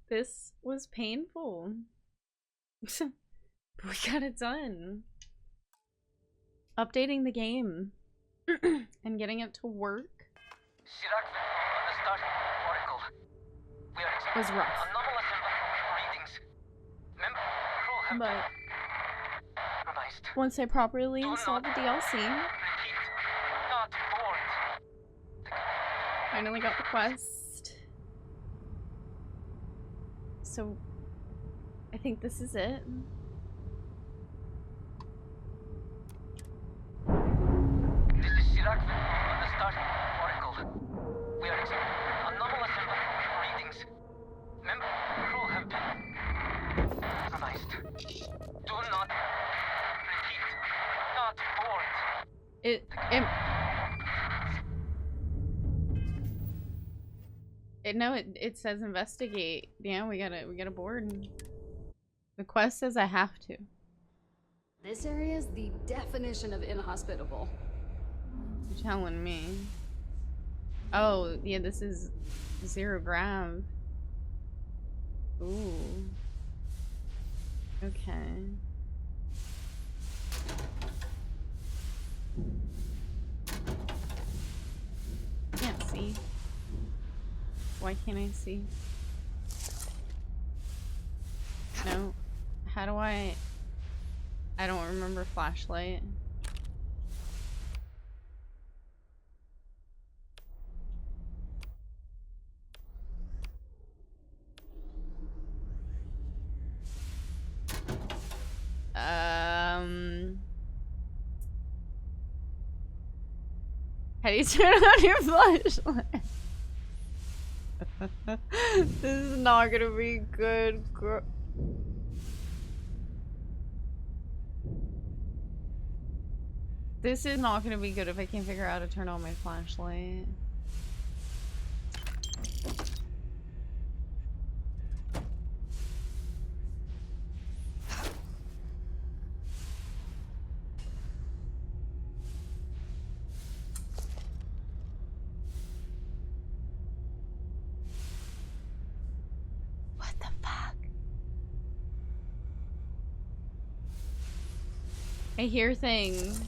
This was painful. But we got it done. Updating the game and getting it to work was rough. But once I properly installed the DLC, finally got the quest. So I think this is it. This is Chirac from the Starfield Oracle. We are experiencing anomalous readings. Member crew have been compromised. Do not repeat. Not board. No, it says investigate. Yeah, we gotta board. The quest says I have to. This area is the definition of inhospitable. You're telling me. Oh, yeah, this is 0 grav. Ooh. Okay. Can't see. Why can't I see? No. How do I don't remember flashlight. How do you turn on your flashlight? This is not gonna be good. This is not gonna be good if I can't figure out how to turn on my flashlight. What the fuck? I hear things.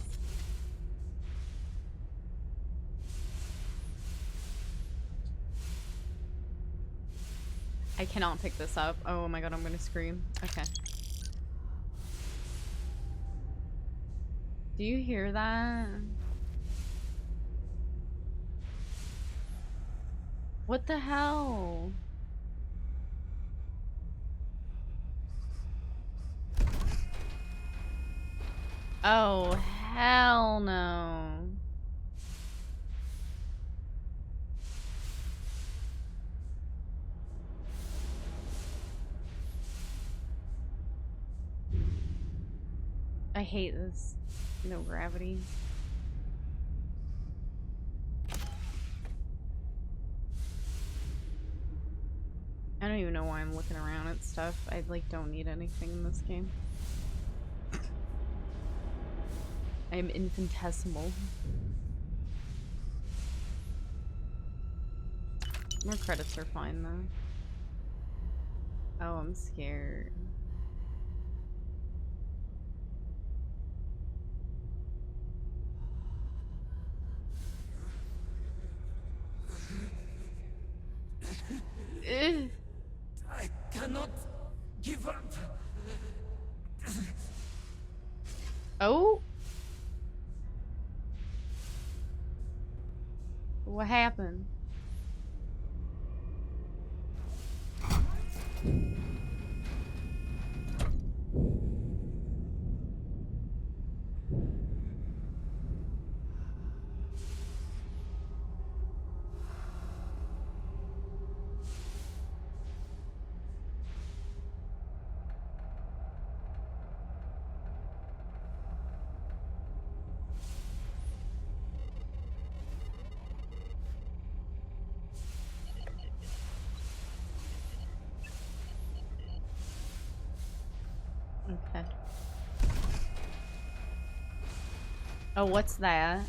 I cannot pick this up. Oh my god, I'm gonna scream. Okay. Do you hear that? What the hell? Oh, hell no. I hate this. No gravity. I don't even know why I'm looking around at stuff. I like don't need anything in this game. I am infinitesimal. More credits are fine though. Oh, I'm scared. I cannot give up. Oh? What happened? Okay. Oh, what's that?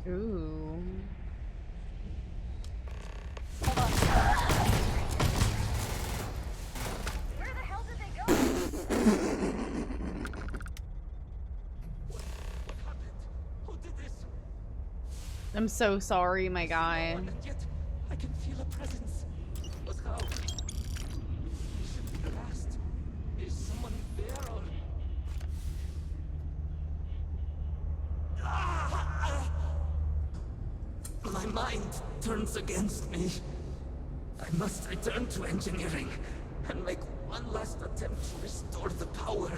Ooh. Where the hell did they go? What happened? Who did this? I'm so sorry, my No guy. one, and yet I can feel a presence. But how? It shouldn't be last. Is someone there or? Ah! My mind turns against me. I must return to engineering and make one last attempt to restore the power.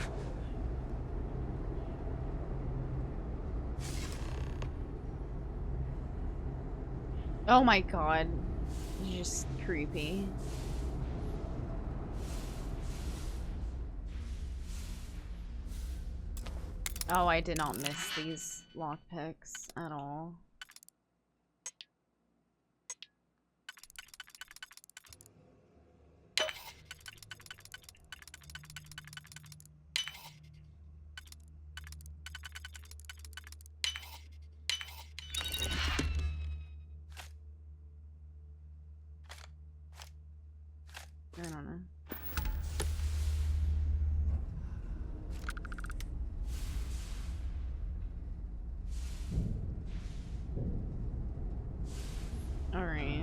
Oh my god. It's just creepy. Oh, I did not miss these lockpicks at all. I don't know. All right.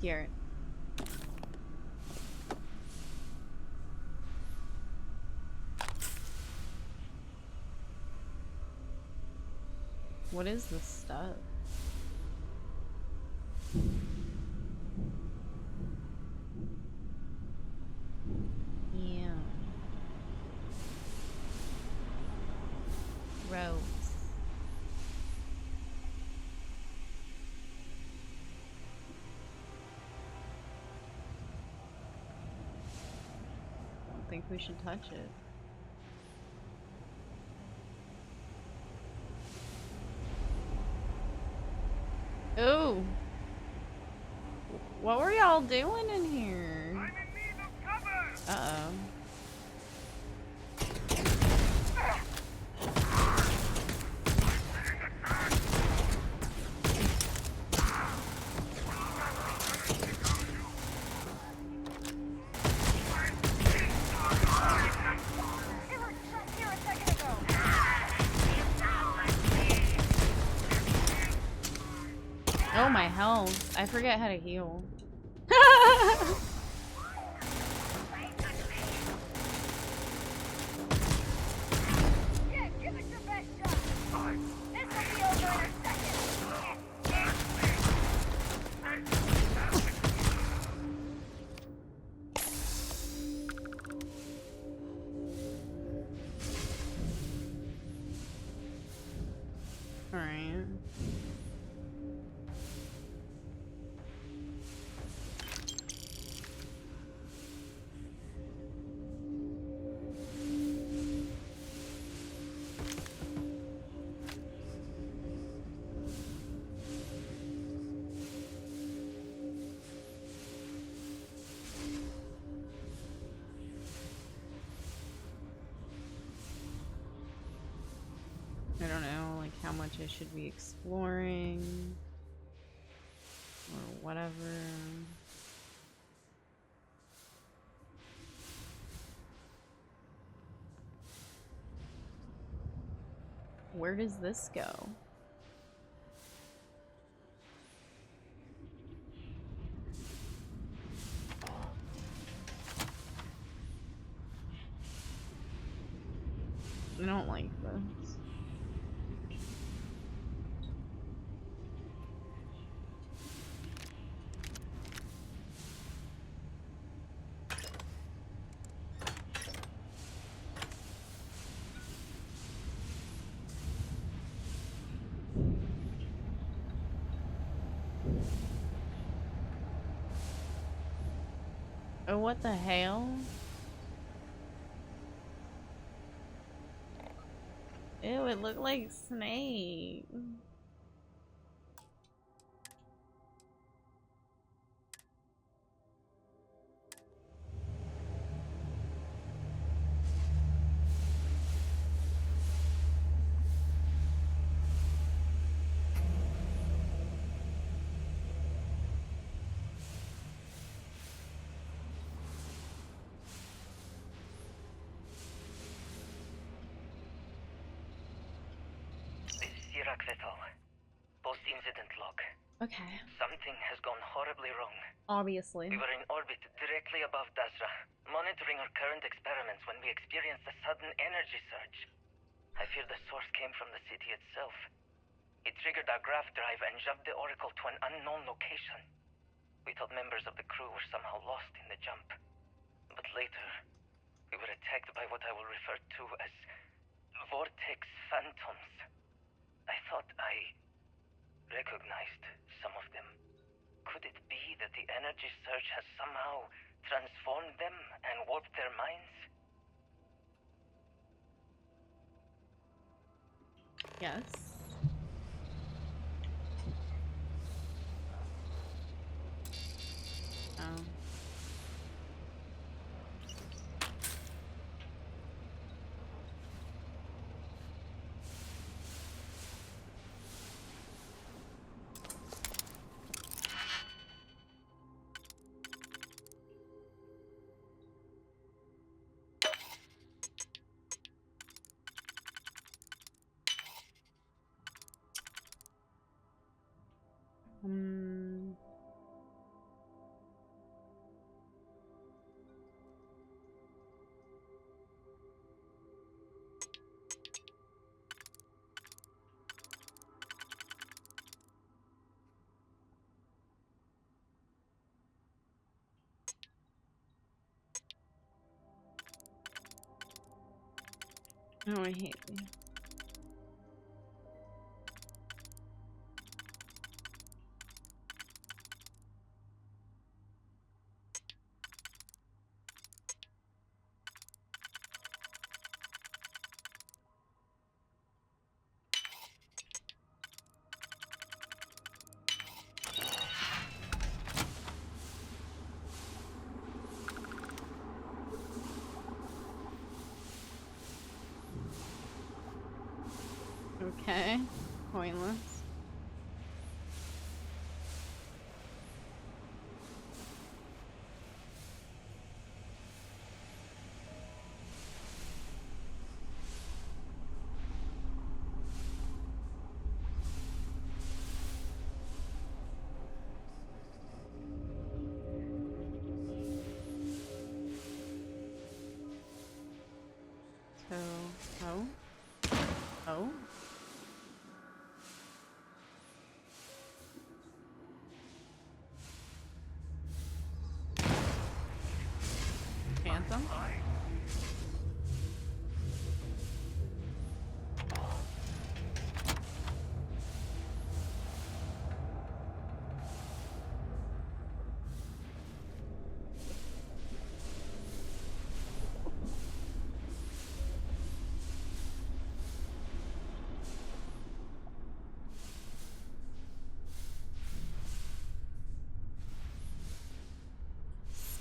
Scared. What is this stuff? Yeah. Rose. Don't think we should touch it. Ooh. What were y'all doing in here? I'm in need of cover! Uh-oh. They were just here a second ago! Oh, my health. I forget how to heal. Yeah, give it your best shot! This will be over in a second! Alright. I don't know, like, how much I should be exploring. Or whatever. Where does this go? I don't like this. Oh, what the hell? Ew, it looked like Snake. Post-incident log. Okay. Something has gone horribly wrong. Obviously. We were in orbit directly above Dasra, monitoring our current experiments when we experienced a sudden energy surge. I fear the source came from the city itself. It triggered our grav drive and shoved the Oracle to an unknown location. We thought members of the crew were somehow lost in the jump. But later, we were attacked by what I will refer to as vortex phantoms. I thought I recognized some of them. Could it be that the energy surge has somehow transformed them and warped their minds? Yes. Oh. Oh, I hate you. Okay. Pointless. So, oh? Oh? Phantom?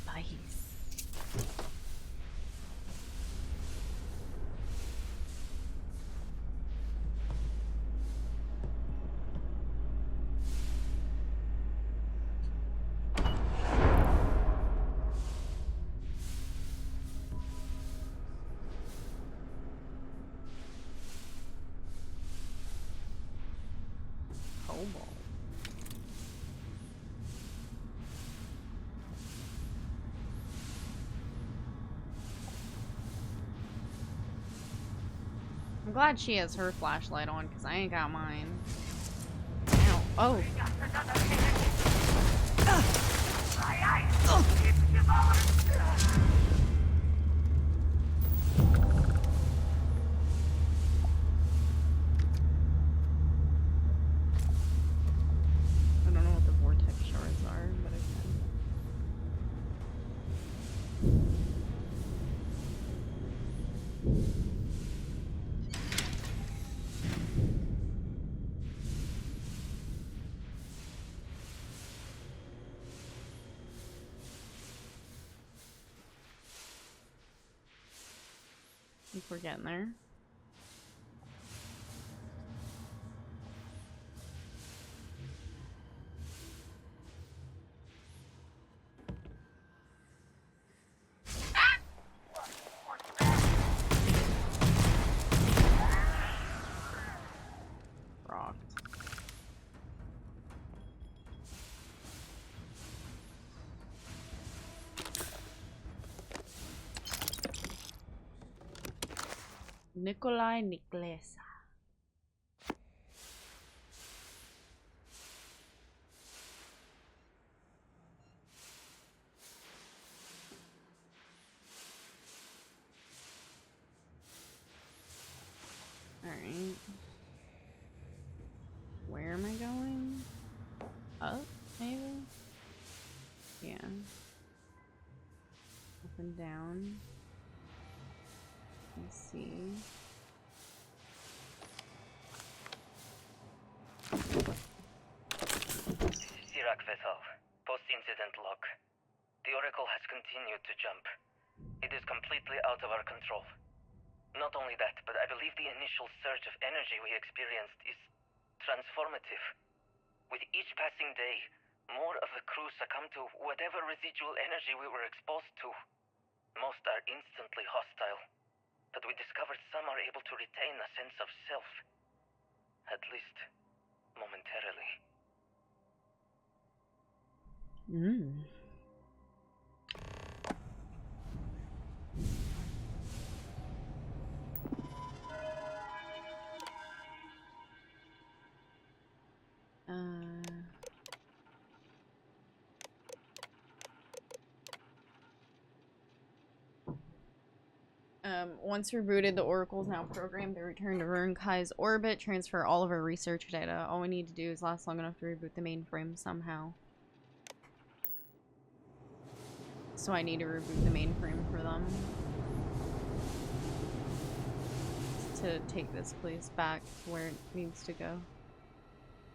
Spice. Cobalt. I'm glad she has her flashlight on because I ain't got mine. Ow. Oh. I don't know what the vortex shards are, but I can. we're getting there. Nikolai Niklesa. Alright. Where am I going? Up, maybe? Yeah. Up and down. Let's see. Sirac vessel. Post-incident log. The Oracle has continued to jump. It is completely out of our control. Not only that, but I believe the initial surge of energy we experienced is transformative. With each passing day, more of the crew succumb to whatever residual energy we were exposed to. Most are instantly hostile, but we discovered some are able to retain a sense of self. At least, momentarily. Once rebooted, the Oracle is now programmed to return to Runkai's orbit, transfer all of our research data. All we need to do is last long enough to reboot the mainframe somehow. So I need to reboot the mainframe for them. To take this place back to where it needs to go.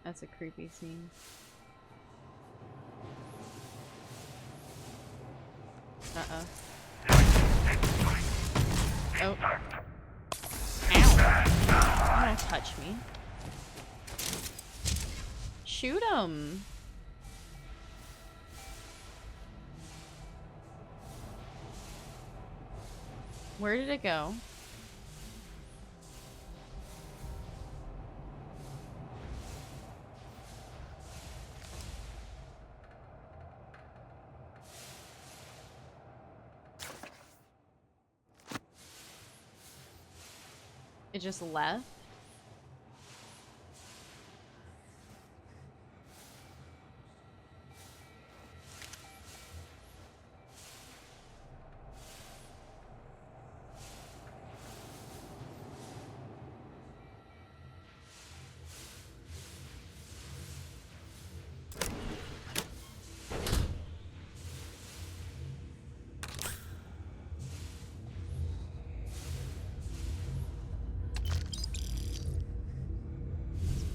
That's a creepy scene. Uh-oh. Oh. Ow. Don't touch me. Shoot him. Where did it go? It just left?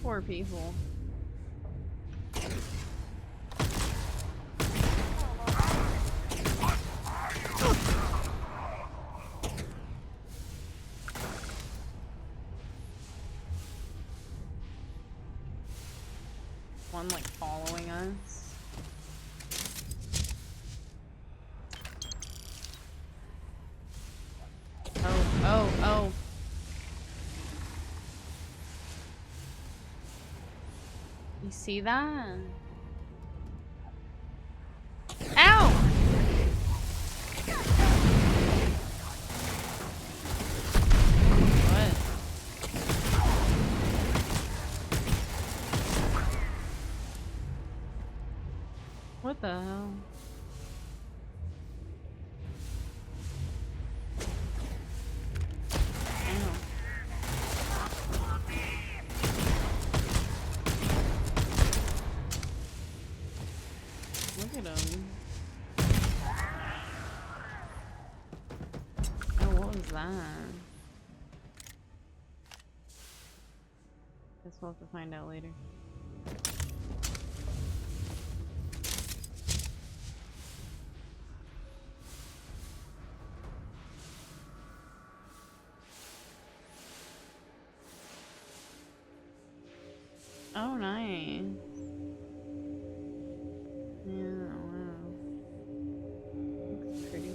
Poor people. One like following us. Oh. You see that? Ow! What? What the hell? Look at him. Oh, what was that? Guess we'll have to find out later. Oh, nice. Yeah, wow. Looks pretty.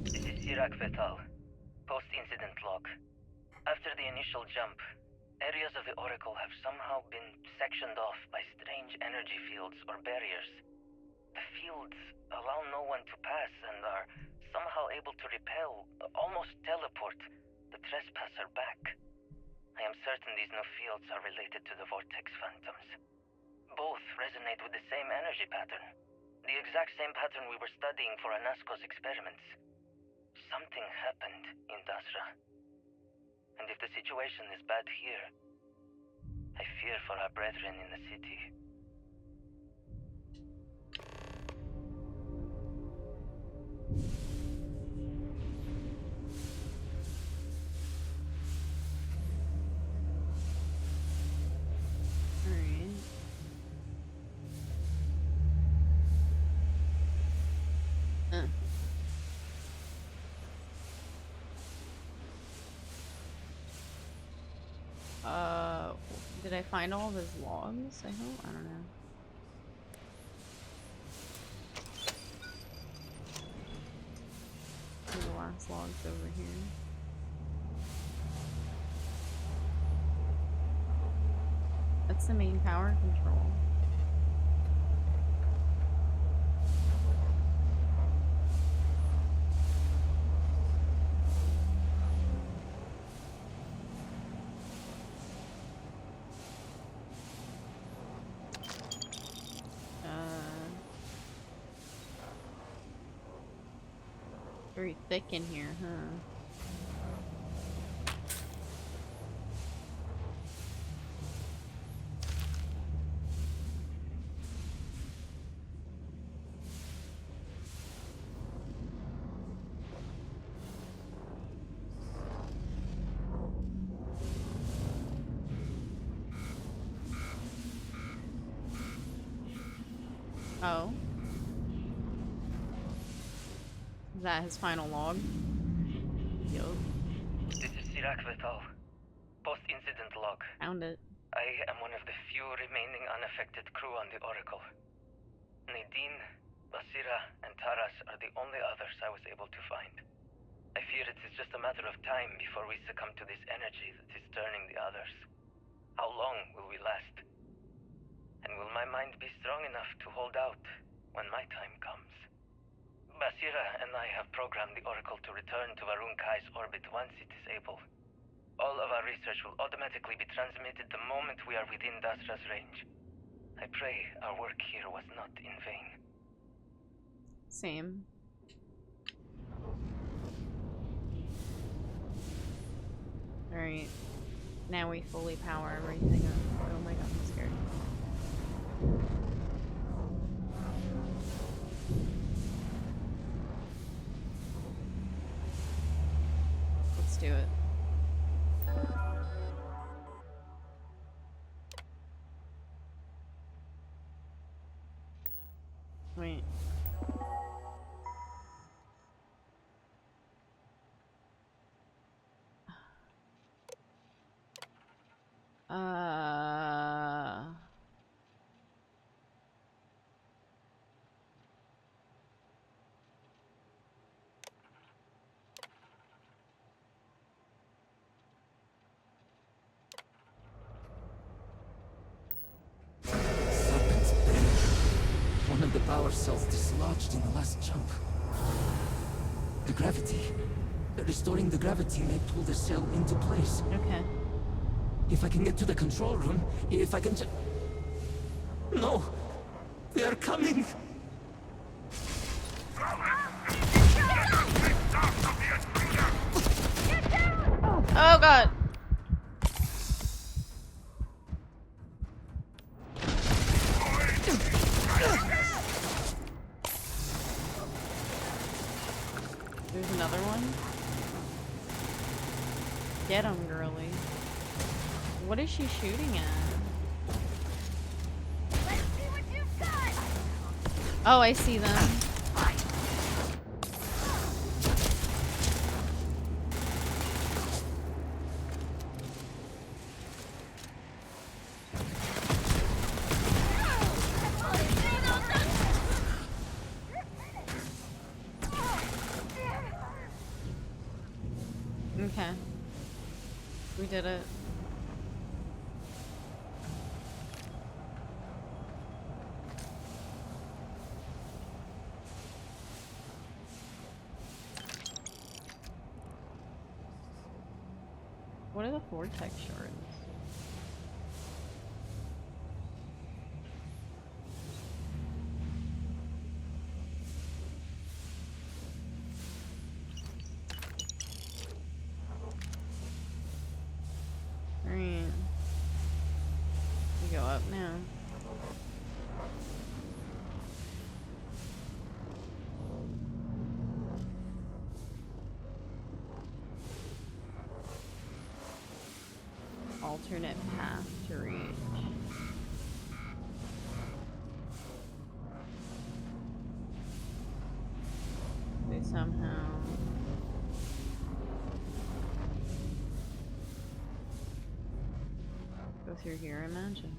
This is Sirach Vetal. Post-incident log. After the initial jump, areas of the Oracle have somehow been sectioned off by strange energy fields or barriers. The fields allow no one to pass and are somehow able to repel, almost teleport, the trespasser back. I am certain these new fields are related to the Vortex Phantoms. Both resonate with the same energy pattern. The exact same pattern we were studying for Anasco's experiments. Something happened in Dasra. And if the situation is bad here, I fear for our brethren in the city. Did I find all of his logs? I hope? I don't know. The last log's over here. That's the main power control. Very thick in here, huh? Oh. Is that his final log? Yo. This is Sirach Vetal. Post-incident log. Found it. I am one of the few remaining unaffected crew on the Oracle. Nadine, Basira, and Taras are the only others I was able to find. I fear it is just a matter of time before we succumb to this energy that is turning the others. How long will we last? And will my mind be strong enough to hold out when my time comes? Basira and I have programmed the Oracle to return to Varun Kai's orbit once it is able. All of our research will automatically be transmitted the moment we are within Dasra's range. I pray our work here was not in vain. Same. Alright. Now we fully power everything up. Oh my god, I'm scared. Let's do it. Wait. One of the power cells dislodged in the last jump. The gravity. Restoring the gravity may pull the cell into place. Okay. If I can get to the control room, if I can just... No! They are coming! Oh god! There's another one. Get him, girly. What is she shooting at? Let's see what you've got. Oh, I see them. Okay. We did it. What are the vortex shards? Alright. We go up now. Alternate path to reach. They somehow... go through here, imagine.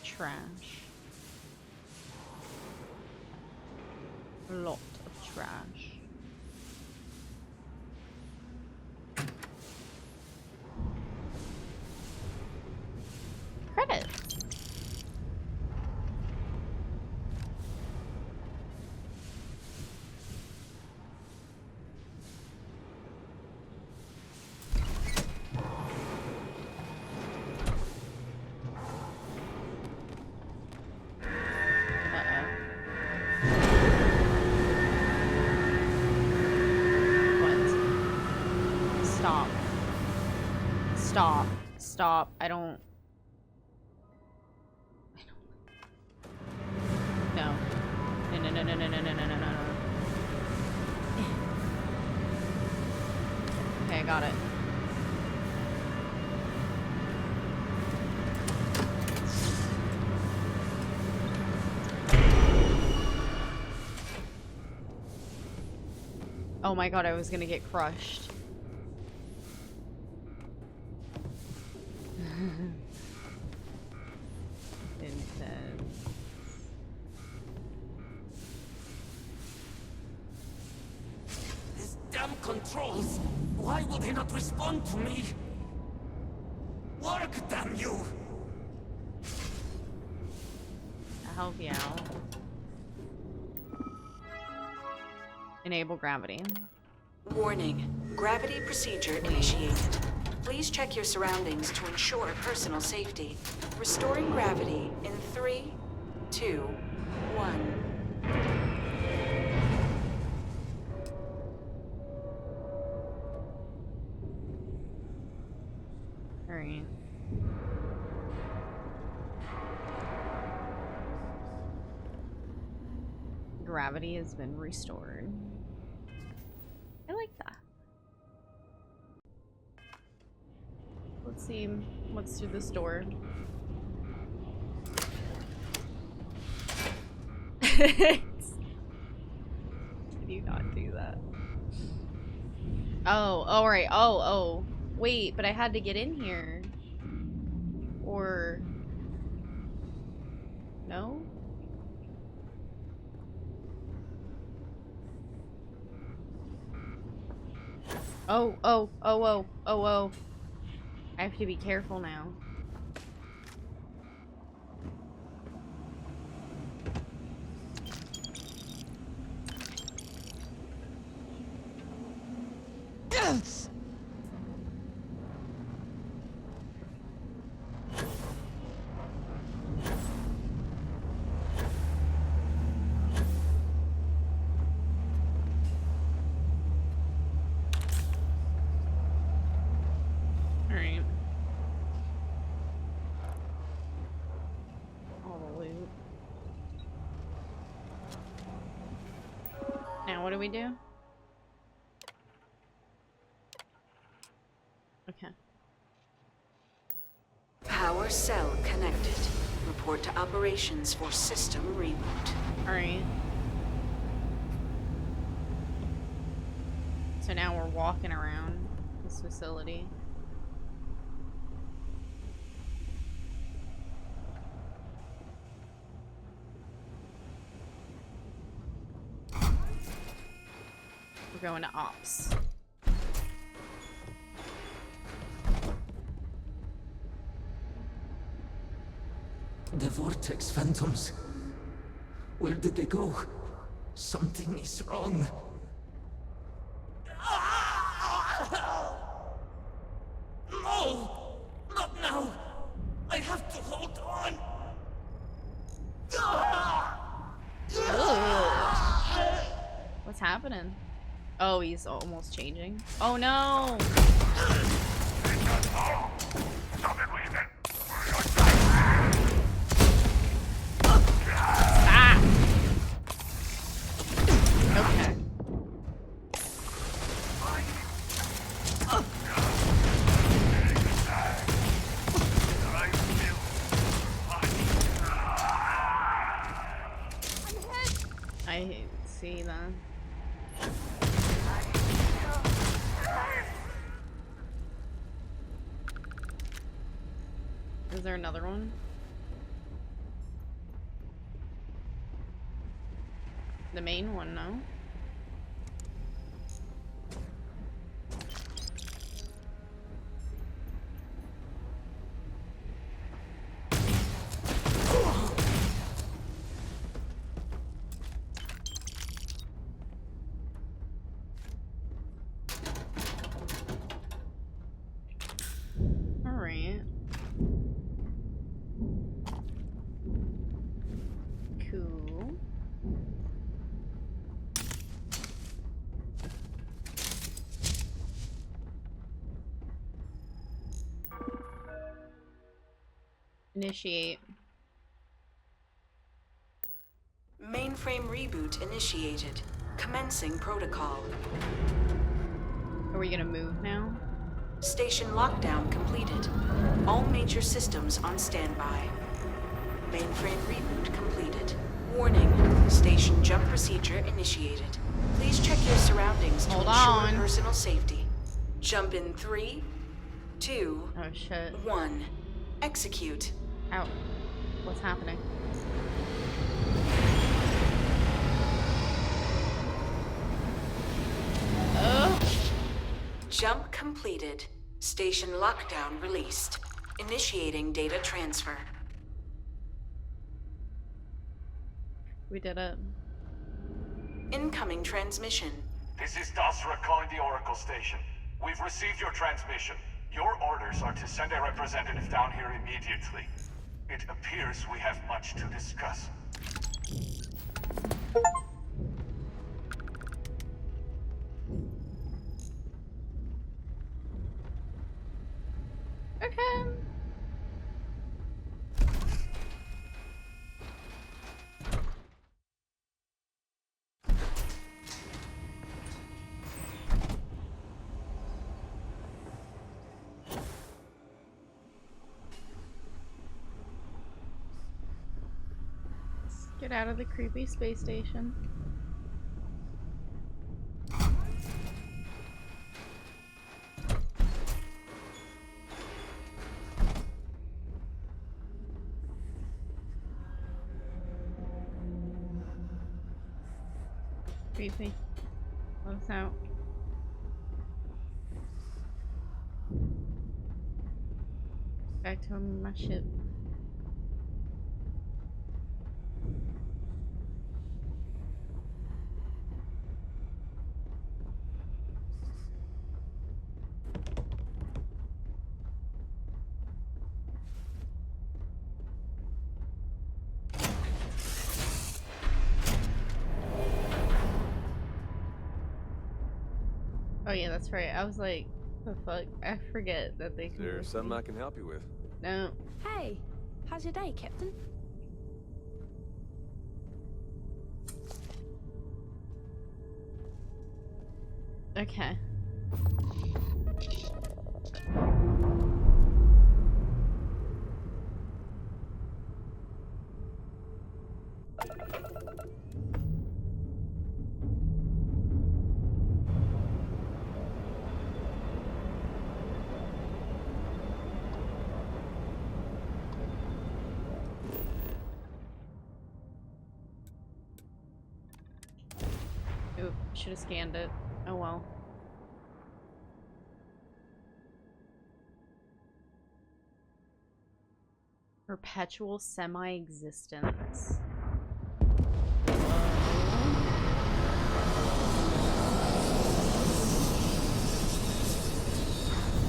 Trash. A lot of trash. Credits. Stop. I don't... No. No. Okay, I got it. Oh my god, I was gonna get crushed. These damn controls! Why will they not respond to me? Work, damn you! I'll help you out. Enable gravity. Warning. Gravity procedure initiated. Please check your surroundings to ensure personal safety. Restoring gravity in 3, 2, 1. Alright. Gravity has been restored. I like that. Let's see what's through this door. Did you not do that? Oh, alright. Oh. Wait, but I had to get in here. Or... no? Oh. I have to be careful now. Yes! Alright. All the loot. Now what do we do? Okay. Power cell connected. Report to operations for system reboot. Alright. So now we're walking around the this facility. We're going to ops. The vortex phantoms. Where did they go? Something is wrong. No! Not now! I have to hold on! What's happening? Oh, he's almost changing. Oh no! Ah! Okay. I see that. Is there another one? The main one, no? Alright. Cool. Initiate. Mainframe reboot initiated. Commencing protocol. Are we gonna move now? Station lockdown completed. All major systems on standby. Mainframe reboot completed. Warning. Station jump procedure initiated. Please check your surroundings to Hold ensure on. personal safety. Jump in 3, 2, Oh shit. 1. Execute. Ow. What's happening? Oh! Jump completed. Station lockdown released. Initiating data transfer. We did it. Incoming transmission. This is Dasra calling the Oracle Station. We've received your transmission. Your orders are to send a representative down here immediately. It appears we have much to discuss. Okay. Let's get out of the creepy space station. Creepy. Let us out. Back to my ship. Oh yeah, that's right. I was like, the fuck? I forget that they can. Is there move something me. I can help you with? No. Hey, how's your day, Captain? Okay. Oop, should have scanned it. Oh well. Perpetual semi-existence.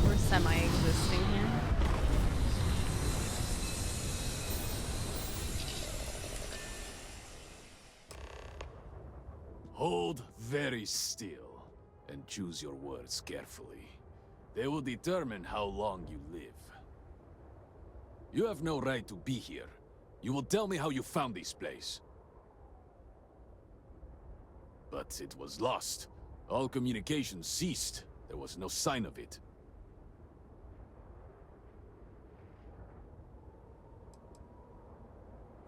We're semi-existing here. Hold very still and choose your words carefully. They will determine how long you live. You have no right to be here. You will tell me how you found this place. But it was lost. All communication ceased. There was no sign of it.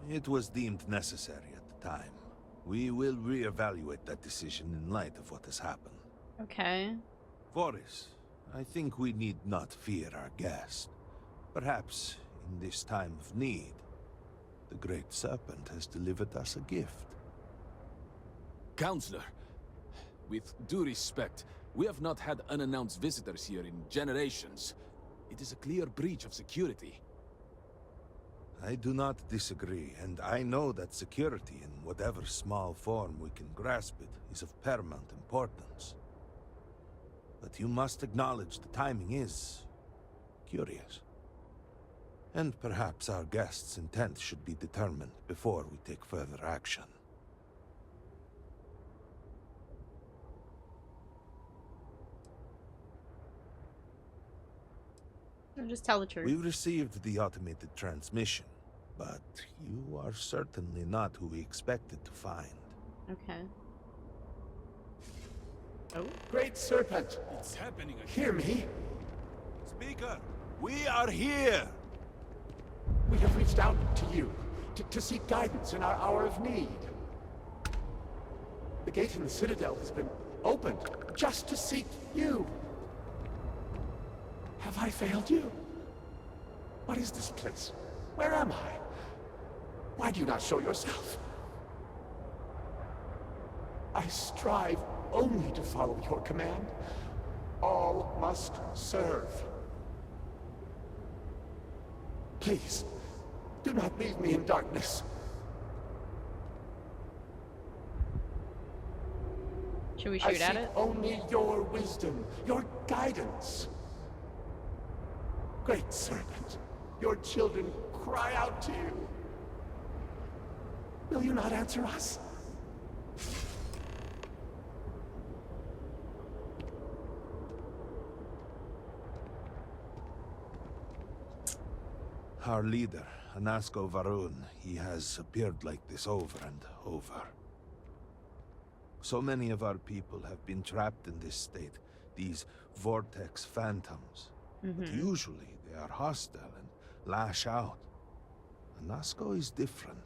It was deemed necessary at the time. We will reevaluate that decision in light of what has happened. Okay. Boris, I think we need not fear our guest. Perhaps, in this time of need, the Great Serpent has delivered us a gift. Counselor, with due respect, we have not had unannounced visitors here in generations. It is a clear breach of security. I do not disagree, and I know that security, in whatever small form we can grasp it, is of paramount importance. But you must acknowledge the timing is curious. And perhaps our guest's intent should be determined before we take further action. Just tell the truth. We received the automated transmission, but you are certainly not who we expected to find. Okay. Oh. Great Serpent, It's happening again. hear me? Speaker, we are here! We have reached out to you to seek guidance in our hour of need. The gate in the Citadel has been opened just to seek you. Have I failed you? What is this place? Where am I? Why do you not show yourself? I strive only to follow your command. All must serve. Please, do not leave me in darkness. Should we I shoot at seek it? only your wisdom, your guidance. Great Serpent, your children cry out to you. Will you not answer us? Our leader, Anasko Varun, he has appeared like this over and over. So many of our people have been trapped in this state, these vortex phantoms. But usually they are hostile and lash out. Anasko is different.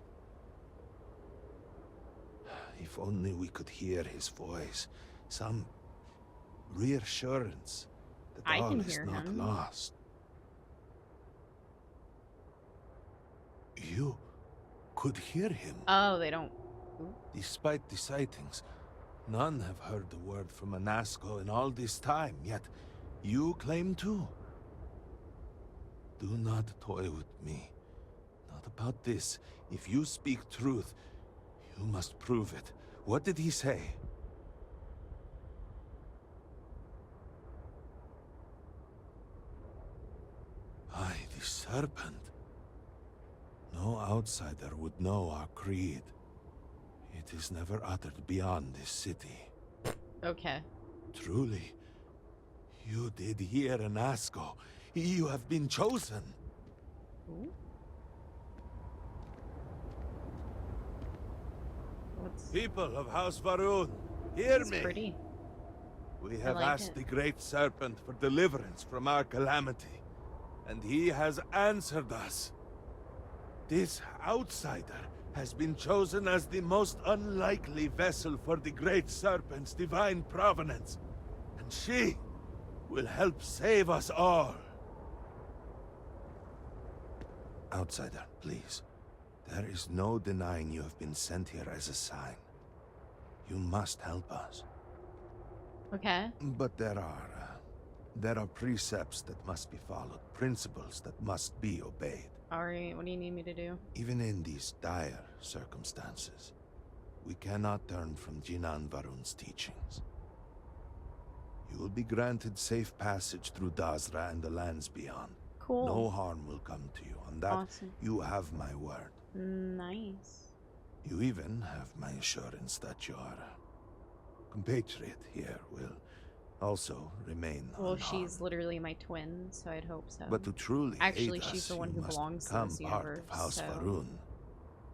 If only we could hear his voice, some reassurance that I all can is hear not him. lost. You could hear him. Oh, they don't. Despite the sightings, none have heard the word from Anasko in all this time, yet you claim to. Do not toy with me. Not about this. If you speak truth, you must prove it. What did he say? By the Serpent. No outsider would know our creed. It is never uttered beyond this city. Okay. Truly, you did hear Anasko. You have been chosen. Ooh. What's People of House Varun, hear it's me. pretty? We have like asked it. the Great Serpent for deliverance from our calamity, and he has answered us. This outsider has been chosen as the most unlikely vessel for the Great Serpent's divine provenance, and she will help save us all. Outsider, please. There is no denying you have been sent here as a sign. You must help us. Okay. But there are precepts that must be followed, principles that must be obeyed. Alright, what do you need me to do? Even in these dire circumstances, we cannot turn from Jinan Varun's teachings. You will be granted safe passage through Dazra and the lands beyond. Cool. No harm will come to you. On that, Awesome. you have my word. Nice. You even have my assurance that your compatriot here will also remain Well, unharmed. she's literally my twin, so I'd hope so. But to truly Actually, aid she's us, the one you who must belongs to become this part universe, of House so... Varun.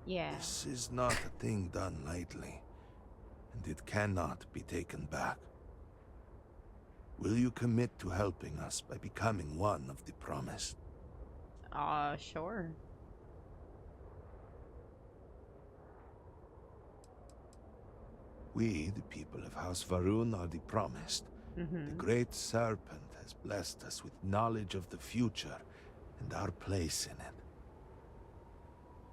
Yeah. This is not a thing done lightly, and it cannot be taken back. Will you commit to helping us by becoming one of the promised? Sure. We, the people of House Varun, are the promised. Mm-hmm. The Great Serpent has blessed us with knowledge of the future and our place in it.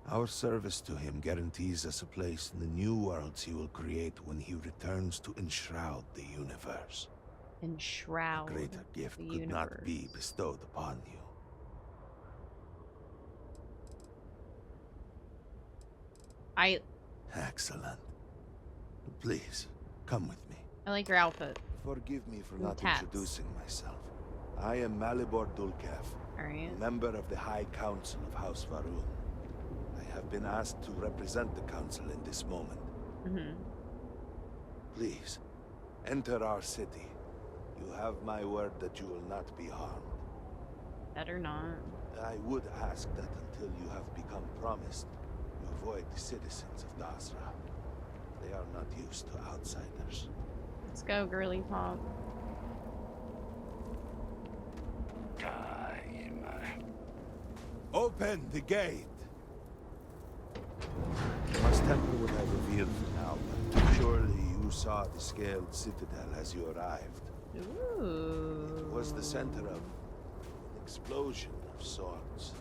Our service to him guarantees us a place in the new worlds he will create when he returns to enshroud the universe. Enshroud A greater gift the could universe. not be bestowed upon you. Excellent. Please, come with me. I like your outfit. Forgive me for Ooh, not tats. introducing myself. I am Malibor Dulkev, Alright. a member of the High Council of House Varun. I have been asked to represent the Council in this moment. Mm-hmm. Please, enter our city. You have my word that you will not be harmed. Better not. I would ask that until you have become promised, you avoid the citizens of Dazra. They are not used to outsiders. Let's go, girly pop. Open the gate! I must temper what I revealed for now, but surely you saw the scaled citadel as you arrived. Ooh. It was the center of an explosion of sorts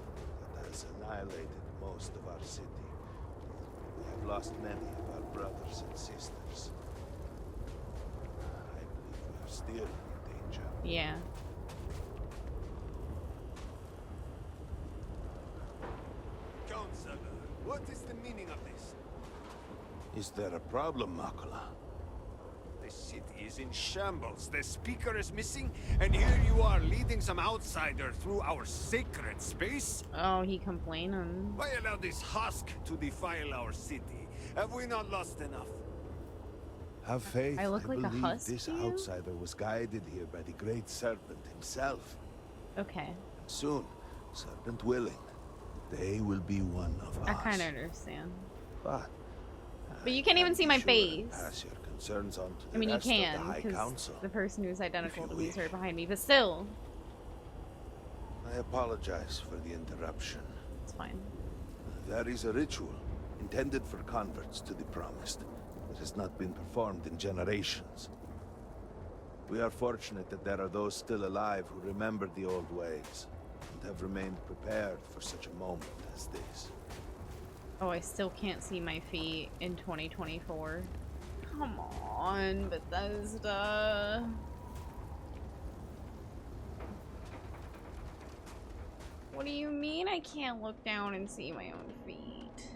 that has annihilated most of our city. We have lost many of our brothers and sisters. I believe we are still in danger. Yeah. Counselor, what is the meaning of this? Is there a problem, Makula? The city is in shambles. The speaker is missing, and here you are leading some outsider through our sacred space? Oh, he complaining. Why allow this husk to defile our city? Have we not lost enough? Have faith. I look like a believe husk this to you? outsider was guided here by the Great Serpent himself. Okay. Soon, Serpent willing, they will be one of us. I kind of understand. But you can't even see my sure and face. pass your concerns on to the I mean, you rest of can, the High because Council. the person who's identical if to you me is right wish. behind me, but still. I apologize for the interruption. It's fine. There is a ritual intended for converts to the Promised that has not been performed in generations. We are fortunate that there are those still alive who remember the old ways and have remained prepared for such a moment as this. Oh, I still can't see my feet in 2024. Come on, Bethesda. What do you mean I can't look down and see my own feet?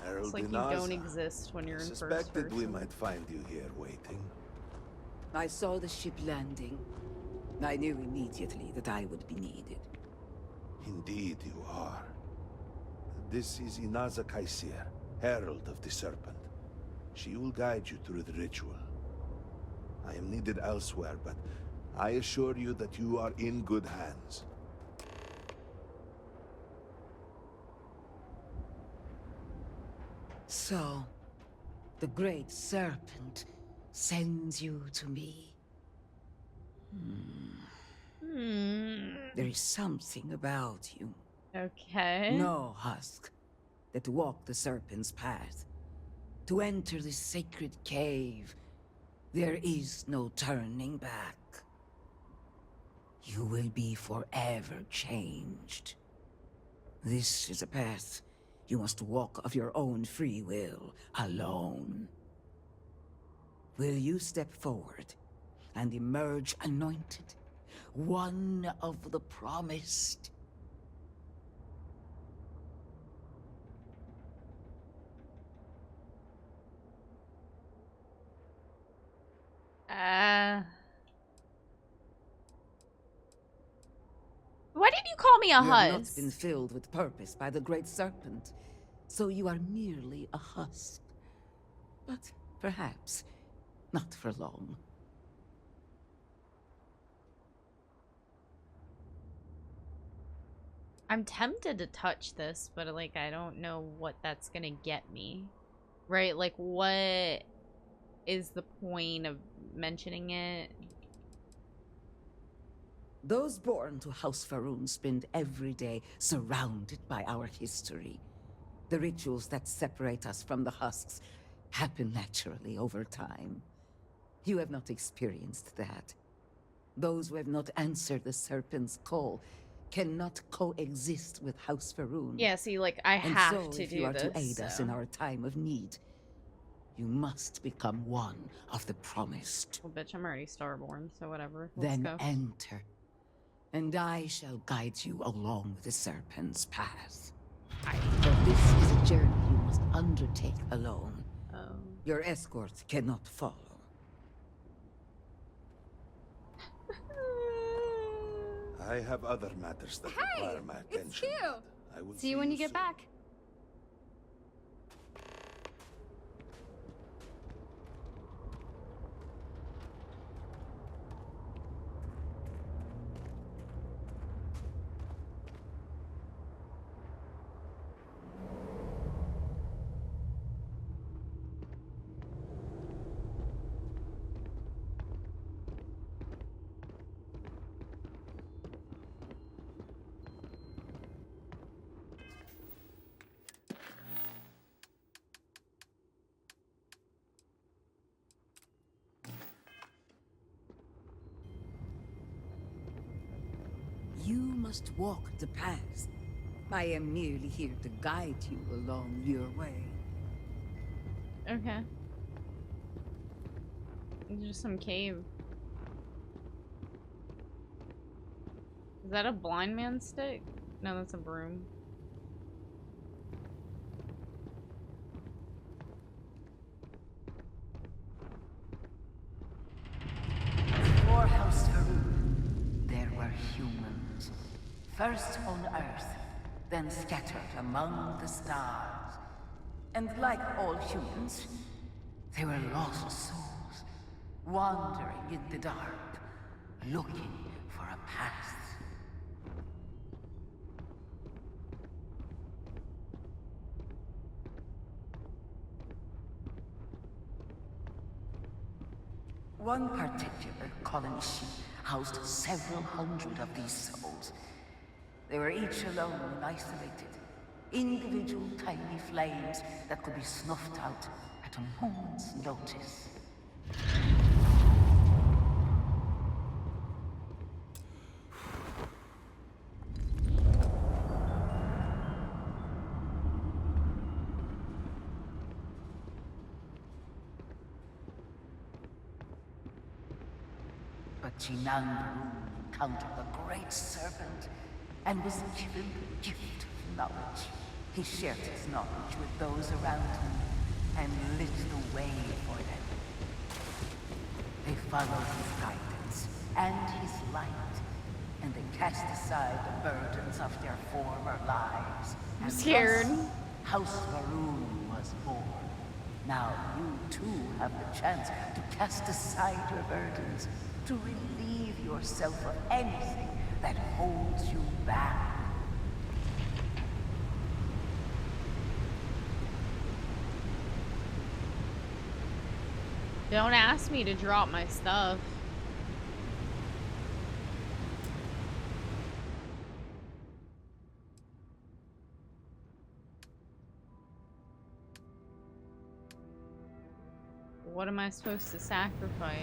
Harold It's like you Dinaza, don't exist when you're in first suspected we person. might find you here waiting. I saw the ship landing. I knew immediately that I would be needed. Indeed you are. This is Inaza Kaisir, Herald of the Serpent. She will guide you through the ritual. I am needed elsewhere, but I assure you that you are in good hands. So, the Great Serpent sends you to me. There is something about you. Okay. No husk that walk the Serpent's path. To enter this sacred cave, there is no turning back. You will be forever changed. This is a path You must walk of your own free will, alone. Will you step forward and emerge anointed? One of the promised? Why did you call me a You have not husk? been filled with purpose by the great serpent, so you are merely a husk. But perhaps not for long. I'm tempted to touch this, but like I don't know what that's gonna get me. Right? Like what is the point of mentioning it? Those born to House Faroon spend every day surrounded by our history. The rituals that separate us from the husks happen naturally over time. You have not experienced that. Those who have not answered the serpent's call cannot coexist with House Faroon. Yeah, see, like I And have so, to if do you are this. to aid us in our time of need, you must become one of the promised. Well, bitch, I'm already starborn, so whatever. Let's Then go. enter, and I shall guide you along the serpent's path. For this is a journey you must undertake alone. Oh. Your escort cannot follow. I have other matters that require my attention. It's you. I will See you when you get soon. back. You must walk the path. I am merely here to guide you along your way. Okay. It's just some cave. Is that a blind man's stick? No, that's a broom. Before House Faroon, there were humans. First on Earth, then scattered among the stars. And like all humans, they were lost souls, wandering in the dark, looking for a path. One particular colony ship housed several hundred of these souls. They were each alone and isolated, individual tiny flames that could be snuffed out at a moment's notice. But Jinang encountered the great serpent and was given the gift of knowledge. He shared his knowledge with those around him and lit the way for them. They followed his guidance and his light, and they cast aside the burdens of their former lives. I'm And scared. thus, House Faroon was born. Now you too have the chance to cast aside your burdens, to relieve yourself of anything that holds you back. Don't ask me to drop my stuff. What am I supposed to sacrifice?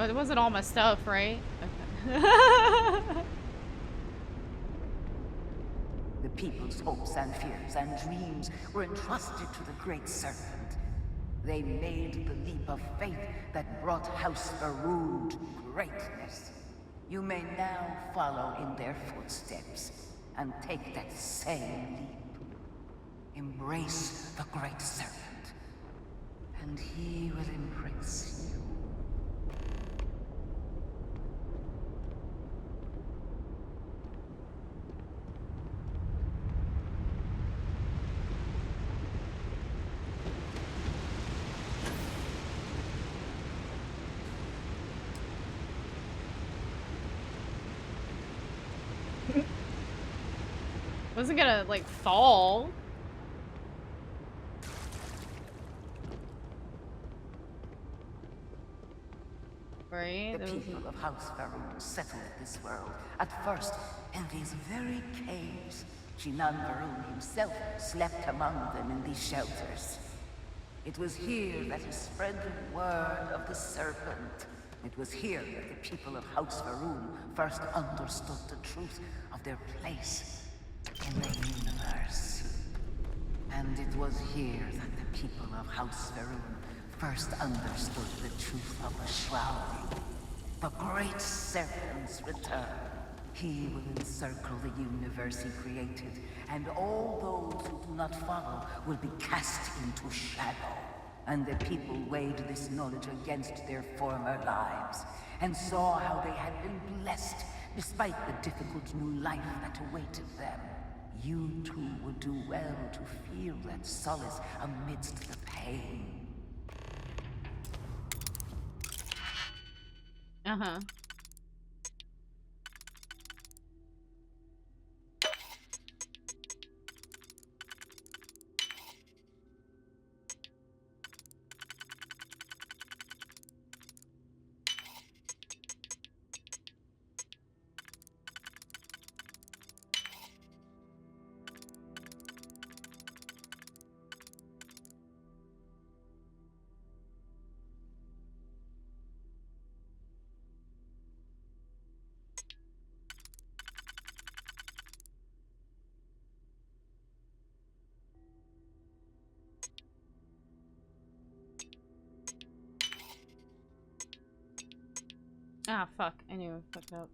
Oh, it wasn't all my stuff, right? Okay. The people's hopes and fears and dreams were entrusted to the Great Serpent. They made the leap of faith that brought House V'ruun to greatness. You may now follow in their footsteps and take that same leap. Embrace the Great Serpent, and he will embrace you. Wasn't gonna, like, fall. Right? The people of House V'ruun settled this world, at first in these very caves. Shinan V'ruun himself slept among them in these shelters. It was here that he spread the word of the serpent. It was here that the people of House V'ruun first understood the truth of their place in the universe. And it was here that the people of House V'ruun first understood the truth of the shrouding. The Great Serpent's return. He will encircle the universe he created, and all those who do not follow will be cast into shadow. And the people weighed this knowledge against their former lives, and saw how they had been blessed despite the difficult new life that awaited them. You too would do well to feel that solace amidst the pain. Uh-huh. Ah, fuck. I knew I fucked up.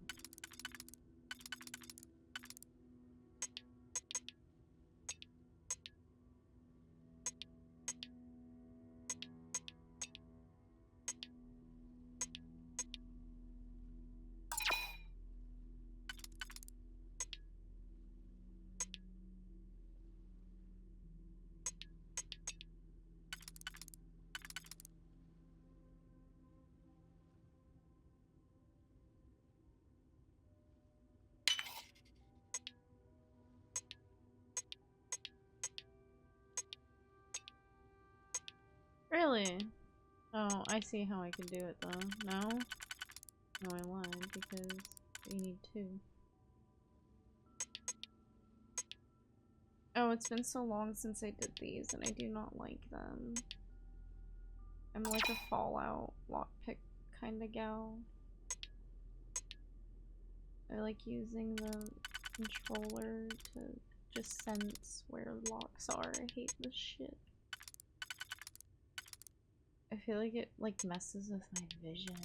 Really? Oh, I see how I can do it though. No? No, I lied because you need two. Oh, it's been so long since I did these and I do not like them. I'm like a Fallout lockpick kind of gal. I like using the controller to just sense where locks are. I hate this shit. I feel like it like messes with my vision.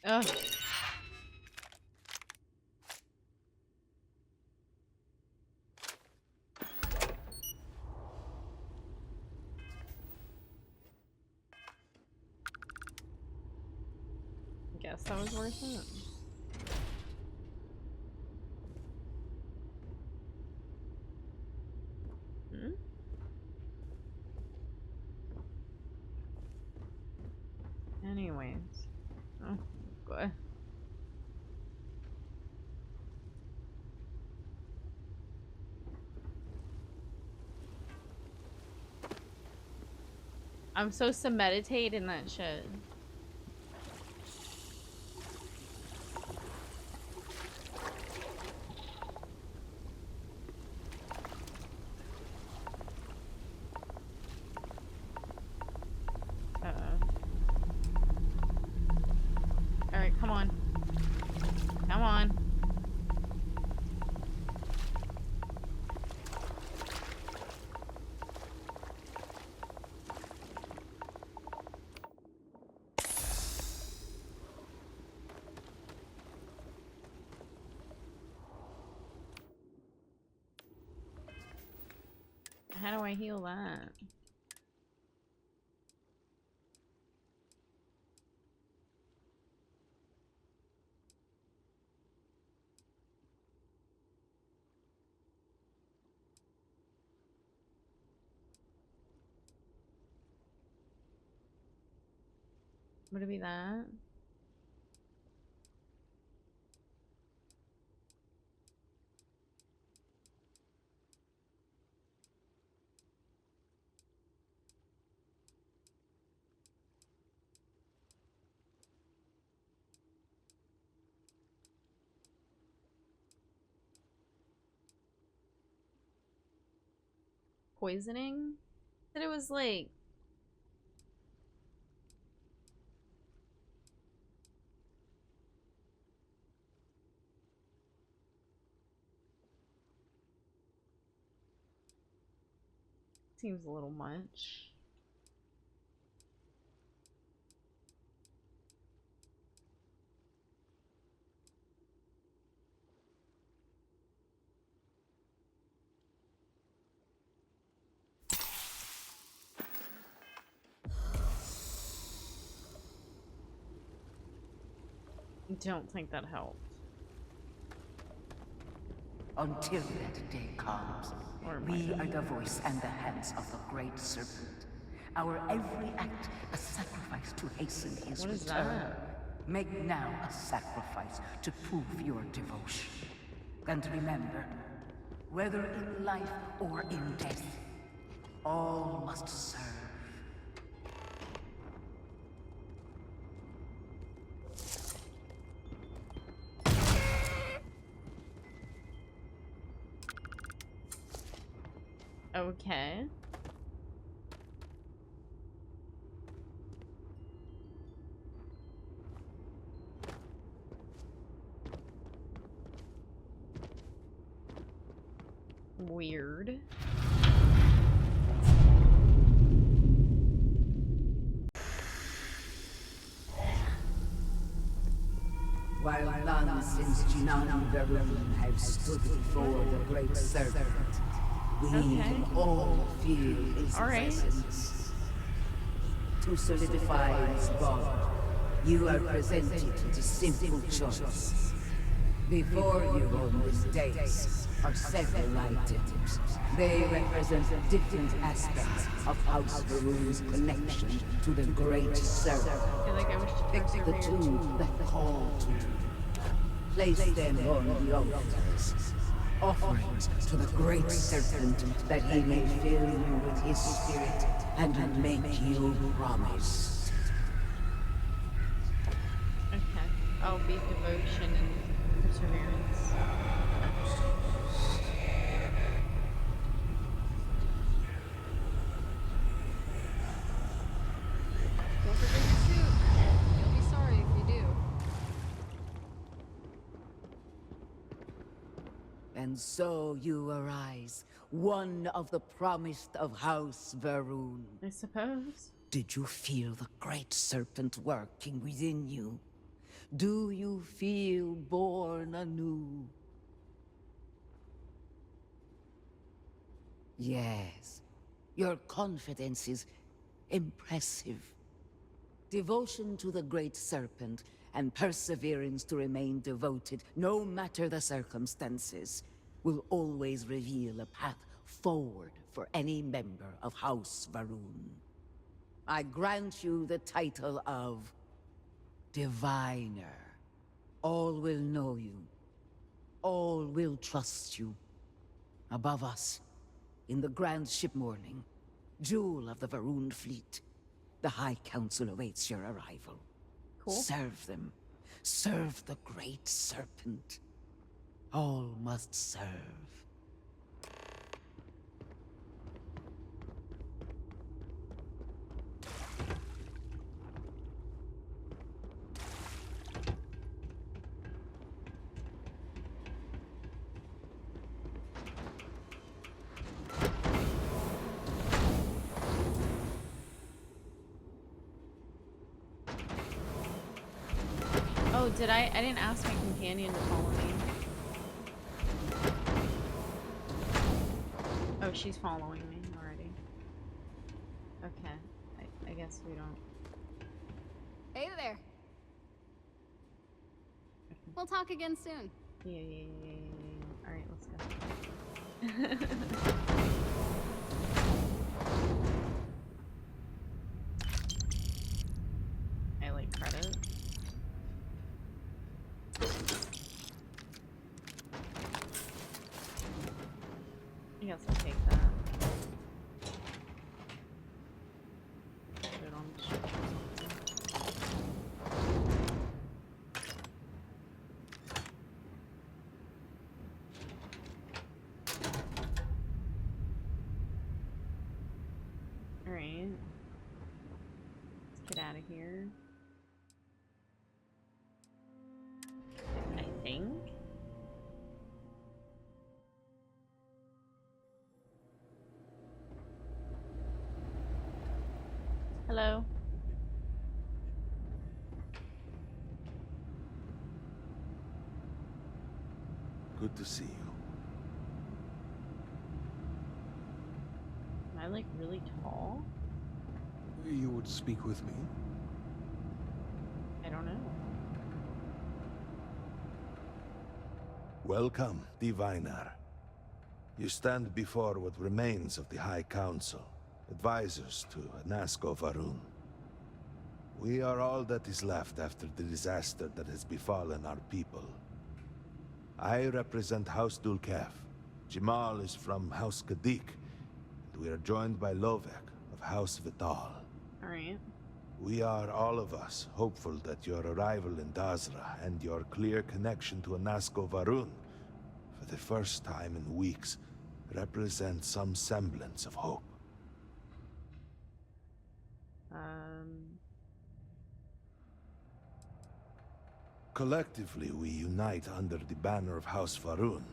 Ugh. guess that was worth it. Hmm? Anyways. Oh, good. I'm supposed to meditate in that shit. Alright, come on. Come on. How do I heal that? Would it be that? Poisoning? That it was like seems a little much. Don't think that helped. Until that day comes, we are the voice and the hands of the Great Serpent. Our every act a sacrifice to hasten his What is return. that? Make now a sacrifice to prove your devotion. And remember, whether in life or in death, all must serve. Okay. Weird. While none since Jinan Verun have stood before the Great Serpent, we can all feel his presence. To solidify his bond, you are presented with a simple choice. Before you on this dais are several items. They represent different aspects of House Verun's connection to the Great Serpent. Pick the two that call to you. Place them on the altars. Offerings to the Great Serpent that he may fill you with his spirit and make you promise. Okay. I'll be devotion and perseverance. Don't forget your suit. You'll be sorry if you do. And so you arise, one of the promised of House Verun. I suppose. Did you feel the Great Serpent working within you? Do you feel born anew? Yes, your confidence is impressive. Devotion to the Great Serpent and perseverance to remain devoted, no matter the circumstances, will always reveal a path forward for any member of House Va'ruun. I grant you the title of Diviner. All will know you. All will trust you. Above us, in the Grand Ship Morning, jewel of the Va'ruun fleet, the High Council awaits your arrival. Cool. Serve them. Serve the Great Serpent. All must serve. Oh, did I didn't ask my companion to follow me. Oh, she's following me already. Okay. I guess we don't. Hey there. We'll talk again soon. Yeah. Alright, let's go. I like credit. I guess I'll take that. Put it on the ship or something. Alright. Let's get out of here. I think. Hello. Good to see you. Am I like really tall? You would speak with me? I don't know. Welcome, Diviner. You stand before what remains of the High Council, advisors to Nazco Va'ruun. We are all that is left after the disaster that has befallen our people. I represent House Dulkef. Jamal is from House Kadik, and we are joined by Lovek of House Vital. Alright. We are, all of us, hopeful that your arrival in Dazra and your clear connection to Nazco Va'ruun, for the first time in weeks, represent some semblance of hope. Collectively, we unite under the banner of House Va'ruun,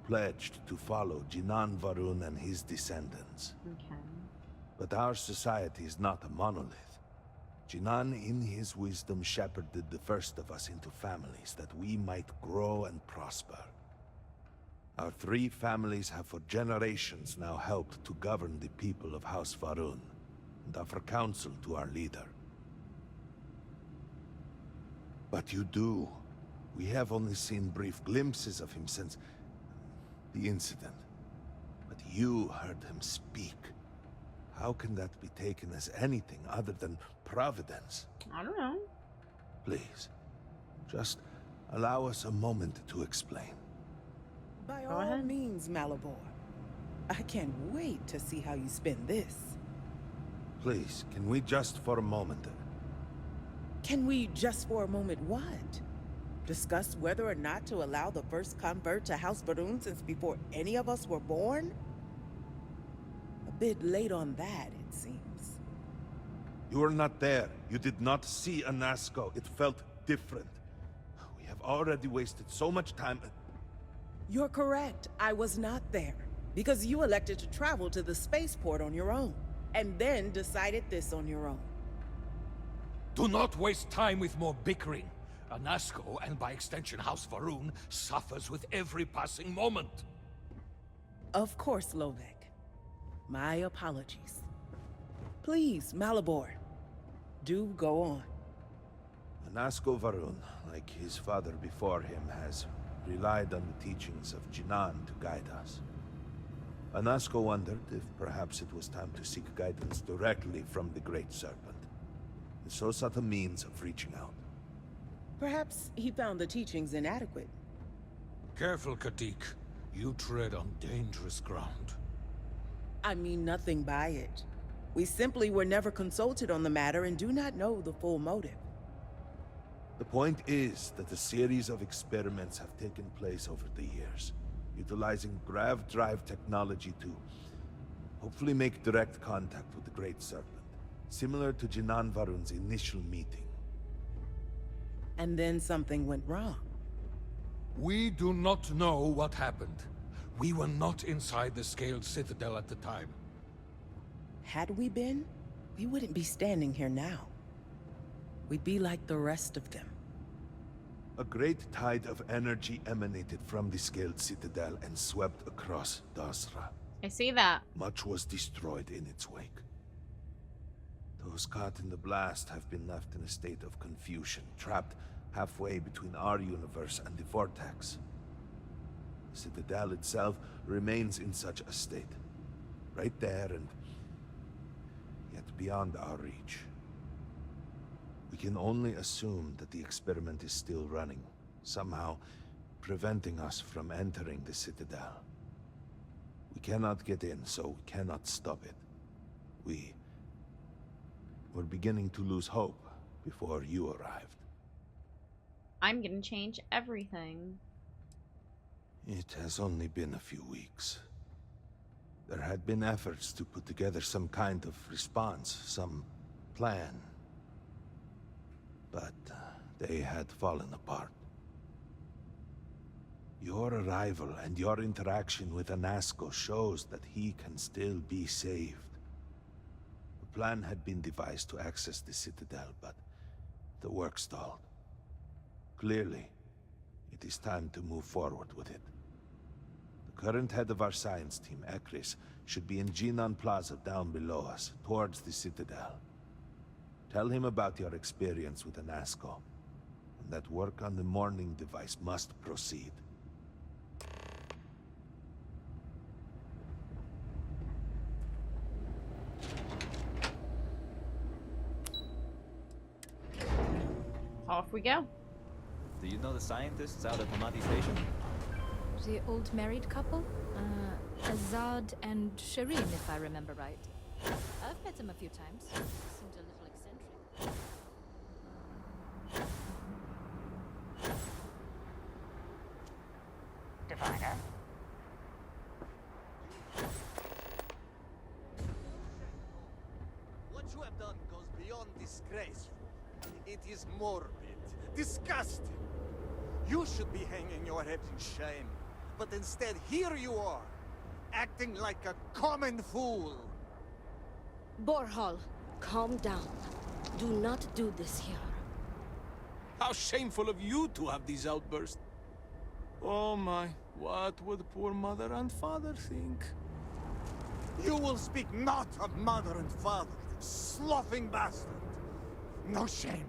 pledged to follow Jinan Va'ruun and his descendants. Okay. But our society is not a monolith. Jinan, in his wisdom, shepherded the first of us into families that we might grow and prosper. Our 3 families have for generations now helped to govern the people of House Va'ruun, and offer counsel to our leader. But you do. We have only seen brief glimpses of him since the incident. But you heard him speak. How can that be taken as anything other than providence? I don't know. Please, just allow us a moment to explain. By Go all ahead. means, Malibor. I can't wait to see how you spin this. Please, can we just for a moment... Can we just for a moment what? Discuss whether or not to allow the first convert to House Va'ruun since before any of us were born? A bit late on that, it seems. You were not there. You did not see Anasco. It felt different. We have already wasted so much time... You're correct. I was not there. Because you elected to travel to the spaceport on your own. And then decided this on your own. Do not waste time with more bickering. Anasco, and by extension House Va'ruun, suffers with every passing moment. Of course, Lovek. My apologies. Please, Malibor. Do go on. Anasco Varun, like his father before him, has relied on the teachings of Jinan to guide us. Anasco wondered if perhaps it was time to seek guidance directly from the Great Serpent, and so sought a means of reaching out. Perhaps he found the teachings inadequate. Careful, Katik. You tread on dangerous ground. I mean nothing by it. We simply were never consulted on the matter and do not know the full motive. The point is that a series of experiments have taken place over the years, utilizing grav drive technology to hopefully make direct contact with the Great Serpent, similar to Jinan Varun's initial meeting. And then something went wrong. We do not know what happened. We were not inside the Scaled Citadel at the time. Had we been, we wouldn't be standing here now. We'd be like the rest of them. A great tide of energy emanated from the Scaled Citadel and swept across Dasra. I see that. Much was destroyed in its wake. Those caught in the blast have been left in a state of confusion, trapped halfway between our universe and the Vortex. The Citadel itself remains in such a state. Right there and yet beyond our reach. We can only assume that the experiment is still running, somehow preventing us from entering the Citadel. We cannot get in, so we cannot stop it. We're beginning to lose hope before you arrived. I'm gonna change everything. It has only been a few weeks. There had been efforts to put together some kind of response, some plan. But they had fallen apart. Your arrival and your interaction with Anasco shows that he can still be saved. A plan had been devised to access the Citadel, but the work stalled. Clearly, it is time to move forward with it. The current head of our science team, Ekris, should be in Jinan Plaza down below us, towards the Citadel. Tell him about your experience with Anasco, and that work on the morning device must proceed. Off we go. Do you know the scientists out at Hamadi Station? The old married couple? Azad and Shireen, if I remember right. I've met them a few times. Seemed a little eccentric. Diviner? What you have done goes beyond disgraceful. It is morbid, disgusting. You should be hanging your head in shame. But instead, here you are, acting like a common fool. Borhal, calm down. Do not do this here. How shameful of you to have these outbursts. Oh my, what would poor mother and father think? You will speak not of mother and father, you sloughing bastard. No shame.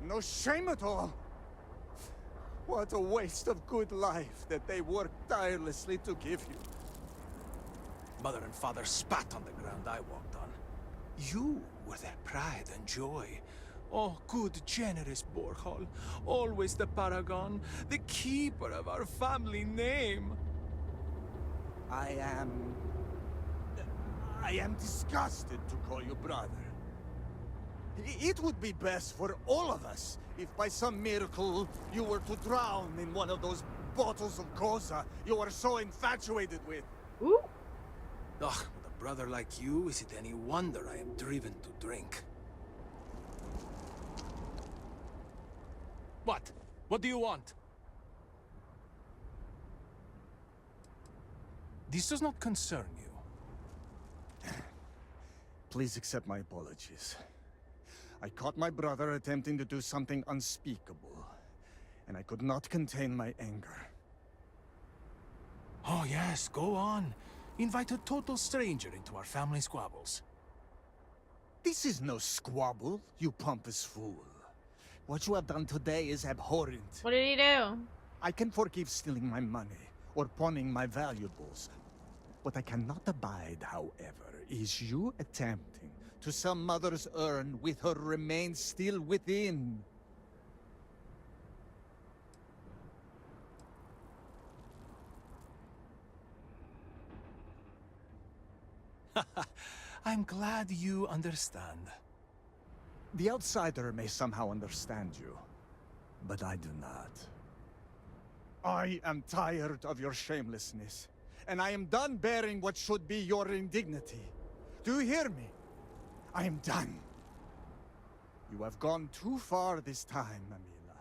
No shame at all. What a waste of good life that they worked tirelessly to give you. Mother and father spat on the ground I walked on. You were their pride and joy. Oh, good, generous Borhal. Always the paragon, the keeper of our family name. I am disgusted to call you brother. It would be best for all of us if by some miracle you were to drown in one of those bottles of Koza you are so infatuated with. Ooh. Ugh, with a brother like you, is it any wonder I am driven to drink? What? What do you want? This does not concern you. Please accept my apologies. I caught my brother attempting to do something unspeakable, and I could not contain my anger. Oh yes, go on. Invite a total stranger into our family squabbles. This is no squabble, you pompous fool. What you have done today is abhorrent. What did he do? I can forgive stealing my money or pawning my valuables. What I cannot abide, however, is you attempting to sell Mother's urn with her remains still within. I'm glad you understand. The outsider may somehow understand you, but I do not. I am tired of your shamelessness, and I am done bearing what should be your indignity. Do you hear me? I am done. You have gone too far this time, Amila,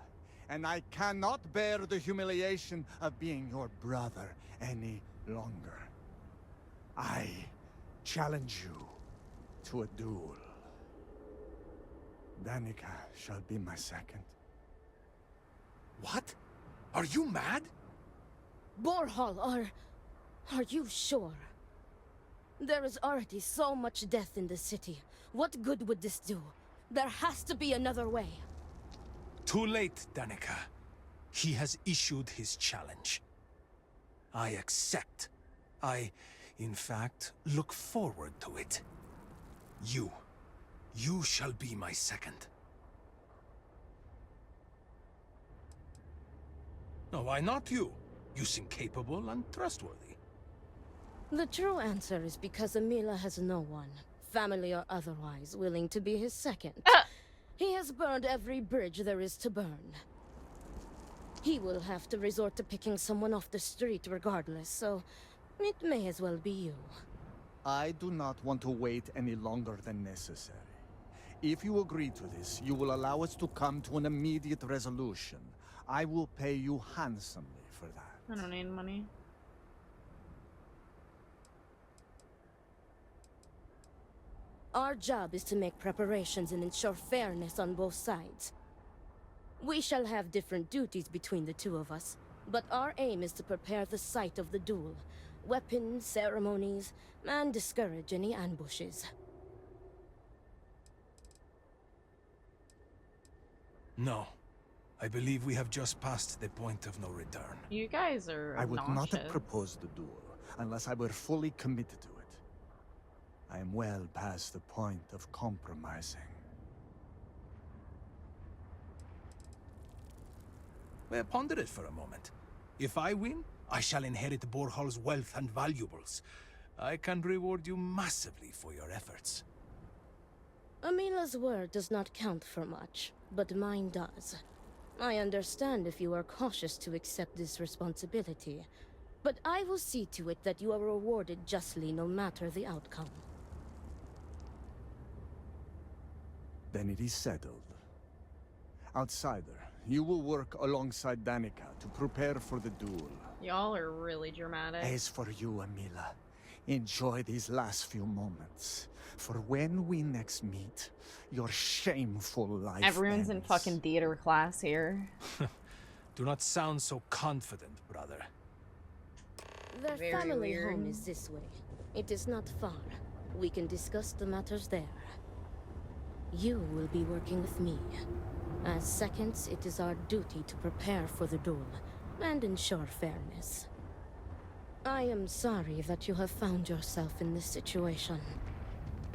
and I cannot bear the humiliation of being your brother any longer. I challenge you to a duel. Danica shall be my second. What? Are you mad? Borhall, are you sure? There is already so much death in the city. What good would this do? There has to be another way. Too late, Danica. He has issued his challenge. I accept. In fact, look forward to it. You shall be my second. No, why not you? You seem capable and trustworthy. The true answer is because Amila has no one, family or otherwise, willing to be his second. He has burned every bridge there is to burn. He will have to resort to picking someone off the street regardless, so it may as well be you. I do not want to wait any longer than necessary. If you agree to this, you will allow us to come to an immediate resolution. I will pay you handsomely for that. I don't need money. Our job is to make preparations and ensure fairness on both sides. We shall have different duties between the two of us, but our aim is to prepare the site of the duel. Weapons, ceremonies, and discourage any ambushes. No. I believe we have just passed the point of no return. You guys are I would not obnoxious. have proposed the duel unless I were fully committed to it. I am well past the point of compromising. Well, ponder it for a moment. If I win, I shall inherit Borhall's wealth and valuables. I can reward you massively for your efforts. Amila's word does not count for much, but mine does. I understand if you are cautious to accept this responsibility, but I will see to it that you are rewarded justly no matter the outcome. Then it is settled. Outsider, you will work alongside Danica to prepare for the duel. Y'all are really dramatic. As for you, Amila, enjoy these last few moments. For when we next meet, your shameful life Everyone's in ends. fucking theater class here. Do not sound so confident, brother. Their Very family weird. home is this way. It is not far. We can discuss the matters there. You will be working with me. As seconds, it is our duty to prepare for the duel and ensure fairness. I am sorry that you have found yourself in this situation.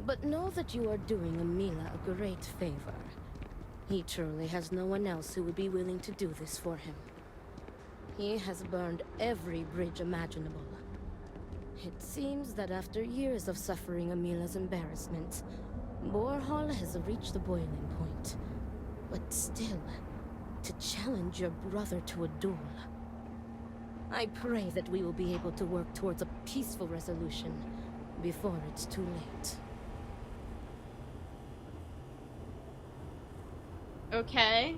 But know that you are doing Amila a great favor. He truly has no one else who would be willing to do this for him. He has burned every bridge imaginable. It seems that after years of suffering Amila's embarrassment, Borhall has reached the boiling point. But still, to challenge your brother to a duel. I pray that we will be able to work towards a peaceful resolution before it's too late. Okay.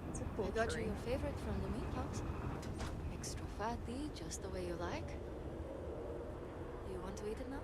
That's a cool I got tree. you your favorite from the meat box. Extra fatty, just the way you like. Do you want to eat it now?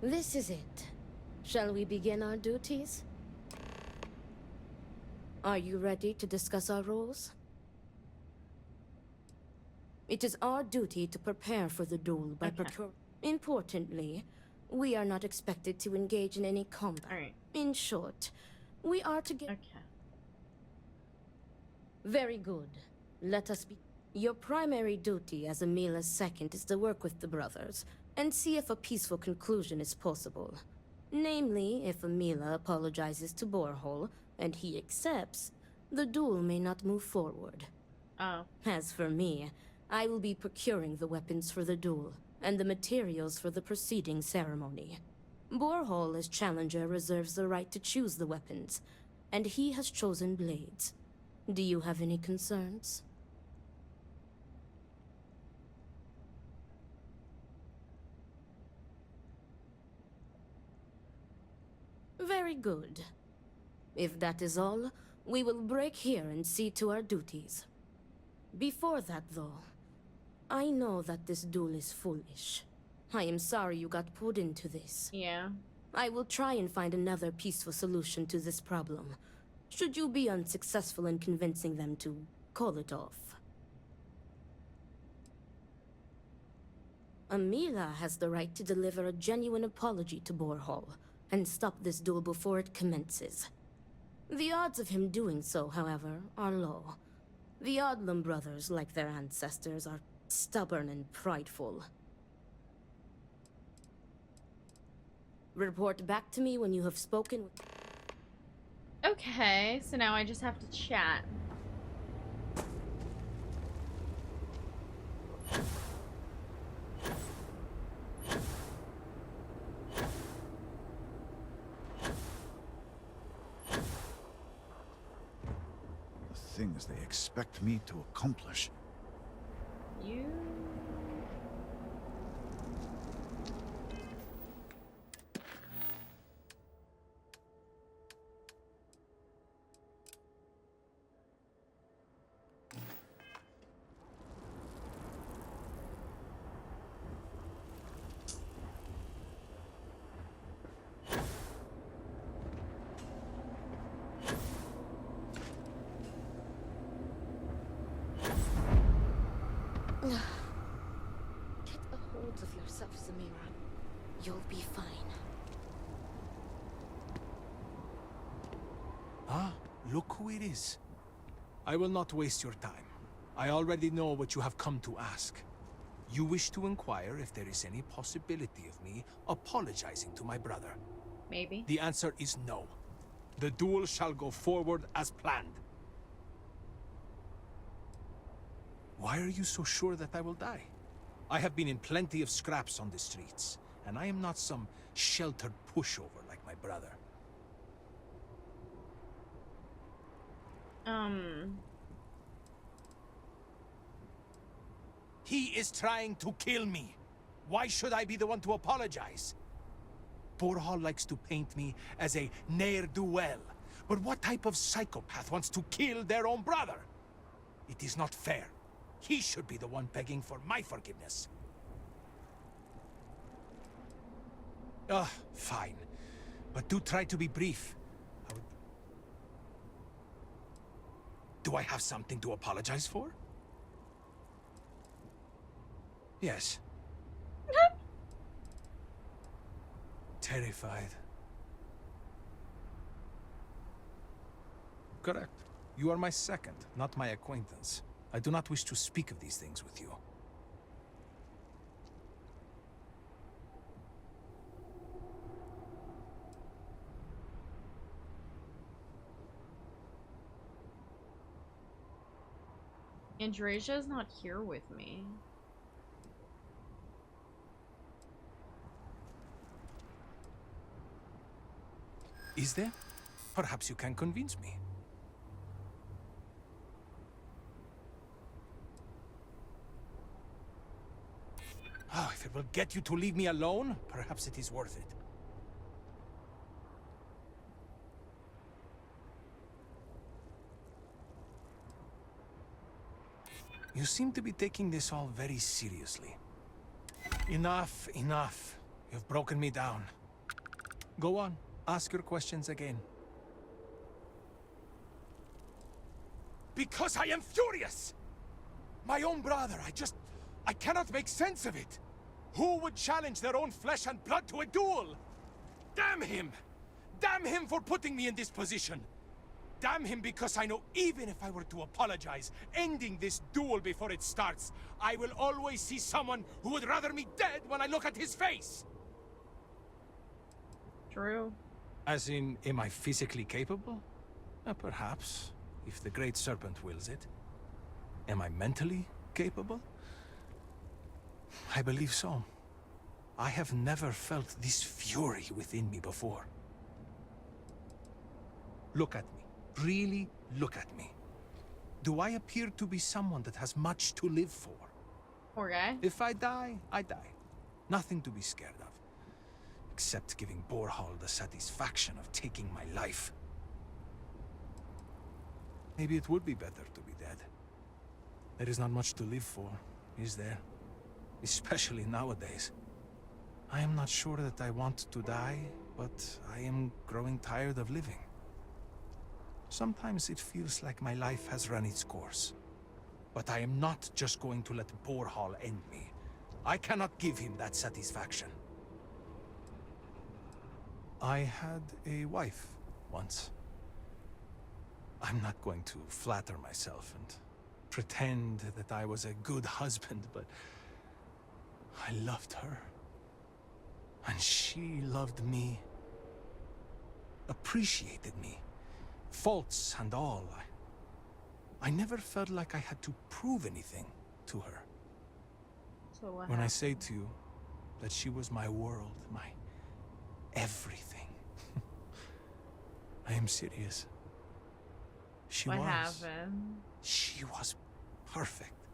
This is it. Shall we begin our duties? Are you ready to discuss our roles? It is our duty to prepare for the duel by procuring. Importantly, we are not expected to engage in any combat. Alright. In short, we are to get. Okay. Very good. Let us be. Your primary duty as Amila's second is to work with the brothers and see if a peaceful conclusion is possible. Namely, if Amila apologizes to Borehole and he accepts, the duel may not move forward. Oh. As for me, I will be procuring the weapons for the duel and the materials for the preceding ceremony. Borehole as challenger reserves the right to choose the weapons, and he has chosen blades. Do you have any concerns? Very good. If that is all, we will break here and see to our duties. Before that, though, I know that this duel is foolish. I am sorry you got pulled into this. Yeah. I will try and find another peaceful solution to this problem, should you be unsuccessful in convincing them to call it off. Amila has the right to deliver a genuine apology to Borehole and stop this duel before it commences. The odds of him doing so, however, are low. The Odlum brothers, like their ancestors, are stubborn and prideful. Report back to me when you have spoken with... Okay, so now I just have to chat. The things they expect me to accomplish. You... Get a hold of yourself, Samira. You'll be fine. Ah, look who it is. I will not waste your time. I already know what you have come to ask. You wish to inquire if there is any possibility of me apologizing to my brother. Maybe. The answer is no. The duel shall go forward as planned. Why are you so sure that I will die? I have been in plenty of scraps on the streets, and I am not some sheltered pushover like my brother. He is trying to kill me. Why should I be the one to apologize? Borehall likes to paint me as a ne'er-do-well. But what type of psychopath wants to kill their own brother? It is not fair. He should be the one begging for my forgiveness. Fine. But do try to be brief. Do I have something to apologize for? Yes. Terrified. Correct. You are my second, not my acquaintance. I do not wish to speak of these things with you. Andrasia's not here with me. Is there? Perhaps you can convince me. Oh, if it will get you to leave me alone, perhaps it is worth it. You seem to be taking this all very seriously. Enough, enough. You've broken me down. Go on, ask your questions again. Because I am furious! My own brother, I cannot make sense of it. Who would challenge their own flesh and blood to a duel? Damn him! Damn him for putting me in this position! Damn him because I know even if I were to apologize, ending this duel before it starts, I will always see someone who would rather me dead when I look at his face! True. As in, am I physically capable? Perhaps, if the Great Serpent wills it. Am I mentally capable? I believe so. I have never felt this fury within me before. Look at me. Really look at me. Do I appear to be someone that has much to live for? Poor guy. If I die, I die. Nothing to be scared of. Except giving Borhall the satisfaction of taking my life. Maybe it would be better to be dead. There is not much to live for, is there? Especially nowadays. I am not sure that I want to die, but I am growing tired of living. Sometimes it feels like my life has run its course. But I am not just going to let Borhall end me. I cannot give him that satisfaction. I had a wife once. I'm not going to flatter myself and pretend that I was a good husband, but I loved her. And she loved me. Appreciated me. Faults and all. I never felt like I had to prove anything to her. So what When I happened? say to you that she was my world, my everything, I am serious. She What was. happened? She was perfect.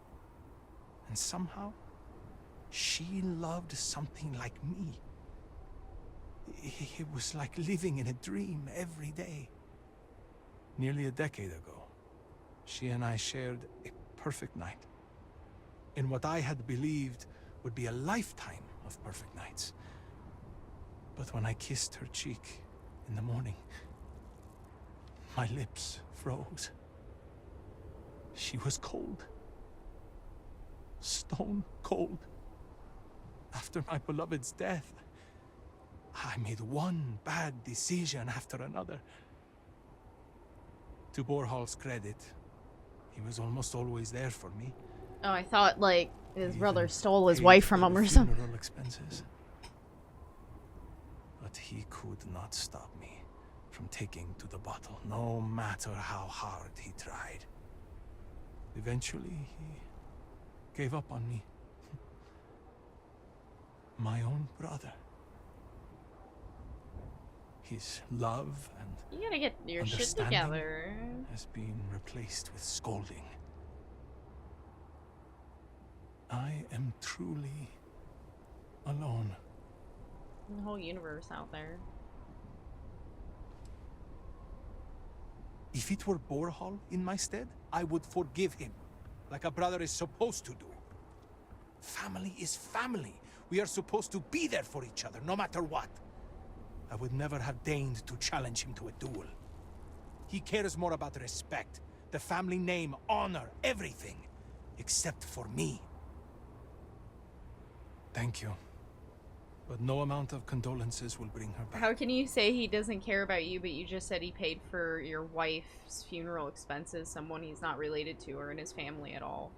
And somehow, she loved something like me. It was like living in a dream every day. Nearly a decade ago, she and I shared a perfect night. In what I had believed would be a lifetime of perfect nights. But when I kissed her cheek in the morning, my lips froze. She was cold. Stone cold. After my beloved's death, I made one bad decision after another. To Borhall's credit, he was almost always there for me. Oh, I thought, like, his He brother even stole his paid wife for from him the or something. funeral expenses. But he could not stop me from taking to the bottle, no matter how hard he tried. Eventually, he gave up on me. My own brother. His love and You gotta get your shit understanding together. has been replaced with scolding. I am truly alone. The whole universe out there. If it were Borhall in my stead, I would forgive him, like a brother is supposed to do. Family is family. We are supposed to be there for each other, no matter what. I would never have deigned to challenge him to a duel. He cares more about respect, the family name, honor, everything, except for me. Thank you. But no amount of condolences will bring her back. How can you say he doesn't care about you, but you just said he paid for your wife's funeral expenses, someone he's not related to or in his family at all?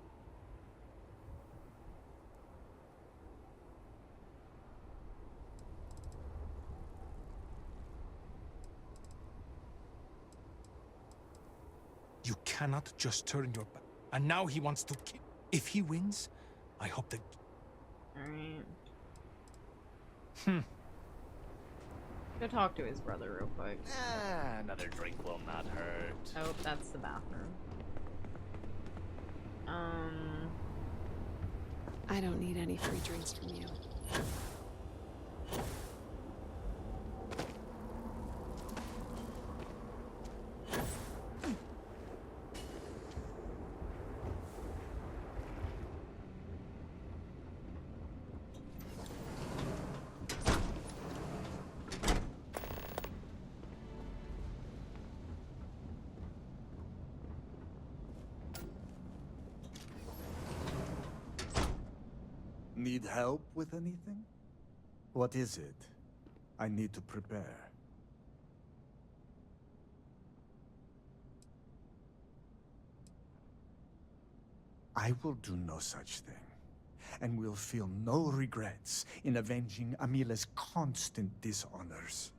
You cannot just turn your back. And now he wants to kill. If he wins, I hope that... Alright. Hmm. Go talk to his brother real quick. Another drink will not hurt. Oh, that's the bathroom. I don't need any free drinks from you. Need help with anything? What is it? I need to prepare. I will do no such thing, and will feel no regrets in avenging Amila's constant dishonors.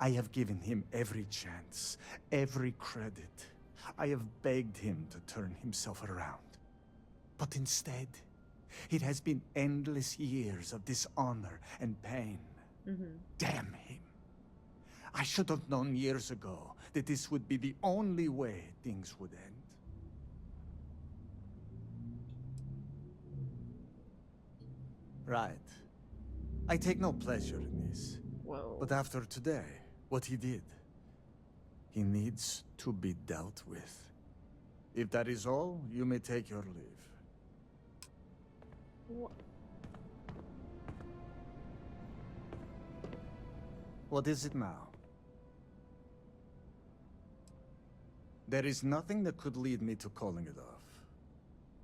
I have given him every chance, every credit. I have begged him to turn himself around. But instead, it has been endless years of dishonor and pain. Damn him. I should have known years ago that this would be the only way things would end. Right. I take no pleasure in this. Whoa. But after today, what he did, he needs to be dealt with. If that is all, you may take your leave. What is it now? There is nothing that could lead me to calling it off.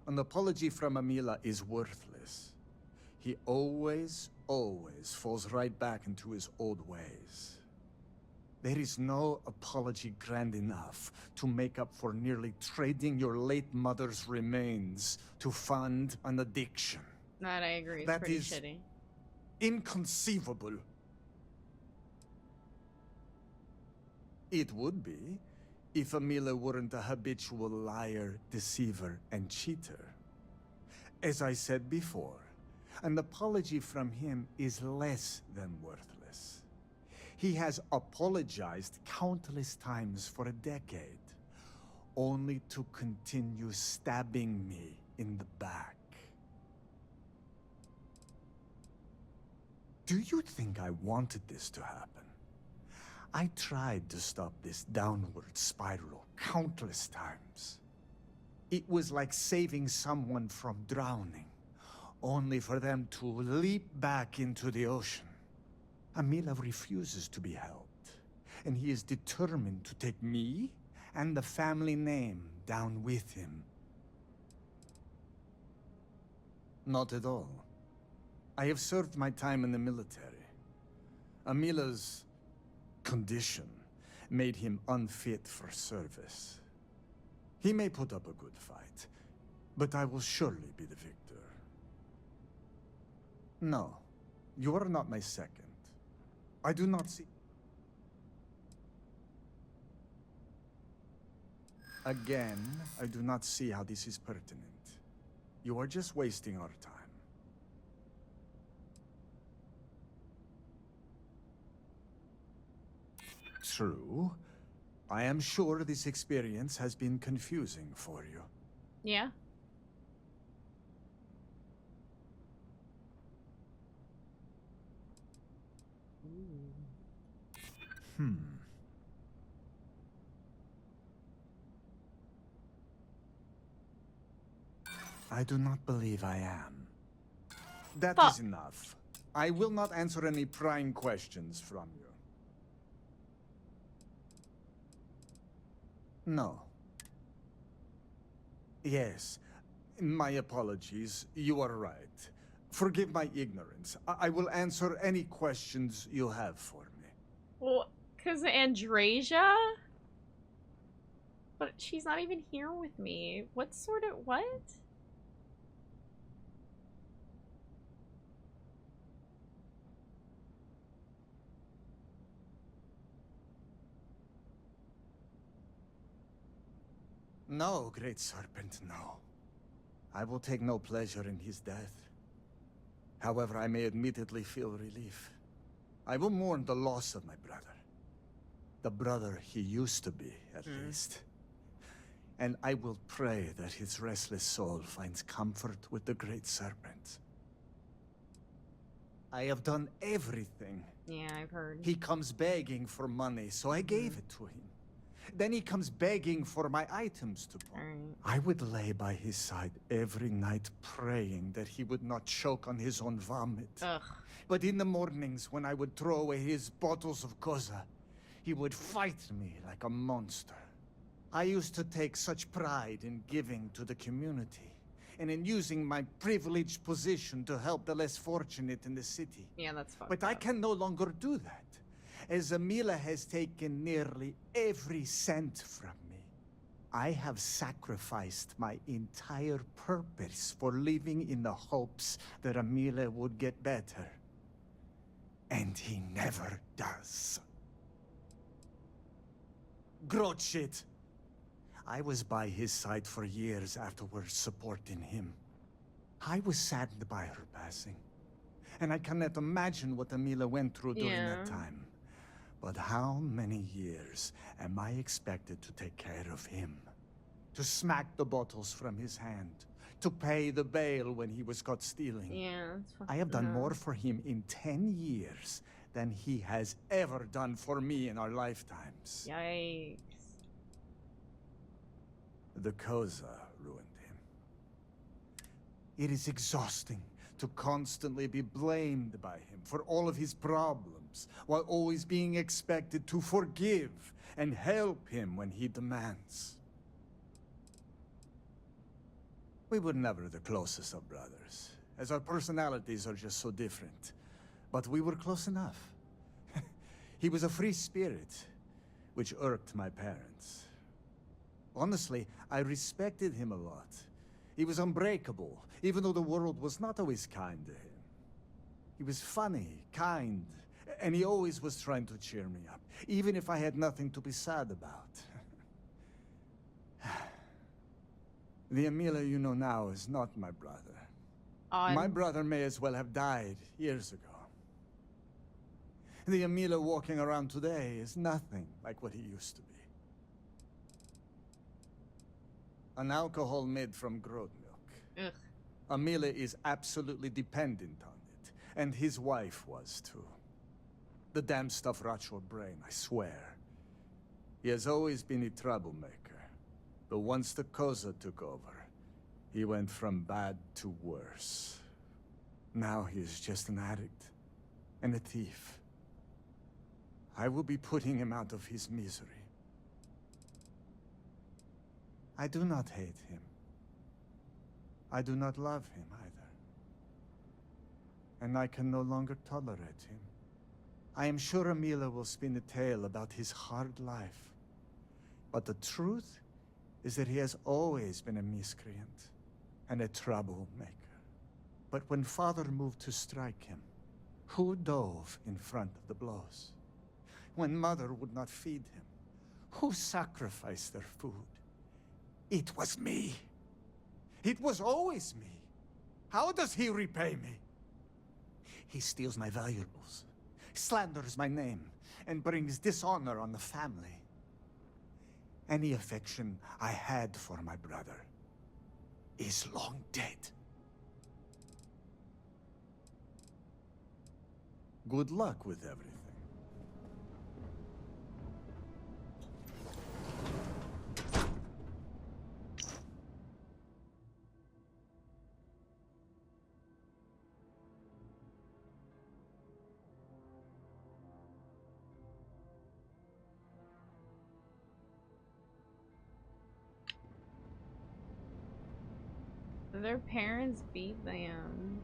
An apology from Amila is worthless. He always falls right back into his old ways. There is no apology grand enough to make up for nearly trading your late mother's remains to fund an addiction. That I agree is That pretty is shitty. Inconceivable. It would be if Amila weren't a habitual liar, deceiver, and cheater. As I said before, an apology from him is less than worthless. He has apologized countless times for a decade, only to continue stabbing me in the back. Do you think I wanted this to happen? I tried to stop this downward spiral countless times. It was like saving someone from drowning, only for them to leap back into the ocean. Amila refuses to be helped, and he is determined to take me and the family name down with him. Not at all. I have served my time in the military. Amila's condition made him unfit for service. He may put up a good fight, but I will surely be the victor. No, you are not my second. I do not see... Again, I do not see how this is pertinent. You are just wasting our time. True. I am sure this experience has been confusing for you. Yeah. I do not believe I am. That Fuck. is enough. I will not answer any prying questions from you. No. Yes. My apologies. You are right. Forgive my ignorance. I will answer any questions you have for me. Well, because Andrasia? But she's not even here with me. What sort of... what? No, Great Serpent, no. I will take no pleasure in his death. However, I may admittedly feel relief. I will mourn the loss of my brother. The brother he used to be, at least. And I will pray that his restless soul finds comfort with the Great Serpent. I have done everything. Yeah, I've heard. He comes begging for money, so I gave it to him. Then he comes begging for my items to pawn. I would lay by his side every night praying that he would not choke on his own vomit. Ugh. But in the mornings when I would throw away his bottles of koza, he would fight me like a monster. I used to take such pride in giving to the community, and in using my privileged position to help the less fortunate in the city. Yeah, that's fucked But I can no longer do that, as Amila has taken nearly every cent from me. I have sacrificed my entire purpose for living in the hopes that Amila would get better. And he never does. Grot shit. I was by his side for years afterwards, supporting him. I was saddened by her passing. And I cannot imagine what Amila went through during that time. But how many years am I expected to take care of him? To smack the bottles from his hand? To pay the bail when he was caught stealing? Yeah, that's I have done more for him in 10 years than he has ever done for me in our lifetimes. Yikes. The Koza ruined him. It is exhausting to constantly be blamed by him for all of his problems, while always being expected to forgive and help him when he demands. We were never the closest of brothers, as our personalities are just so different. But we were close enough. He was a free spirit, which irked my parents. Honestly, I respected him a lot. He was unbreakable, even though the world was not always kind to him. He was funny, kind, and he always was trying to cheer me up, even if I had nothing to be sad about. The Amila you know now is not my brother. My brother may as well have died years ago. The Amila walking around today is nothing like what he used to be. An alcohol made from goat milk. Amila is absolutely dependent on it, and his wife was too. The damn stuff rots your brain, I swear. He has always been a troublemaker, but once the Koza took over, he went from bad to worse. Now he is just an addict, and a thief. I will be putting him out of his misery. I do not hate him. I do not love him either. And I can no longer tolerate him. I am sure Amila will spin a tale about his hard life. But the truth is that he has always been a miscreant and a troublemaker. But when Father moved to strike him, who dove in front of the blows? When Mother would not feed him, who sacrificed their food? It was me. It was always me. How does he repay me? He steals my valuables, slanders my name, and brings dishonor on the family. Any affection I had for my brother is long dead. Good luck with everything. Their parents beat them.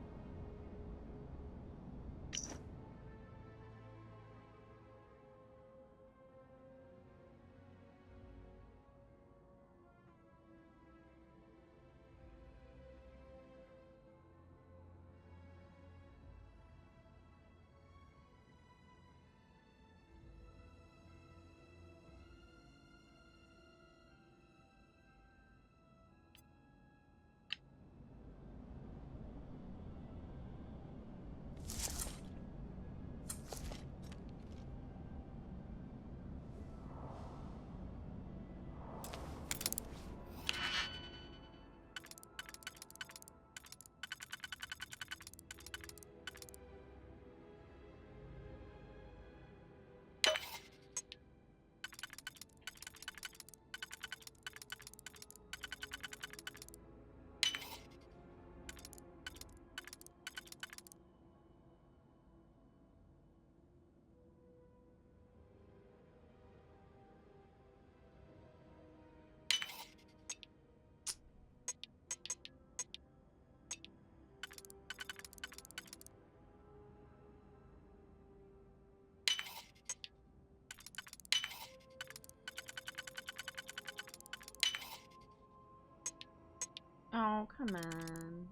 Oh, come on.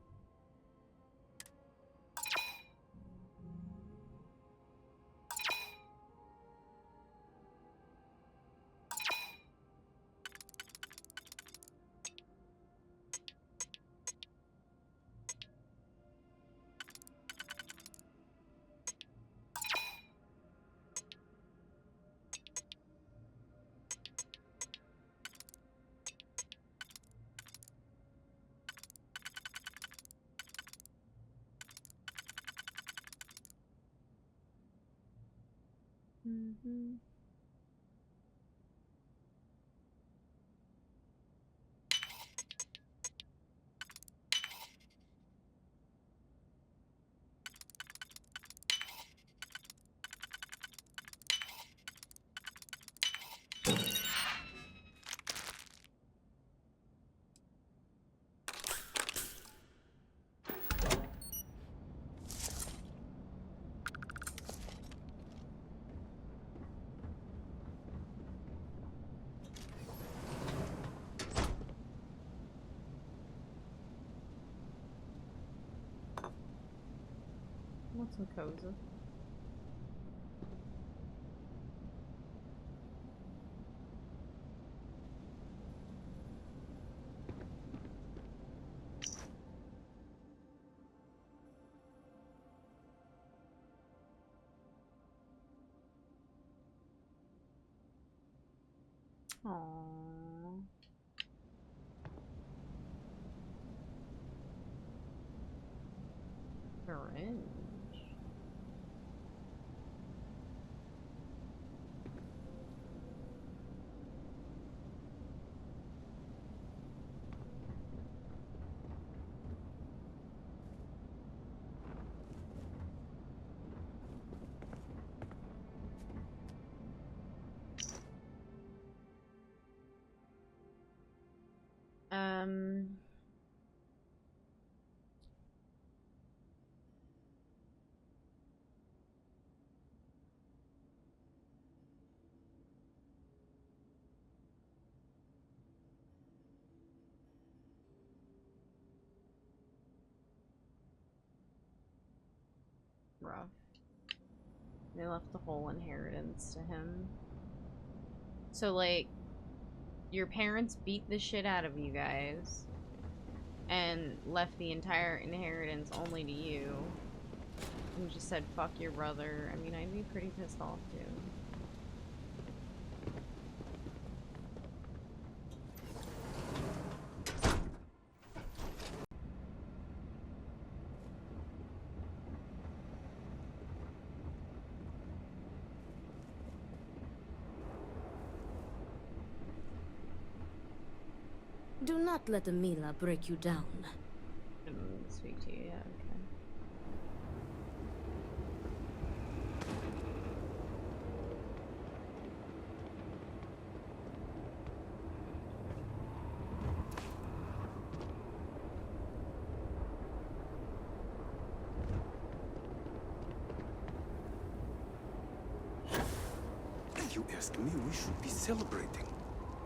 Mm-hmm. What's some cozy? Aww. Orange. Um. Rough. They left the whole inheritance to him. So, like, your parents beat the shit out of you guys and left the entire inheritance only to you. And just said, fuck your brother. I mean, I'd be pretty pissed off, too. Do not let Amila break you down. Speak to you, yeah, okay. You ask me, we should be celebrating.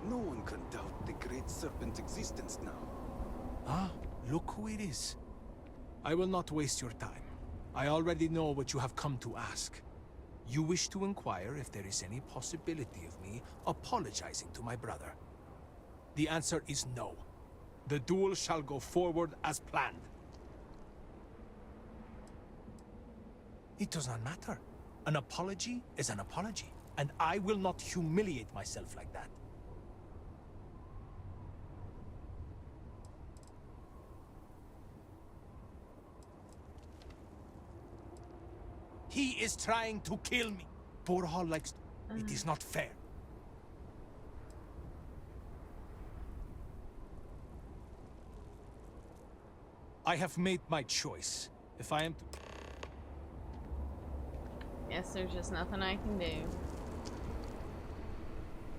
No one can doubt the Great Serpent's existence now. Ah, look who it is. I will not waste your time. I already know what you have come to ask. You wish to inquire if there is any possibility of me apologizing to my brother. The answer is no. The duel shall go forward as planned. It does not matter. An apology is an apology, and I will not humiliate myself like that. He is trying to kill me. Borhal likes... It is not fair. I have made my choice. If I am to... Guess there's just nothing I can do.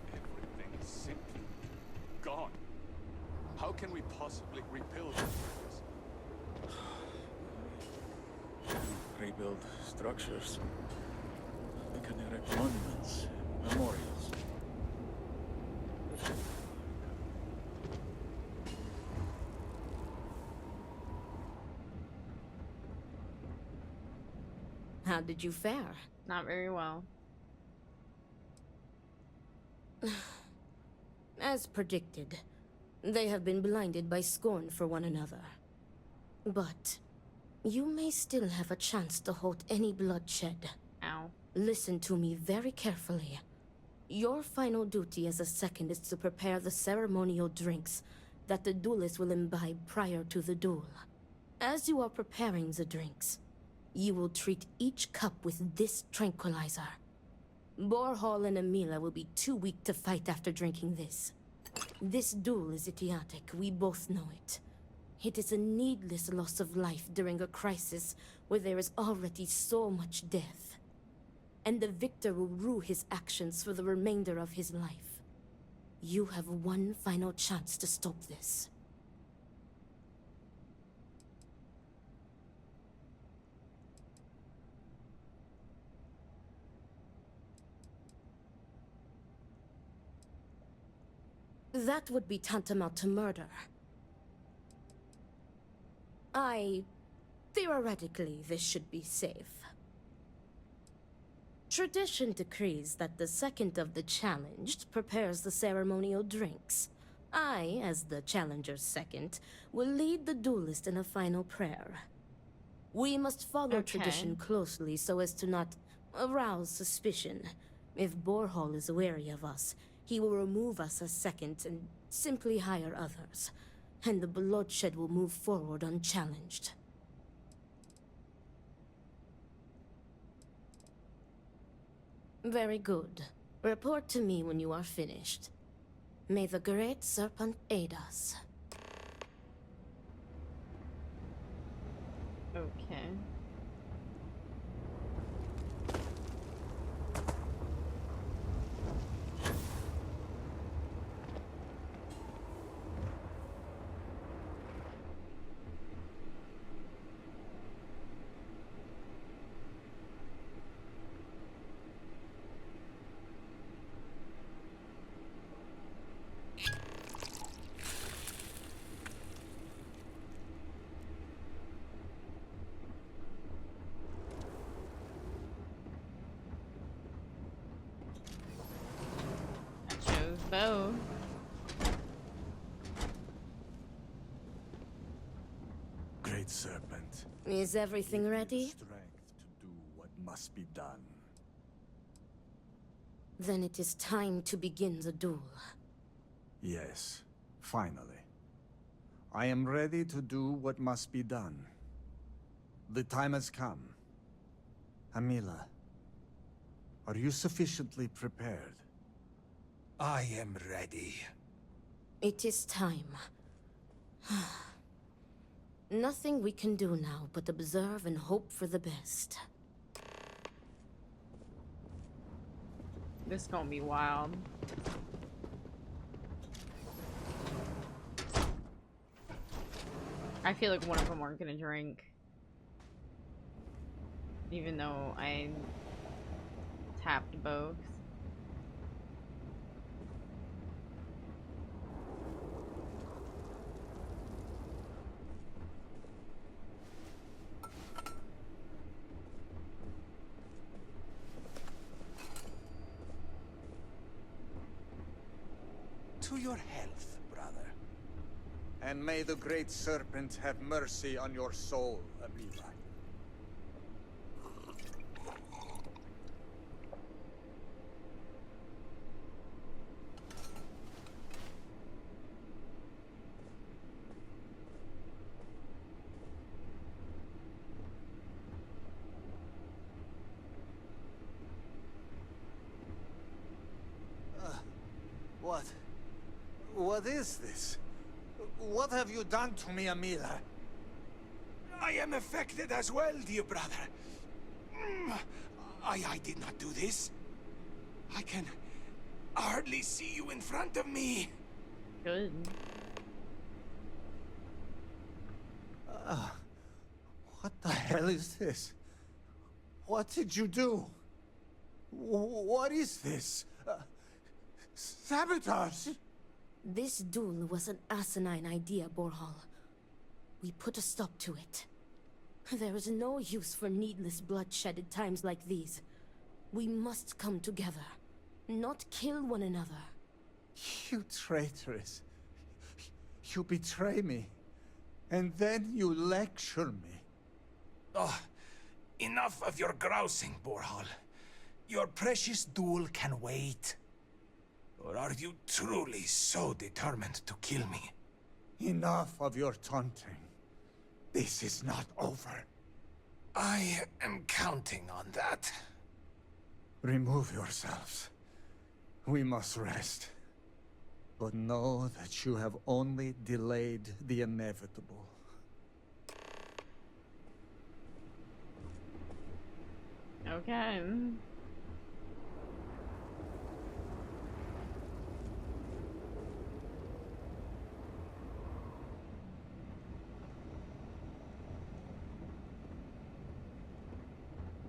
Everything is simply gone. How can we possibly rebuild this? Rebuild structures. We can erect monuments, memorials. How did you fare? Not very well. As predicted, they have been blinded by scorn for one another. But you may still have a chance to halt any bloodshed. Ow. Listen to me very carefully. Your final duty as a second is to prepare the ceremonial drinks that the duelists will imbibe prior to the duel. As you are preparing the drinks, you will treat each cup with this tranquilizer. Borhall and Amila will be too weak to fight after drinking this. This duel is idiotic, we both know it. It is a needless loss of life during a crisis where there is already so much death. And the victor will rue his actions for the remainder of his life. You have one final chance to stop this. That would be tantamount to murder. Theoretically, this should be safe. Tradition decrees that the second of the challenged prepares the ceremonial drinks. I, as the challenger's second, will lead the duelist in a final prayer. We must follow tradition closely so as to not arouse suspicion. If Borhall is wary of us, he will remove us as second and simply hire others. And the bloodshed will move forward unchallenged. Very good. Report to me when you are finished. May the Great Serpent aid us. Okay. Bow. Great Serpent. Is everything ready? Strength to do what must be done. Then it is time to begin the duel. Yes, finally. I am ready to do what must be done. The time has come. Amila, are you sufficiently prepared? I am ready. It is time. Nothing we can do now but observe and hope for the best. This is gonna be wild. I feel like one of them aren't gonna drink. Even though I tapped both. To your health, brother. And may the Great Serpent have mercy on your soul, Amila. What? What is this? What have you done to me, Amila? I am affected as well, dear brother. I did not do this. I can hardly see you in front of me. Good. What the hell is this? What did you do? What is this? Sabotage! This duel was an asinine idea, Borhall. We put a stop to it. There is no use for needless bloodshed at times like these. We must come together, not kill one another. You traitoress. You betray me. And then you lecture me. Oh, enough of your grousing, Borhal. Your precious duel can wait. Or are you truly so determined to kill me? Enough of your taunting. This is not over. I am counting on that. Remove yourselves. We must rest. But know that you have only delayed the inevitable. Okay.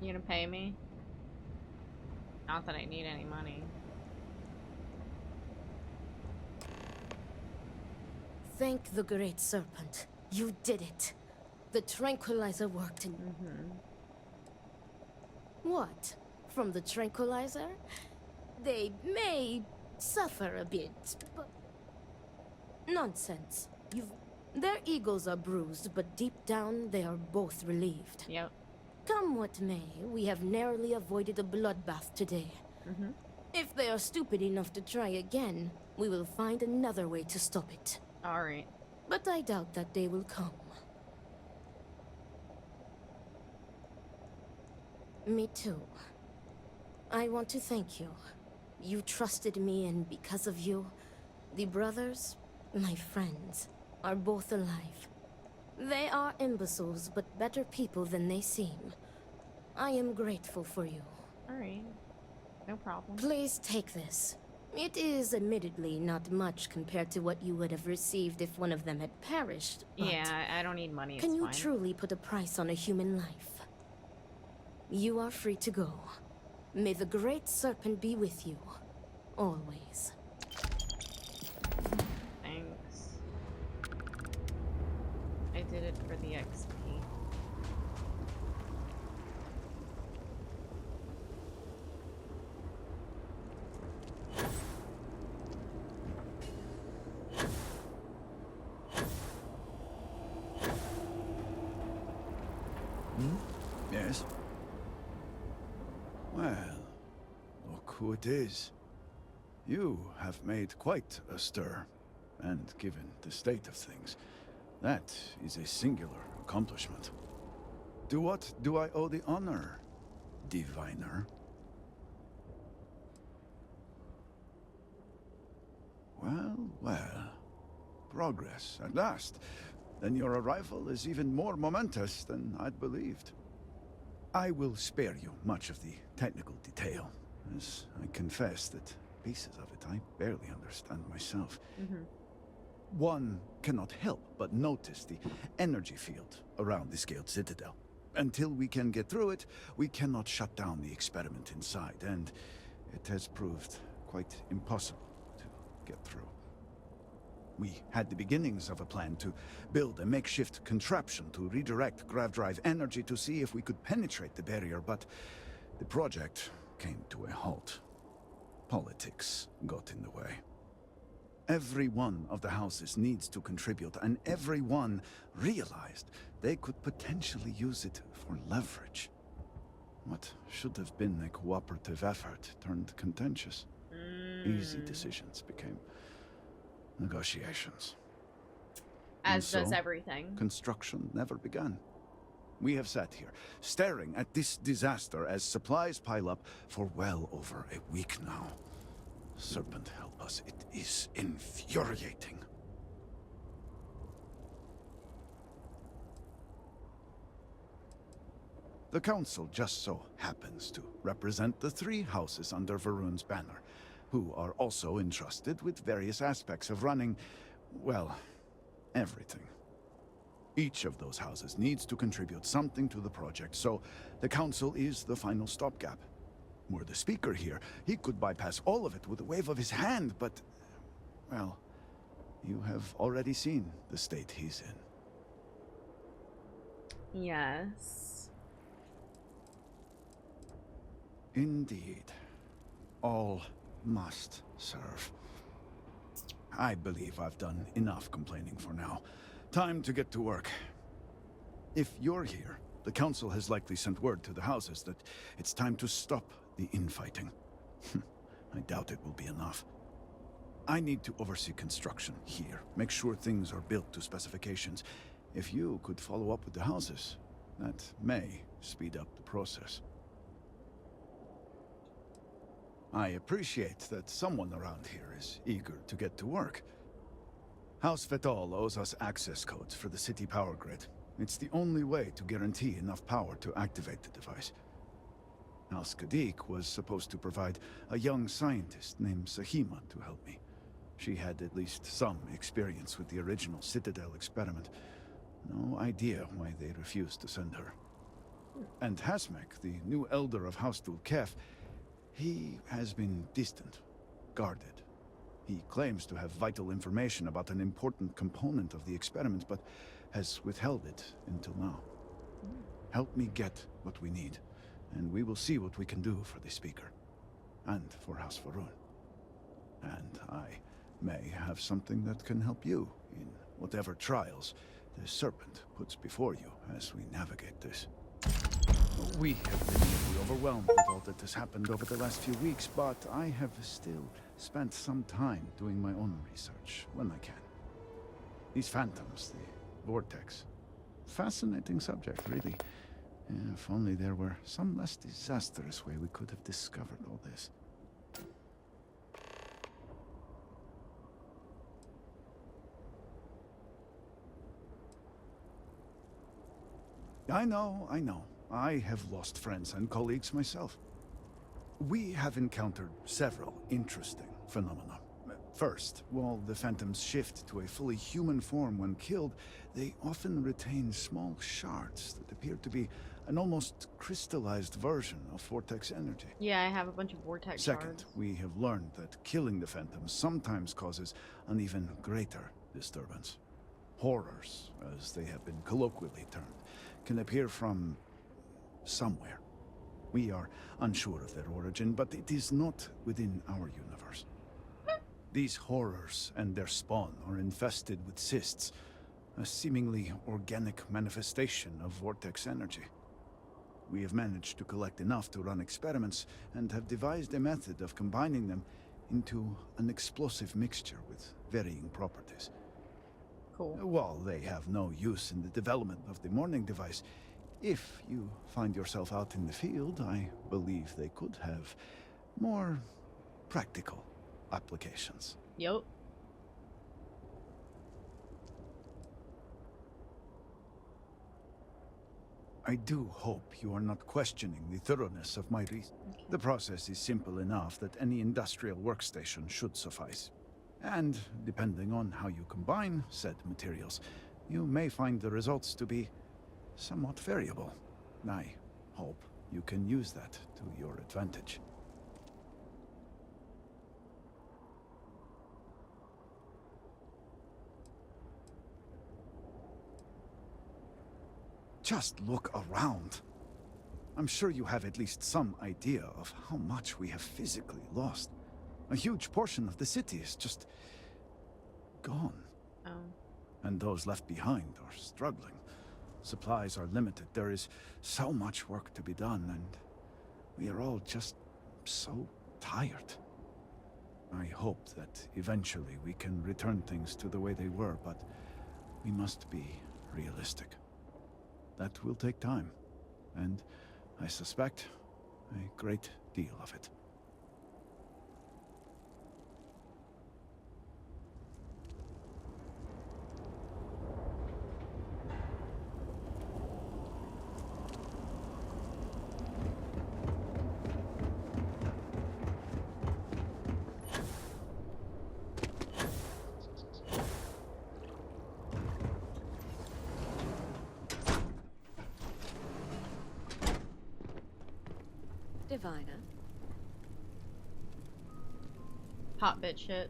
You gonna pay me? Not that I need any money. Thank the Great Serpent. You did it. The tranquilizer worked and... What? From the tranquilizer? They may suffer a bit, but... Nonsense. Their egos are bruised, but deep down they are both relieved. Yep. Come what may, we have narrowly avoided a bloodbath today. If they are stupid enough to try again, we will find another way to stop it. Alright. But I doubt that day will come. Me too. I want to thank you. You trusted me, and because of you, the brothers, my friends, are both alive. They are imbeciles, but better people than they seem. I am grateful for you. Alright. No problem. Please take this. It is admittedly not much compared to what you would have received if one of them had perished, but yeah, I don't need money, can it's you fine. truly put a price on a human life? You are free to go. May the Great Serpent be with you. Always. Thanks. I did it for the XP. Yes? Well, look who it is. You have made quite a stir, and given the state of things, that is a singular accomplishment. To what do I owe the honor, diviner? Well, well. Progress, at last. Then your arrival is even more momentous than I'd believed. I will spare you much of the technical detail, as I confess that pieces of it I barely understand myself. One cannot help but notice the energy field around the Scaled Citadel. Until we can get through it, we cannot shut down the experiment inside, and it has proved quite impossible to get through. We had the beginnings of a plan to build a makeshift contraption to redirect grav drive energy to see if we could penetrate the barrier, but the project came to a halt. Politics got in the way. Every one of the houses needs to contribute, and everyone realized they could potentially use it for leverage. What should have been a cooperative effort turned contentious. Easy decisions became negotiations. As does everything. Construction never began. We have sat here, staring at this disaster as supplies pile up for well over a week now. Serpent help us, it is infuriating. The Council just so happens to represent the 3 houses under Varun's banner, who are also entrusted with various aspects of running, well, everything. Each of those houses needs to contribute something to the project, so the Council is the final stopgap. Were the Speaker here, he could bypass all of it with a wave of his hand, but, well, you have already seen the state he's in. Yes. Indeed. All must serve. I believe I've done enough complaining for now. Time to get to work. If you're here, the Council has likely sent word to the houses that it's time to stop the infighting. I doubt it will be enough. I need to oversee construction here, make sure things are built to specifications. If you could follow up with the houses, that may speed up the process. I appreciate that someone around here is eager to get to work. House Vetol owes us access codes for the city power grid. It's the only way to guarantee enough power to activate the device. House Kadik was supposed to provide a young scientist named Sahima to help me. She had at least some experience with the original Citadel experiment. No idea why they refused to send her. And Hasmek, the new elder of House Dulkef, he has been distant, guarded. He claims to have vital information about an important component of the experiment, but has withheld it until now. Help me get what we need, and we will see what we can do for the Speaker, and for House Varun. And I may have something that can help you in whatever trials the Serpent puts before you as we navigate this. We have been really overwhelmed with all that has happened over the last few weeks, but I have still spent some time doing my own research when I can. These phantoms, the vortex. Fascinating subject, really. If only there were some less disastrous way we could have discovered all this. I know. I have lost friends and colleagues myself. We have encountered several interesting phenomena. First, while the phantoms shift to a fully human form when killed, they often retain small shards that appear to be an almost crystallized version of vortex energy. Yeah, I have a bunch of vortex Second, shards. we have learned that killing the phantoms sometimes causes an even greater disturbance. Horrors, as they have been colloquially termed, can appear from somewhere. We are unsure of their origin, but it is not within our universe. These horrors and their spawn are infested with cysts, a seemingly organic manifestation of vortex energy. We have managed to collect enough to run experiments and have devised a method of combining them into an explosive mixture with varying properties. Cool. While they have no use in the development of the morning device, if you find yourself out in the field, I believe they could have more practical applications. Yep. I do hope you are not questioning the thoroughness of my reason. Okay. The process is simple enough that any industrial workstation should suffice. And depending on how you combine said materials, you may find the results to be somewhat variable. I hope you can use that to your advantage. Just look around. I'm sure you have at least some idea of how much we have physically lost. A huge portion of the city is just gone. Oh. And those left behind are struggling. Supplies are limited. There is so much work to be done, and we are all just so tired. I hope that eventually we can return things to the way they were, but we must be realistic. That will take time, and I suspect a great deal of it. Diviner. Hot bitch shit.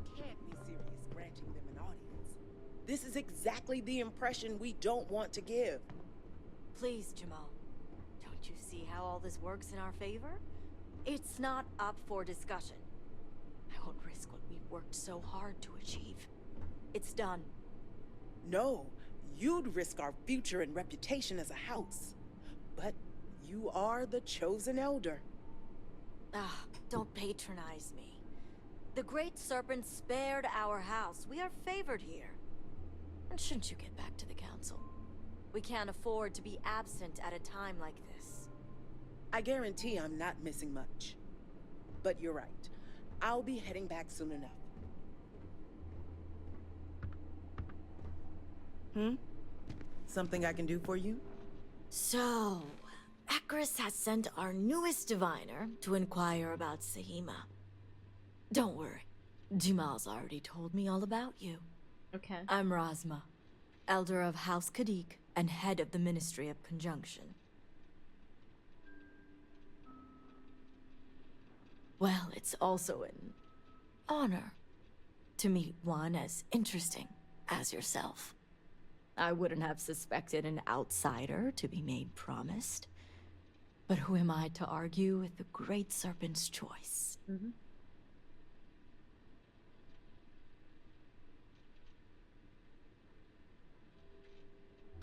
You can't be serious granting them an audience. This is exactly the impression we don't want to give. Please, Jamal. Don't you see how all this works in our favor? It's not up for discussion. I won't risk what we've worked so hard to achieve. It's done. No, you'd risk our future and reputation as a house. But you are the chosen elder. Ah, don't patronize me. The Great Serpent spared our house. We are favored here. And shouldn't you get back to the council? We can't afford to be absent at a time like this. I guarantee I'm not missing much. But you're right. I'll be heading back soon enough. Something I can do for you? So, Ekris has sent our newest diviner to inquire about Sahima. Don't worry. Jamal's already told me all about you. Okay. I'm Razma, elder of House Kadik and head of the Ministry of Conjunction. Well, it's also an honor to meet one as interesting as yourself. I wouldn't have suspected an outsider to be made promised. But who am I to argue with the Great Serpent's choice?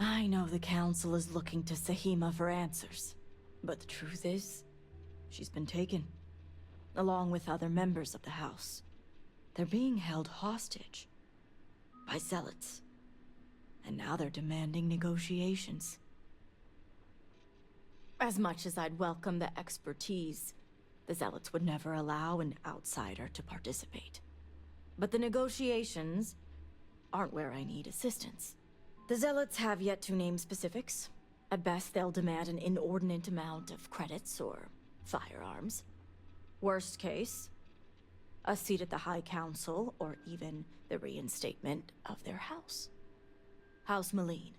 I know the Council is looking to Sahima for answers. But the truth is, she's been taken, along with other members of the House. They're being held hostage by zealots. And now they're demanding negotiations. As much as I'd welcome the expertise, the zealots would never allow an outsider to participate. But the negotiations aren't where I need assistance. The zealots have yet to name specifics. At best, they'll demand an inordinate amount of credits or firearms. Worst case, a seat at the High Council or even the reinstatement of their house. House Malene.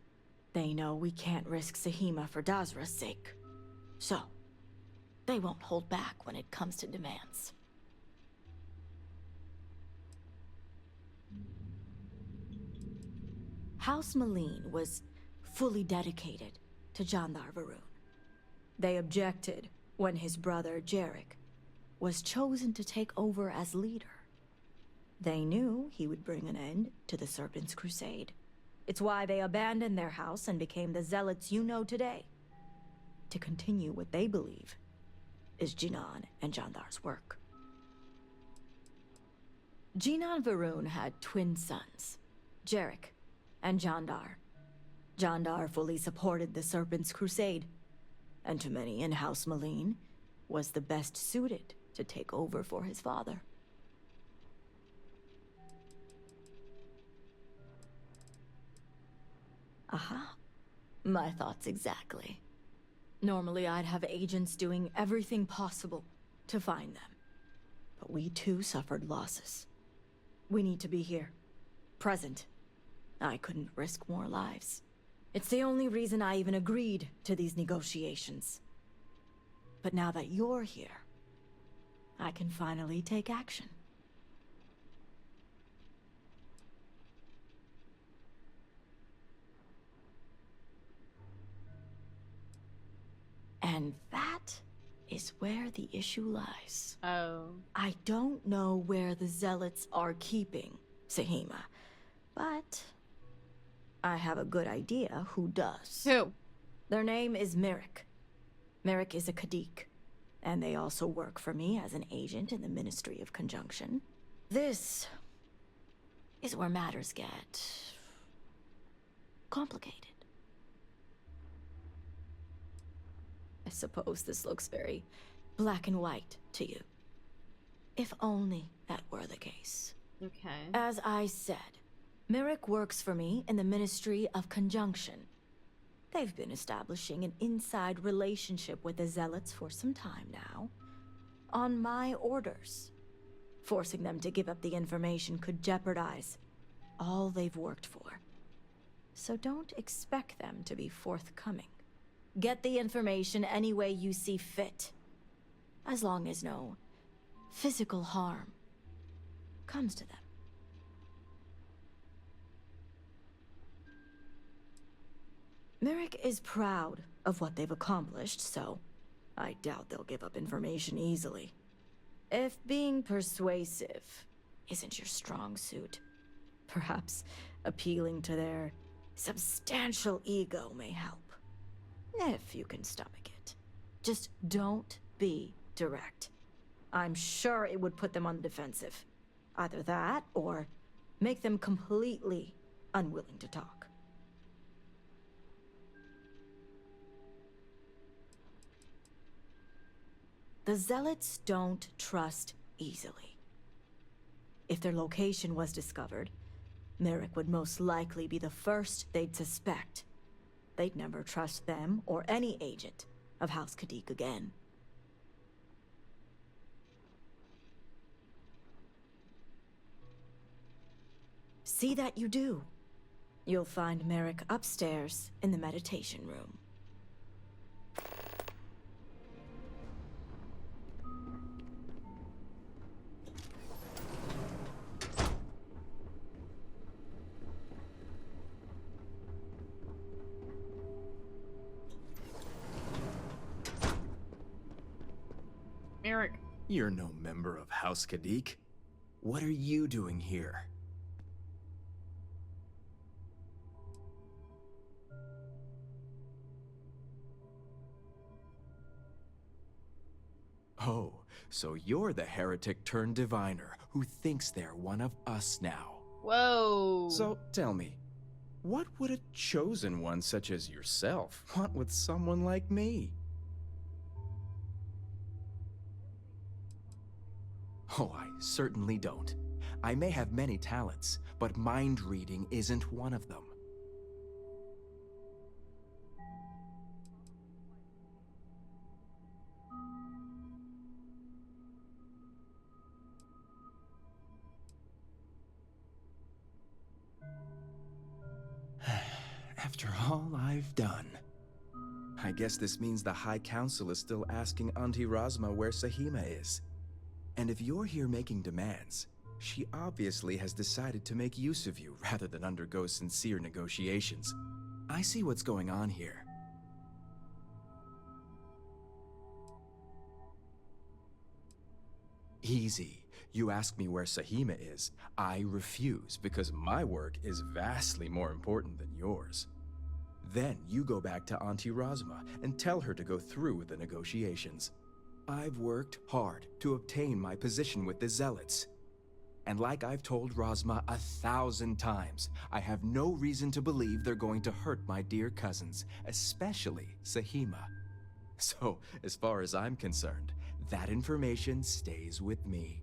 They know we can't risk Sahima for Dazra's sake. So, they won't hold back when it comes to demands. House Malene was fully dedicated to Jandar Varun. They objected when his brother, Jarek, was chosen to take over as leader. They knew he would bring an end to the Serpent's Crusade. It's why they abandoned their house and became the zealots you know today, to continue what they believe is Jinan and Jandar's work. Jinan Varun had twin sons, Jarek and Jandar. Jandar fully supported the Serpent's Crusade, and to many in House Malene, was the best suited to take over for his father. Aha. My thoughts exactly. Normally I'd have agents doing everything possible to find them. But we too suffered losses. We need to be here. Present. I couldn't risk more lives. It's the only reason I even agreed to these negotiations. But now that you're here, I can finally take action. And that is where the issue lies. Oh. I don't know where the zealots are keeping Sahima, but I have a good idea who does. Who? Their name is Merrick. Merrick is a Kadik, and they also work for me as an agent in the Ministry of Conjunction. This is where matters get complicated. I suppose this looks very black and white to you. If only that were the case. Okay. As I said, Merrick works for me in the Ministry of Conjunction. They've been establishing an inside relationship with the Zealots for some time now. On my orders. Forcing them to give up the information could jeopardize all they've worked for. So don't expect them to be forthcoming. Get the information any way you see fit. As long as no physical harm comes to them. Merrick is proud of what they've accomplished, so I doubt they'll give up information easily. If being persuasive isn't your strong suit, perhaps appealing to their substantial ego may help. If you can stomach it. Just don't be direct. I'm sure it would put them on the defensive. Either that, or make them completely unwilling to talk. The Zealots don't trust easily. If their location was discovered, Merrick would most likely be the first they'd suspect. They'd never trust them or any agent of House Khadik again. See that you do. You'll find Merrick upstairs in the meditation room. Merrick. You're no member of House Khadik. What are you doing here? Oh, so you're the heretic turned diviner who thinks they're one of us now. Whoa. So tell me, what would a chosen one such as yourself want with someone like me? Oh, I certainly don't. I may have many talents, but mind reading isn't one of them. After all I've done. I guess this means the High Council is still asking Auntie Razma where Sahima is. And if you're here making demands, she obviously has decided to make use of you rather than undergo sincere negotiations. I see what's going on here. Easy. You ask me where Sahima is, I refuse because my work is vastly more important than yours. Then you go back to Auntie Razma and tell her to go through with the negotiations. I've worked hard to obtain my position with the Zealots. And like I've told Razma 1,000 times, I have no reason to believe they're going to hurt my dear cousins, especially Sahima. So, as far as I'm concerned, that information stays with me.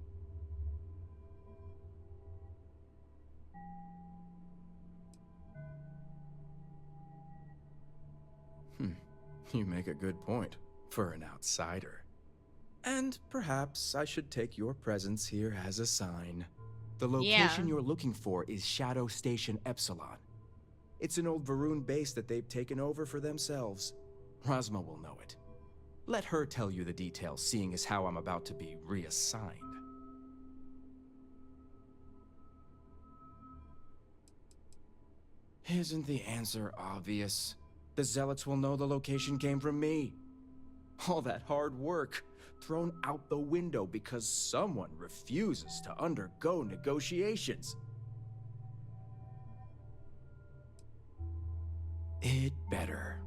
You make a good point, for an outsider. And perhaps I should take your presence here as a sign. The location you're looking for is Shadow Station Epsilon. It's an old Varun base that they've taken over for themselves. Razma will know it. Let her tell you the details, seeing as how I'm about to be reassigned. Isn't the answer obvious? The Zealots will know the location came from me. All that hard work thrown out the window because someone refuses to undergo negotiations. It better.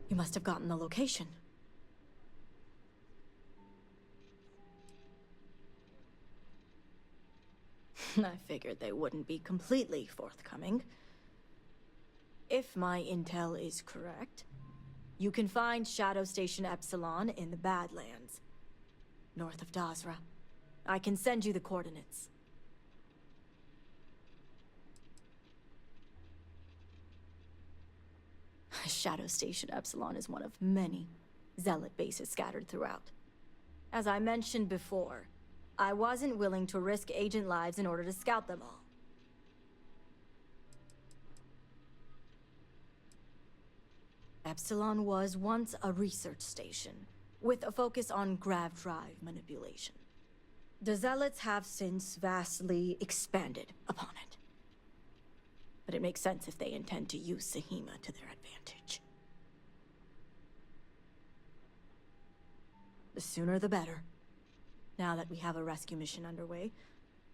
You must have gotten the location. I figured they wouldn't be completely forthcoming. If my intel is correct, you can find Shadow Station Epsilon in the Badlands, north of Dazra. I can send you the coordinates. Shadow Station Epsilon is one of many Zealot bases scattered throughout. As I mentioned before, I wasn't willing to risk agent lives in order to scout them all. Epsilon was once a research station, with a focus on grav drive manipulation. The Zealots have since vastly expanded upon it. But it makes sense if they intend to use Sahima to their advantage. The sooner the better. Now that we have a rescue mission underway,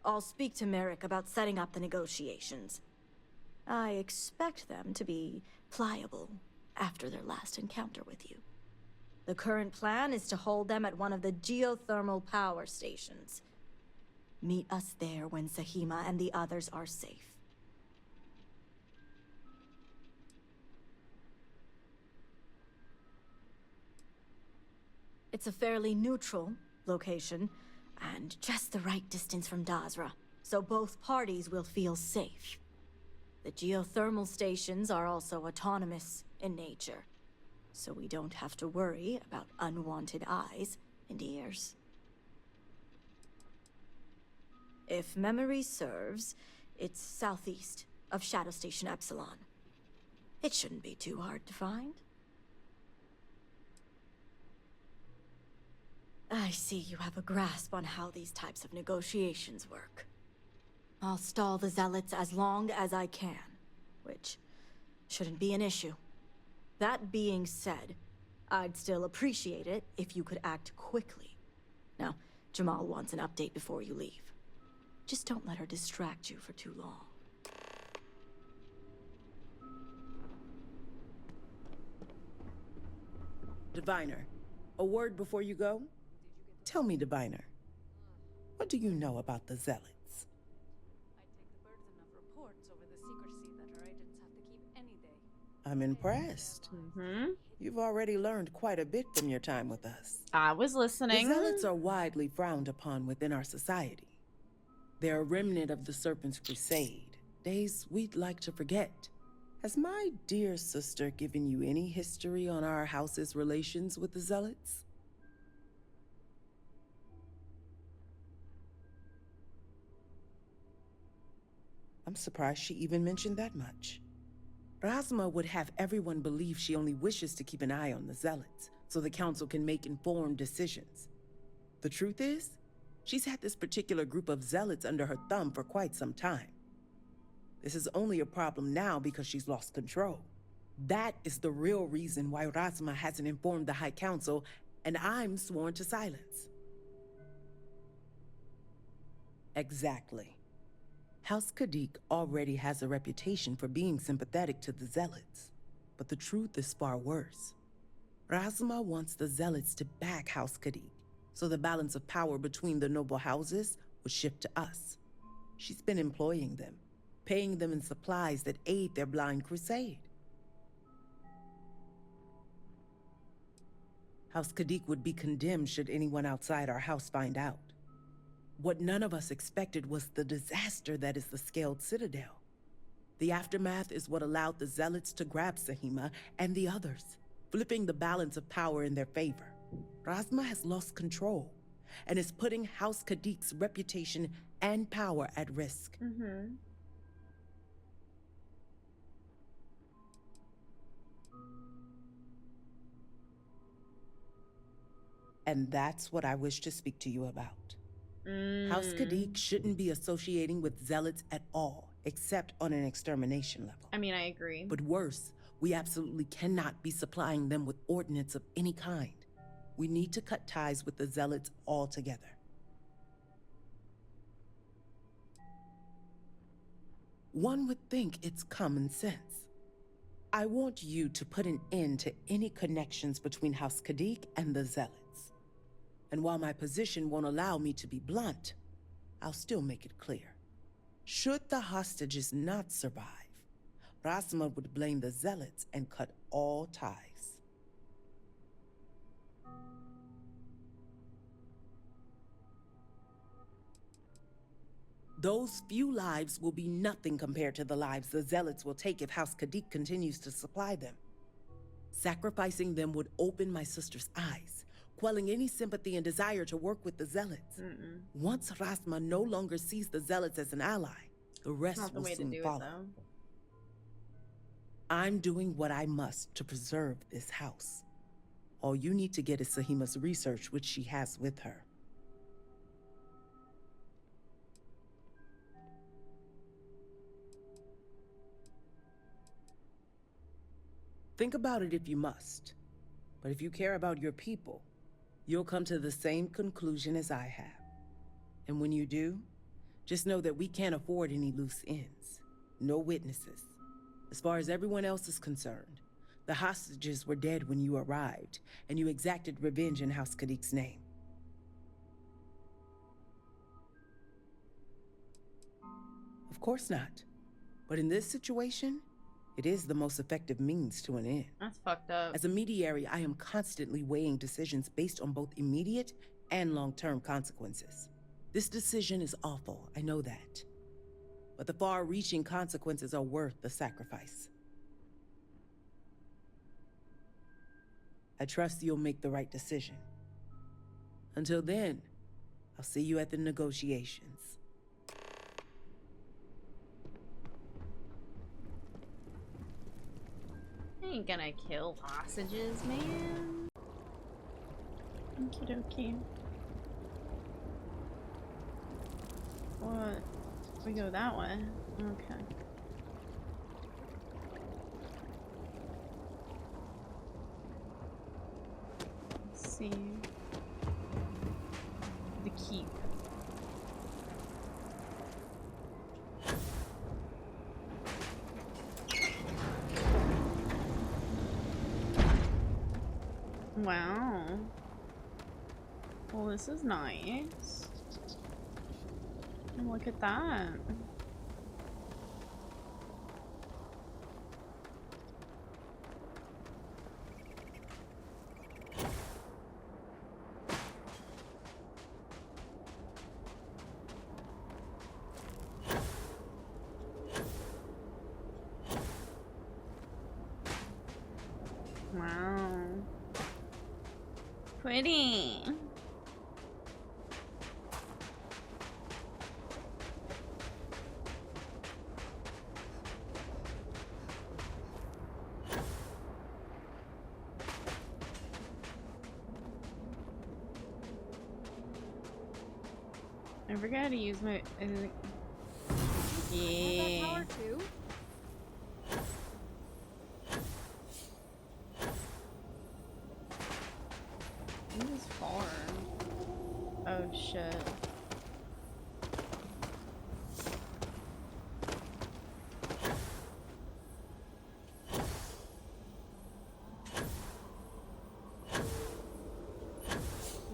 I'll speak to Merrick about setting up the negotiations. I expect them to be pliable after their last encounter with you. The current plan is to hold them at one of the geothermal power stations. Meet us there when Sahima and the others are safe. It's a fairly neutral location, and just the right distance from Dazra, so both parties will feel safe. The geothermal stations are also autonomous in nature, so we don't have to worry about unwanted eyes and ears. If memory serves, it's southeast of Shadow Station Epsilon. It shouldn't be too hard to find. I see you have a grasp on how these types of negotiations work. I'll stall the Zealots as long as I can, which shouldn't be an issue. That being said, I'd still appreciate it if you could act quickly. Now, Jamal wants an update before you leave. Just don't let her distract you for too long. Diviner, a word before you go? Tell me, Diviner, what do you know about the Zealots? Reports over the secrecy that our agents have to keep any day. I'm impressed. You've already learned quite a bit from your time with us. I was listening. The Zealots are widely frowned upon within our society. They're a remnant of the Serpent's Crusade, days we'd like to forget. Has my dear sister given you any history on our house's relations with the Zealots? I'm surprised she even mentioned that much. Razma would have everyone believe she only wishes to keep an eye on the Zealots, so the Council can make informed decisions. The truth is, she's had this particular group of Zealots under her thumb for quite some time. This is only a problem now because she's lost control. That is the real reason why Razma hasn't informed the High Council, and I'm sworn to silence. Exactly. House Khadik already has a reputation for being sympathetic to the Zealots, but the truth is far worse. Razma wants the Zealots to back House Khadik, so the balance of power between the noble houses would shift to us. She's been employing them, paying them in supplies that aid their blind crusade. House Khadik would be condemned should anyone outside our house find out. What none of us expected was the disaster that is the Scaled Citadel. The aftermath is what allowed the Zealots to grab Sahima and the others, flipping the balance of power in their favor. Razma has lost control and is putting House Khadik's reputation and power at risk. And that's what I wish to speak to you about. House Khadik shouldn't be associating with Zealots at all, except on an extermination level. I mean, I agree. But worse, we absolutely cannot be supplying them with ordnance of any kind. We need to cut ties with the Zealots altogether. One would think it's common sense. I want you to put an end to any connections between House Khadik and the Zealots. And while my position won't allow me to be blunt, I'll still make it clear. Should the hostages not survive, Razma would blame the Zealots and cut all ties. Those few lives will be nothing compared to the lives the Zealots will take if House Khadik continues to supply them. Sacrificing them would open my sister's eyes, quelling any sympathy and desire to work with the Zealots. Once Razma no longer sees the Zealots as an ally, the rest will soon follow. I'm doing what I must to preserve this house. All you need to get is Sahima's research, which she has with her. Think about it if you must. But if you care about your people, you'll come to the same conclusion as I have. And when you do, just know that we can't afford any loose ends. No witnesses. As far as everyone else is concerned, the hostages were dead when you arrived, and you exacted revenge in House Kadik's name. Of course not. But in this situation, it is the most effective means to an end. That's fucked up. As a mediary, I am constantly weighing decisions based on both immediate and long-term consequences. This decision is awful, I know that. But the far-reaching consequences are worth the sacrifice. I trust you'll make the right decision. Until then, I'll see you at the negotiations. I ain't gonna kill hostages, man. Okie dokie. What? We go that way? Okay. Let's see. The keep. Wow. Well, this is nice. And look at that. Wow. Pretty. I forgot how to use my. Yeah. Power too? This is far. Oh shit.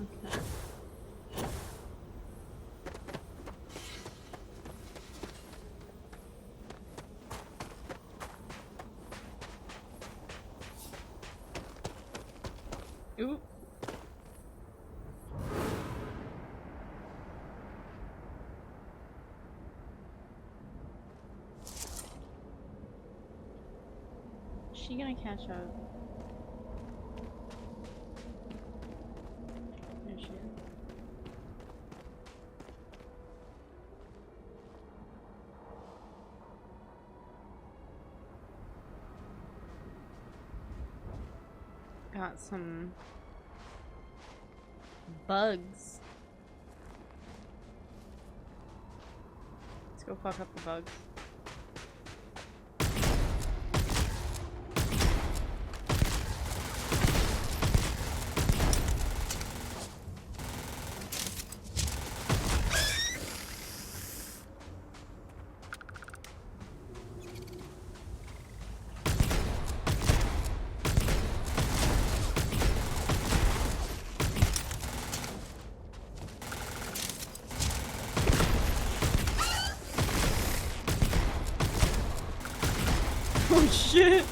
Okay. Ooh. She gonna catch up? There she is. Got some bugs. Let's go fuck up the bugs. Oh shit!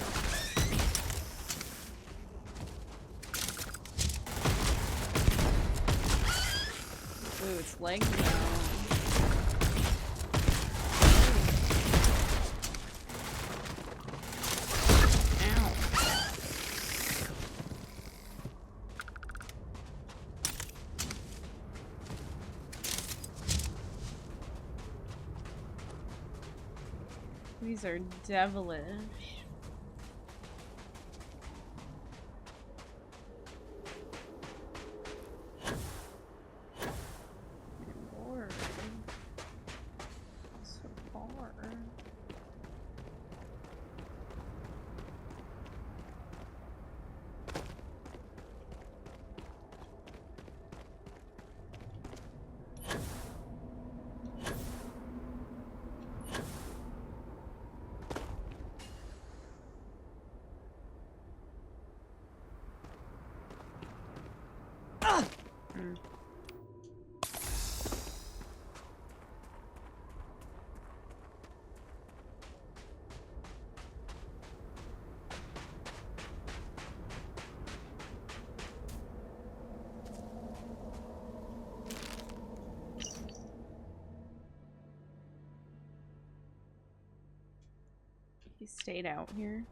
Ooh, its legs now. Ow. These are devilish. He stayed out here.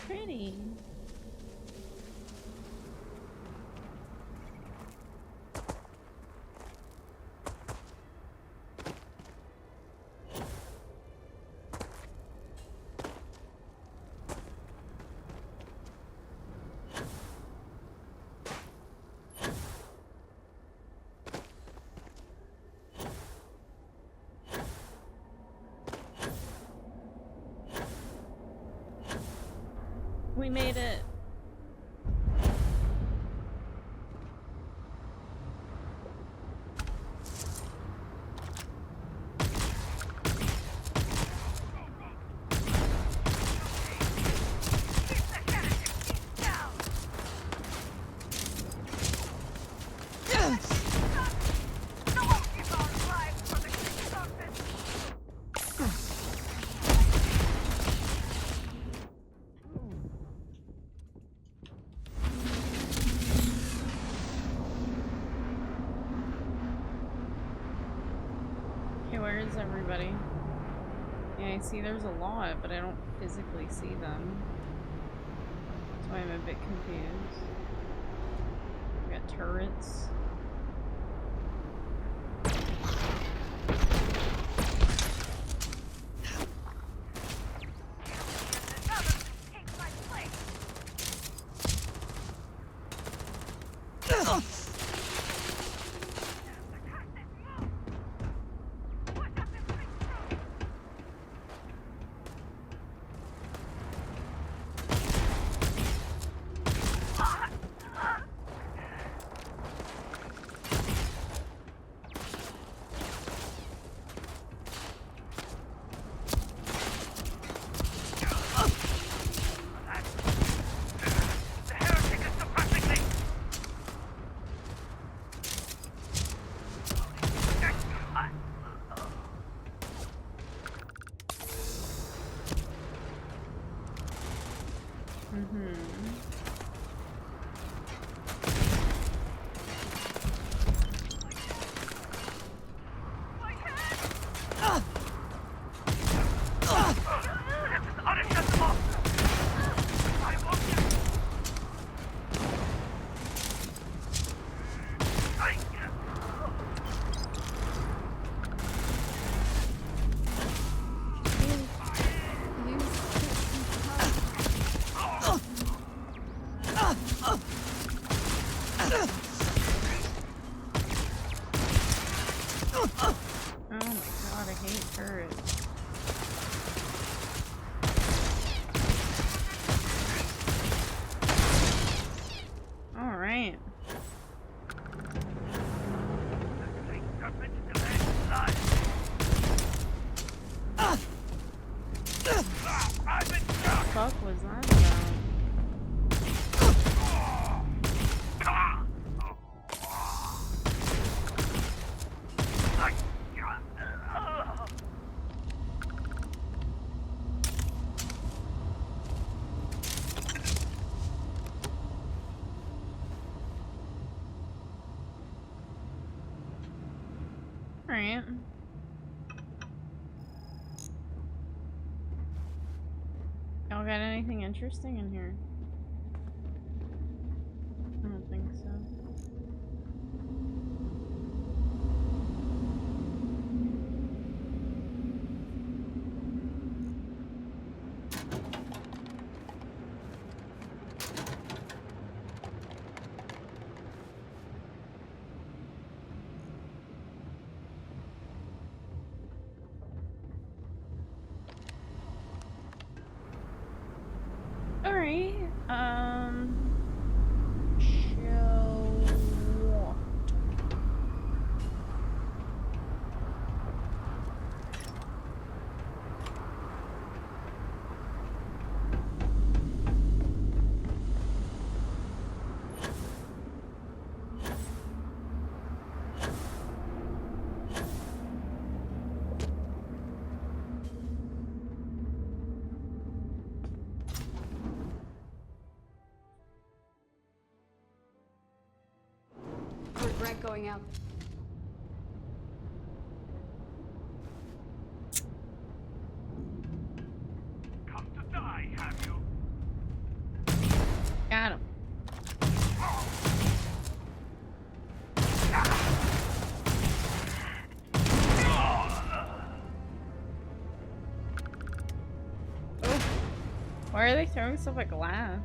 Pretty. We made it. Where is everybody? Yeah, I see there's a lot, but I don't physically see them. That's why I'm a bit confused. We got turrets. Alright. Y'all got anything interesting in here? I don't think so. going out. Come to die, have you? Got him. Oh, why are they throwing stuff at glass?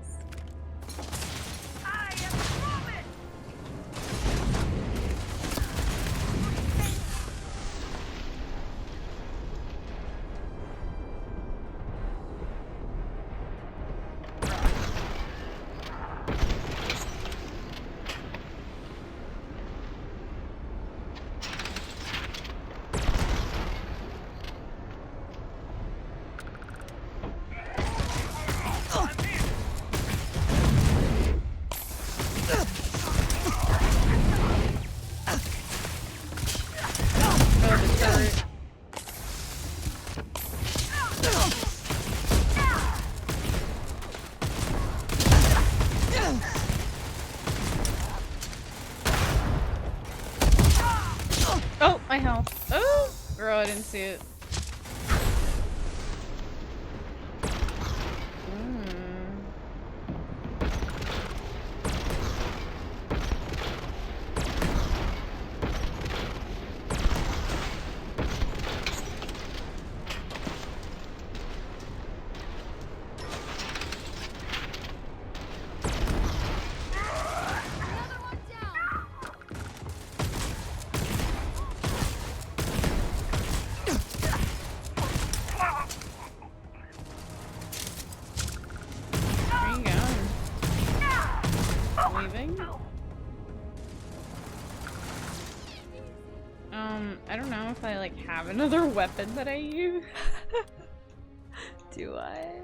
Oh, my health. Oh, girl, I didn't see it. I don't know if I like have another weapon that I use. Do I?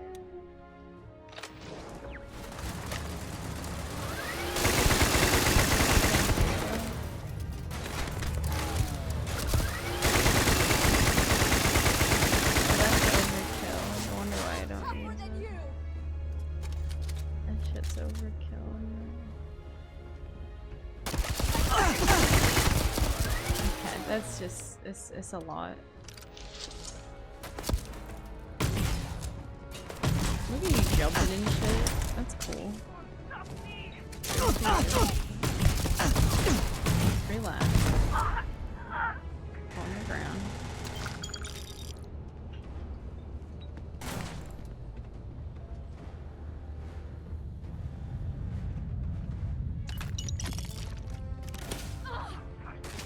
That's overkill. I wonder why I don't use it. That shit's overkill. Okay, that's just, it's a lot. Look at you jumping and shit. That's cool. Relax. On the ground.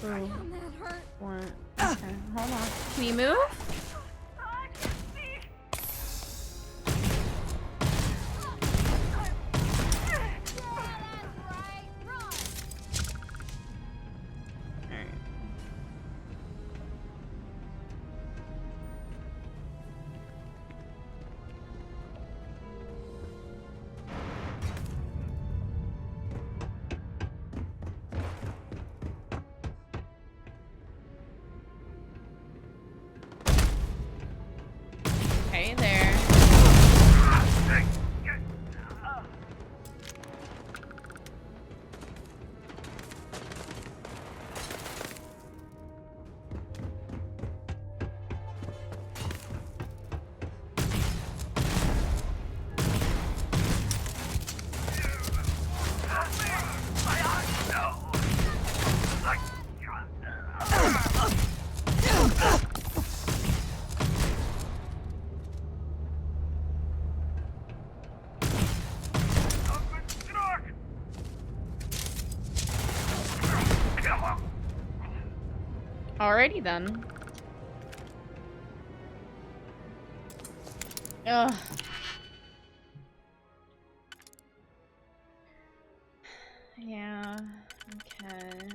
Bro. What? Okay, hold on. Can you move? Hey there. Alrighty then. Ugh. Yeah, okay.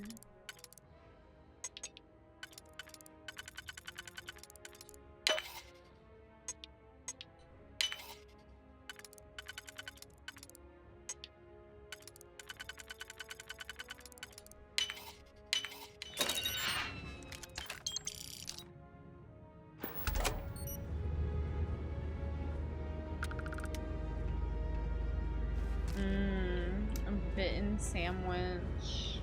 A bitten sandwich.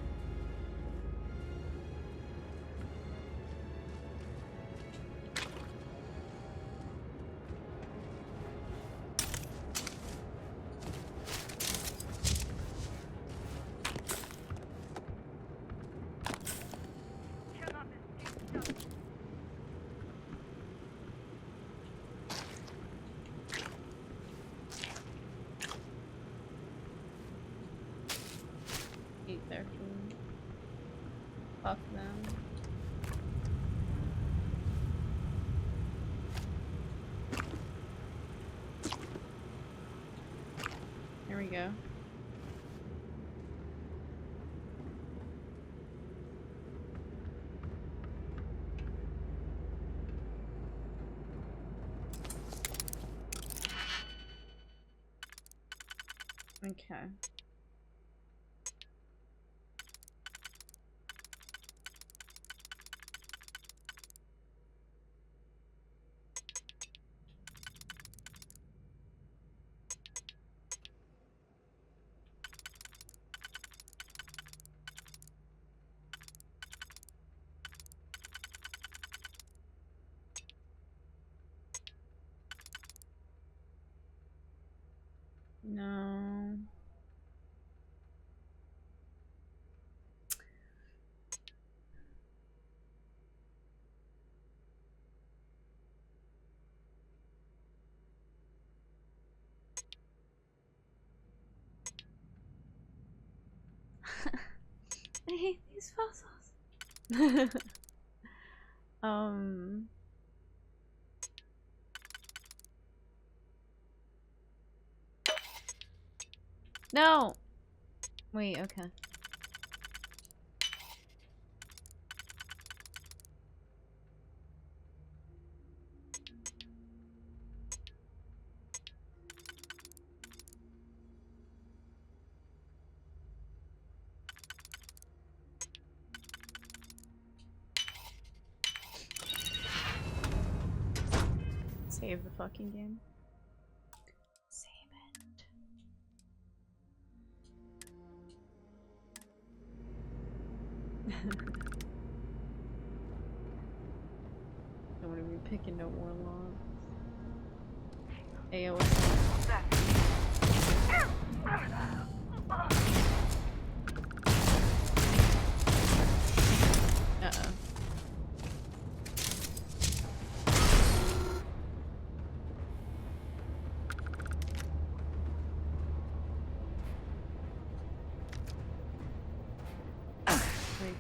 go. Okay. No. I hate these puzzles. um. No. Wait. Okay. Save the fucking game. Save it. Don't want to be picking no more locks. AOS. Uh-oh. Wait.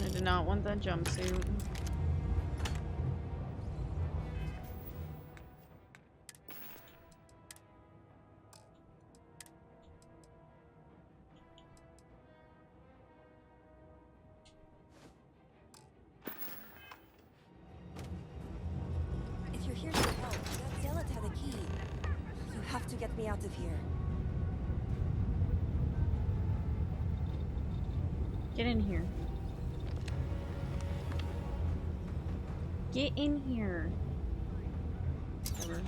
I did not want that jumpsuit. If you're here to help, that zealot had a key. You have to get me out of here. Get in here. Get in here. Whatever.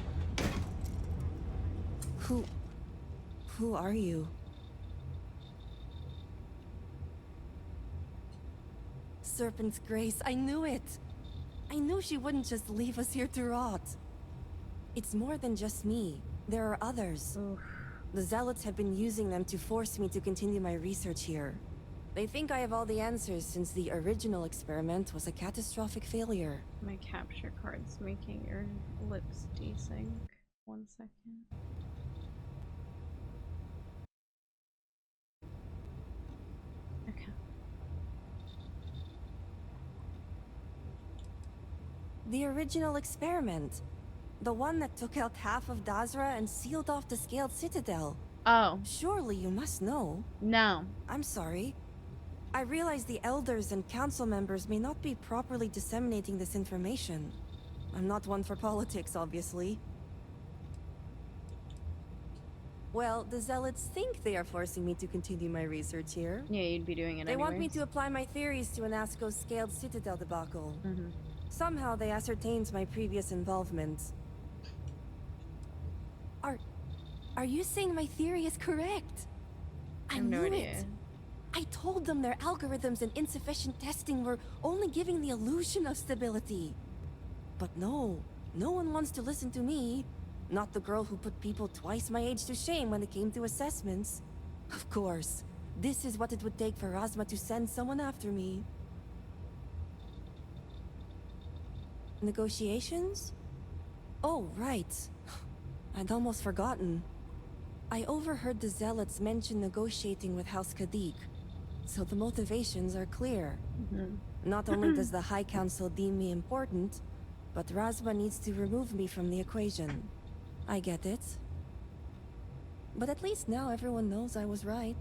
Who are you? Serpent's Grace, I knew it! I knew she wouldn't just leave us here to rot. It's more than just me. There are others. Oof. The Zealots have been using them to force me to continue my research here. They think I have all the answers since the original experiment was a catastrophic failure. My capture card's making your lips desync. 1 second. Okay. The original experiment. The one that took out half of Dazra and sealed off the Scaled Citadel. Oh. Surely you must know. No. I'm sorry. I realize the elders and council members may not be properly disseminating this information. I'm not one for politics, obviously. Well, the Zealots think they are forcing me to continue my research here. Yeah, you'd be doing it They want me anyways. to apply my theories to Anasco's Scaled Citadel debacle. Somehow they ascertained my previous involvement. Are you saying my theory is correct? I have no knew idea. it. I told them their algorithms and insufficient testing were only giving the illusion of stability. But no one wants to listen to me. Not the girl who put people twice my age to shame when it came to assessments. Of course, this is what it would take for Razma to send someone after me. Negotiations? Oh, right. I'd almost forgotten. I overheard the Zealots mention negotiating with House Kadik, so the motivations are clear. Not only does the High Council deem me important, but Razma needs to remove me from the equation. I get it. But at least now everyone knows I was right.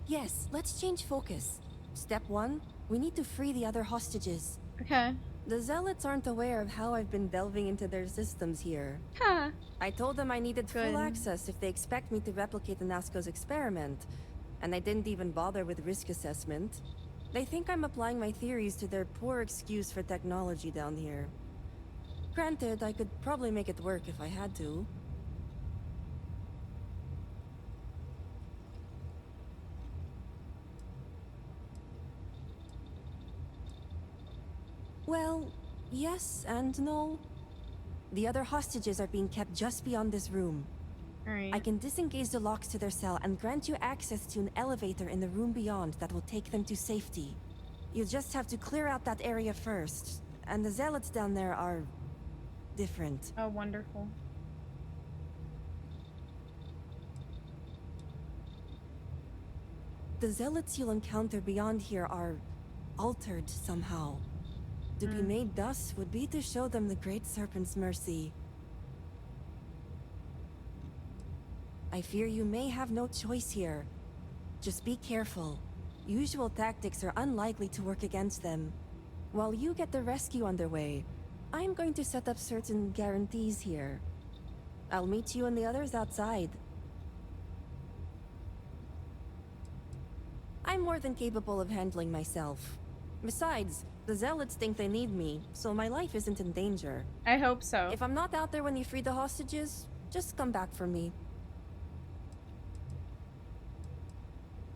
Yes, let's change focus. Step 1, we need to free the other hostages. Okay. The Zealots aren't aware of how I've been delving into their systems here. Huh. I told them I needed Good. full access if they expect me to replicate Anasco's experiment, and I didn't even bother with risk assessment. They think I'm applying my theories to their poor excuse for technology down here. Granted, I could probably make it work if I had to. Well, yes and no. The other hostages are being kept just beyond this room. Alright. I can disengage the locks to their cell and grant you access to an elevator in the room beyond that will take them to safety. You just have to clear out that area first, and the Zealots down there are different. Oh, wonderful. The Zealots you'll encounter beyond here are altered somehow. To be made thus would be to show them the Great Serpent's mercy. I fear you may have no choice here. Just be careful. Usual tactics are unlikely to work against them. While you get the rescue underway, I'm going to set up certain guarantees here. I'll meet you and the others outside. I'm more than capable of handling myself. Besides, the Zealots think they need me, so my life isn't in danger. I hope so. If I'm not out there when you free the hostages, just come back for me.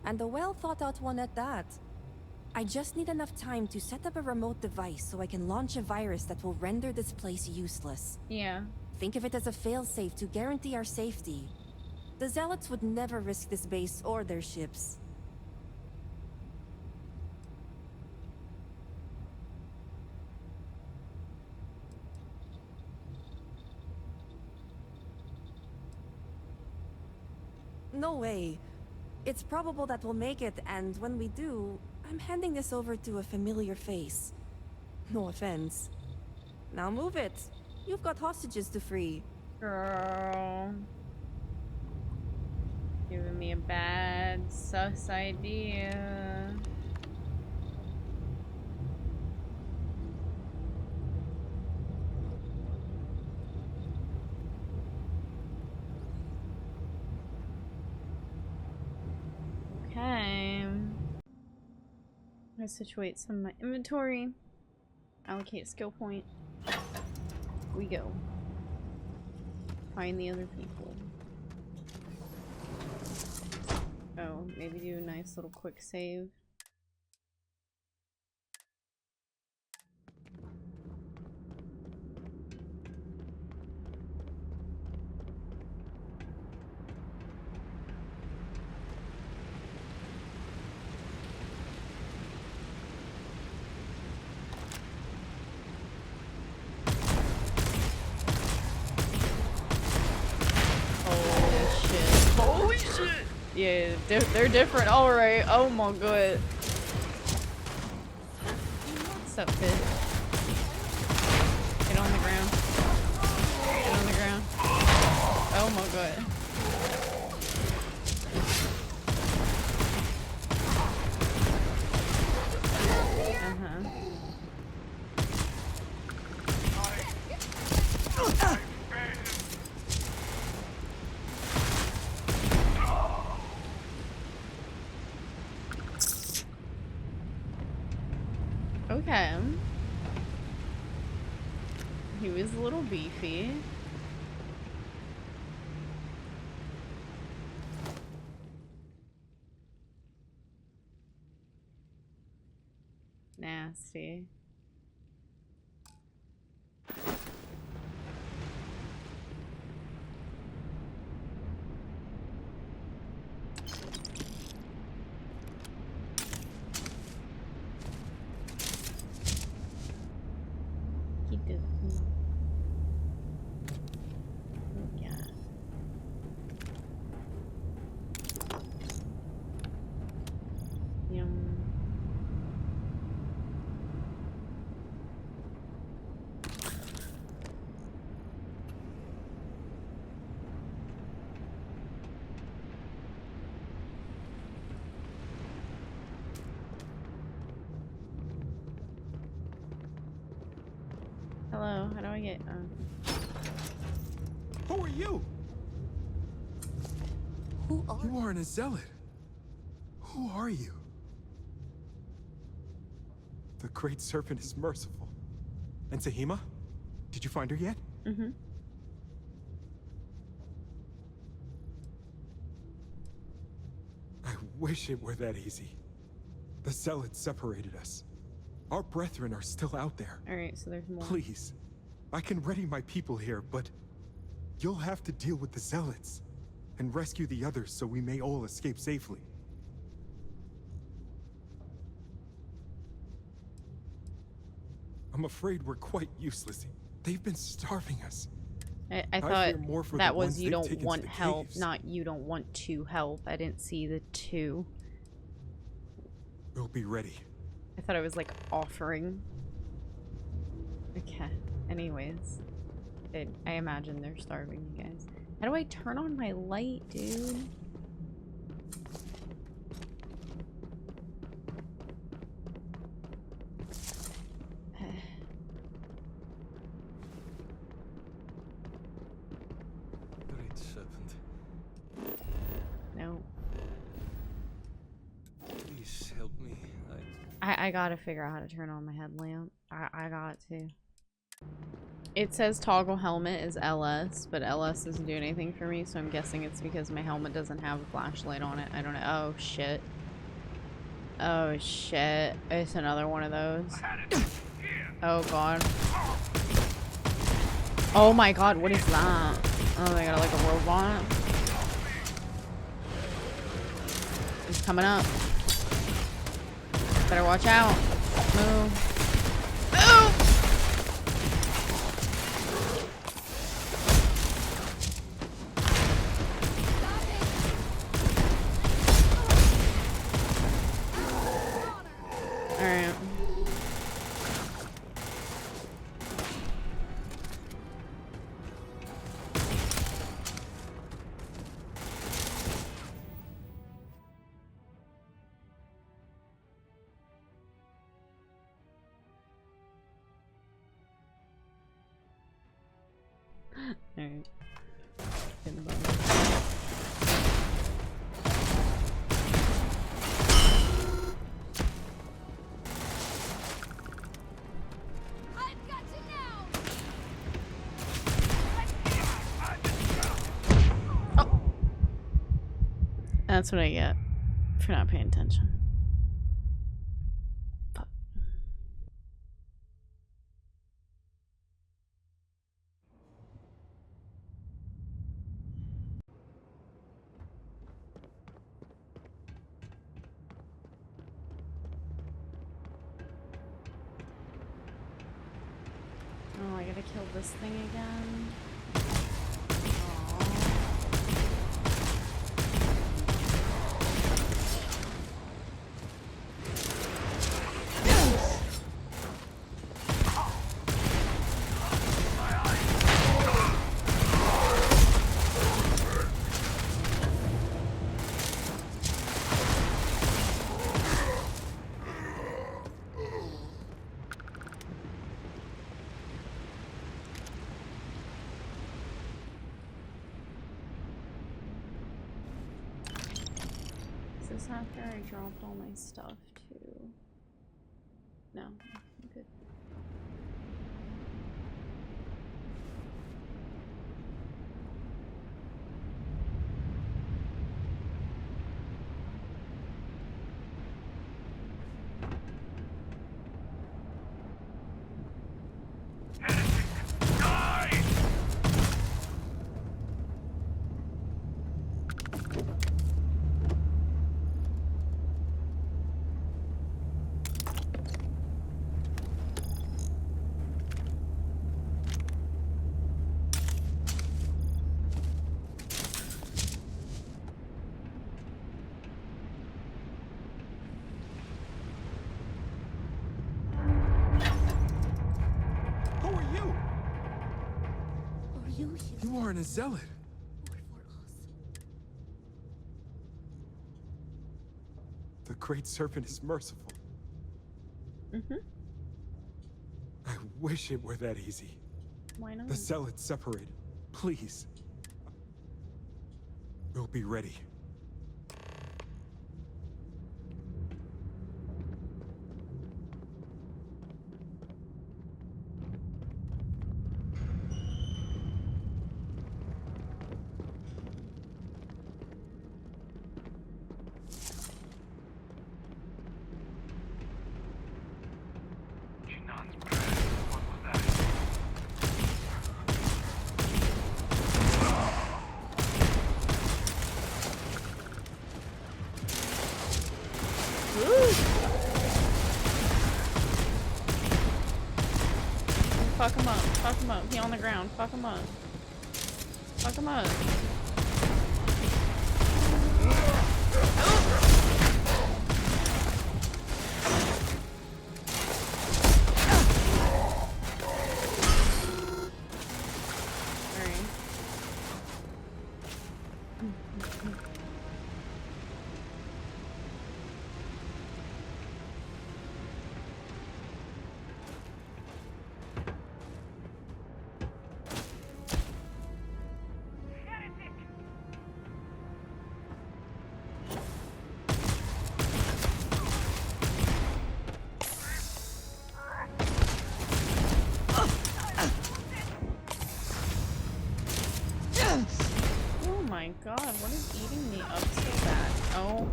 And a well-thought-out one at that. I just need enough time to set up a remote device so I can launch a virus that will render this place useless. Yeah. Think of it as a failsafe to guarantee our safety. The Zealots would never risk this base or their ships. No way. It's probable that we'll make it, and when we do, I'm handing this over to a familiar face. No offense. Now move it. You've got hostages to free. Girl. Giving me a bad sus idea. Okay. I'm gonna situate some of my inventory. Allocate skill point. We go. Find the other people. Oh, maybe do a nice little quick save. Holy shit! Yeah, they're different. Alright. Oh my god. What's up, Fit? Get on the ground. Get on the ground. Oh my god. Okay. He was a little beefy. Nasty. Hello, how do I get... Who are you? Who are you? Aren't a zealot. Who are you? The Great Serpent is merciful. And Kharrma? Did you find her yet? Mm-hmm. I wish it were that easy. The zealots separated us. Our brethren are still out there. Alright, so there's more. Please, I can ready my people here, but you'll have to deal with the zealots and rescue the others so we may all escape safely. I'm afraid we're quite useless. They've been starving us. I thought that was you don't want help, not you don't want to help. I didn't see the two. We'll be ready. I thought it was like offering. Okay. Anyways. I imagine they're starving you guys. How do I turn on my light, dude? Great serpent. No. Please help me. I gotta figure out how to turn on my headlamp. I got to. It says toggle helmet is LS, but LS doesn't do anything for me, so I'm guessing it's because my helmet doesn't have a flashlight on it. I don't know. Oh, shit. Oh, shit. It's another one of those. Oh, God. Oh, my God. What is that? Oh, they got like a robot. He's coming up. Better watch out. Move. Move! Alright. Alright. That's what I get for not paying attention. Fuck. Oh, I gotta kill this thing again. Is this after I dropped all my stuff too? No, I'm good. You aren't a zealot. The Great Serpent is merciful. Mm-hmm. I wish it were that easy. Why not? The zealots separated. Please. We'll be ready. Fuck him up. Fuck him up. He on the ground. Fuck him up. Fuck him up. Oh my god, what is eating me up so bad? Oh.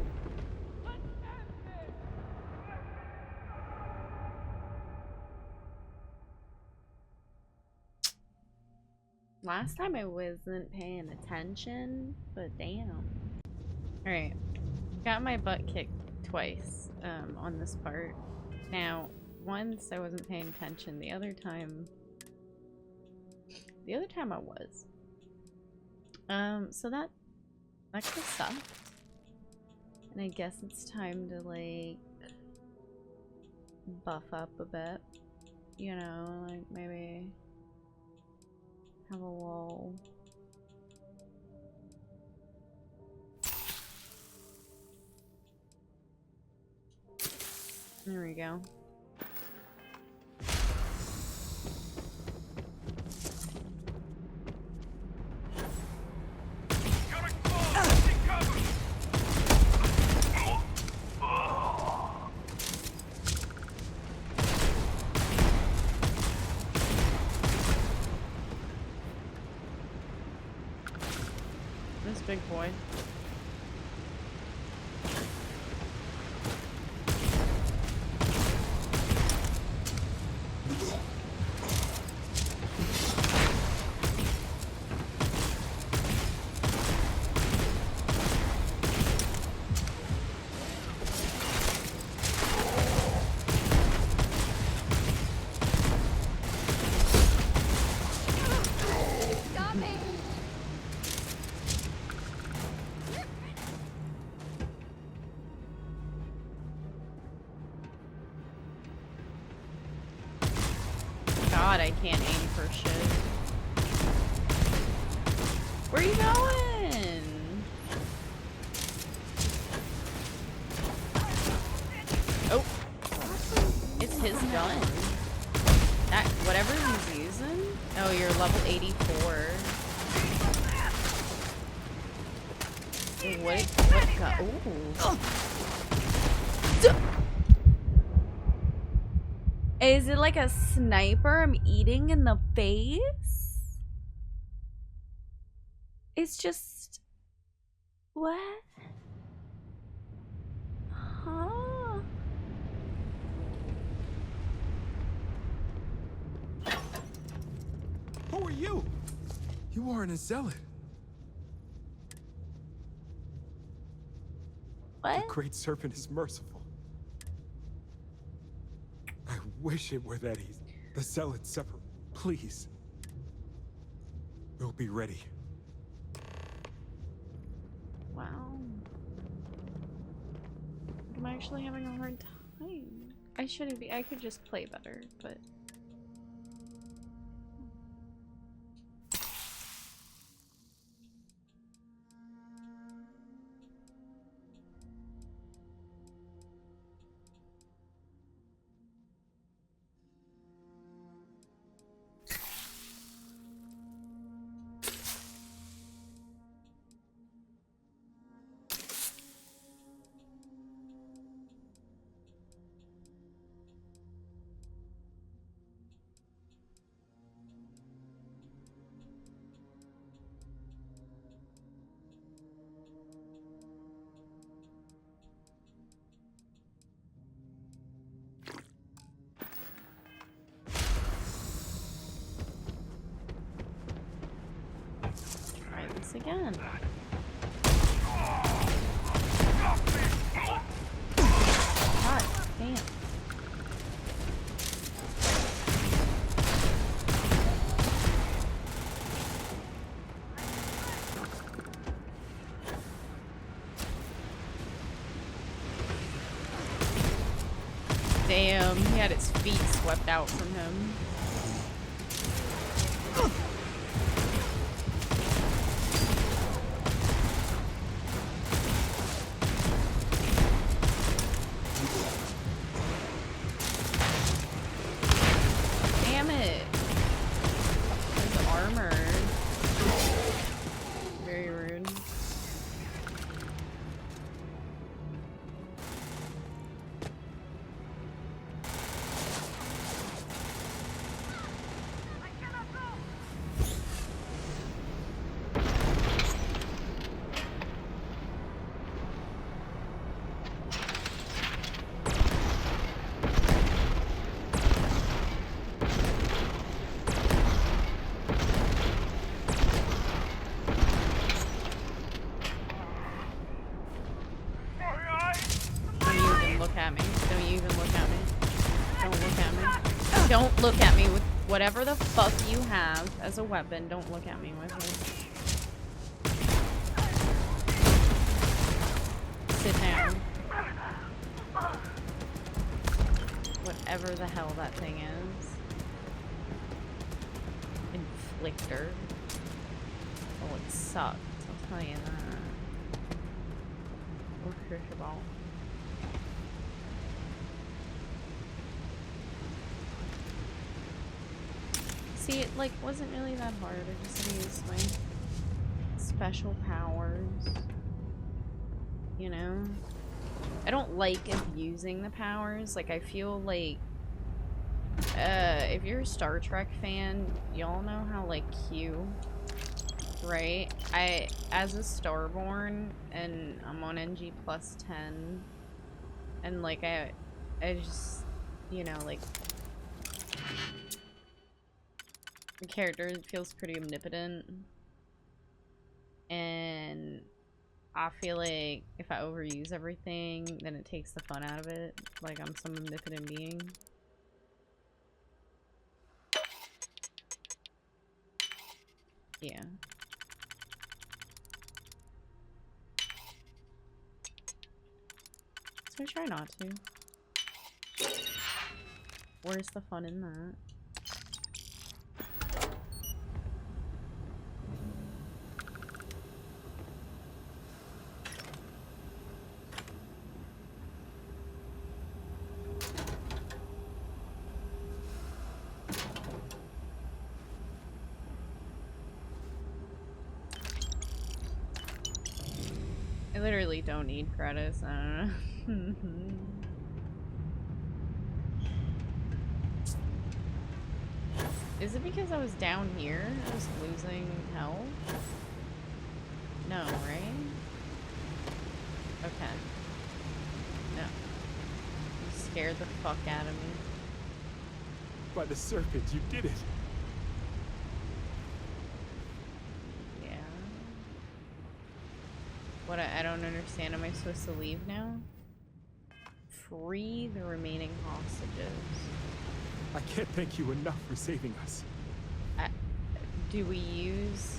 Last time I wasn't paying attention, but damn. Alright. Got my butt kicked twice on this part. Now, once I wasn't paying attention, the other time I was. So that kind of sucked. And I guess it's time to like buff up a bit. You know, like maybe have a lull. There we go. This big boy. God, I can't aim for shit. Where are you going? Oh. It's his gun. That, whatever he's using. Oh, you're level 84. What gun? Ooh. Is it like a sniper I'm eating in the face? It's just... What? Huh? Who are you? You aren't a zealot. What? The Great Serpent is merciful. I wish it were that easy. The zealots separate. Please. We'll be ready. Wow. I'm actually having a hard time. I shouldn't be. I could just play better, but... again. God damn. Damn, he had his feet swept out from him. Damn it. His armor. Very rude. Don't look at me with whatever the fuck you have as a weapon. Don't look at me with it. Sit down. Whatever the hell that thing is. Inflictor. Oh, it sucked. I'll tell you that. Or Crucible. See, it like wasn't really that hard. I just used my special powers. You know? I don't like abusing the powers. Like, I feel like if you're a Star Trek fan, y'all know how like Q, right? As a Starborn, and I'm on NG plus 10, and like I just, you know, like the character feels pretty omnipotent, and I feel like if I overuse everything, then it takes the fun out of it. Like I'm some omnipotent being. Yeah. So I try not to. Where's the fun in that? I literally don't need credits. I don't know. Is it because I was down here? I was losing health? No, right? Okay. No. You scared the fuck out of me. By the serpent, you did it! Yeah. What, I don't understand. Am I supposed to leave now? Free the remaining hostages. I can't thank you enough for saving us. Do we use...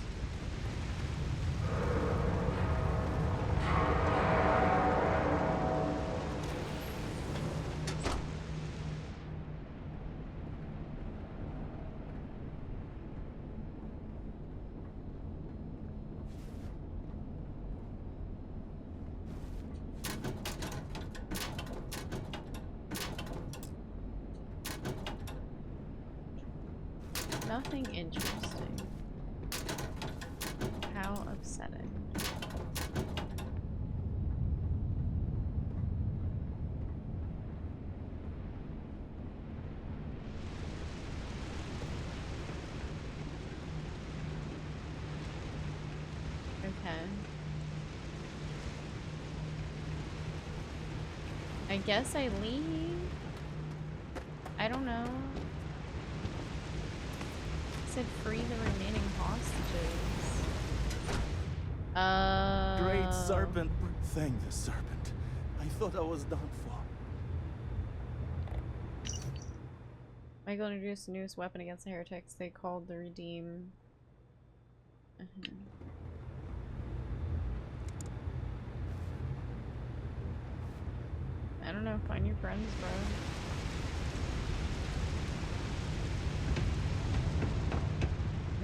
Nothing interesting. How upsetting. Okay. I guess I leave? I don't know. Said free the remaining hostages. Great serpent. Thank the serpent. I thought I was done for. Michael introduced the newest weapon against the heretics they called the Redeem. I don't know, find your friends, bro.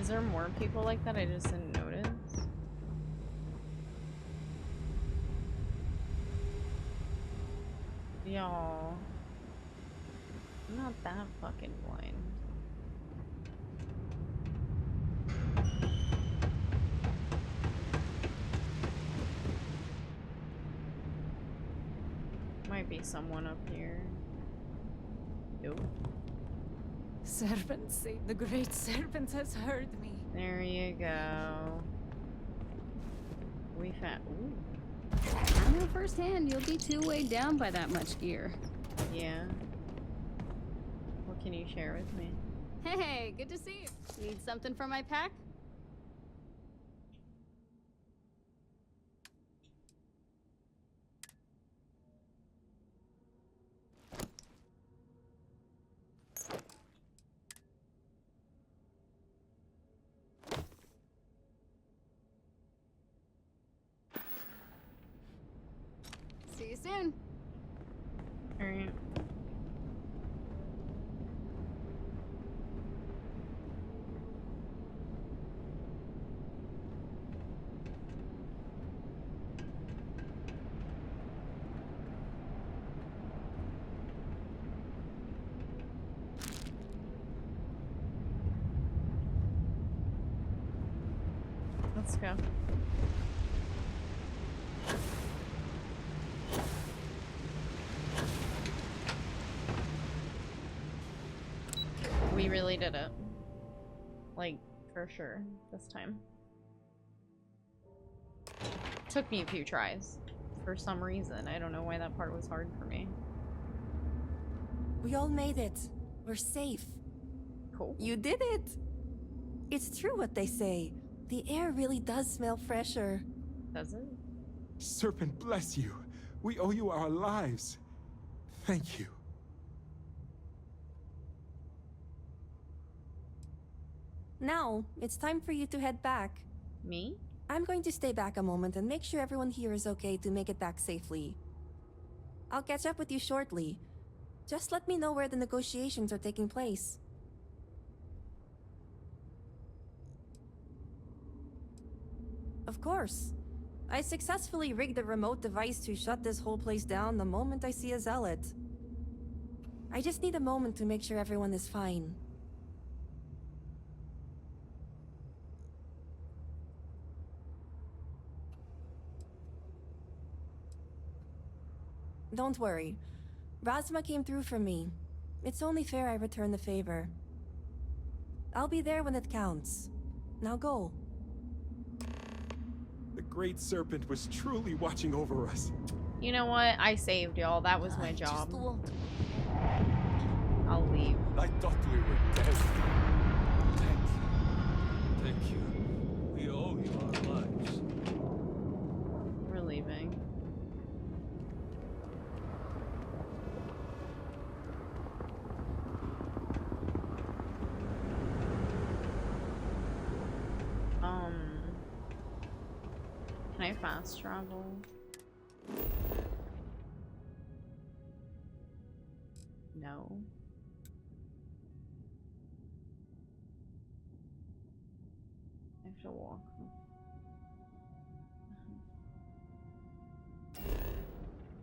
Is there more people like that I just didn't notice? Y'all. I'm not that fucking blind. Might be someone up here. Nope. Serpent, say the great serpent has heard me. There you go. We found. Ooh. I know firsthand you'll be too weighed down by that much gear. Yeah. What can you share with me? Hey, good to see you. Need something from my pack? See you soon. Alright. Let's go. We really did it. Like, for sure, this time. Took me a few tries. For some reason. I don't know why that part was hard for me. We all made it. We're safe. Cool. You did it! It's true what they say. The air really does smell fresher. Does it? Serpent bless you. We owe you our lives. Thank you. Now, it's time for you to head back. Me? I'm going to stay back a moment and make sure everyone here is okay to make it back safely. I'll catch up with you shortly. Just let me know where the negotiations are taking place. Of course. I successfully rigged a remote device to shut this whole place down the moment I see a zealot. I just need a moment to make sure everyone is fine. Don't worry. Razma came through for me. It's only fair I return the favor. I'll be there when it counts. Now go. The great serpent was truly watching over us. You know what? I saved y'all. That was my job. I'll leave. I thought we were dead. Thank you. Thank you. We owe you our lives. We're leaving. Can I fast travel? No. I have to walk.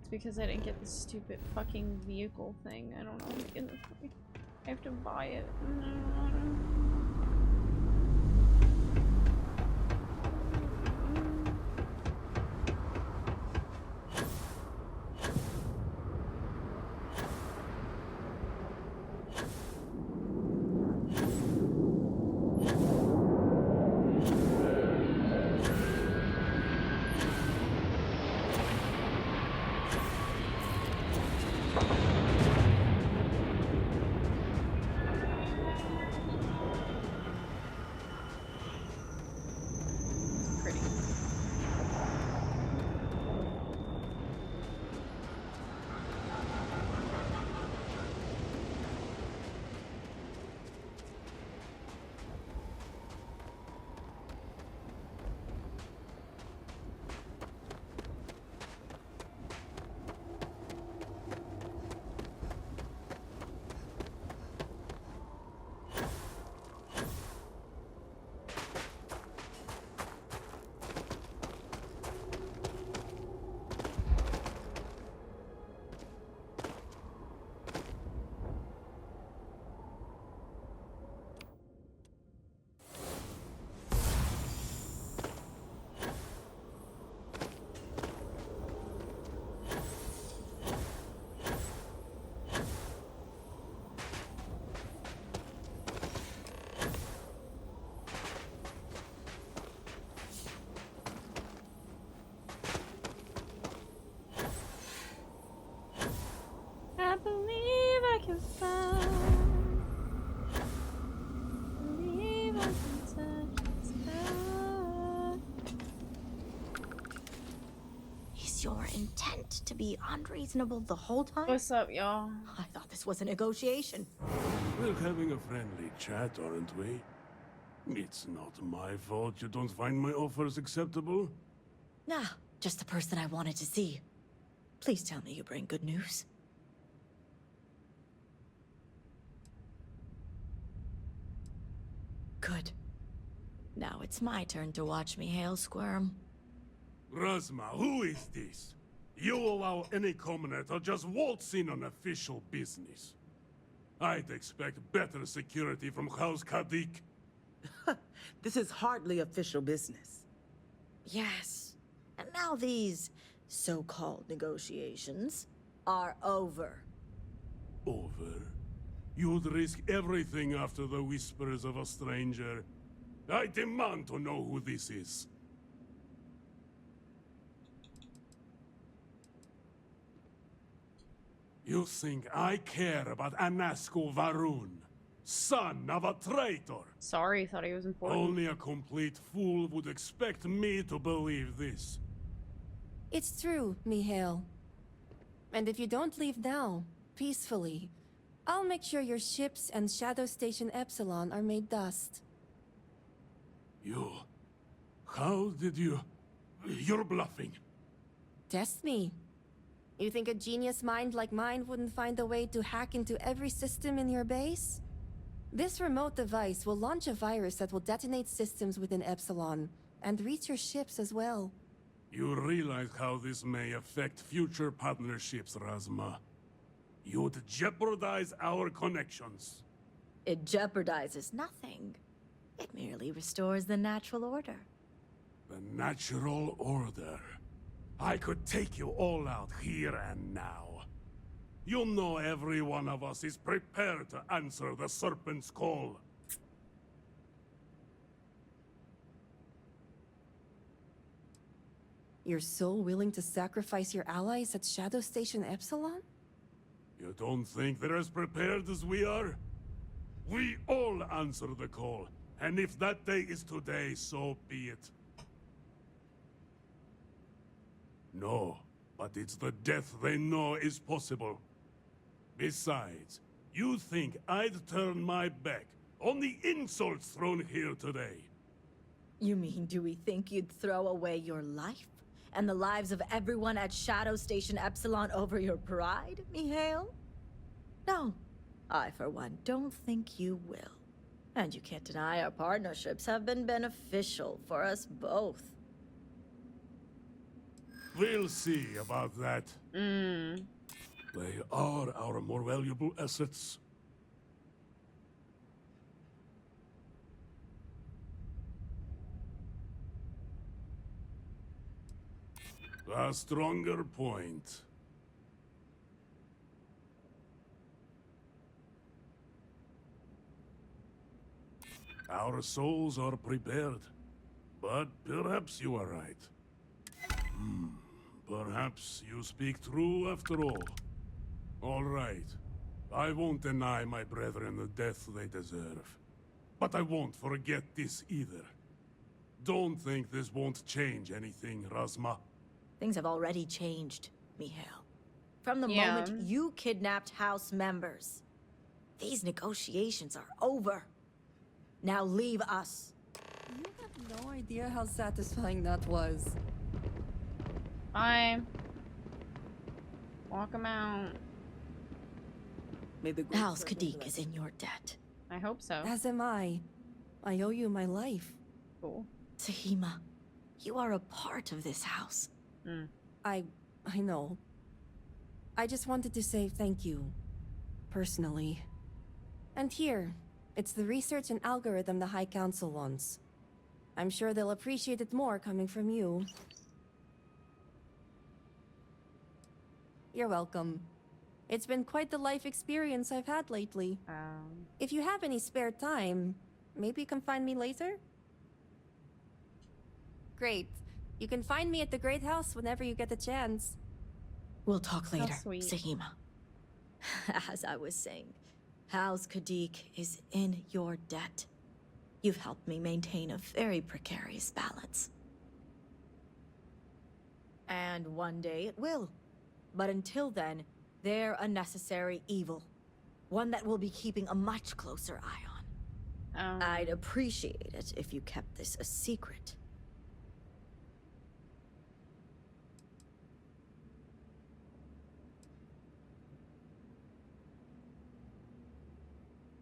It's because I didn't get the stupid fucking vehicle thing. I don't know. I have to buy it. the fire. Believe I can touch the sky. Is your intent to be unreasonable the whole time? What's up, y'all? I thought this was a negotiation. We're having a friendly chat, aren't we? It's not my fault you don't find my offers acceptable. Nah, just the person I wanted to see. Please tell me you bring good news. Good. Now it's my turn to watch Mihail squirm. Razma, who is this? You allow any commoner to just waltz in on official business. I'd expect better security from House Kadik. This is hardly official business. Yes. And now these so-called negotiations are over. Over? You'd risk everything after the whispers of a stranger. I demand to know who this is. You think I care about Anasco Varun, son of a traitor? Sorry, thought he was important. Only a complete fool would expect me to believe this. It's true, Mihail. And if you don't leave now, peacefully, I'll make sure your ships and Shadow Station Epsilon are made dust. You... How did you... You're bluffing. Test me. You think a genius mind like mine wouldn't find a way to hack into every system in your base? This remote device will launch a virus that will detonate systems within Epsilon, and reach your ships as well. You realize how this may affect future partnerships, Razma. You'd jeopardize our connections. It jeopardizes nothing. It merely restores the natural order. The natural order. I could take you all out here and now. You know every one of us is prepared to answer the Serpent's call. You're so willing to sacrifice your allies at Shadow Station Epsilon? You don't think they're as prepared as we are? We all answer the call, and if that day is today, so be it. No, but it's the death they know is possible. Besides, you think I'd turn my back on the insults thrown here today? You mean, do we think you'd throw away your life? And the lives of everyone at Shadow Station Epsilon over your pride, Mihail? No. I, for one, don't think you will. And you can't deny our partnerships have been beneficial for us both. We'll see about that. They are our more valuable assets. A stronger point. Our souls are prepared, but perhaps you are right. Perhaps you speak true after all. All right. I won't deny my brethren the death they deserve. But I won't forget this either. Don't think this won't change anything, Razma. Things have already changed, Mihail. From the Yeah. moment you kidnapped House members. These negotiations are over. Now leave us. You have no idea how satisfying that was. Fine. Walk him out. May the good House servant Kadik bless is in your debt. I hope so. As am I. I owe you my life. Cool. Sahima, you are a part of this house. I know. I just wanted to say thank you. Personally. And here, it's the research and algorithm the High Council wants. I'm sure they'll appreciate it more coming from you. You're welcome. It's been quite the life experience I've had lately. If you have any spare time, maybe you can find me later? Great. You can find me at the Great House whenever you get the chance. We'll talk later, sweet. Sahima. As I was saying, House Kadik is in your debt. You've helped me maintain a very precarious balance. And one day it will. But until then, they're a necessary evil. One that we'll be keeping a much closer eye on. I'd appreciate it if you kept this a secret.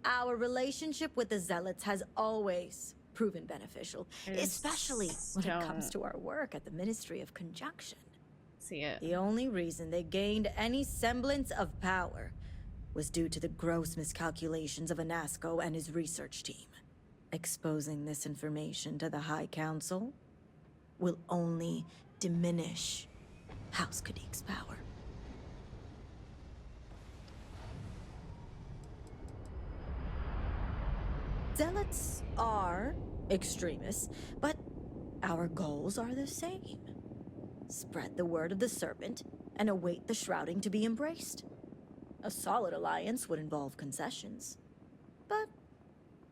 Our relationship with the Zealots has always proven beneficial, especially when it comes to our work at the Ministry of Conjunction. See it. The only reason they gained any semblance of power was due to the gross miscalculations of Anasco and his research team. Exposing this information to the High Council will only diminish House Kadik's power. Zealots are extremists, but our goals are the same. Spread the word of the Serpent and await the shrouding to be embraced. A solid alliance would involve concessions, but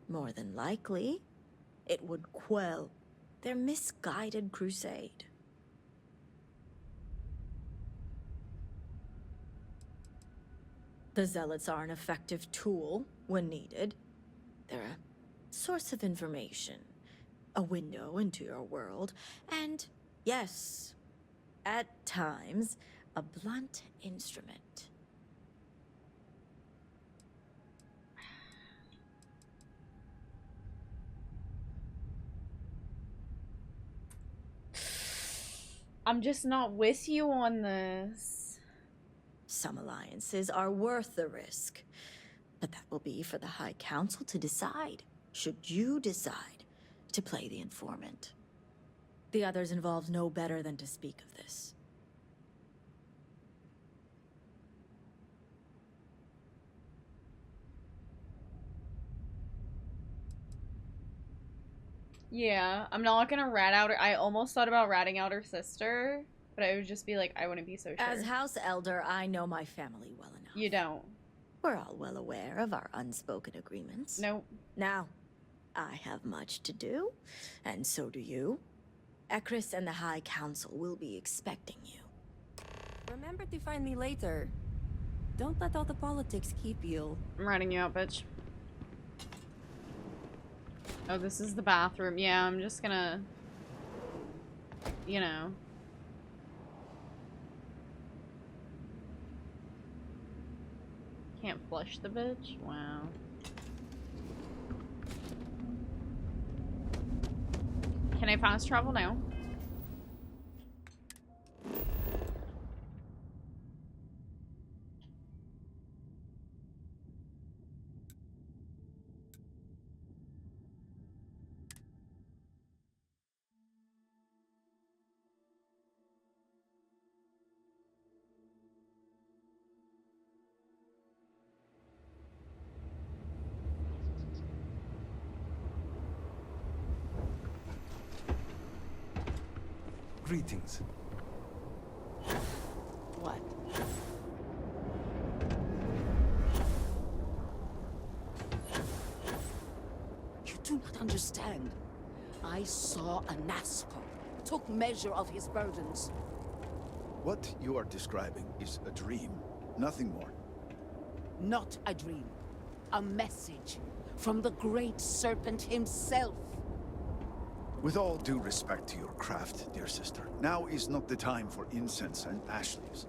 more than likely, it would quell their misguided crusade. The Zealots are an effective tool when needed. They're a source of information, a window into your world, and yes, at times, a blunt instrument. I'm just not with you on this. Some alliances are worth the risk, but that will be for the High Council to decide, should you decide to play the informant. The others involved know better than to speak of this. Yeah, I'm not gonna rat out her. I almost thought about ratting out her sister, but I would just be like, I wouldn't be so sure. As House Elder, I know my family well enough. You don't. We're all well aware of our unspoken agreements. Nope. Now, I have much to do, and so do you. Ekris and the High Council will be expecting you. Remember to find me later. Don't let all the politics keep you. I'm ratting you out, bitch. Oh, this is the bathroom. Yeah, I'm just gonna... You know. Can't flush the bitch? Wow. Can I fast travel now? Greetings. What? You do not understand. I saw Anasco, took measure of his burdens. What you are describing is a dream, nothing more. Not a dream. A message from the great serpent himself. With all due respect to your craft, dear sister, now is not the time for incense and ash leaves.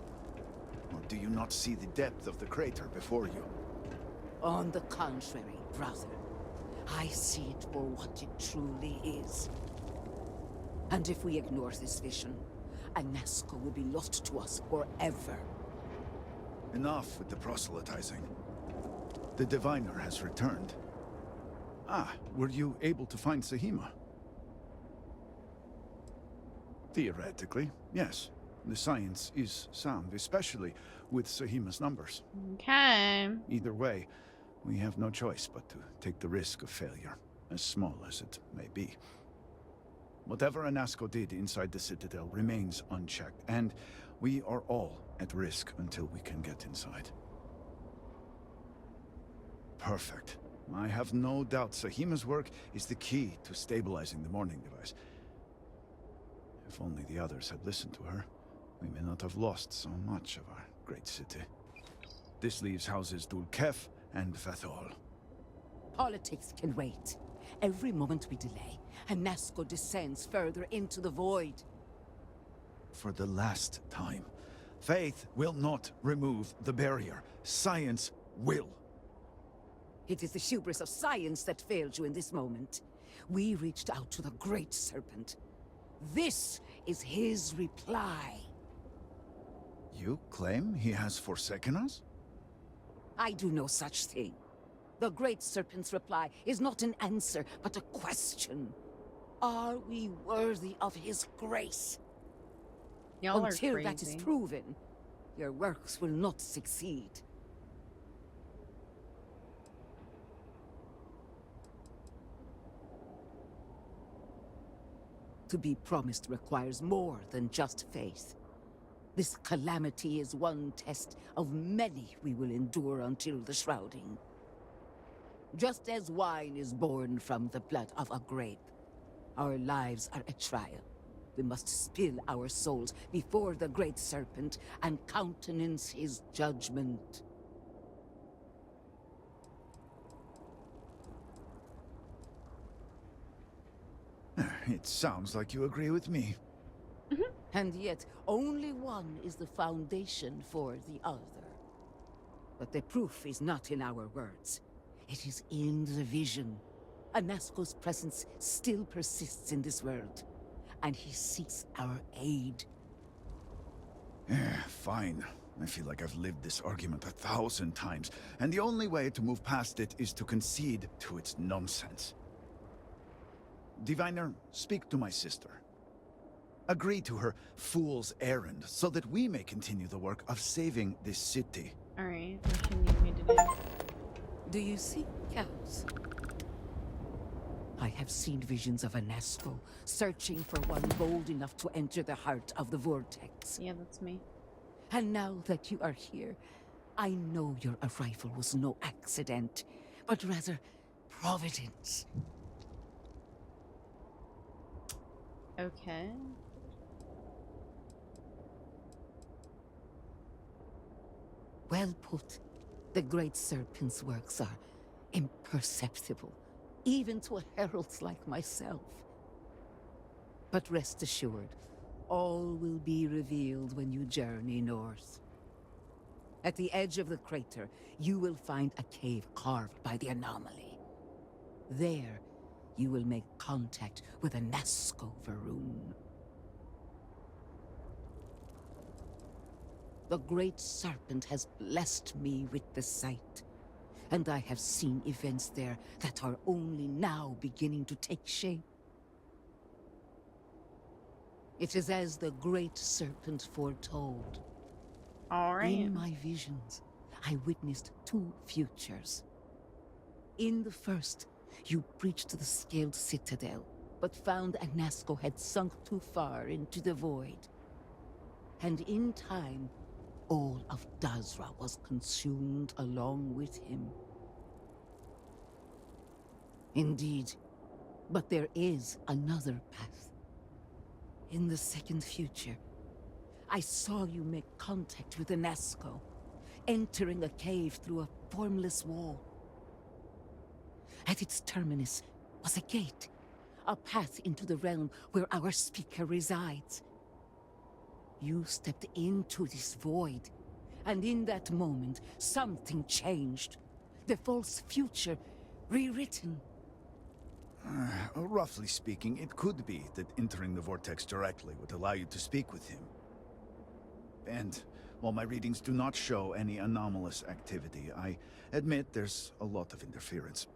Or do you not see the depth of the crater before you? On the contrary, brother. I see it for what it truly is. And if we ignore this vision, Anasco will be lost to us forever. Enough with the proselytizing. The diviner has returned. Ah, were you able to find Sahima? Theoretically, yes. The science is sound, especially with Sahima's numbers. Okay. Either way, we have no choice but to take the risk of failure, as small as it may be. Whatever Anasco did inside the Citadel remains unchecked, and we are all at risk until we can get inside. perfect. I have no doubt Sahima's work is the key to stabilizing the mourning device. If only the others had listened to her, we may not have lost so much of our great city. This leaves houses Dul Kef and Vathol. Politics can wait. Every moment we delay, Hanasco descends further into the void. For the last time, faith will not remove the barrier. Science will. It is the hubris of science that failed you in this moment. We reached out to the Great Serpent. This is his reply. You claim he has forsaken us? I do no such thing. The Great Serpent's reply is not an answer, but a question. Are we worthy of his grace? Y'all Until are that crazy. is proven, your works will not succeed. To be promised requires more than just faith. This calamity is one test of many we will endure until the shrouding. Just as wine is born from the blood of a grape, our lives are a trial. We must spill our souls before the Great Serpent and countenance his judgment. It sounds like you agree with me. And yet, only one is the foundation for the other. But the proof is not in our words. It is in the vision. Anasco's presence still persists in this world, and he seeks our aid. Fine. I feel like I've lived this argument 1,000 times, and the only way to move past it is to concede to its nonsense. Diviner, speak to my sister. Agree to her fool's errand, so that we may continue the work of saving this city. Alright, what you need me to do? Do you see cows? I have seen visions of Anasco, searching for one bold enough to enter the heart of the vortex. Yeah, that's me. And now that you are here, I know your arrival was no accident, but rather providence. Okay. Well put. The Great Serpent's works are imperceptible, even to heralds like myself. But rest assured, all will be revealed when you journey north. At the edge of the crater, you will find a cave carved by the anomaly. There, you will make contact with a Nasco Varun. The Great Serpent has blessed me with the sight, and I have seen events there that are only now beginning to take shape. It is as the Great Serpent foretold. All right. In my visions, I witnessed two futures. In the first, you breached the scaled citadel, but found Anasco had sunk too far into the void. And in time, all of Dazra was consumed along with him. Indeed, but there is another path. In the second future, I saw you make contact with Anasco, entering a cave through a formless wall. At its terminus was a gate, a path into the realm where our speaker resides. You stepped into this void, and in that moment, something changed. The false future rewritten. Roughly speaking, it could be that entering the vortex directly would allow you to speak with him. And while my readings do not show any anomalous activity, I admit there's a lot of interference.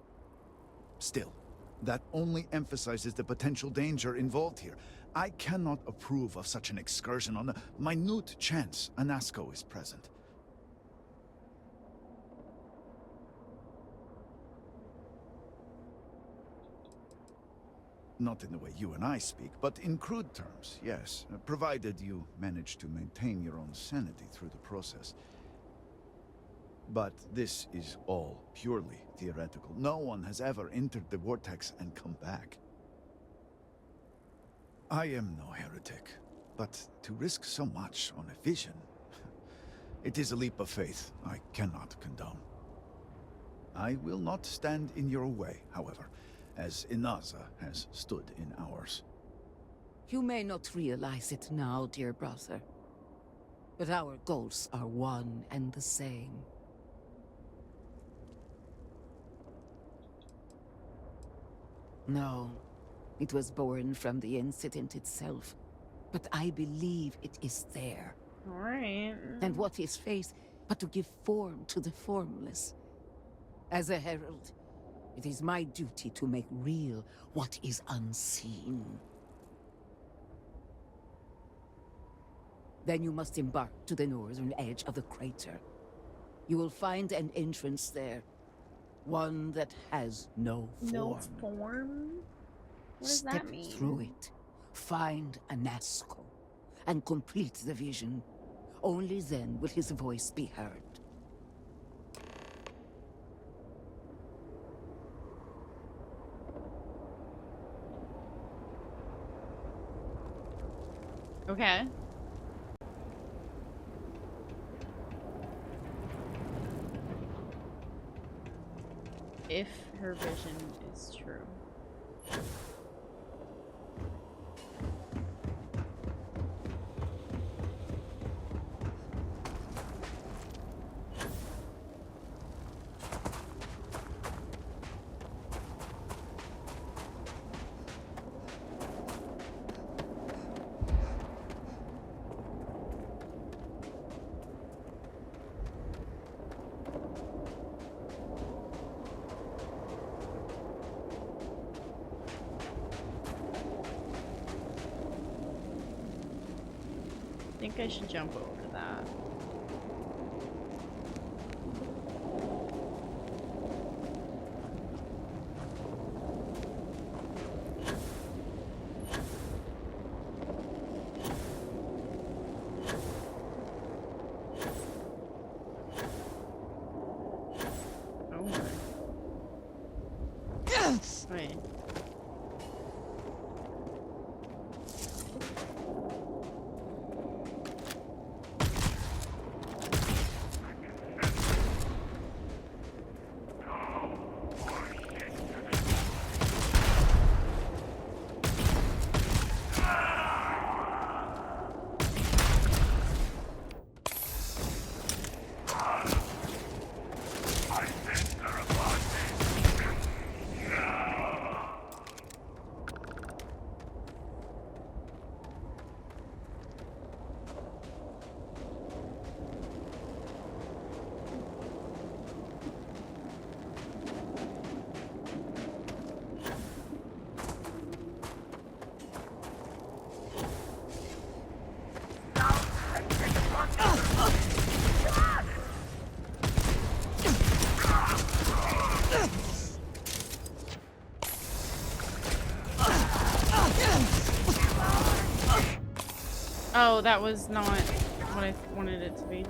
Still, that only emphasizes the potential danger involved here. I cannot approve of such an excursion on the minute chance Anasco is present. Not in the way you and I speak, but in crude terms, yes. Provided you manage to maintain your own sanity through the process. But this is all purely theoretical. No one has ever entered the vortex and come back. I am no heretic, but to risk so much on a vision, it is a leap of faith I cannot condone. I will not stand in your way, however, as Inaza has stood in ours. You may not realize it now, dear brother, but our goals are one and the same. No, it was born from the incident itself, but I believe it is there. All right. And what is faith but to give form to the formless? As a herald, it is my duty to make real what is unseen. Then you must embark to the northern edge of the crater. You will find an entrance there. One that has no form. No form? What does that mean? Step through it. Find a Nazco. And complete the vision. Only then will his voice be heard. Okay. If her vision is true. I think I should jump over that. Oh my. Wait. Oh, that was not what I wanted it to be.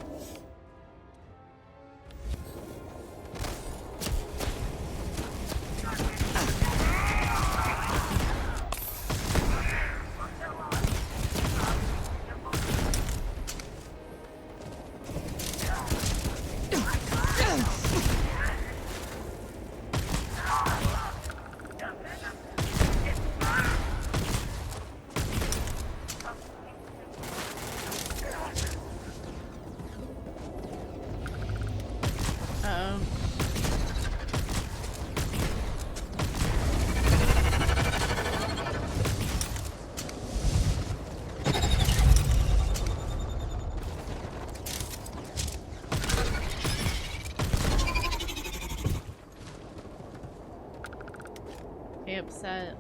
Upset.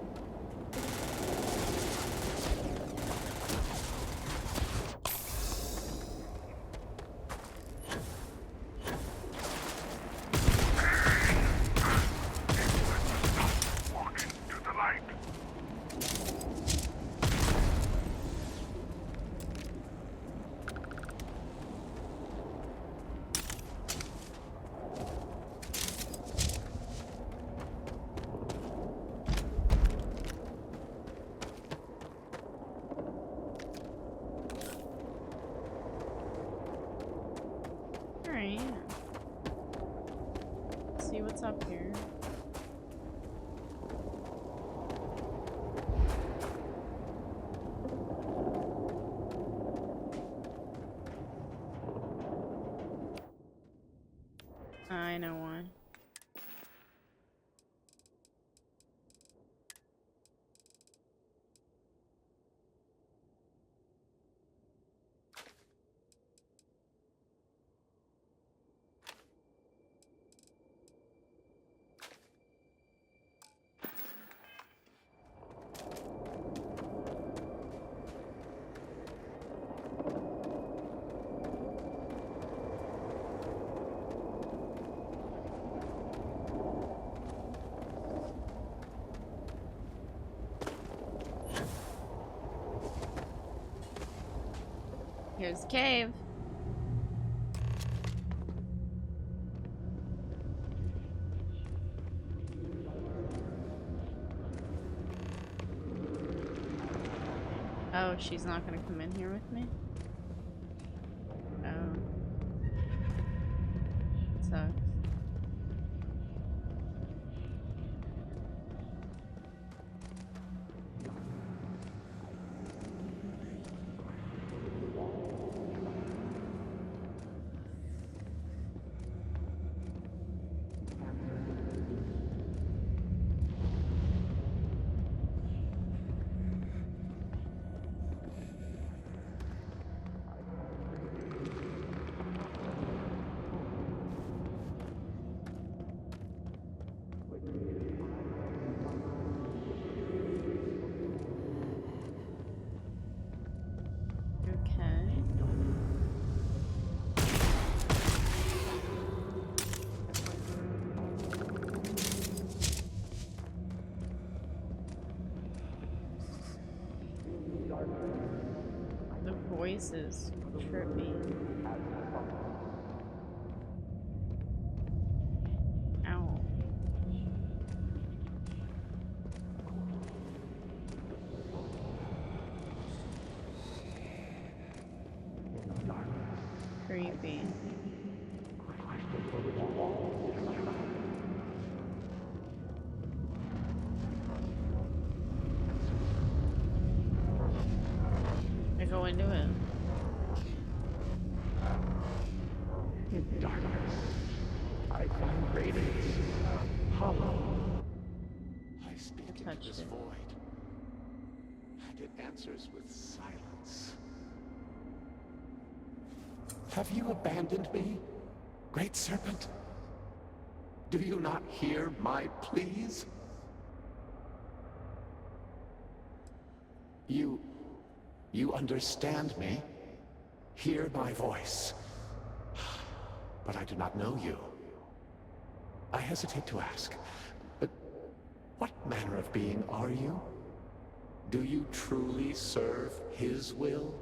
see what's up here. I know one. Here's the cave. Oh, she's not gonna come in here with me? Oh. Sucks. Voices trippy. Ow. Creepy. I go into it. In darkness, I find radiance, hollow. I speak into this void, and it answers with silence. Have you abandoned me, Great Serpent? Do you not hear my pleas? You understand me? Hear my voice. But I do not know you. I hesitate to ask, but what manner of being are you? Do you truly serve his will?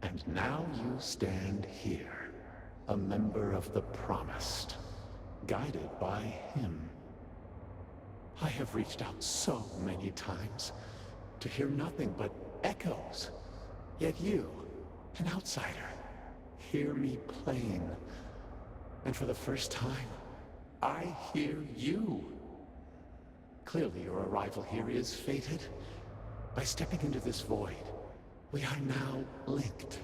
And now you stand here, a member of the Promised, guided by him. I have reached out so many times to hear nothing but echoes. Yet you, an outsider, hear me plain. And for the first time, I hear you. Clearly your arrival here is fated. By stepping into this void, we are now linked.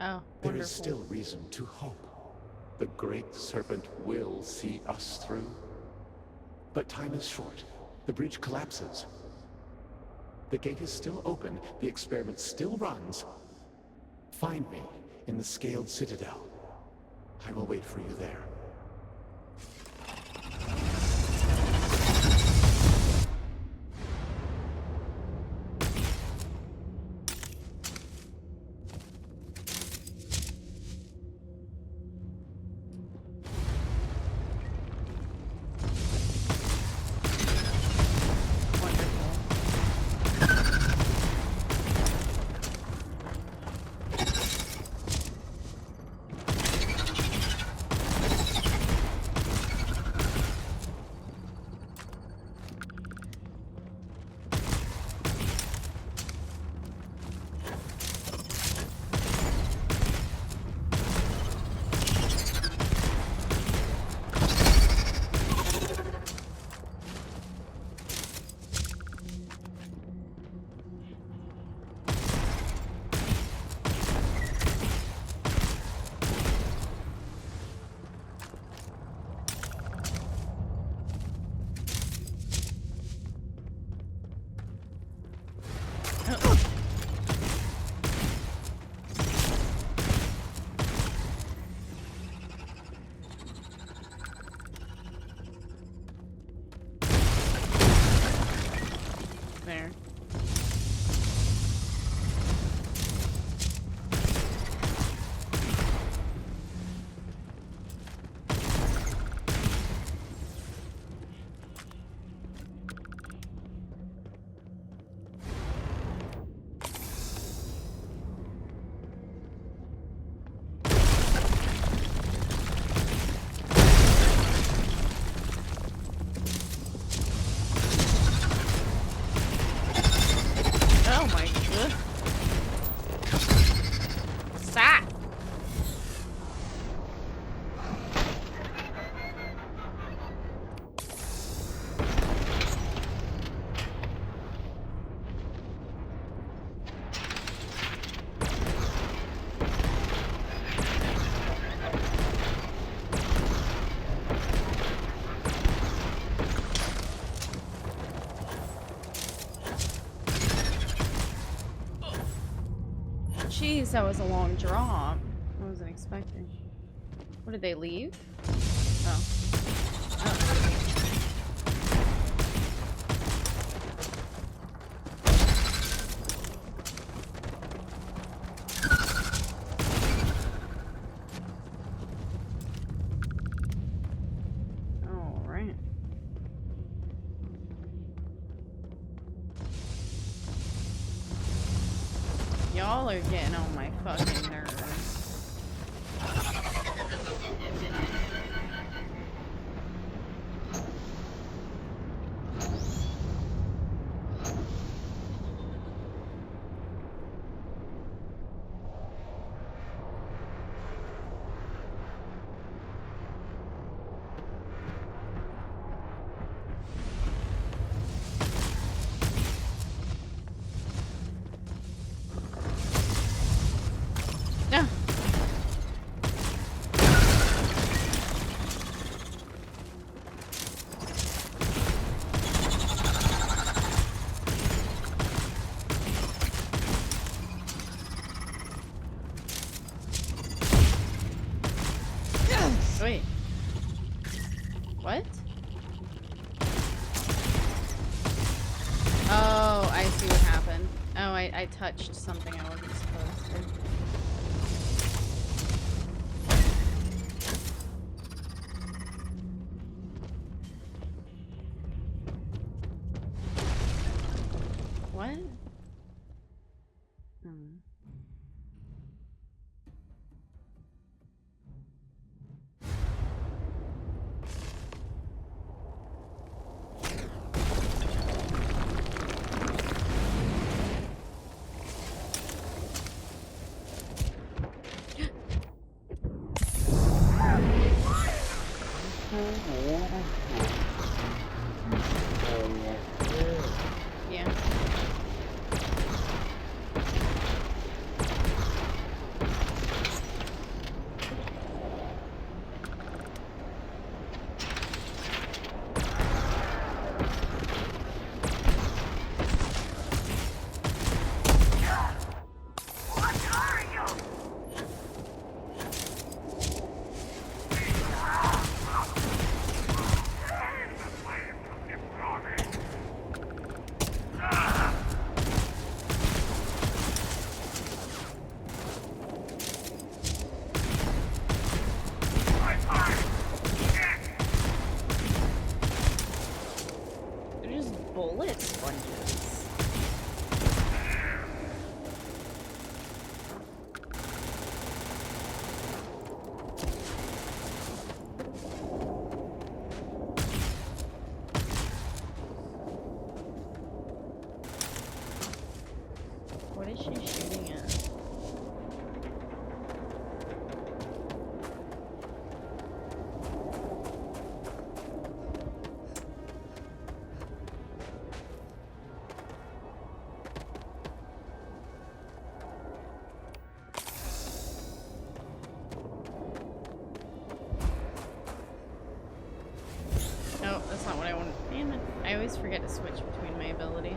Oh, there is still reason to hope. The Great Serpent will see us through. But time is short. The bridge collapses. The gate is still open. The experiment still runs. Find me in the Scaled Citadel. I will wait for you there. Jeez, that was a long drop. I wasn't expecting. What, did they leave? Oh. Alright. Y'all are getting on my fucking nerves. Yeah. Wait. What? Oh, I see what happened. Oh, I touched something I wasn't supposed to. What? Hmm. Yeah. They're just bullet sponges. What is she shooting at? Oh, that's not what I wanted. Damn it. I always forget to switch between my abilities.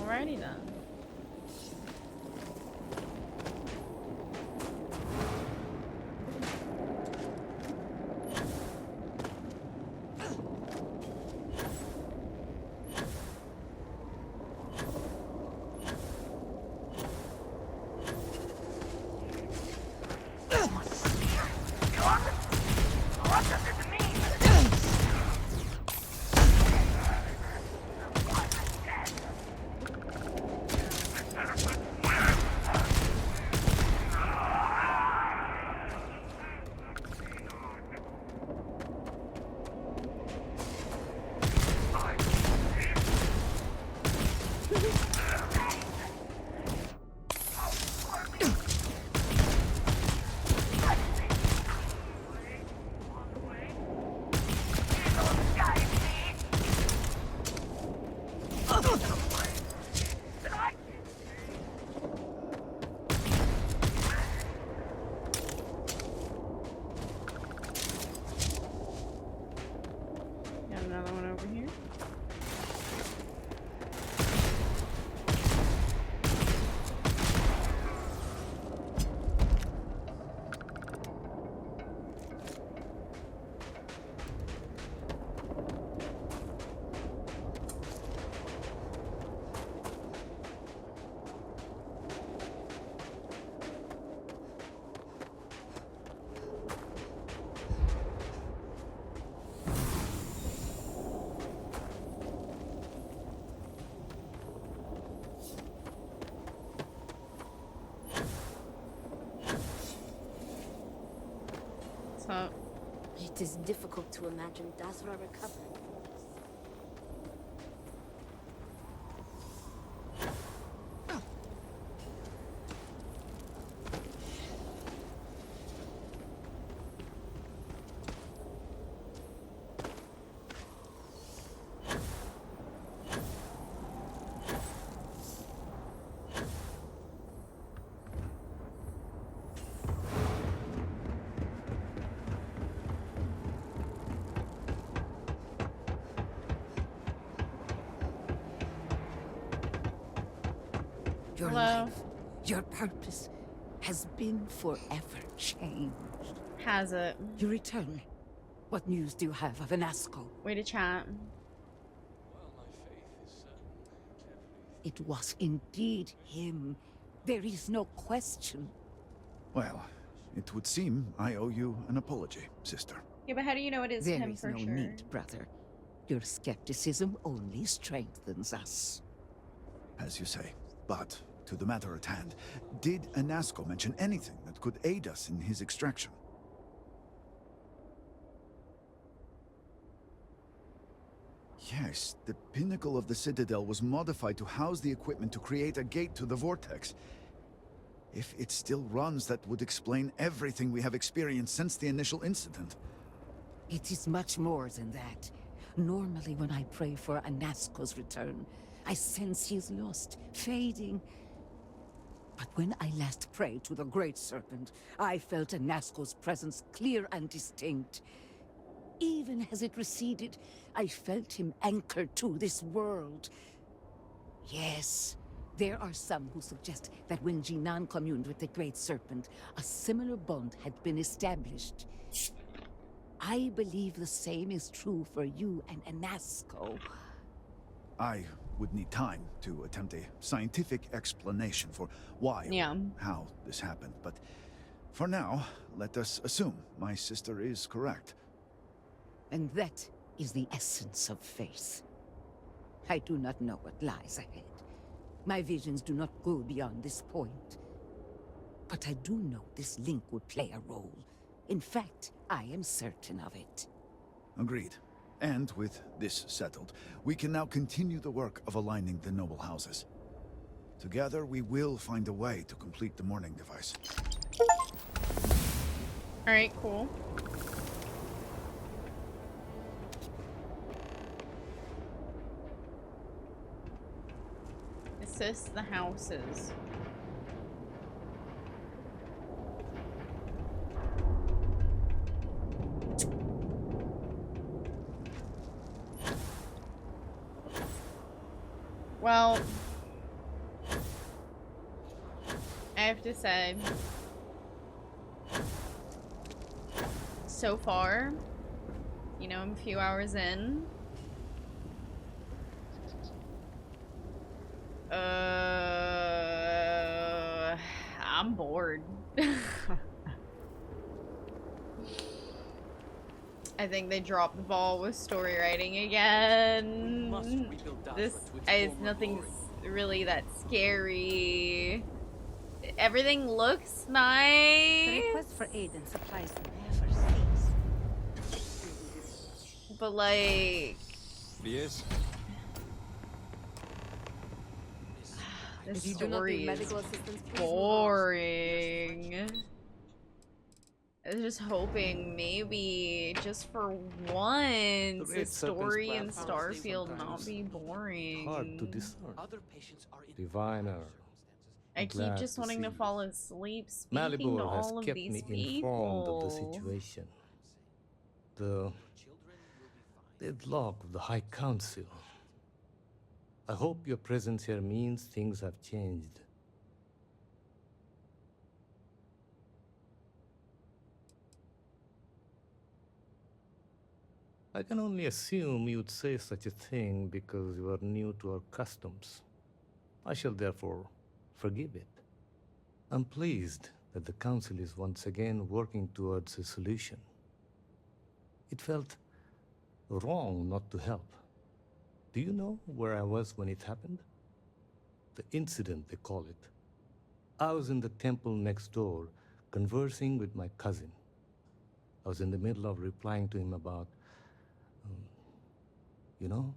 Alrighty then. Got another one over here. It is difficult to imagine Dazra recovering. Your Hello? life, your purpose has been forever changed. Has it? You return. What news do you have of Anasco? Way to chat. It was indeed him. There is no question. Well, it would seem I owe you an apology, sister. Yeah, but how do you know it is There him is for no sure? need, brother. Your skepticism only strengthens us. As you say. But, to the matter at hand, did Anasco mention anything that could aid us in his extraction? Yes, the pinnacle of the Citadel was modified to house the equipment to create a gate to the Vortex. If it still runs, that would explain everything we have experienced since the initial incident. It is much more than that. Normally when I pray for Anasco's return, I sense he is lost, fading. But when I last prayed to the Great Serpent, I felt Anasco's presence clear and distinct. Even as it receded, I felt him anchored to this world. Yes, there are some who suggest that when Jinan communed with the Great Serpent, a similar bond had been established. I believe the same is true for you and Anasco. I would need time to attempt a scientific explanation for why or how this happened, but for now, let us assume my sister is correct. And that is the essence of faith. I do not know what lies ahead. My visions do not go beyond this point. But I do know this link would play a role. In fact, I am certain of it. Agreed. And with this settled, we can now continue the work of aligning the noble houses. Together, we will find a way to complete the mourning device. Alright, cool. Assist the houses. Well, I have to say, so far, you know, I'm a few hours in. I'm bored. I think they dropped the ball with story writing again. This is nothing really that scary. Everything looks nice. The request for aid and supplies never cease. But like, yes. the If you do not story need is medical assistance, please move on. boring. I was just hoping maybe just for once the story in Starfield not be boring. Hard to discern. Diviner. I keep Glad just to wanting see to you. fall asleep speaking to Malibor has all of kept these me informed of the people. situation. The deadlock of the High Council. I hope your presence here means things have changed. I can only assume you'd say such a thing because you are new to our customs. I shall therefore forgive it. I'm pleased that the Council is once again working towards a solution. It felt wrong not to help. Do you know where I was when it happened? The incident, they call it. I was in the temple next door, conversing with my cousin. I was in the middle of replying to him about, you know,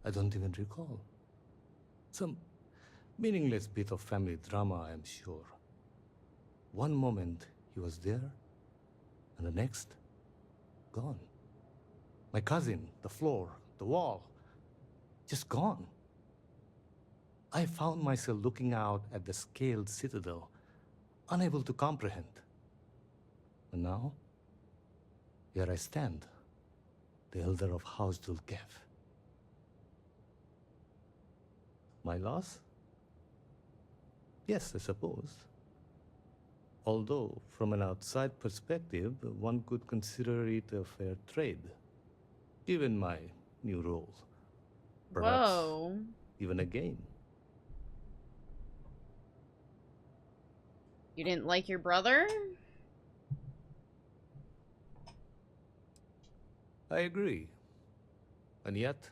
I don't even recall. Some meaningless bit of family drama, I am sure. One moment he was there, and the next, gone. My cousin, the floor, the wall, just gone. I found myself looking out at the scaled citadel, unable to comprehend. And now, here I stand, the elder of House Dulkev. My loss? Yes, I suppose. Although, from an outside perspective, one could consider it a fair trade, given my new role. Perhaps Whoa. even a gain. You didn't like your brother? I agree. And yet,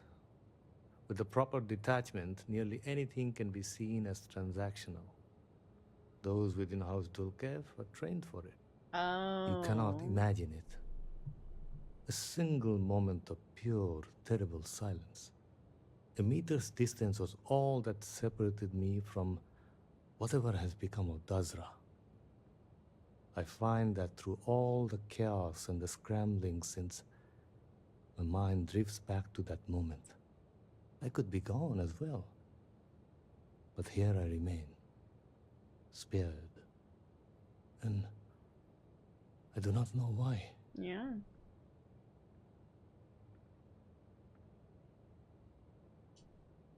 with the proper detachment, nearly anything can be seen as transactional. Those within House Dulkev are trained for it. Oh. You cannot imagine it. A single moment of pure, terrible silence. A meter's distance was all that separated me from whatever has become of Dazra. I find that through all the chaos and the scrambling since, my mind drifts back to that moment. I could be gone as well. But here I remain, spared. And I do not know why. Yeah.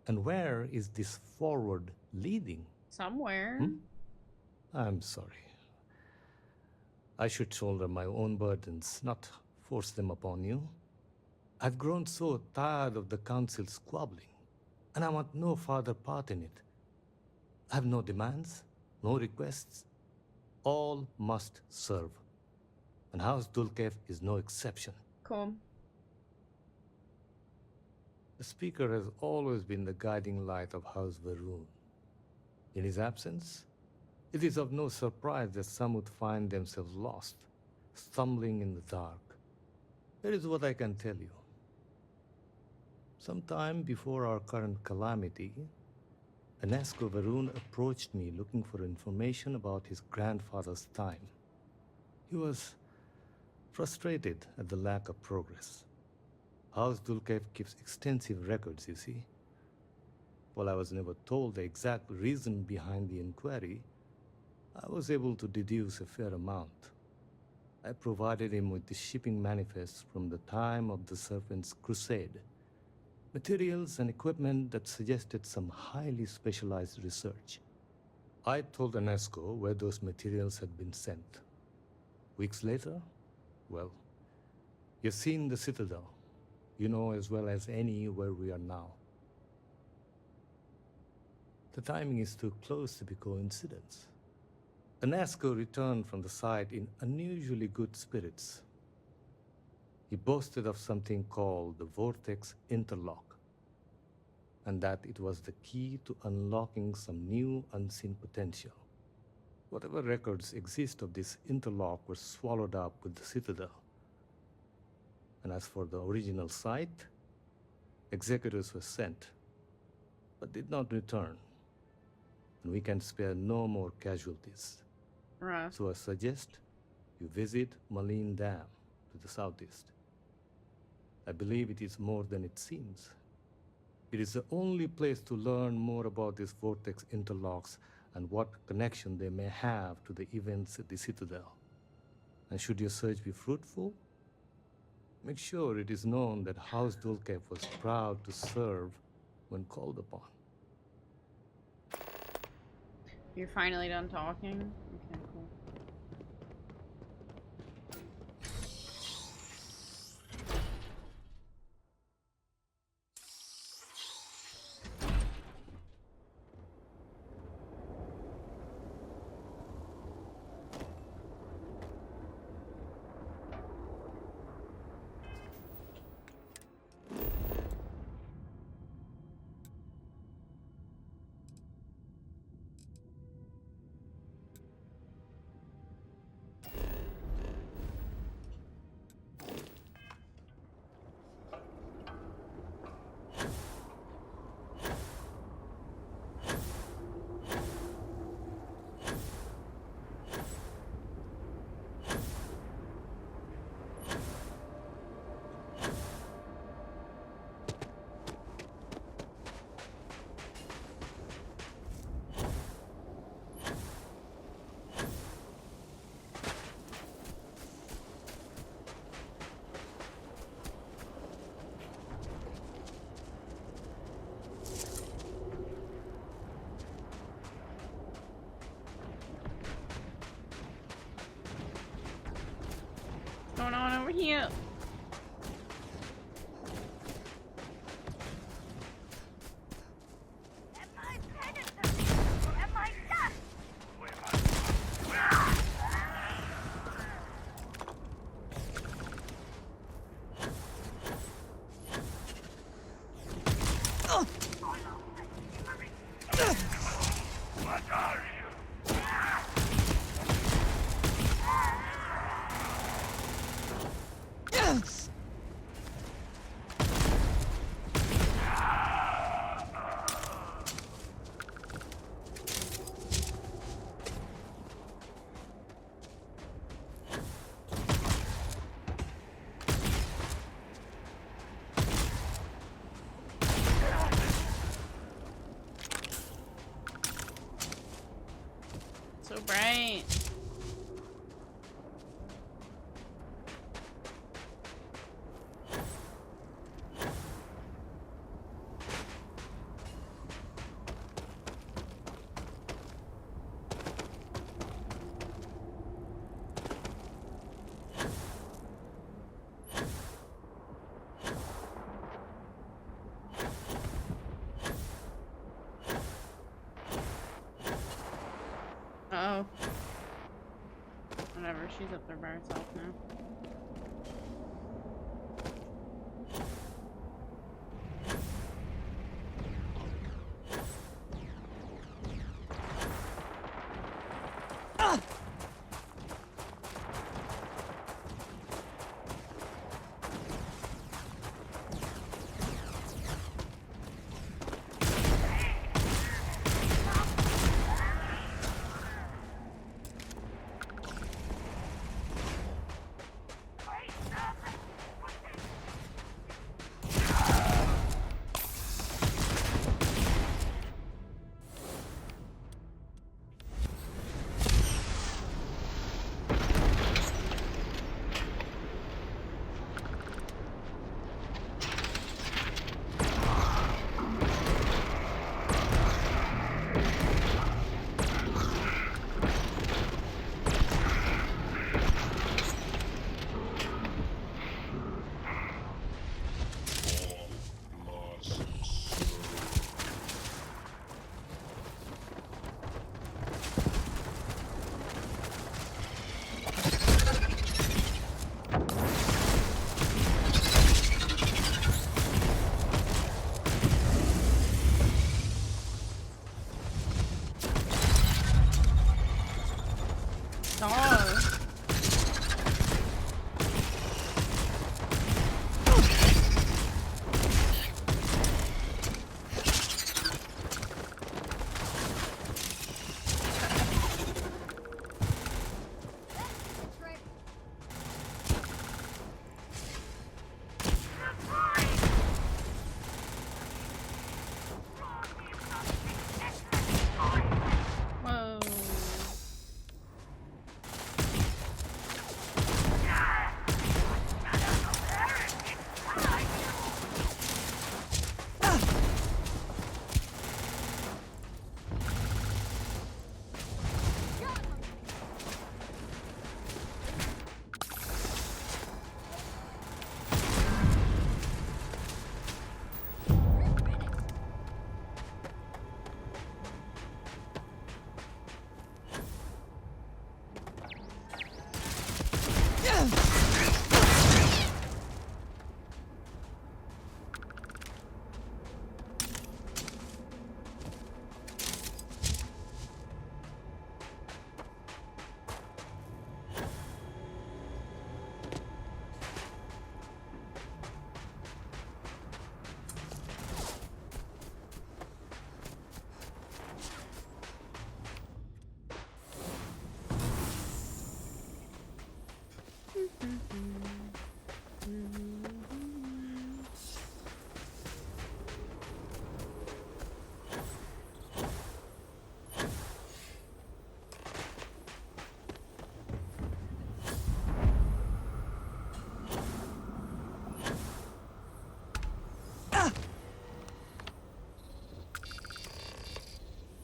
And where is this forward leading? Somewhere. I'm sorry. I should shoulder my own burdens, not force them upon you. I've grown so tired of the Council squabbling, and I want no further part in it. I have no demands, no requests. All must serve. And House Dulkev is no exception. Cool. The Speaker has always been the guiding light of House Va'ruun. In his absence, it is of no surprise that some would find themselves lost, stumbling in the dark. Here is what I can tell you. Sometime before our current calamity, Anesko Va'ruun approached me looking for information about his grandfather's time. He was frustrated at the lack of progress. House Dulkev keeps extensive records, you see. While I was never told the exact reason behind the inquiry, I was able to deduce a fair amount. I provided him with the shipping manifests from the time of the Serpent's Crusade, materials and equipment that suggested some highly specialized research. I told Anesko where those materials had been sent. Weeks later, well, you've seen the Citadel. You know as well as any where we are now. The timing is too close to be coincidence. Anesko returned from the site in unusually good spirits. He boasted of something called the Vortex Interlock, and that it was the key to unlocking some new unseen potential. Whatever records exist of this interlock were swallowed up with the Citadel. And as for the original site, executors were sent, but did not return. And we can spare no more casualties. Right. So I suggest you visit Malin Dam to the southeast. I believe it is more than it seems. It is the only place to learn more about these vortex interlocks and what connection they may have to the events at the Citadel. And should your search be fruitful, make sure it is known that House Dulcev was proud to serve when called upon. You're finally done talking? Okay, cool. What's going on over here? So bright. Uh-oh. Whatever, she's up there by herself now.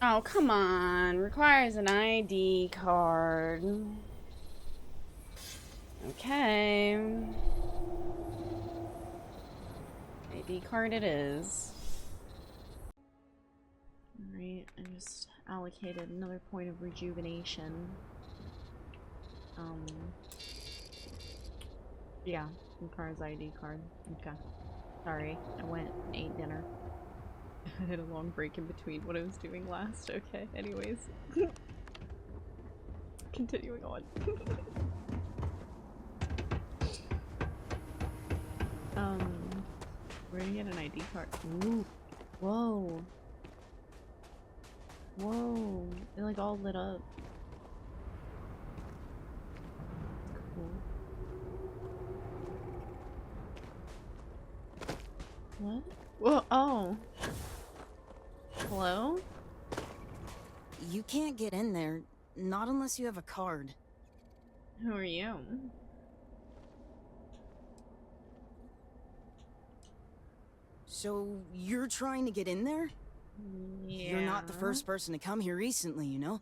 Oh, come on. Requires an ID card. Okay. ID card it is. Alright, I just allocated another point of rejuvenation. Yeah, Car's ID card. Okay. Sorry, I went and ate dinner. I had a long break in between what I was doing last. Okay, anyways. Continuing on. We're gonna get an ID card. Ooh. Whoa. Whoa. It like all lit up. Cool. What? Whoa, oh. Hello? You can't get in there, not unless you have a card. Who are you? So, you're trying to get in there? Yeah. You're not the first person to come here recently, you know?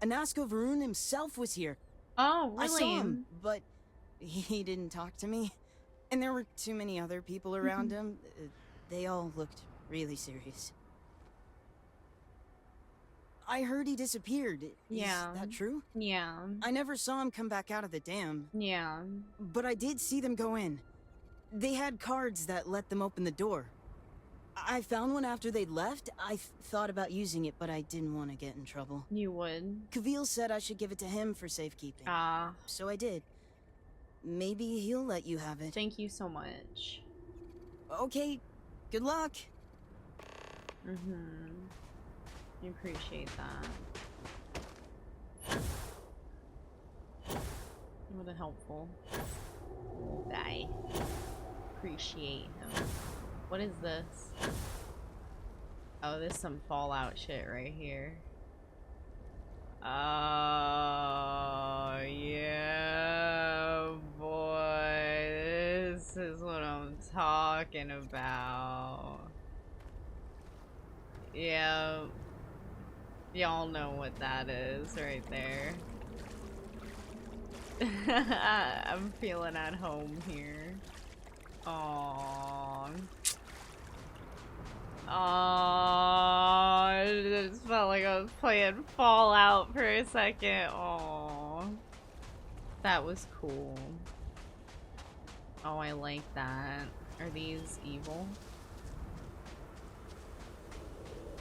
Anasko Varun himself was here. Oh, really? I saw him, but he didn't talk to me. And there were too many other people around him. They all looked really serious. I heard he disappeared. Yeah. Is that true? Yeah. I never saw him come back out of the dam. Yeah. But I did see them go in. They had cards that let them open the door. I found one after they'd left. I thought about using it, but I didn't want to get in trouble. You would. Kavil said I should give it to him for safekeeping. Ah. So I did. Maybe he'll let you have it. Thank you so much. Okay. Good luck. Mm-hmm. I appreciate that. What a helpful guy. Appreciate him. What is this? Oh, this is some Fallout shit right here. Oh, yeah, boy. This is what I'm talking about. Yeah. Y'all know what that is right there. I'm feeling at home here. Aww. Aww. It just felt like I was playing Fallout for a second. Aww. That was cool. Oh, I like that. Are these evil?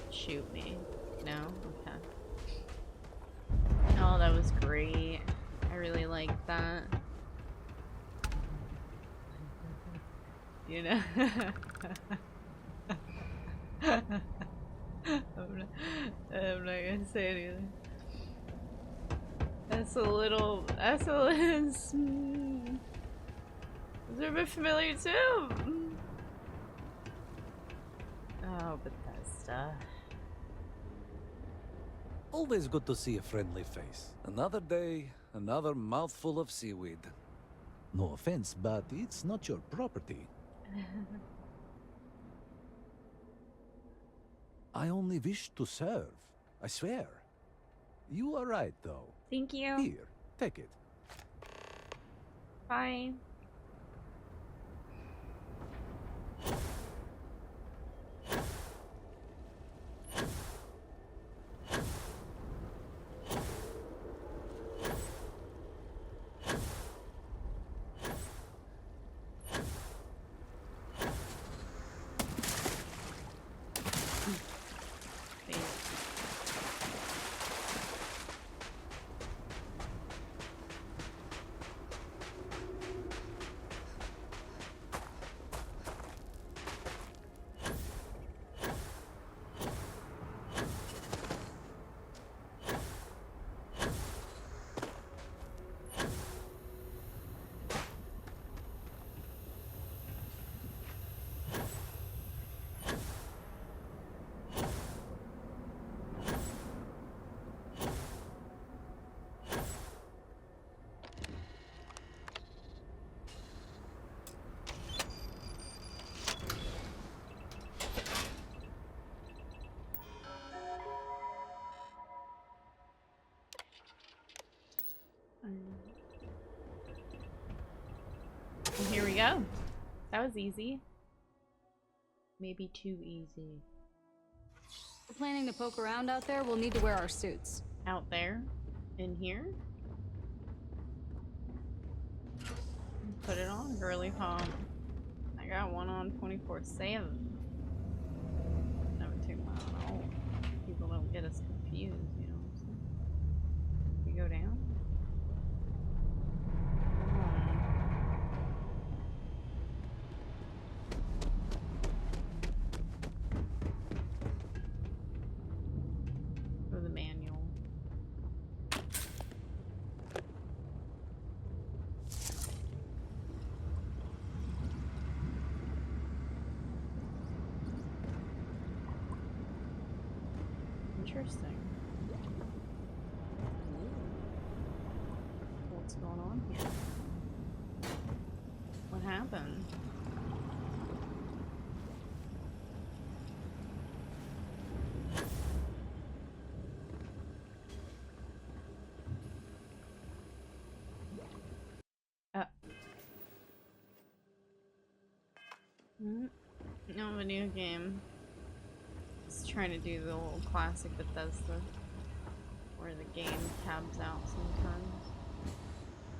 Shoot me. No? Okay. Oh, that was great. I really liked that. You know? I'm not gonna say anything. That's a little those are a bit familiar too. Oh, Bethesda. Always good to see a friendly face. Another day, another mouthful of seaweed. No offense, but it's not your property. I only wish to serve, I swear. You are right, though. Thank you. Here, take it. Bye. go. That was easy. Maybe too easy. If we're planning to poke around out there, we'll need to wear our suits. Out there? In here? Put it on, girly pop. I got one on 24/7. Never take mine off. People don't get us confused, you know what I'm saying? We go down? Go to the manual. Interesting. What's going on here? What happened? No video game. Just trying to do the old classic Bethesda, where the game tabs out sometimes. I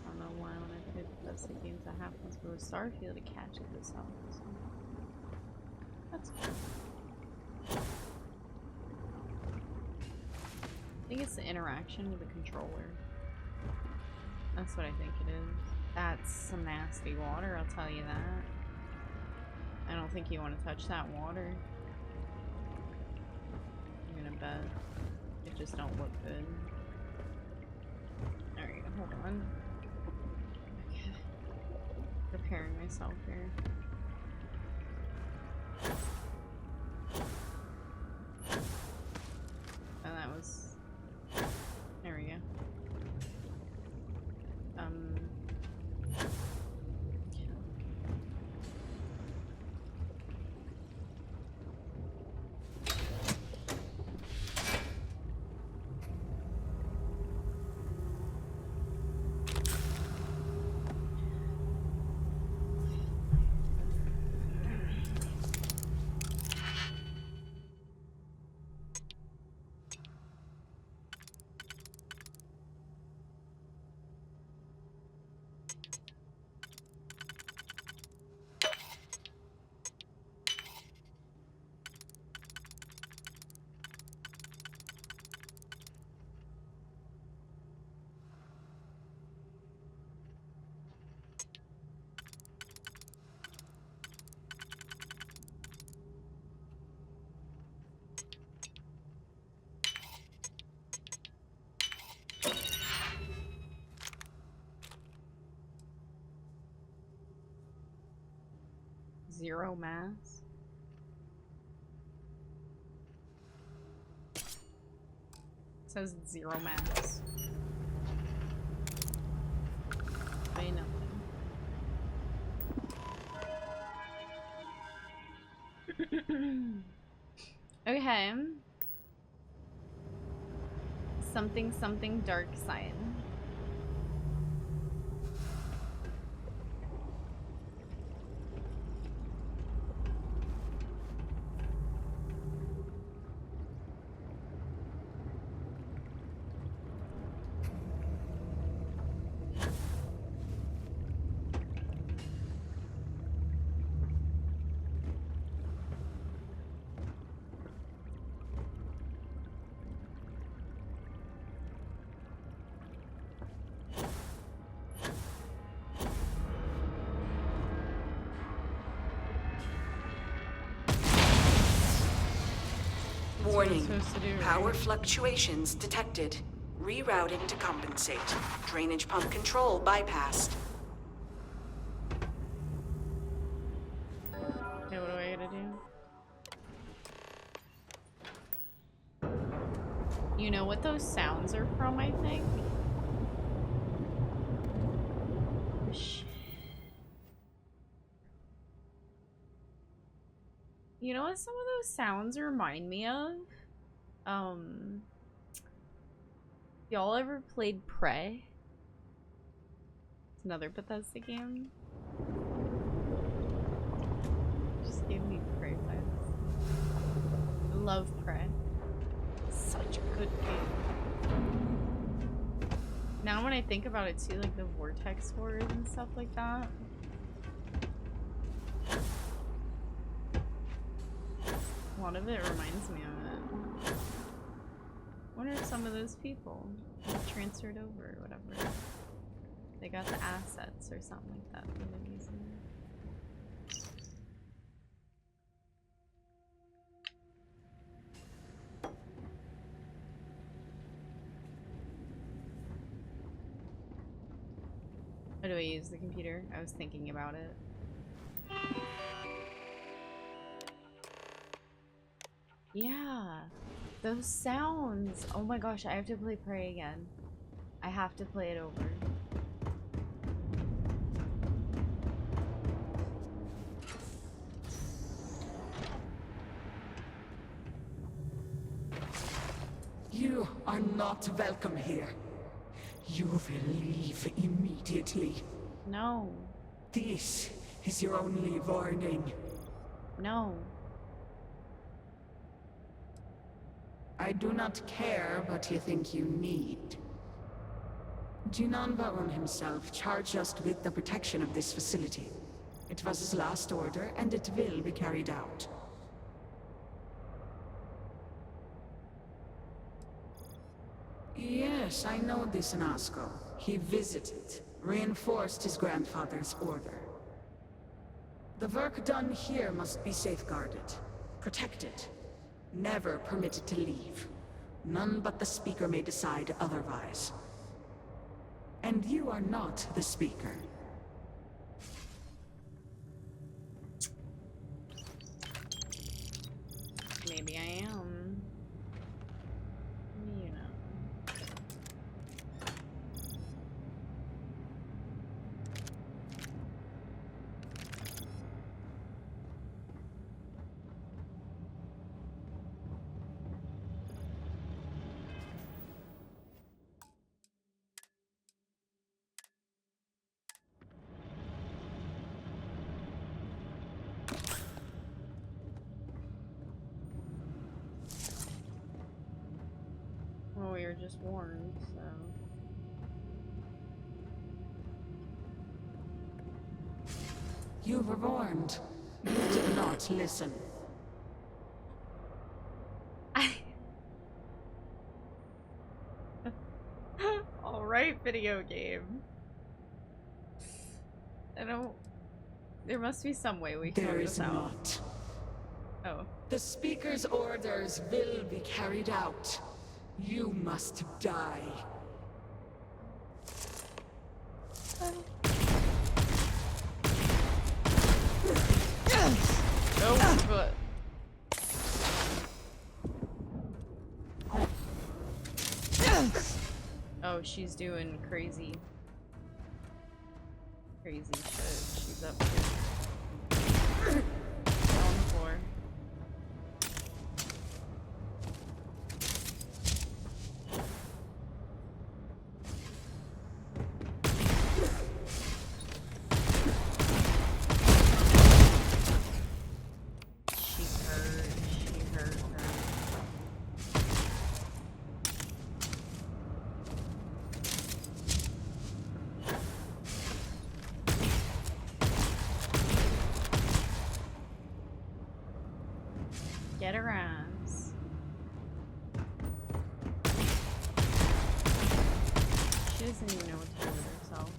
don't know why when I play Bethesda games that happens, but with Starfield it catches itself. So that's cool. I think it's the interaction with the controller. That's what I think it is. That's some nasty water, I'll tell you that. I don't think you want to touch that water. I'm gonna bet it just don't look good. Alright, hold on. Okay. Preparing myself here. And that was... There we go. Zero mass. It says zero mass. Say nothing. Okay. Something something dark side. Warning. Power fluctuations detected. Rerouting to compensate. Drainage pump control bypassed. Okay, what do I gotta do? You know what those sounds are from, I think? Shit. You know what some of those sounds remind me of? Y'all ever played Prey? It's another Bethesda game. Give me Prey vibes. I love Prey. Such a good game. Now when I think about it too, like the Vortex horrors and stuff like that. A lot of it reminds me of it. What are some of those people who transferred over or whatever? They got the assets or something like that for the reason. How do I use the computer? I was thinking about it. Yeah, those sounds. Oh my gosh, I have to play Prey again. I have to play it over. You are not welcome here. You will leave immediately. No. This is your only warning. No. I do not care what you think you need. Jinan Baron himself charged us with the protection of this facility. It was his last order, and it will be carried out. Yes, I know this Nasco. He visited, reinforced his grandfather's order. The work done here must be safeguarded, protected, never permitted to leave. None but the Speaker may decide otherwise. And you are not the Speaker. Maybe I am. You know. Well, we were just warned, so. You were warned. You did not listen. Alright, video game. I don't. There must be some way we can There work is this out. not. Oh. The Speaker's orders will be carried out. You must die. Oh, but. Oh, she's doing crazy. Crazy shit. She's up here. On the floor. She hurt her. Get her ass. She doesn't even know what to do with herself.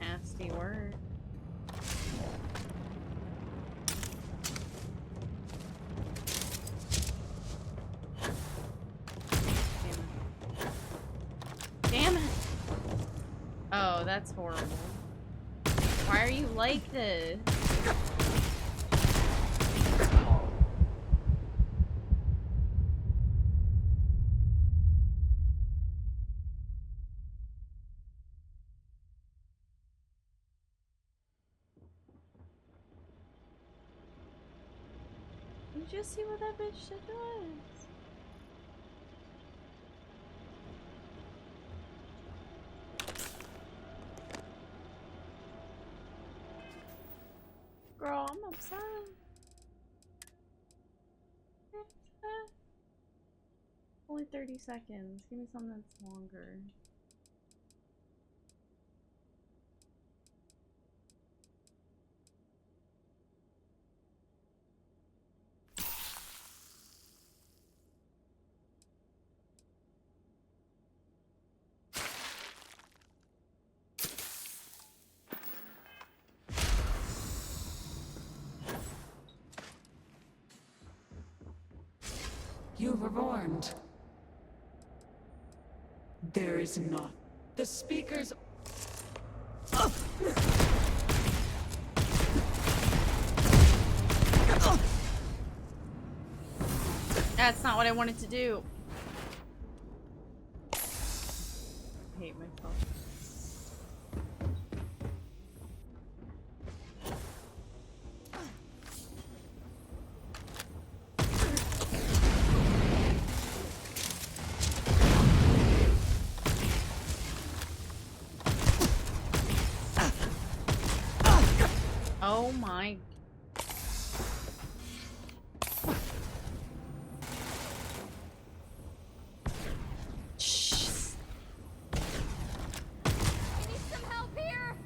Nasty word. Damn it! Oh, that's horrible. Why are you like this? Did you see what that bitch did to us? Girl, I'm upset. Only 30 seconds. Give me something that's longer. You were warned. There is not. The speakers. That's not what I wanted to do. I hate myself. Oh my. Shh. I need some help here.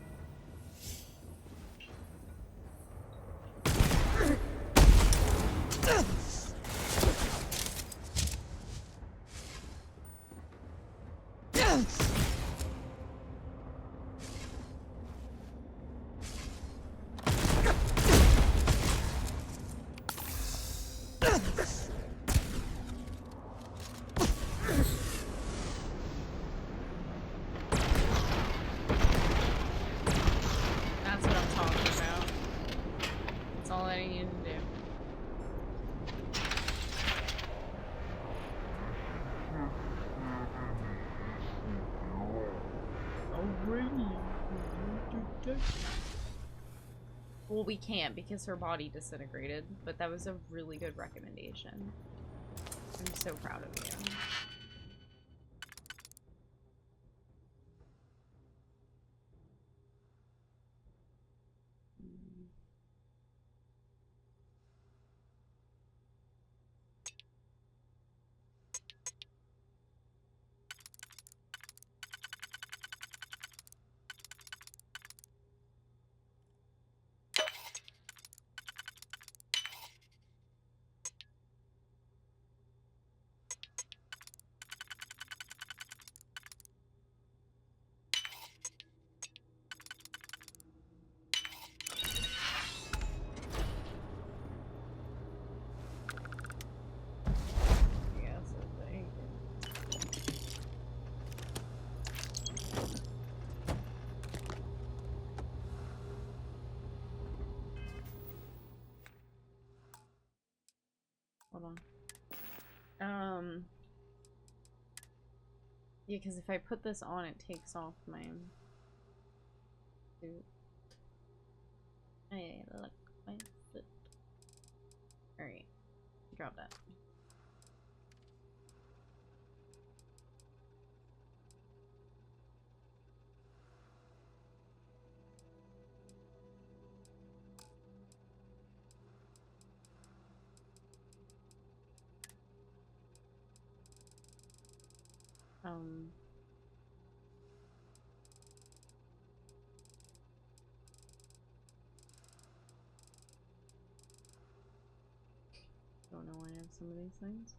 That's what I'm talking about. That's all I need to do. Well, we can't because her body disintegrated, but that was a really good recommendation. I'm so proud of you. Yes, I think. Hold on. Yeah, because if I put this on, it takes off my suit. Hey, look, my foot. Alright, drop that. Don't know why I have some of these things.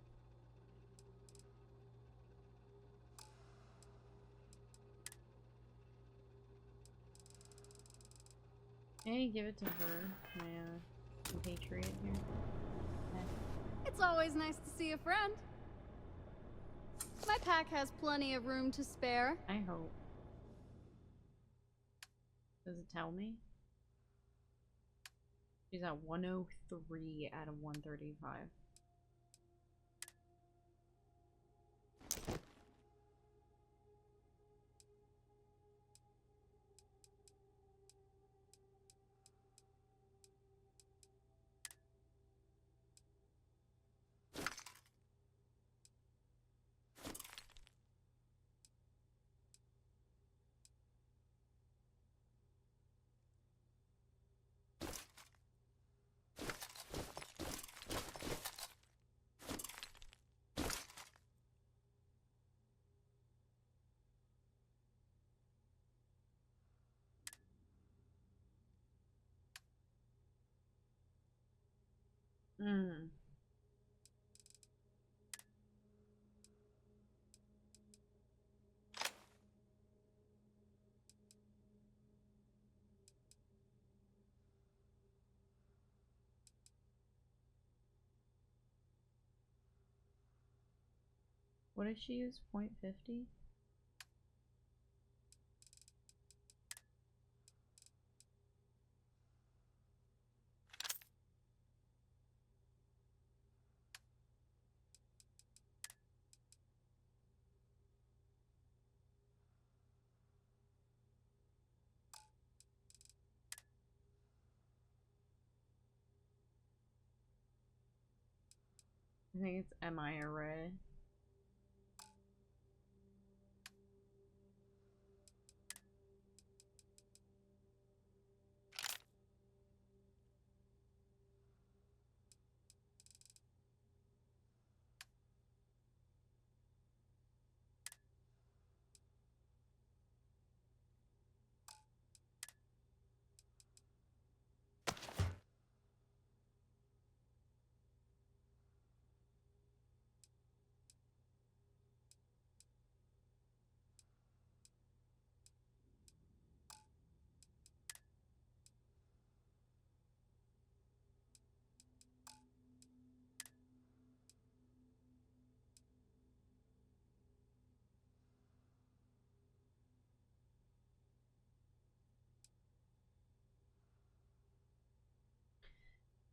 Hey, give it to her, my compatriot here. It's always nice to see a friend. My pack has plenty of room to spare. I hope. Does it tell me? She's at 103 out of 135. Hmm. What did she use? 0.50? I think it's MI array.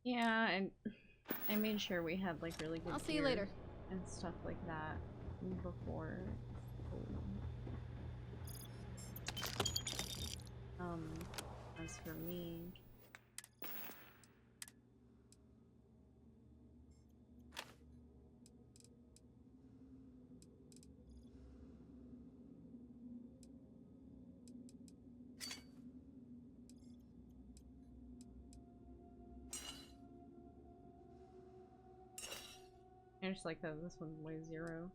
Yeah, and I made sure we had like really good I'll see you gear later. and stuff like that before. As for me, I just like that this one weighs 0.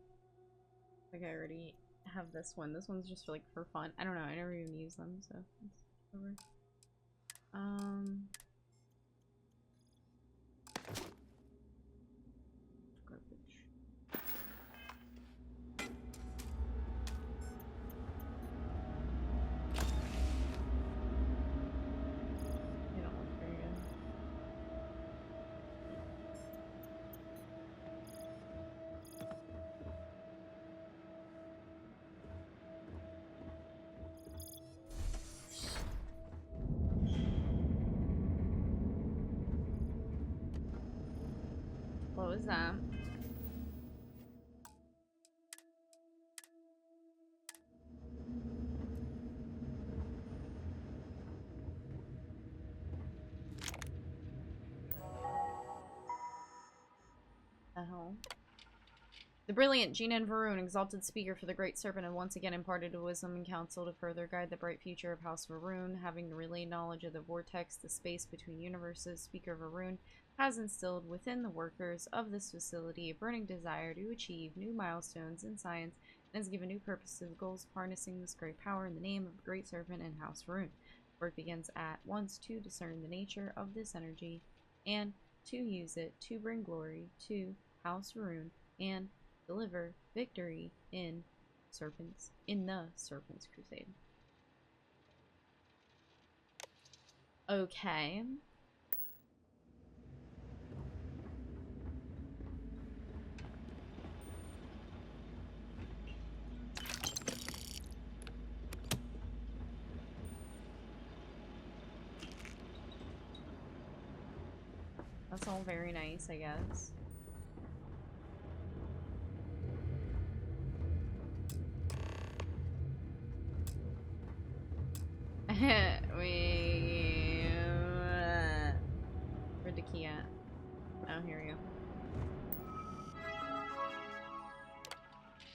Like I already have this one. This one's just like for fun. I don't know. I never even use them, so it's whatever. Garbage. They don't look very good. What was that? The hell? The brilliant Gina and Varun, exalted speaker for the Great Serpent, have once again imparted wisdom and counsel to further guide the bright future of House Varun. Having relayed knowledge of the vortex, the space between universes, Speaker Varun has instilled within the workers of this facility a burning desire to achieve new milestones in science and has given new purpose to the goals of harnessing this great power in the name of the Great Serpent and House Varun. Work begins at once to discern the nature of this energy and to use it to bring glory to House Varun and deliver victory in the Serpent's Crusade. Okay. That's all very nice, I guess. Where'd the key at? Oh, here we go.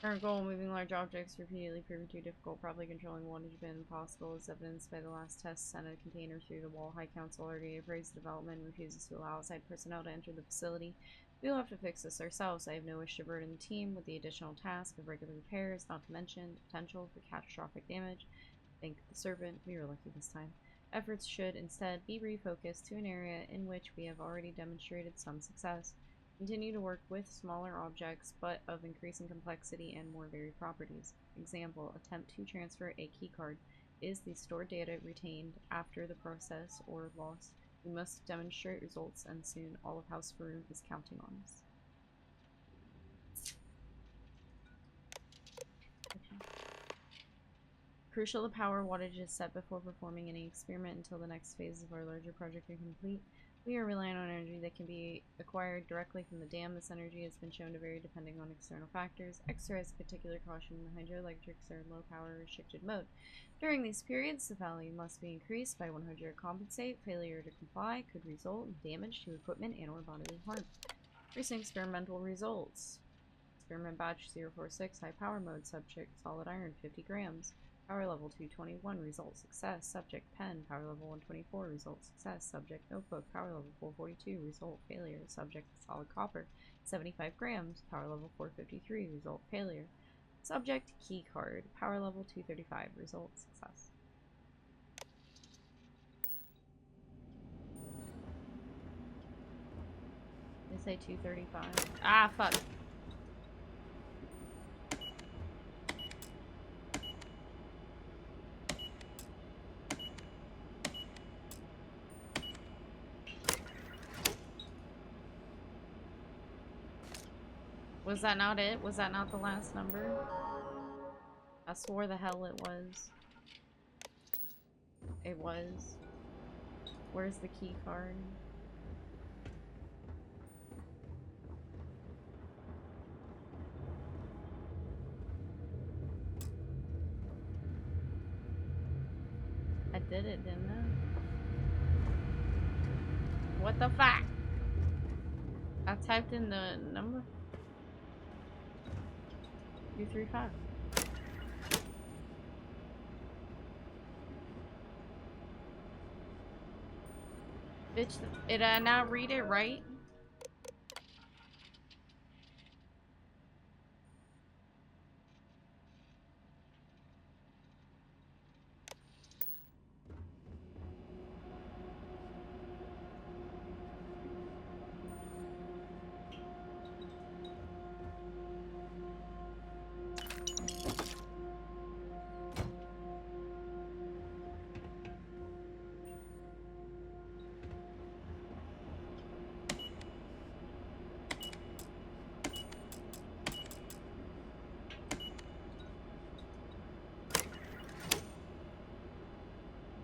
Current goal, moving large objects repeatedly proving too difficult. Probably controlling one has been impossible, as evidenced by the last test. Sent a container through the wall. High Council already appraised the development and refuses to allow outside personnel to enter the facility. We'll have to fix this ourselves. I have no wish to burden the team with the additional task of regular repairs, not to mention the potential for catastrophic damage. Thank the Serpent. We were lucky this time. Efforts should instead be refocused to an area in which we have already demonstrated some success. Continue to work with smaller objects, but of increasing complexity and more varied properties. Example, attempt to transfer a keycard. Is the stored data retained after the process or lost? We must demonstrate results, and soon all of House Faroon is counting on us. Okay. Crucial, the power wattage is set before performing any experiment until the next phase of our larger project are complete. We are relying on energy that can be acquired directly from the dam. This energy has been shown to vary depending on external factors. Exercise particular caution. The hydroelectrics are in low power restricted mode. During these periods, the value must be increased by 100 to compensate. Failure to comply could result in damage to equipment and or bodily harm. Recent experimental results. Experiment batch 046, high power mode, subject solid iron 50 grams. Power level 221, result success. Subject pen, power level 124, result success. Subject notebook, power level 442, result failure. Subject solid copper, 75 grams, power level 453, result failure. Subject key card, power level 235, result success. They say 235. Ah, fuck. Was that not it? Was that not the last number? I swore the hell it was. It was. Where's the key card? I did it, didn't I? What the fuck? I typed in the number. 235. Bitch, did I not read it right?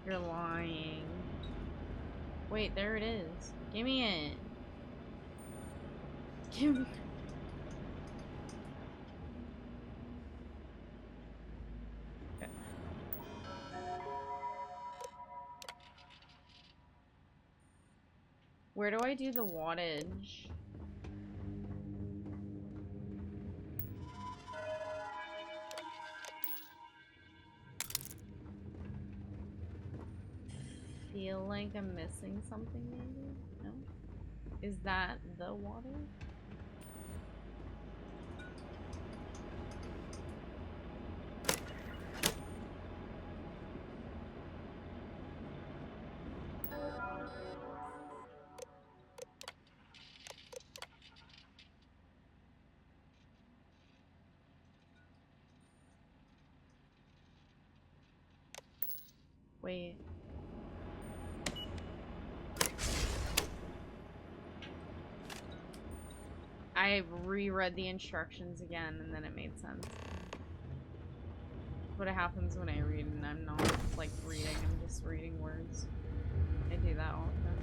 You're lying. Wait, there it is. Give me it. Give me. Okay. Where do I do the wattage? Feel like I'm missing something, maybe? No? Is that the water? Wait. I reread the instructions again and then it made sense. What happens when I read and I'm not like reading, I'm just reading words. I do that often.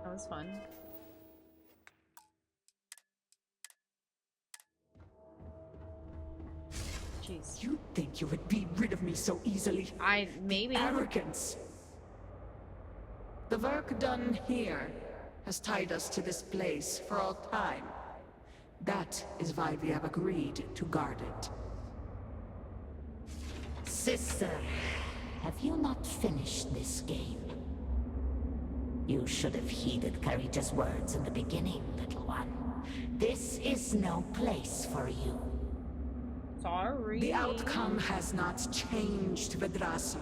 That was fun. Jeez. You think you would be rid of me so easily? Maybe. Arrogance. The work done here has tied us to this place for all time. That is why we have agreed to guard it. Sister, have you not finished this game? You should have heeded Karita's words in the beginning, little one. This is no place for you. Sorry. The outcome has not changed, Vedrasa.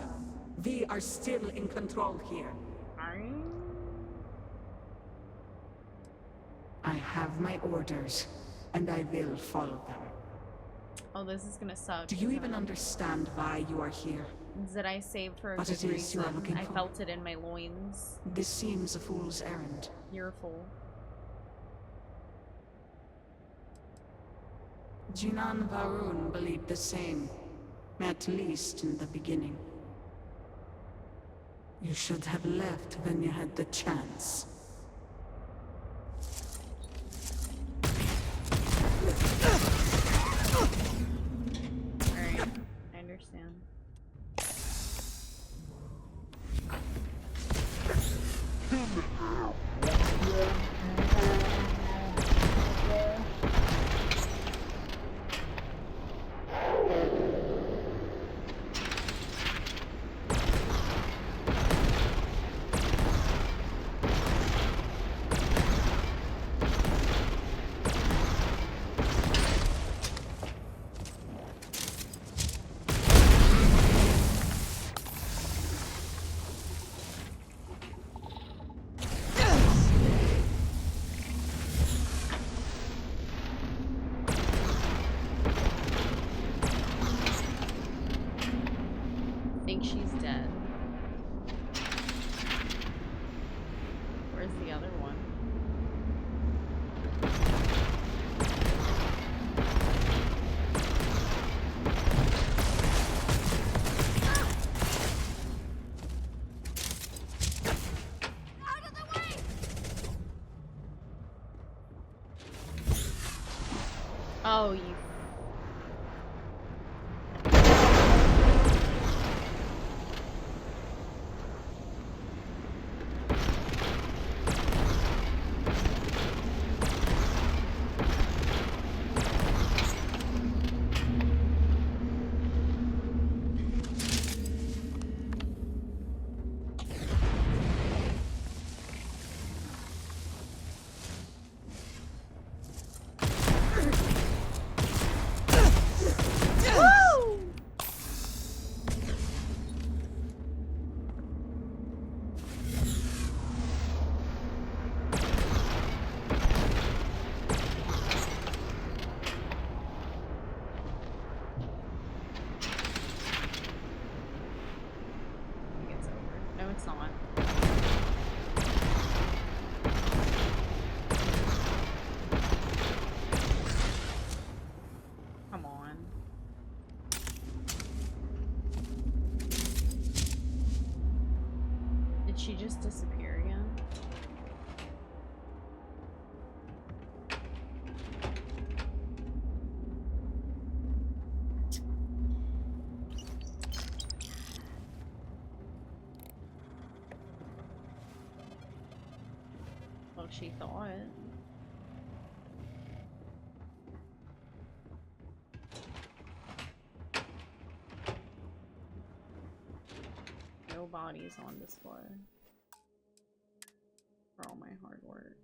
We are still in control here. I have my orders, and I will follow them. Oh, this is gonna suck. Do you even understand why you are here? That I saved for a What good it is you are reason. looking I for? felt it in my loins. This seems a fool's errand. You're a fool. Jinan Varun believed the same, at least in the beginning. You should have left when you had the chance. Alright, I understand. I think she's dead. Where's the other one? Oh, you. No, it's not. Come on. Did she just disappear again? Well, she thought. No bodies on display for all my hard work.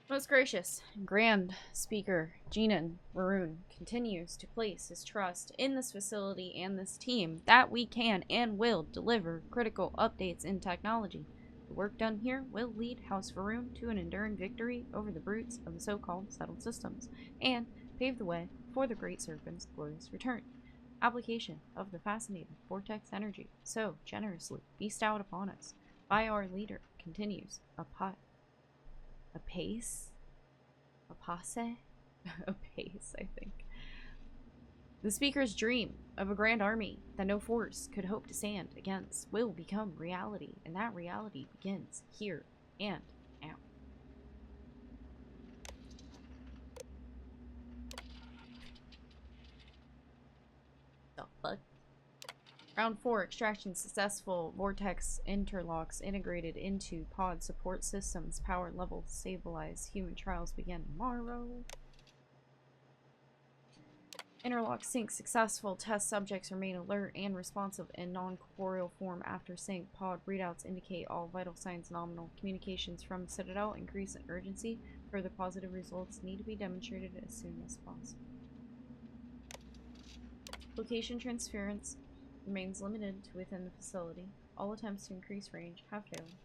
Most gracious and grand speaker Jinan Varun continues to place his trust in this facility and this team that we can and will deliver critical updates in technology. The work done here will lead House Varun to an enduring victory over the brutes of the so-called settled systems and pave the way for the Great Serpent's glorious return. application of the fascinating vortex energy so generously bestowed upon us by our leader continues apace, a pace, I think. The speaker's dream of a grand army that no force could hope to stand against will become reality, and that reality begins here and now. The fuck? Round 4, extraction successful. Vortex interlocks integrated into pod support systems. Power level stabilized. Human trials begin tomorrow. Interlock sync successful. Test subjects remain alert and responsive in non-corporeal form after sync. Pod readouts indicate all vital signs nominal. Communications from Citadel increase in urgency. Further positive results need to be demonstrated as soon as possible. Location transference remains limited to within the facility. All attempts to increase range have failed.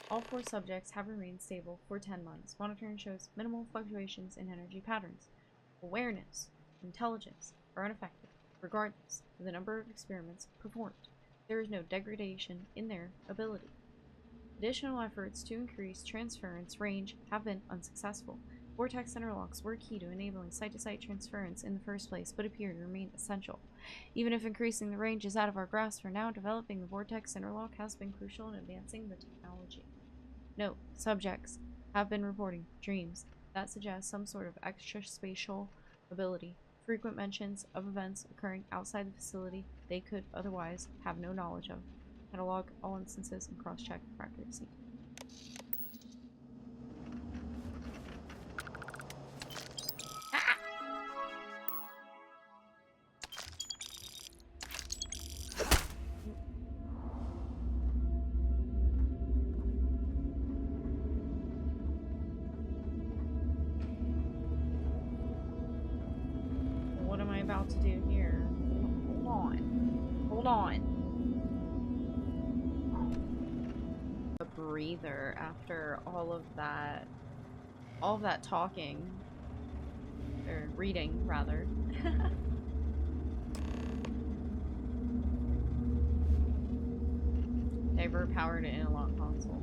All 4 subjects have remained stable for 10 months. Monitoring shows minimal fluctuations in energy patterns. Awareness and intelligence are unaffected, regardless of the number of experiments performed. There is no degradation in their ability. Additional efforts to increase transference range have been unsuccessful. Vortex interlocks were key to enabling site-to-site transference in the first place, but appear to remain essential. Even if increasing the range is out of our grasp for now, developing the vortex interlock has been crucial in advancing the technology. Note, subjects have been reporting dreams that suggest some sort of extraspatial ability. Frequent mentions of events occurring outside the facility they could otherwise have no knowledge of. Catalog all instances and cross-check for accuracy. What am I about to do here? Hold on. Hold on. A breather after all of that talking. Or reading, rather. Divert power to interlock console.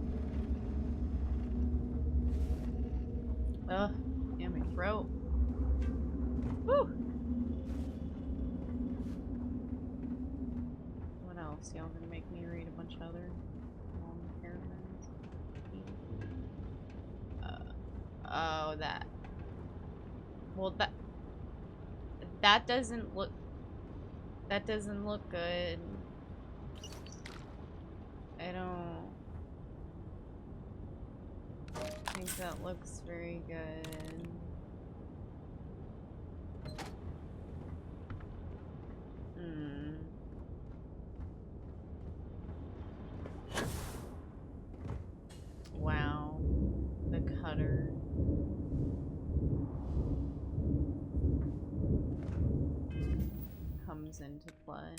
Ugh, damn my throat. Woo! What else? Y'all gonna make me read a bunch of other long paragraphs? Oh, that. Well, that doesn't look good. I don't think that looks very good. Wow. The cutter. Comes into play.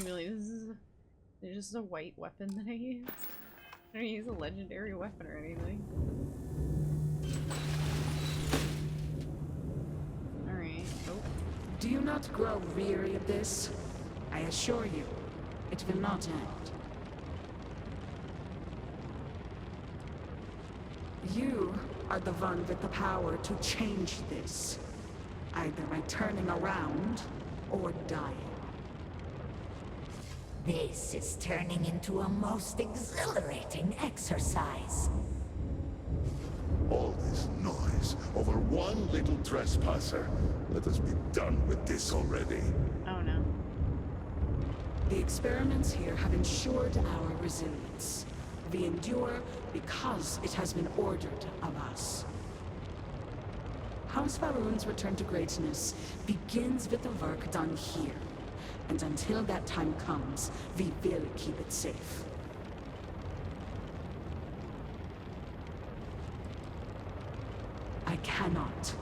Really, there's just a white weapon that I use. I don't use a legendary weapon or anything. Alright. Oh. Do you not grow weary of this? I assure you, it will not end. You are the one with the power to change this. Either by turning around or dying. This is turning into a most exhilarating exercise. All this noise over one little trespasser. Let us be done with this already. Oh no. The experiments here have ensured our resilience. We endure because it has been ordered of us. House Faroon's return to greatness begins with the work done here. And until that time comes, we will keep it safe. cannot.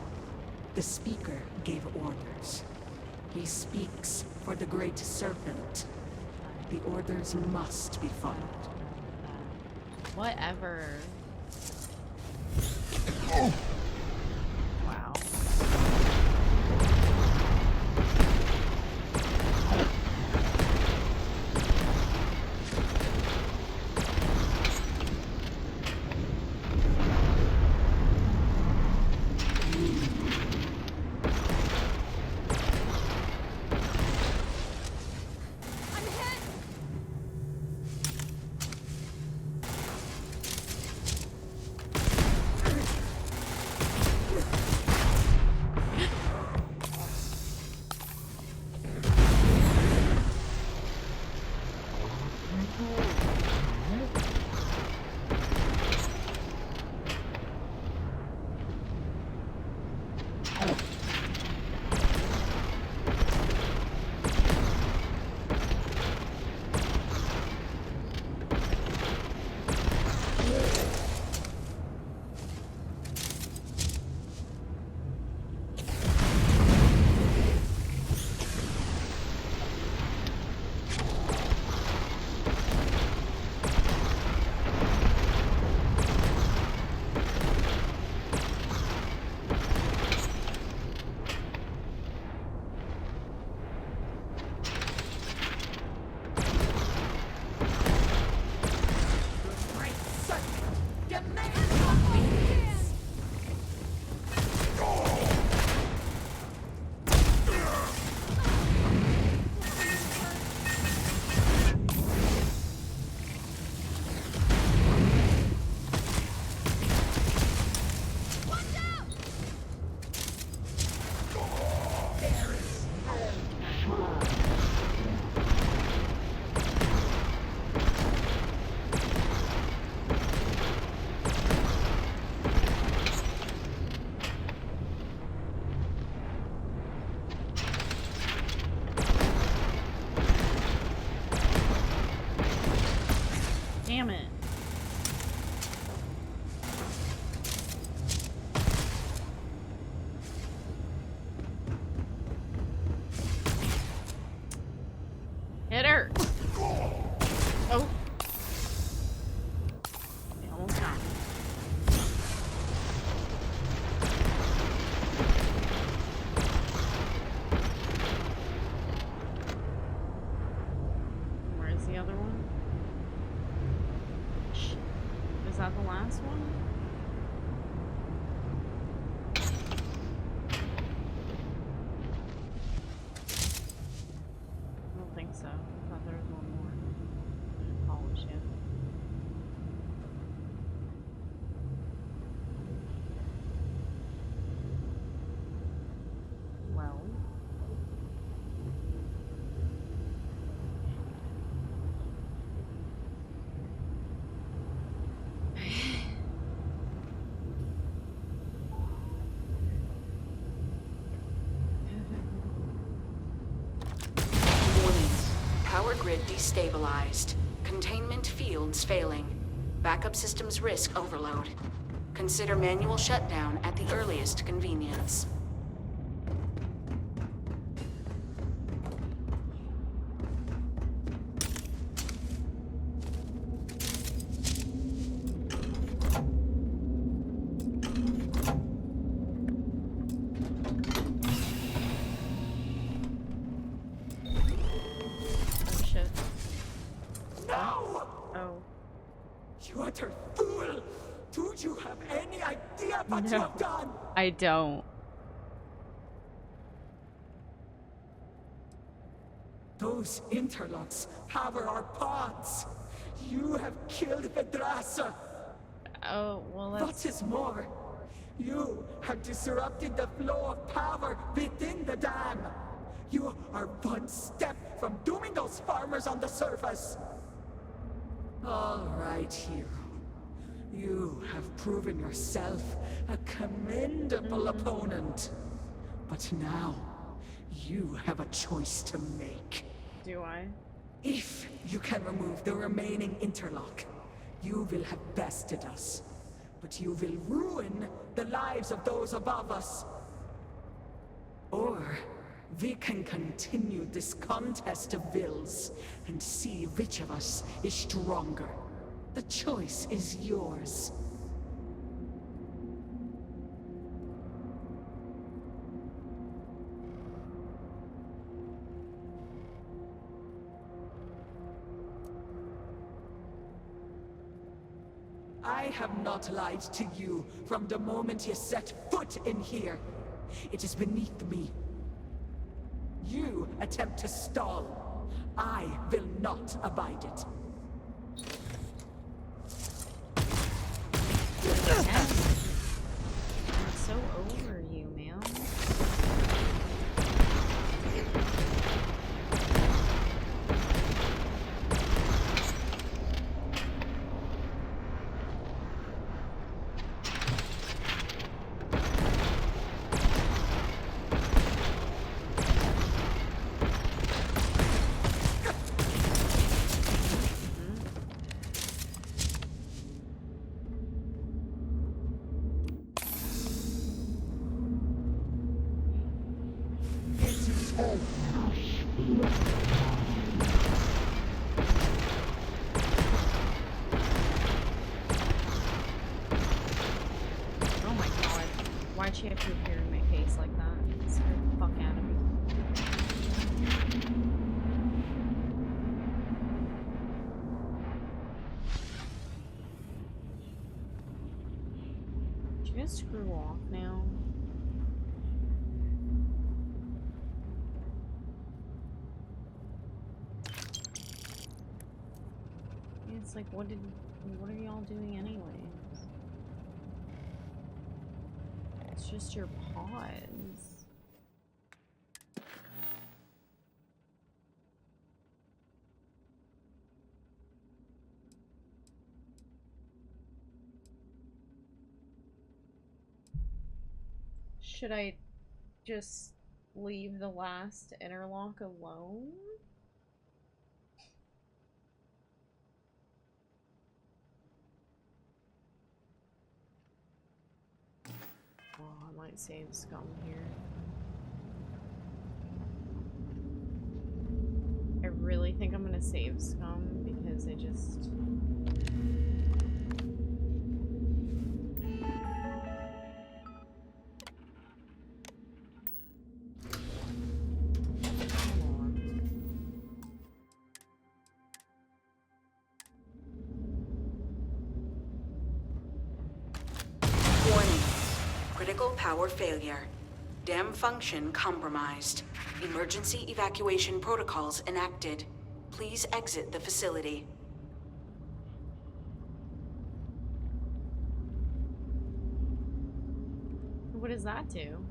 The speaker gave orders. He speaks for the Great Serpent. The orders must be followed. Whatever. Wow. Damn it. Hit her. Oh. They almost got me. Where's the other one? Is that the last one? I don't think so. I thought there was one more. I didn't polish it. Well. Power grid destabilized. Containment fields failing. Backup systems risk overload. Consider manual shutdown at the earliest convenience. You utter fool! Do you have any idea what you have done? I don't. Those interlocks power our pods. You have killed Vedrasa. Oh, well, that's... What is more, you have disrupted the flow of power within the dam. You are one step from dooming those farmers on the surface. All right, hero. You have proven yourself a commendable opponent. But now, you have a choice to make. Do I? If you can remove the remaining interlock, you will have bested us. but you will ruin the lives of those above us. Or we can continue this contest of wills and see which of us is stronger. The choice is yours. I have not lied to you from the moment you set foot in here. It is beneath me. You attempt to stall. I will not abide it. I'm so over you, man. Oh my god. Why'd she have to appear in my face like that? Scare the fuck out of me. Did you guys screw off now? Yeah, it's like, what are y'all doing anyways? It's just your pause. Should I just leave the last interlock alone? Well, I might save scum here. I really think I'm gonna save scum because I just... Warning. Critical power failure. Dam function compromised. Emergency evacuation protocols enacted. Please exit the facility. What does that do?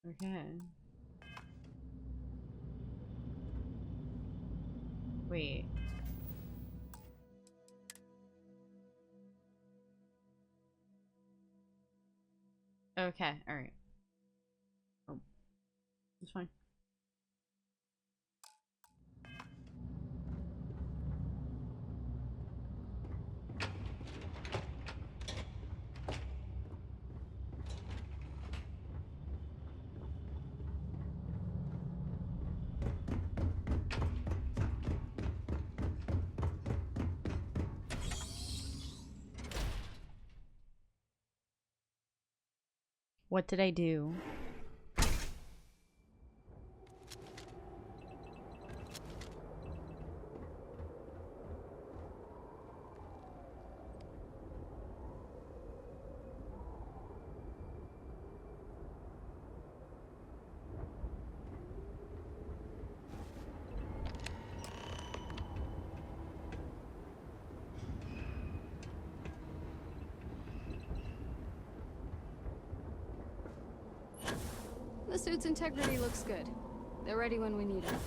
Okay. Wait. Okay, alright. Oh. It's fine. What did I do? The suit's integrity looks good. They're ready when we need them.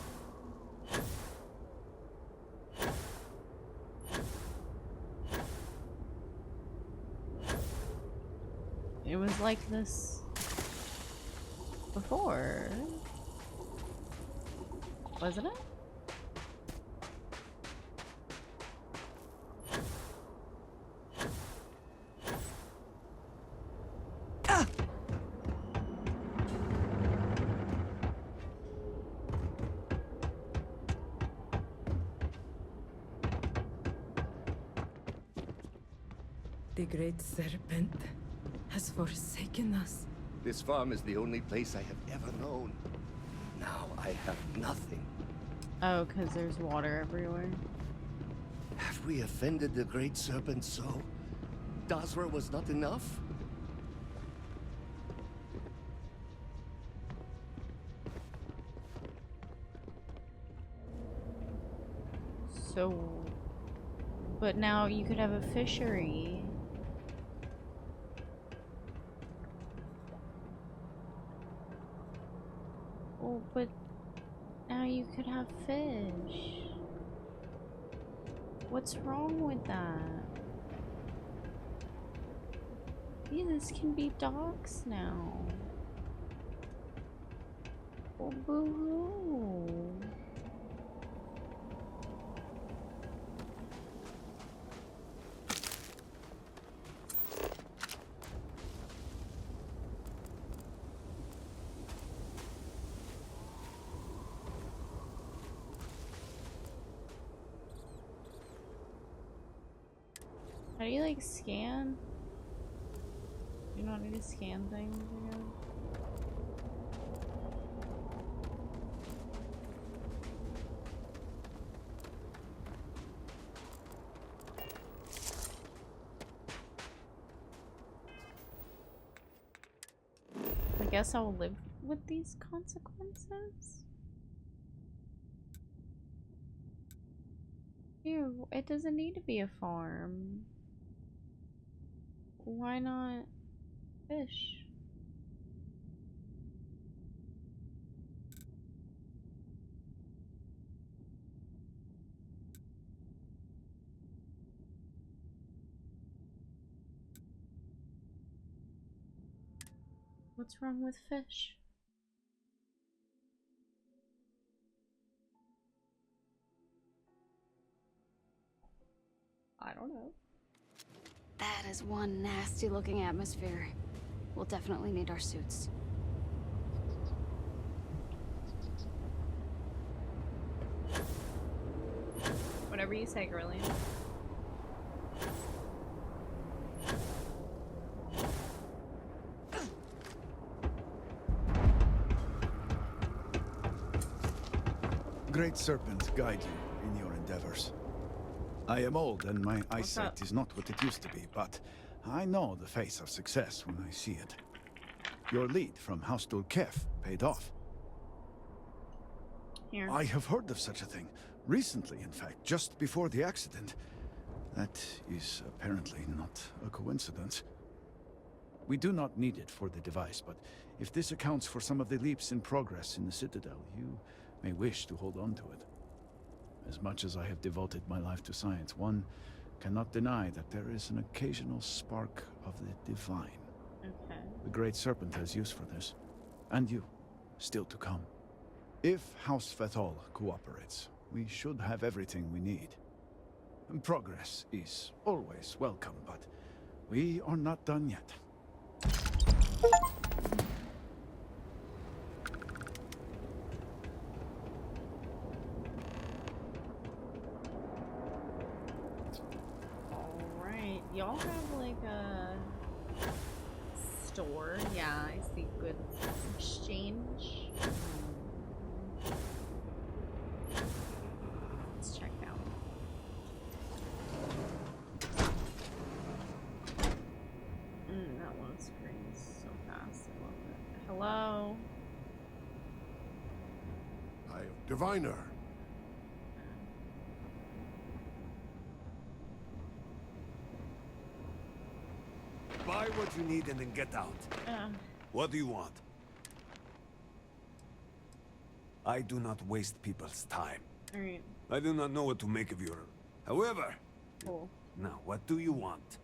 It was like this before, wasn't it? The great serpent has forsaken us. This farm is the only place I have ever known. Now I have nothing. Oh, because there's water everywhere. Have we offended the great serpent so? Dazra was not enough? So, but now you could have a fishery. Oh, but now you could have fish. What's wrong with that? Yeah, this can be docks now. Oh, boo-hoo. How do you like scan? Do you not need to scan things again? I guess I'll live with these consequences. Ew, it doesn't need to be a farm. Why not fish? What's wrong with fish? I don't know. That is one nasty looking atmosphere. We'll definitely need our suits. Whatever you say, girlie. Great Serpent guide you in your endeavors. I am old and my eyesight is not what it used to be, but I know the face of success when I see it. Your lead from House Kef paid off. Here. I have heard of such a thing. Recently, in fact, just before the accident. That is apparently not a coincidence. We do not need it for the device, but if this accounts for some of the leaps in progress in the Citadel, you may wish to hold on to it. As much as I have devoted my life to science, one cannot deny that there is an occasional spark of the divine. Okay. The Great Serpent has use for this. And you, still to come. If House Vethal cooperates, we should have everything we need. And progress is always welcome, but we are not done yet. Alright, y'all have like a store. Yeah, I see goods exchange. Let's check out. That one screams so fast. I love it. Hello? Diviner. Buy what you need and then get out. What do you want? I do not waste people's time. Alright. I do not know what to make of your... However... Cool. Now, what do you want?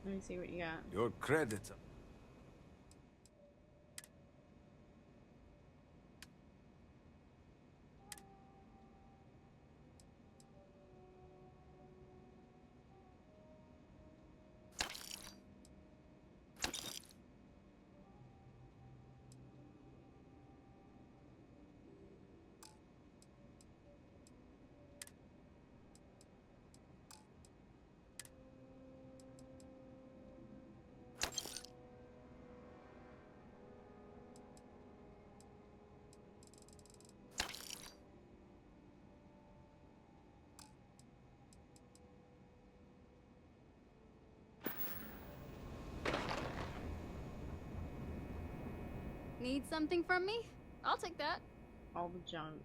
Let me see what you got. Your credits... Need something from me? I'll take that. All the junk.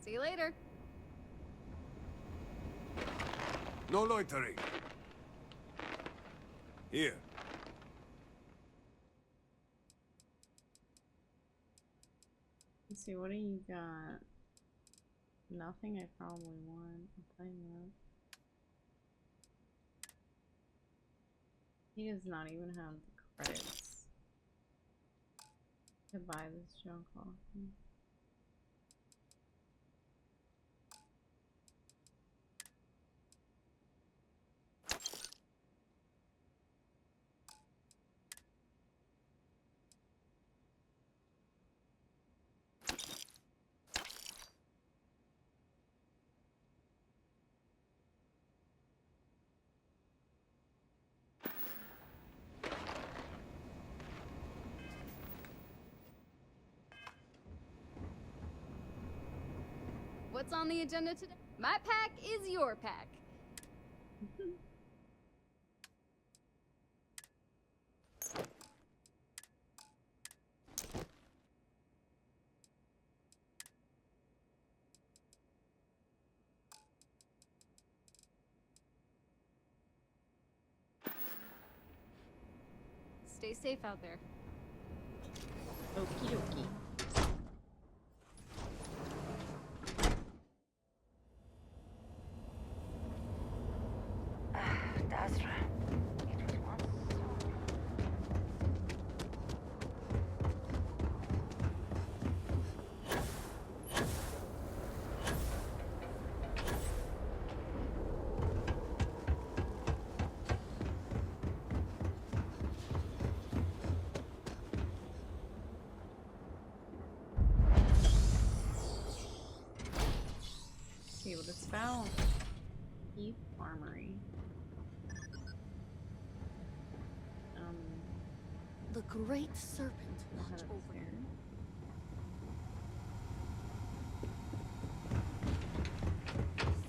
See you later. No loitering. Here. Let's see, what do you got? Nothing I probably want. I'll tell you that. He does not even have the credits to buy this junk off me. What's on the agenda today? My pack is your pack. Stay safe out there. Okie dokie. Dasra. See what it's about. Keep Armory. The Great Serpent watch over you.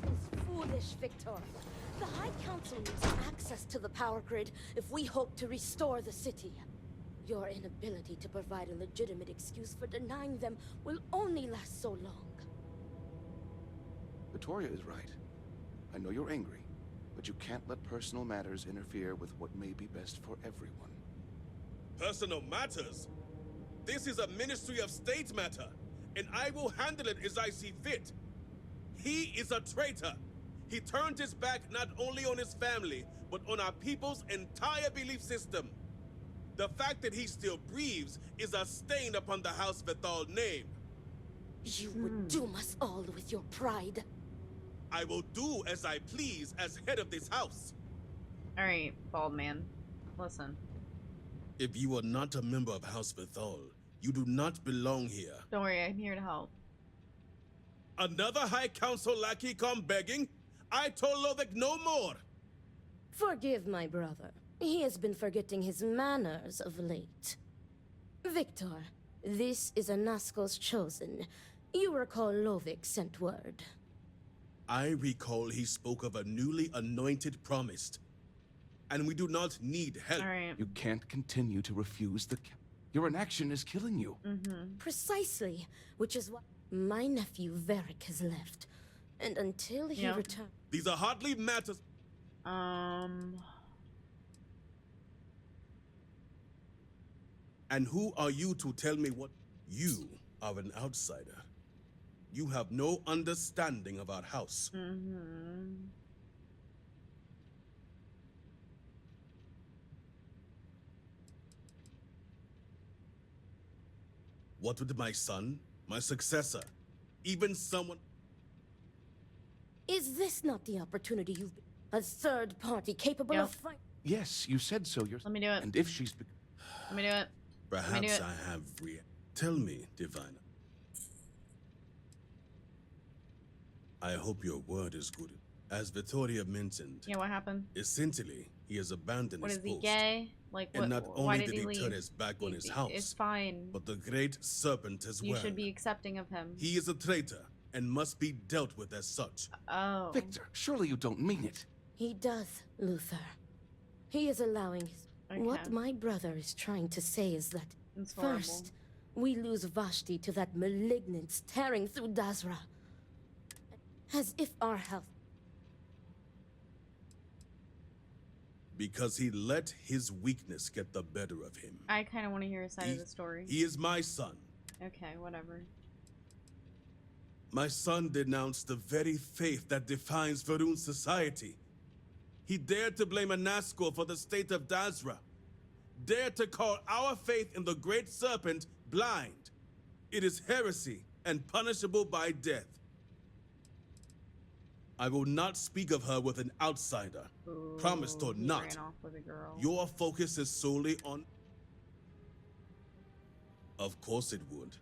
This is foolish, Victor. The High Council needs access to the power grid if we hope to restore the city. Your inability to provide a legitimate excuse for denying them will only last so long. Victoria is right. I know you're angry, but you can't let personal matters interfere with what may be best for everyone. Personal matters? This is a Ministry of State matter, and I will handle it as I see fit. He is a traitor. He turned his back not only on his family, but on our people's entire belief system. The fact that he still breathes is a stain upon the House Vethal name. You would doom us all with your pride. I will do as I please as head of this house. Alright, bald man. Listen. If you are not a member of House Bethal, you do not belong here. Don't worry, I'm here to help. Another High Council lackey come begging? I told Lovick no more. Forgive my brother. He has been forgetting his manners of late. Victor, this is Anasco's chosen. You recall Lovick sent word. I recall he spoke of a newly anointed promised. And we do not need help. Right. You can't continue to refuse the... Your inaction is killing you. Precisely, which is why my nephew Varric has left. And until he returns... These are hardly matters... And who are you to tell me what... You are an outsider. You have no understanding of our house. What would my son, my successor, even someone... Is this not the opportunity you've been... A third party capable of fighting? Yes, you said so yourself. Let me do it. And if she's... Let me do it. Perhaps I have Tell me, Diviner. I hope your word is good. As Vittoria mentioned... Yeah, what happened? Essentially, he has abandoned What his is he, post. gay? Like, and what, not why only did he turn leave? his back on his house, It's fine. but the great serpent as well. You should be accepting of him. He is a traitor and must be dealt with as such. Oh. Victor, surely you don't mean it. He does, Luther. He is allowing his... What my brother is trying to say is that, It's first, we lose Vashti to that malignance tearing through Dazra. As if our health... Because he let his weakness get the better of him. I kind of want to hear his side of the story. He is my son. Okay, whatever. My son denounced the very faith that defines Varun society. He dared to blame Anasco for the state of Dazra. Dared to call our faith in the Great Serpent blind. It is heresy and punishable by death. I will not speak of her with an outsider. Ooh, Promised or he not. ran off with a girl. Your focus is solely on... Of course it would.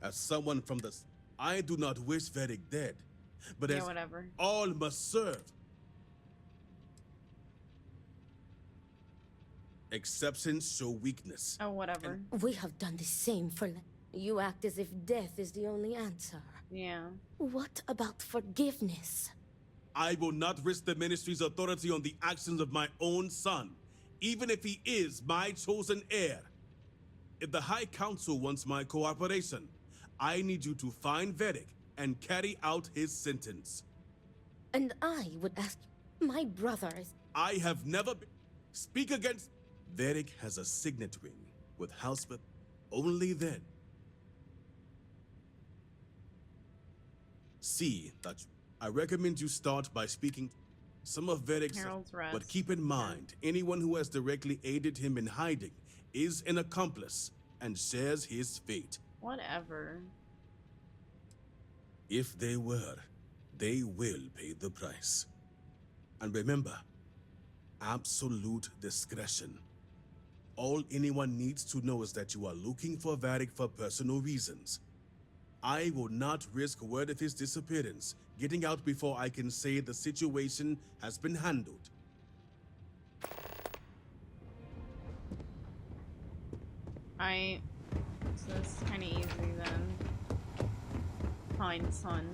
As someone from the... I do not wish Vedic dead. But Yeah, as whatever. all must serve. Exceptions show weakness. Oh, whatever. We have done the same for... You act as if death is the only answer. Yeah. What about forgiveness? I will not risk the ministry's authority on the actions of my own son, even if he is my chosen heir. If the High Council wants my cooperation, I need you to find Vedic and carry out his sentence. And I would ask... My brother is... I have never been... Speak against... Vedic has a signet ring with Housebeth. Only then. See that... I recommend you start by speaking some of Vedic's... Harold's Rest. But keep in mind, anyone who has directly aided him in hiding is an accomplice and shares his fate. Whatever. If they were, they will pay the price. And remember, absolute discretion. All anyone needs to know is that you are looking for Varric for personal reasons. I will not risk word of his disappearance getting out before I can say the situation has been handled. So this is kind of easy then. Find son.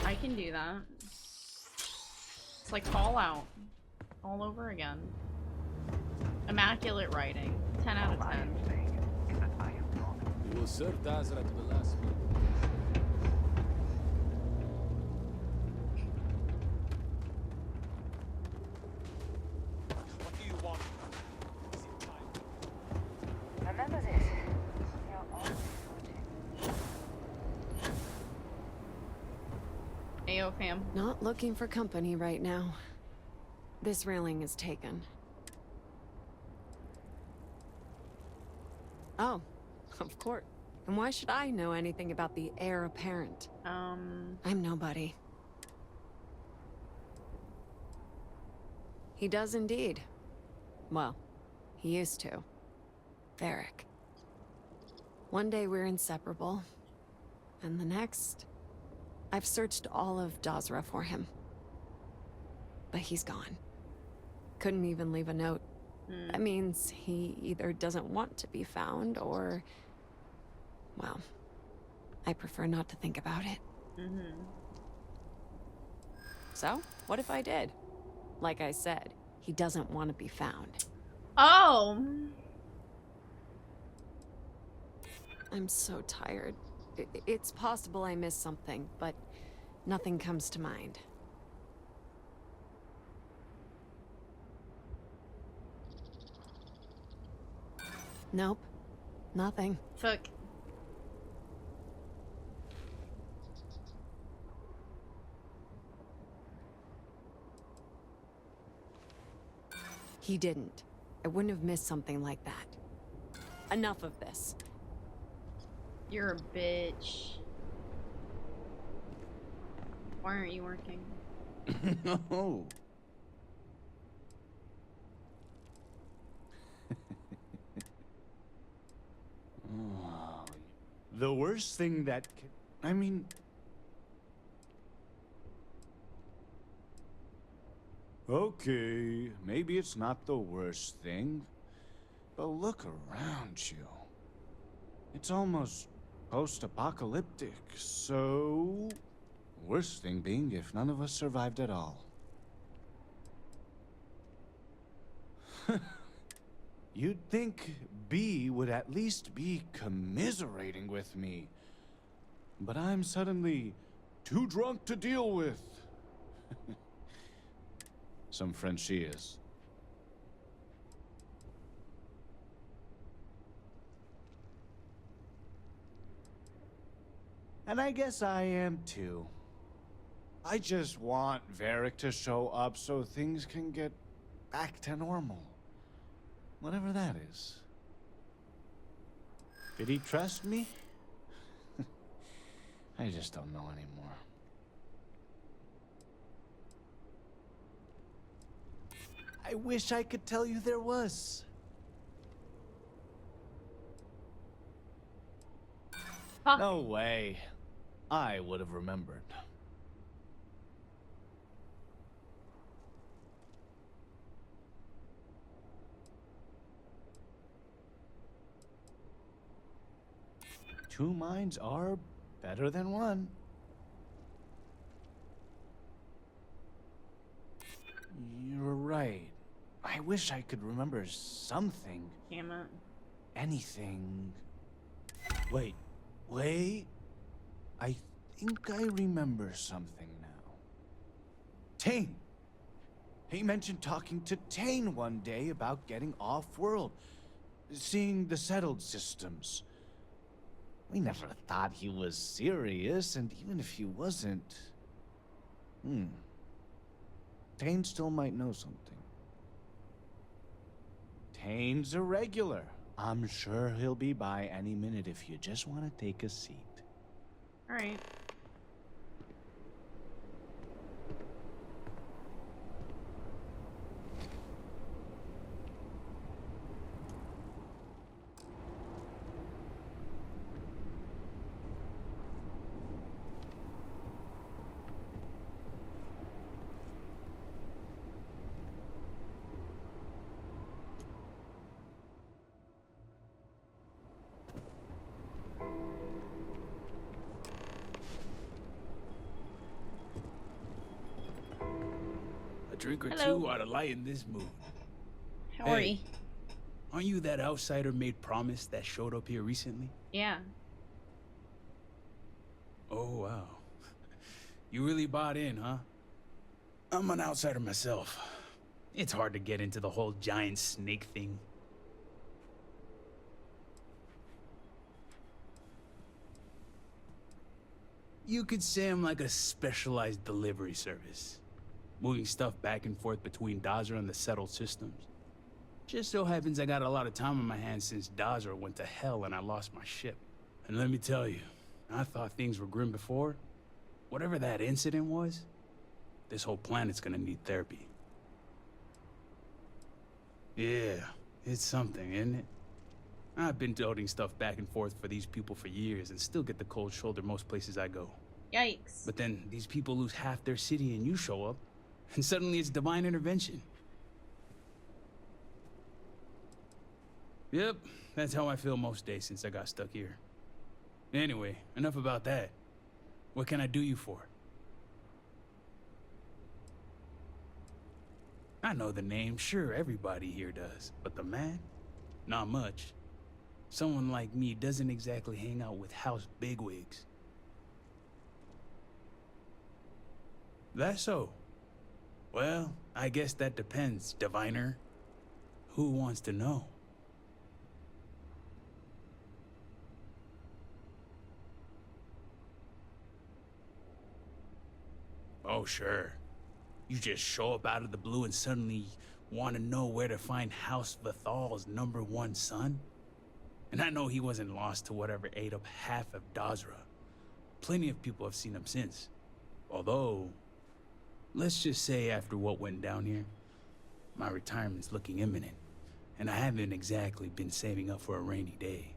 I can do that. It's like Fallout all over again. Immaculate writing. 10 out of 10. We will serve Dazra to the last man. What do you want? Remember this. You're all Ayo, fam. Not looking for company right now. This railing is taken. Oh, of course. And why should I know anything about the heir apparent? I'm nobody. He does indeed. Well, he used to. Varric. One day we're inseparable, and the next, I've searched all of Dazra for him. But he's gone. Couldn't even leave a note. That means he either doesn't want to be found, or... well, I prefer not to think about it. So, what if I did? Like I said, he doesn't want to be found. Oh! I'm so tired. It's possible I missed something, but nothing comes to mind. Nope. Nothing. Fuck. He didn't. I wouldn't have missed something like that. Enough of this. You're a bitch. Why aren't you working? No. Oh, the worst thing that I mean... Okay, maybe it's not the worst thing, but look around you. It's almost post-apocalyptic, so... worst thing being if none of us survived at all. You'd think B would at least be commiserating with me. But I'm suddenly too drunk to deal with. Some friend she is. And I guess I am too. I just want Varric to show up so things can get back to normal. Whatever that is. Did he trust me? I just don't know anymore. I wish I could tell you there was. No way. I would have remembered. Two minds are better than one. You're right. I wish I could remember something. Damn it. Anything. Wait. I think I remember something now. Tane! He mentioned talking to Tane one day about getting off-world. Seeing the settled systems. We never thought he was serious, and even if he wasn't... Tane still might know something. Tane's a regular. I'm sure he'll be by any minute if you just want to take a seat. Alright. Drink or Hello. two ought to lighten this mood. How are you? Aren't you that outsider made promise that showed up here recently? Yeah. Oh, wow. You really bought in, huh? I'm an outsider myself. It's hard to get into the whole giant snake thing. You could say I'm like a specialized delivery service. Moving stuff back and forth between Dazra and the settled systems. Just so happens I got a lot of time on my hands since Dazra went to hell and I lost my ship. And let me tell you, I thought things were grim before. Whatever that incident was, this whole planet's gonna need therapy. Yeah, it's something, isn't it? I've been toting stuff back and forth for these people for years and still get the cold shoulder most places I go. Yikes. But then these people lose half their city and you show up, and suddenly it's divine intervention. Yep, that's how I feel most days since I got stuck here. Anyway, enough about that. What can I do you for? I know the name, sure, everybody here does. But the man? Not much. Someone like me doesn't exactly hang out with house bigwigs. That's so. Well, I guess that depends, diviner. Who wants to know? Oh, sure. You just show up out of the blue and suddenly want to know where to find House Vathal's #1 son? And I know he wasn't lost to whatever ate up half of Dazra. Plenty of people have seen him since. Although, let's just say after what went down here, my retirement's looking imminent, and I haven't exactly been saving up for a rainy day.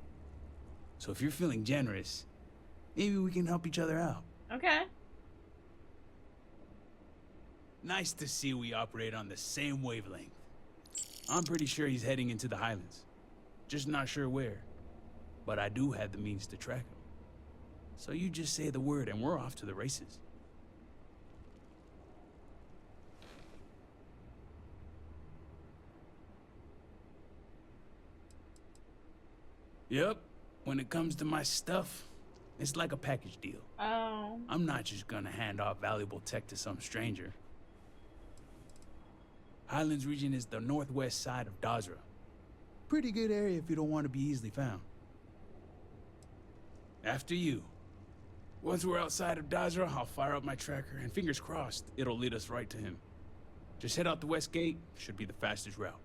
So if you're feeling generous, maybe we can help each other out. Okay. Nice to see we operate on the same wavelength. I'm pretty sure he's heading into the Highlands. Just not sure where. But I do have the means to track him. So you just say the word and we're off to the races. Yep. When it comes to my stuff, it's like a package deal. Oh. I'm not just gonna hand off valuable tech to some stranger. Highlands region is the northwest side of Dazra. Pretty good area if you don't want to be easily found. After you. Once we're outside of Dazra, I'll fire up my tracker, and fingers crossed, it'll lead us right to him. Just head out the west gate, should be the fastest route.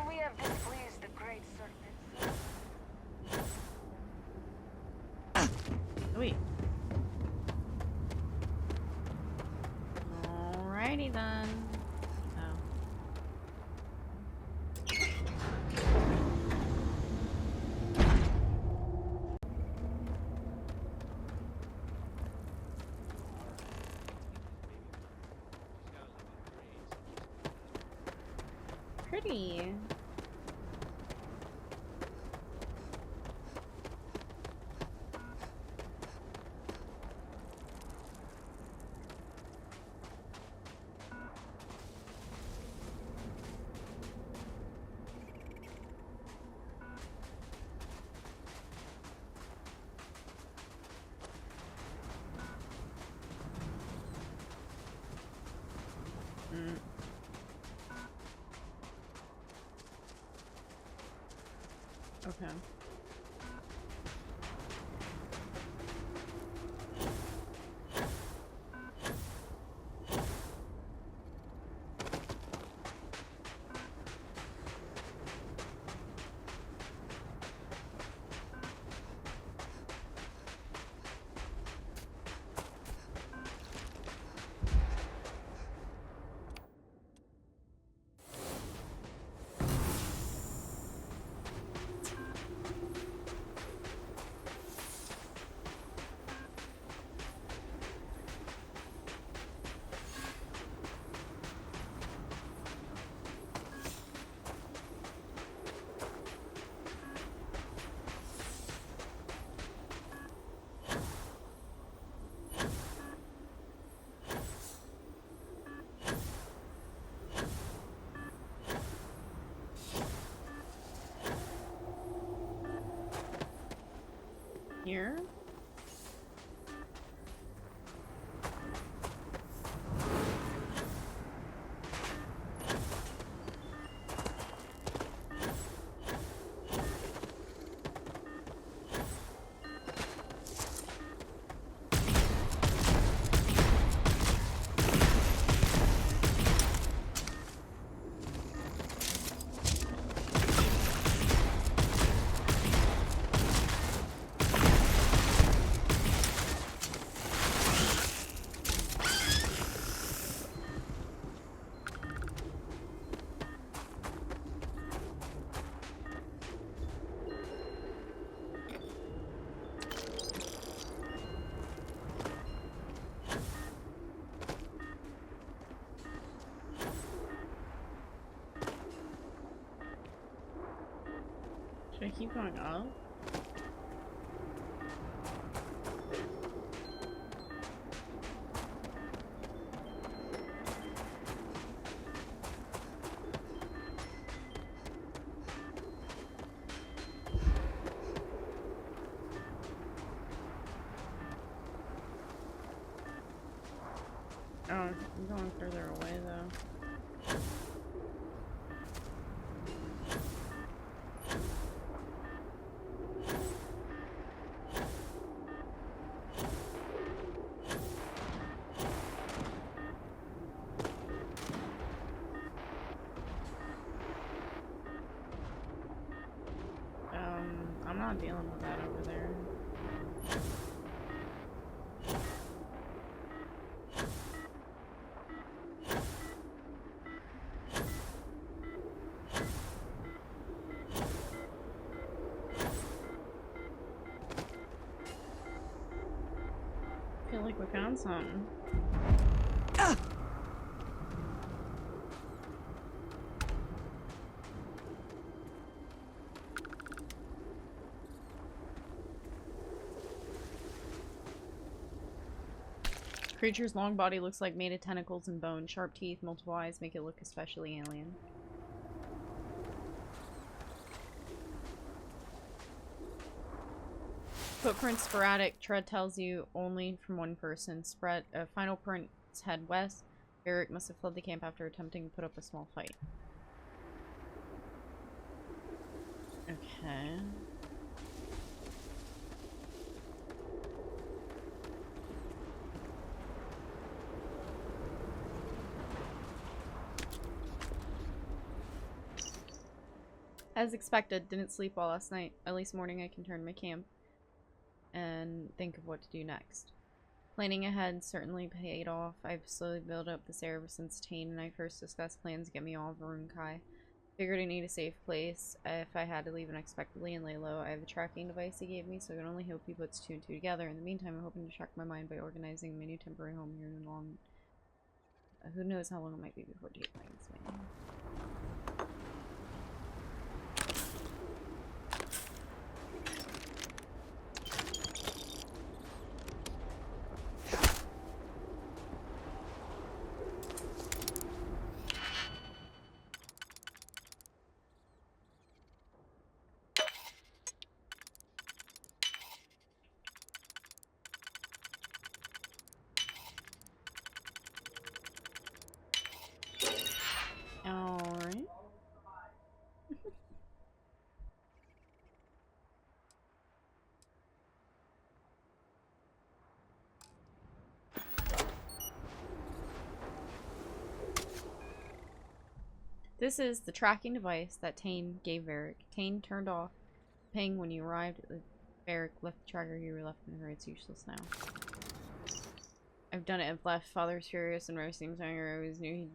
We have displeased the great serpent. Wait. Alrighty then. Oh. Pretty. Okay. Here? keep going up? Oh, I'm going further away though. I'm not dealing with that over there. I feel like we found something. Creature's long body looks like made of tentacles and bone. Sharp teeth, multiple eyes make it look especially alien. Footprint sporadic. Tread tells you only from one person. Spread. Final prints head west. Eric must have fled the camp after attempting to put up a small fight. Okay. As expected, didn't sleep well last night. At least morning I can turn my camp and think of what to do next. Planning ahead certainly paid off. I've slowly built up this area ever since Tane and I first discussed plans to get me off Varunkai. Figured I need a safe place if I had to leave unexpectedly and lay low. I have a tracking device he gave me, so I can only hope he puts two and two together. In the meantime, I'm hoping to track my mind by organizing my new temporary home here in long. Who knows how long it might be before date finds me. Alright. This is the tracking device that Tane gave Varric. Tane turned off ping when you arrived. Varric left the tracker you were left in her. It's useless now. I've done it. I've left. Father's furious and Rose seems angry. I always knew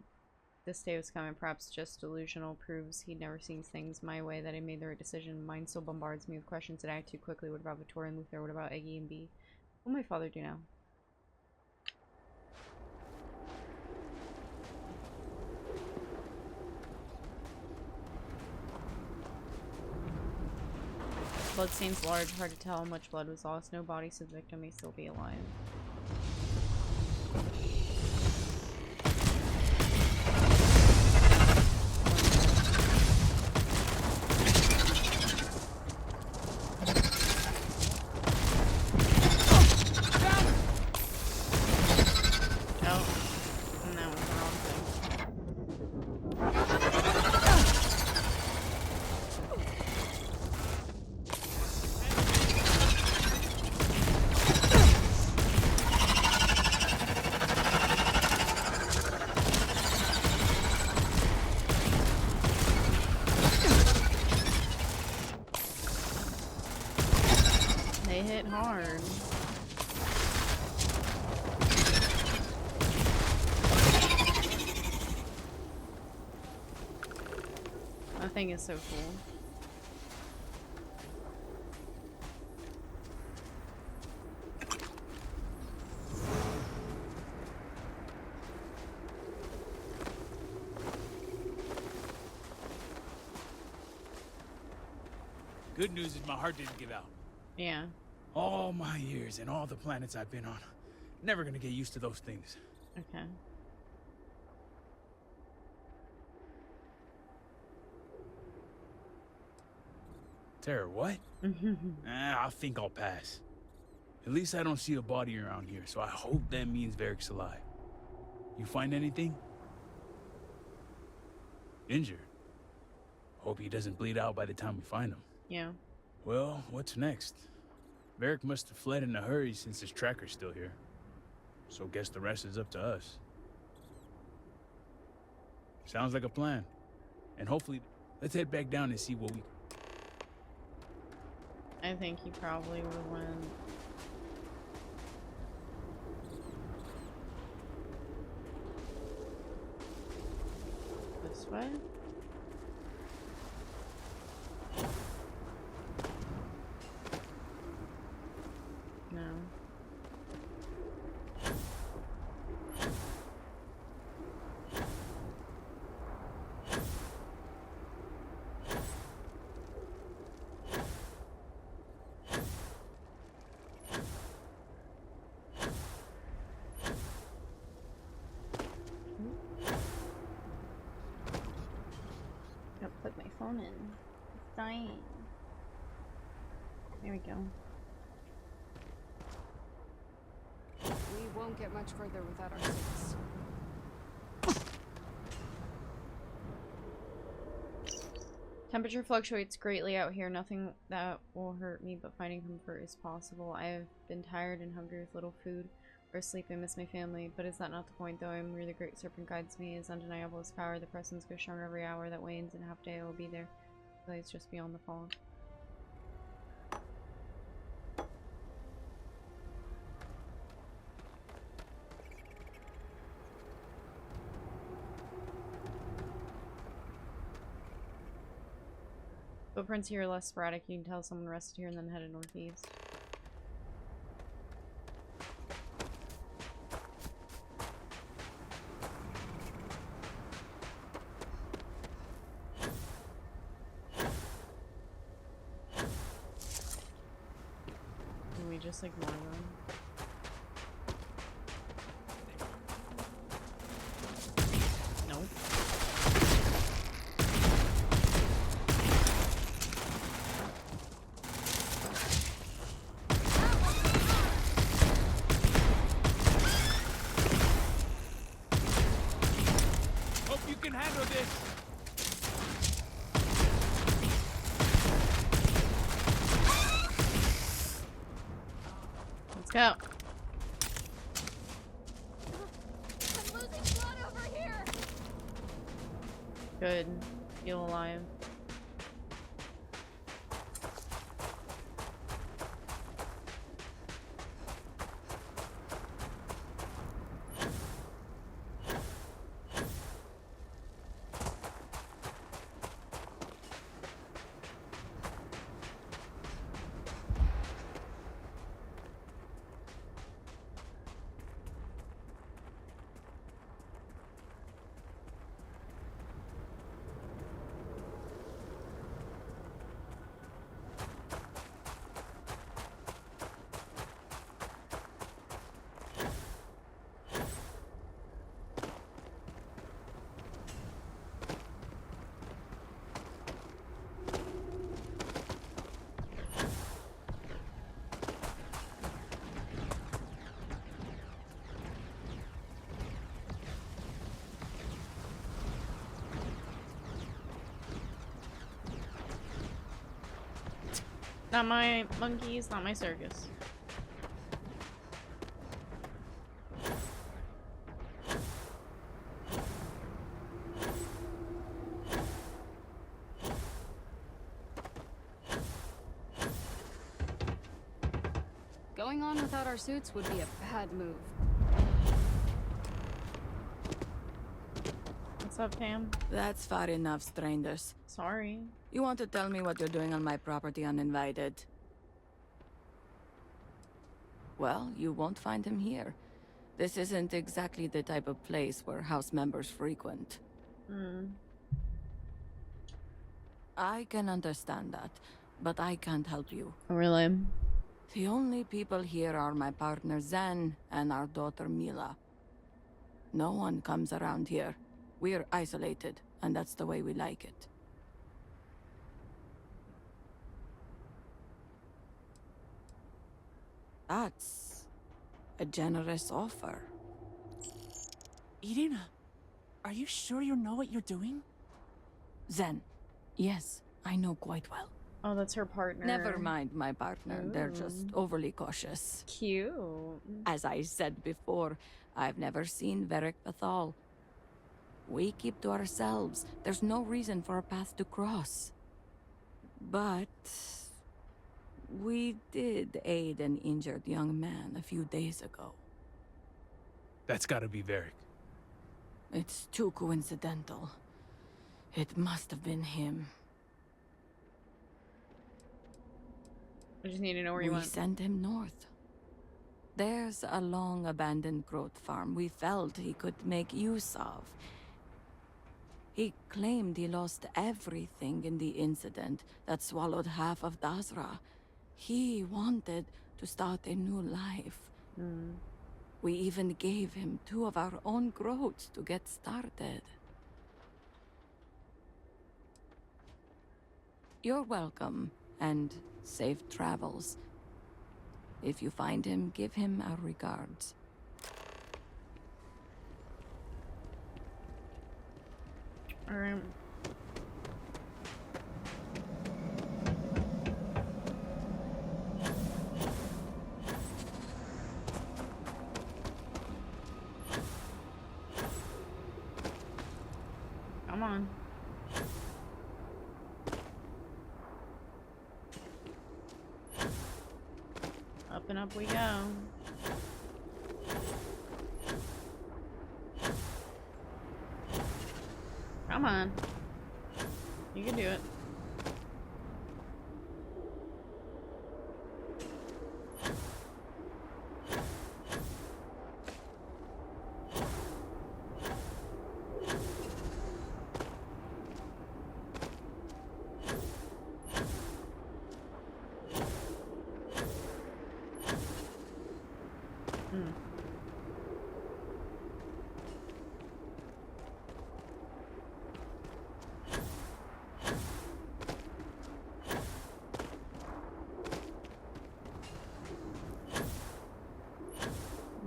this day was coming. Perhaps just delusional. Proves he'd never seen things my way, that I made the right decision. Mind still bombards me with questions that act too quickly. What about Victoria and Luther? What about Eggy and B? What will my father do now? Blood stains large, hard to tell how much blood was lost. No body, so the victim may still be alive. They hit hard. That thing is so cool. Good news is my heart didn't give out. Yeah. All my years and all the planets I've been on. Never gonna get used to those things. Okay. Tara, what? I think I'll pass. At least I don't see a body around here, so I hope that means Varric's alive. You find anything? Injured? Hope he doesn't bleed out by the time we find him. Yeah. Well, what's next? Varric must have fled in a hurry since his tracker's still here. So guess the rest is up to us. Sounds like a plan. And hopefully, let's head back down and see what we... I think he probably would have went. This way? No. Gotta put my phone in. It's dying. There we go. We won't get much further without our suits. Temperature fluctuates greatly out here. Nothing that will hurt me, but finding comfort is possible. I have been tired and hungry with little food or sleep. I miss my family, but is that not the point, though? I am where the Great Serpent guides me. Is undeniable his power. The presence grows stronger every hour that wanes. In half a day I will be there. The lights just beyond the fog. Footprints here are less sporadic. You can tell someone rested here and then headed northeast. Can we just ignore them? Nope. Hope you can handle this. Let's go. I'm losing blood over here. Good. Feel alive. Not my monkeys, not my circus. Going on without our suits would be a bad move. What's up, Tam? That's far enough, strangers. Sorry. You want to tell me what you're doing on my property uninvited? Well, you won't find him here. This isn't exactly the type of place where house members frequent. Hmm. I can understand that. but I can't help you. Really? The only people here are my partner Zen and our daughter Mila. No one comes around here. We're isolated, and that's the way we like it. That's a generous offer. Irina, are you sure you know what you're doing? Zen, yes, I know quite well. Oh, that's her partner. Never mind my partner. They're just overly cautious. Cute. As I said before, I've never seen Varric Bethal. We keep to ourselves. There's no reason for a path to cross. But we did aid an injured young man a few days ago. That's gotta be Varric. It's too coincidental. It must have been him. I just need to know where you went. We sent him north. There's a long-abandoned growth farm we felt he could make use of. He claimed he lost everything in the incident that swallowed half of Dazra. He wanted to start a new life. We even gave him 2 of our own growths to get started. You're welcome, and safe travels. If you find him, give him our regards. All right. Come on. Up and up we go. Come on. You can do it.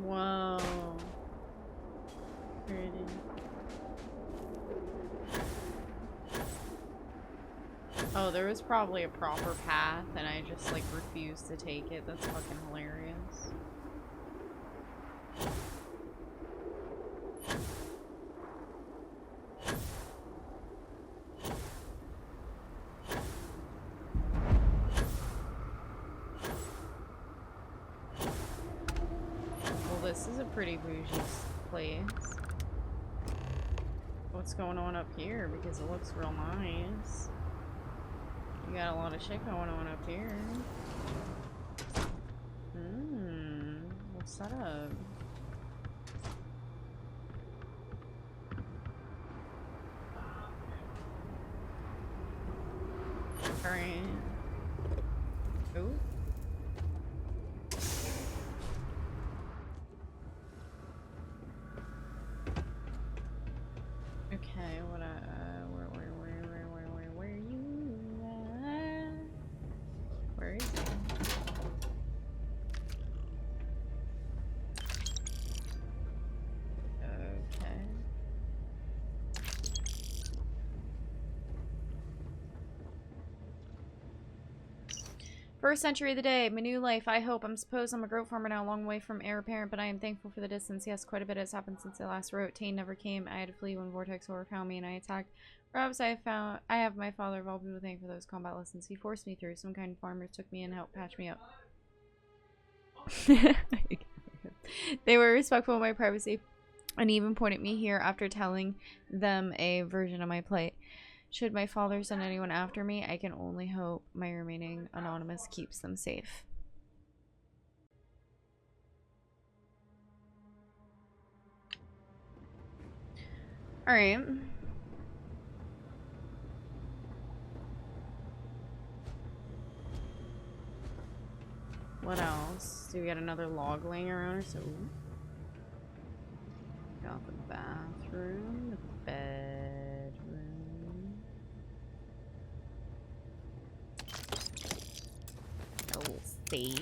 Whoa. Pretty. Oh, there was probably a proper path and I just like refused to take it. That's fucking hilarious. This is a pretty bougie place. What's going on up here? Because it looks real nice. You got a lot of shit going on up here. What's that up? Alright. Ooh. Okay, what where are you at? Where is he? Okay. First century of the day, my new life, I hope. I'm a goat farmer now, a long way from heir apparent, but I am thankful for the distance. Yes, quite a bit has happened since I last wrote. Tane never came. I had to flee when Vortex overpowered me and I attacked. Perhaps I have my father of all people to thank for those combat lessons he forced me through. Some kind farmers took me in and helped patch me up. They were respectful of my privacy and even pointed me here after telling them a version of my plight. Should my father send anyone after me, I can only hope my remaining anonymous keeps them safe. Alright. See, we got another log laying around, so got the bathroom, the bedroom. Oh, see.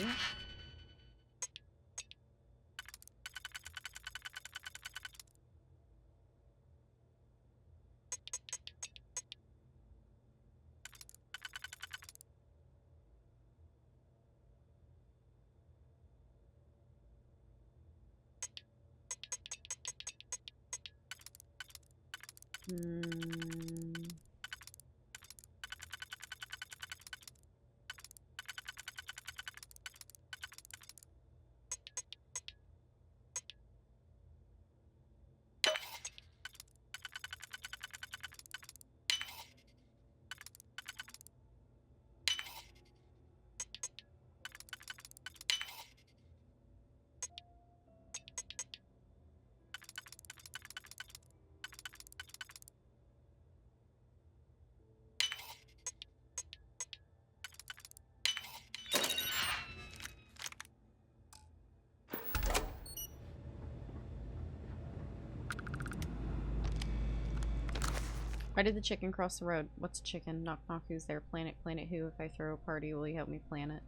Why did the chicken cross the road? What's chicken? Knock knock, who's there? Planet, planet who? If I throw a party, will you help me plan it?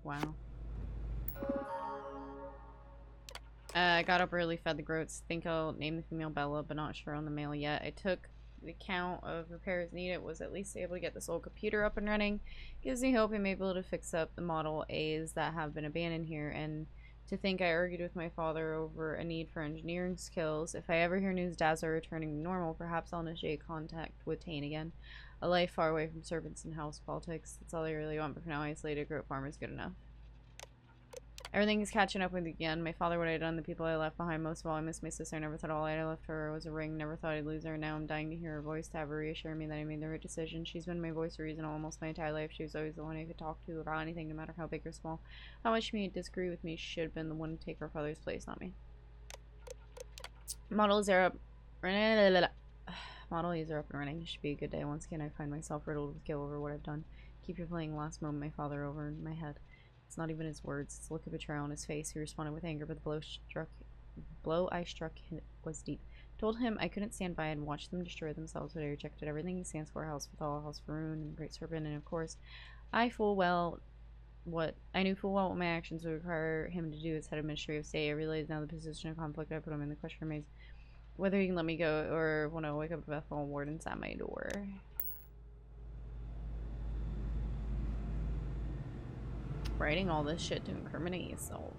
Wow. I got up early, fed the goats. Think I'll name the female Bella, but not sure on the male yet. I took the count of repairs needed, was at least able to get this old computer up and running. Gives me hope I may be able to fix up the Model A's that have been abandoned here, and to think I argued with my father over a need for engineering skills. If I ever hear news Dads are returning to normal, perhaps I'll initiate contact with Tane again. A life far away from servants and house politics. That's all I really want, but for now, isolated goat farm is good enough. Everything is catching up with me again. My father, what I had done, the people I left behind. Most of all, I miss my sister. I never thought all I left her was a ring. Never thought I'd lose her. Now I'm dying to hear her voice, to have her reassure me that I made the right decision. She's been my voice of reason almost my entire life. She was always the one I could talk to about anything, no matter how big or small. How much she may disagree with me, she should have been the one to take her father's place, not me. Model are up. Model A's are up and running. It should be a good day. Once again, I find myself riddled with guilt over what I've done. Keep replaying last moment my father over in my head. It's not even his words. It's the look of betrayal on his face. He responded with anger, but the blow I struck was deep. Told him I couldn't stand by and watch them destroy themselves, but I rejected everything he stands for. House with all, House Faroon, and Great Serpent, and of course, I knew full well what my actions would require him to do as head of Ministry of State. I realized now the position of conflict I put him in. The question remains whether he can let me go or when I wake up to Bethel Warden's at my door. Writing all this shit to incriminate yourself.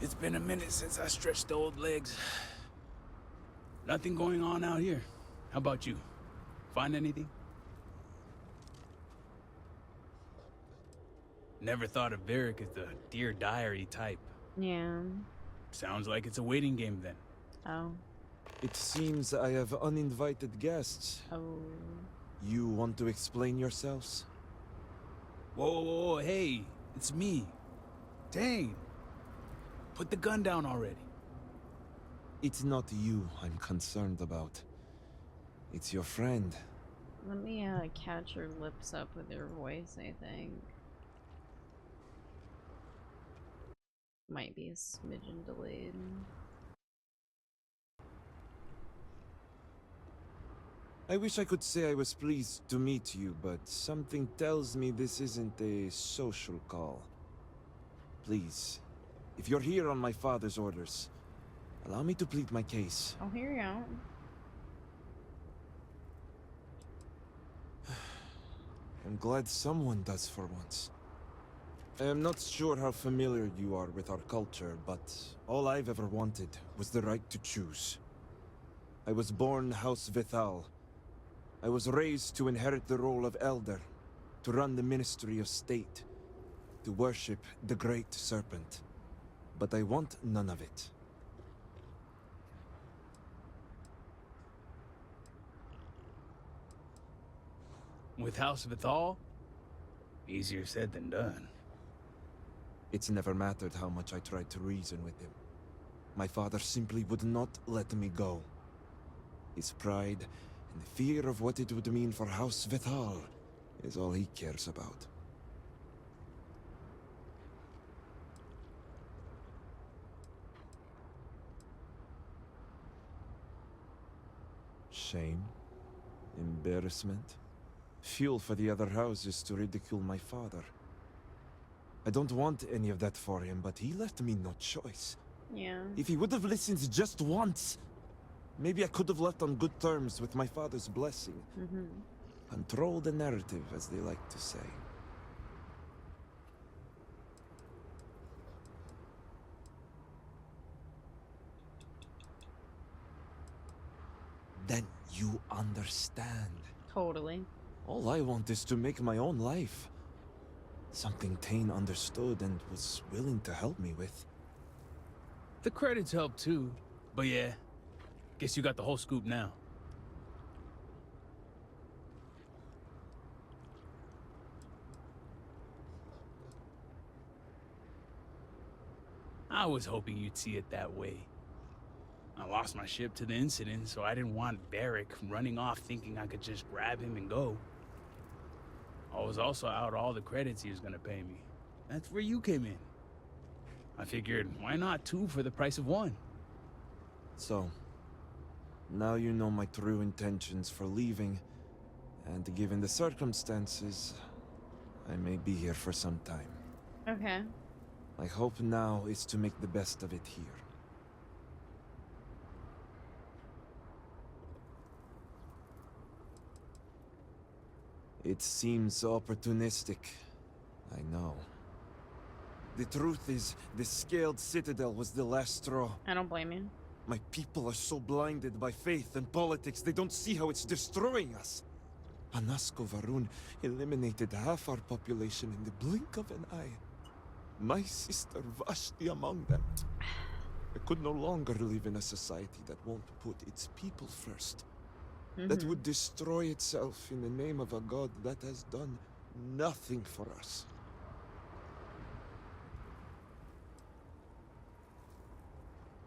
It's been a minute since I stretched the old legs. Nothing going on out here. How about you? Find anything? Never thought of Varric as the Dear Diary type. Yeah. Sounds like it's a waiting game then. Oh. It seems I have uninvited guests. Oh. You want to explain yourselves? Whoa, hey, it's me. Dang. Put the gun down already. It's not you I'm concerned about. It's your friend. Let me catch your lips up with your voice, I think. Might be a smidgen delayed. I wish I could say I was pleased to meet you, but something tells me this isn't a social call. Please, if you're here on my father's orders, allow me to plead my case. I'll hear you out. I'm glad someone does for once. I am not sure how familiar you are with our culture, but all I've ever wanted was the right to choose. I was born House Vithal. I was raised to inherit the role of Elder, to run the Ministry of State, to worship the Great Serpent. But I want none of it. With House Vithal? Easier said than done. It's never mattered how much I tried to reason with him. My father simply would not let me go. His pride and the fear of what it would mean for House Vithal is all he cares about. Shame, embarrassment, fuel for the other houses to ridicule my father. I don't want any of that for him, but he left me no choice. Yeah. If he would have listened just once, maybe I could have left on good terms with my father's blessing. Control the narrative, as they like to say. Then you understand. Totally. All I want is to make my own life. Something Tane understood and was willing to help me with. The credits help too, but yeah, guess you got the whole scoop now. I was hoping you'd see it that way. I lost my ship to the incident, so I didn't want Varric running off thinking I could just grab him and go. I was also out all the credits he was gonna pay me. That's where you came in. I figured, why not 2 for the price of 1? So, now you know my true intentions for leaving, and given the circumstances, I may be here for some time. Okay. My hope now is to make the best of it here. It seems opportunistic, I know. The truth is, the scaled citadel was the last straw. I don't blame you. My people are so blinded by faith and politics, they don't see how it's destroying us. Anasko Varun eliminated half our population in the blink of an eye. My sister Vashti among them. I could no longer live in a society that won't put its people first. That would destroy itself in the name of a god that has done nothing for us.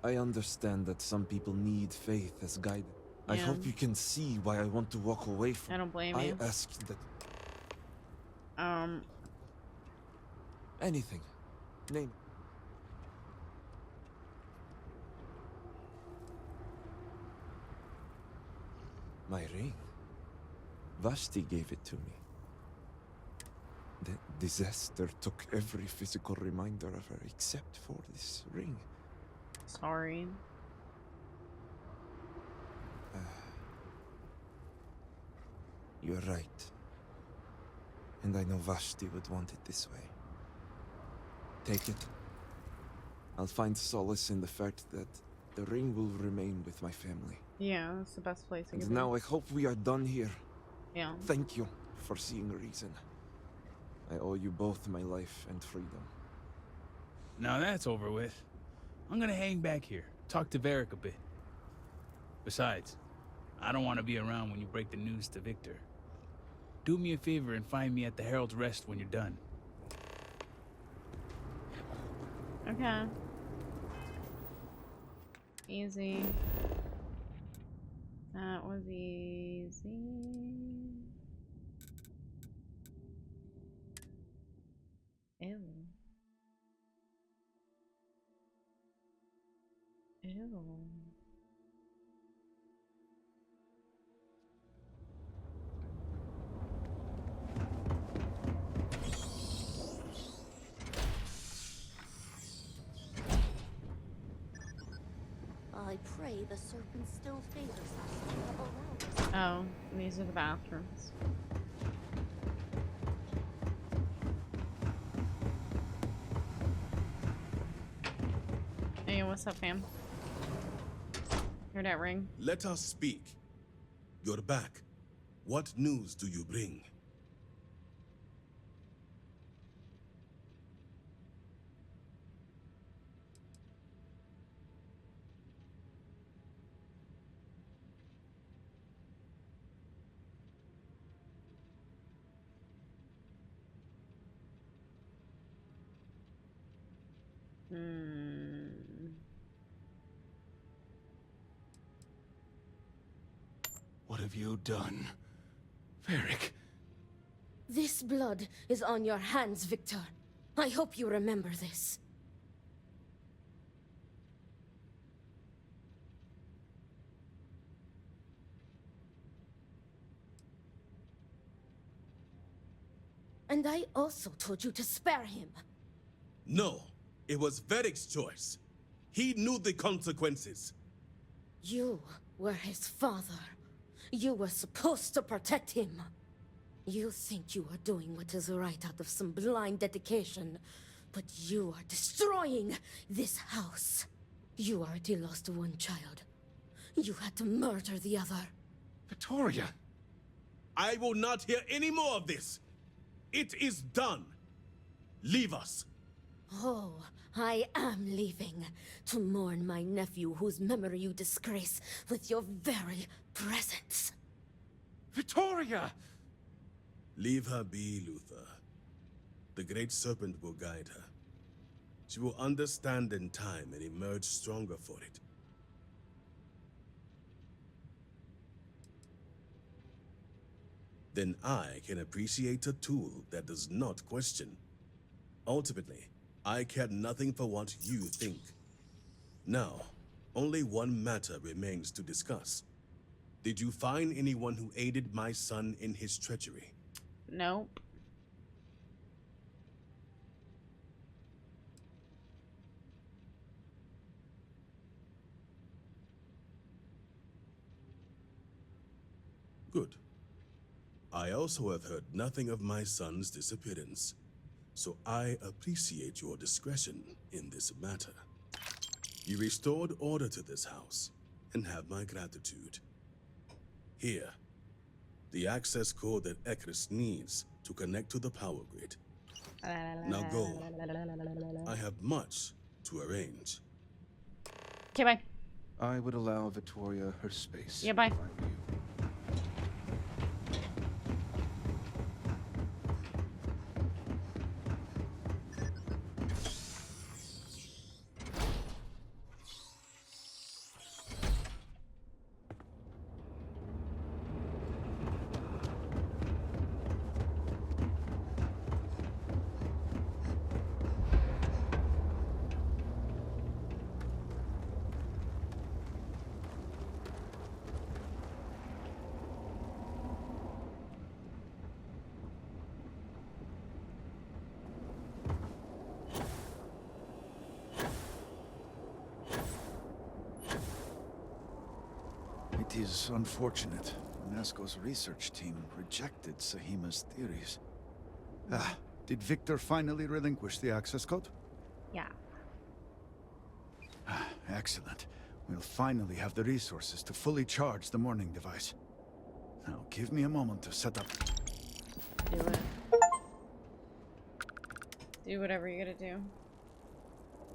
I understand that some people need faith as guidance. I hope you can see why I want to walk away from. I don't blame you. I asked that. Anything. Name it. My ring. Vashti gave it to me. The disaster took every physical reminder of her except for this ring. Sorry. You're right. And I know Vashti would want it this way. Take it. I'll find solace in the fact that the ring will remain with my family. Yeah, that's the best place to And give now I hope we are done here. Yeah. Thank you for seeing reason. I owe you both my life and freedom. Now that's over with. I'm gonna hang back here, talk to Varric a bit. Besides, I don't want to be around when you break the news to Victor. Do me a favor and find me at the Herald's Rest when you're done. Okay. Easy. That was easy. Ew. Ew. I pray the serpent still favors us. Oh, these are the bathrooms. Hey, what's up, fam? Hear that ring? Let us speak. You're back. What news do you bring? What have you done? Varric. This blood is on your hands, Victor. I hope you remember this. And I also told you to spare him. No, it was Varric's choice. He knew the consequences. You were his father. You were supposed to protect him. You think you are doing what is right out of some blind dedication, but you are destroying this house. You already lost one child. You had to murder the other. Victoria! I will not hear any more of this. It is done. Leave us. Oh, I am leaving to mourn my nephew whose memory you disgrace with your very presence. Victoria! Leave her be, Luther. The Great Serpent will guide her. She will understand in time and emerge stronger for it. Then I can appreciate a tool that does not question. Ultimately, I care nothing for what you think. Now, only one matter remains to discuss. Did you find anyone who aided my son in his treachery? Nope. Good. I also have heard nothing of my son's disappearance, so I appreciate your discretion in this matter. You restored order to this house, and have my gratitude. Here, the access code that Ekris needs to connect to the power grid. Now go. I have much to arrange. Okay, bye. I would allow Victoria her space. Yeah, bye. It is unfortunate. Nesco's research team rejected Sahima's theories. Did Victor finally relinquish the access code? Yeah. Excellent. We'll finally have the resources to fully charge the morning device. Now, give me a moment to set up... Do it. Do whatever you gotta do.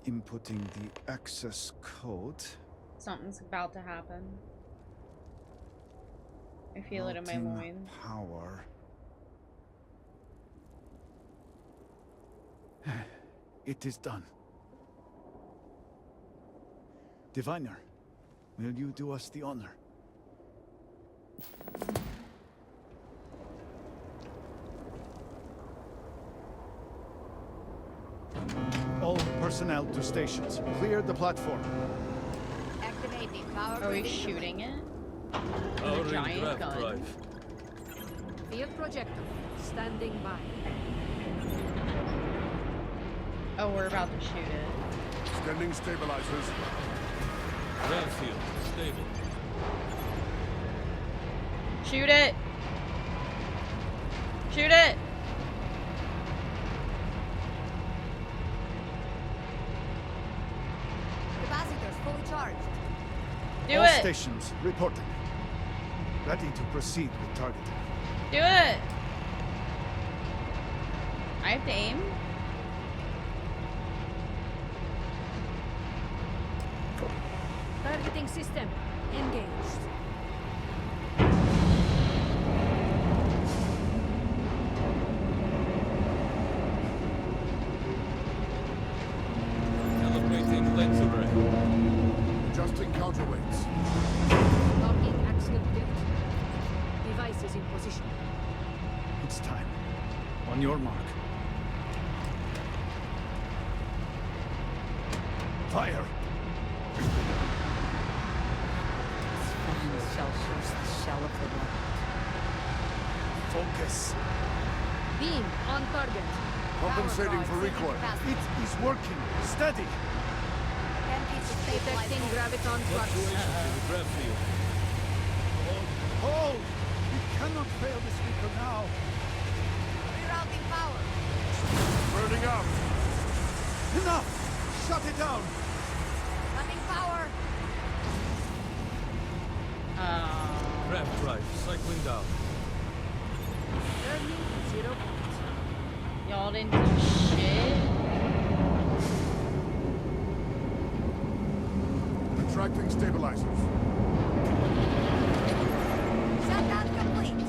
Inputting the access code. Something's about to happen. I feel it in my Routing loins. Power. It is done. Diviner, will you do us the honor? All personnel to stations. Clear the platform. Activating power. Are we shooting it? Powering a giant draft gun. drive. Field projector. Standing by. Oh, we're about to shoot it. Extending stabilizers. Grav field stable. Shoot it! Shoot it! Capacitors fully charged. Do All it! stations reporting. Ready to proceed with targeting. Do it! I have to aim? Targeting system engaged. your mark. Fire! Shall pierce the shell of the world. Focus. Beam on target. Compensating for recoil. It is working. Steady. Detecting graviton flux. Hold! We cannot fail this beacon now. Rerouting power. Burning up. Enough! Shut it down! Running power. Rev drive cycling down. Turning 0 points. Y'all didn't do shit. Retracting stabilizers. Shutdown complete.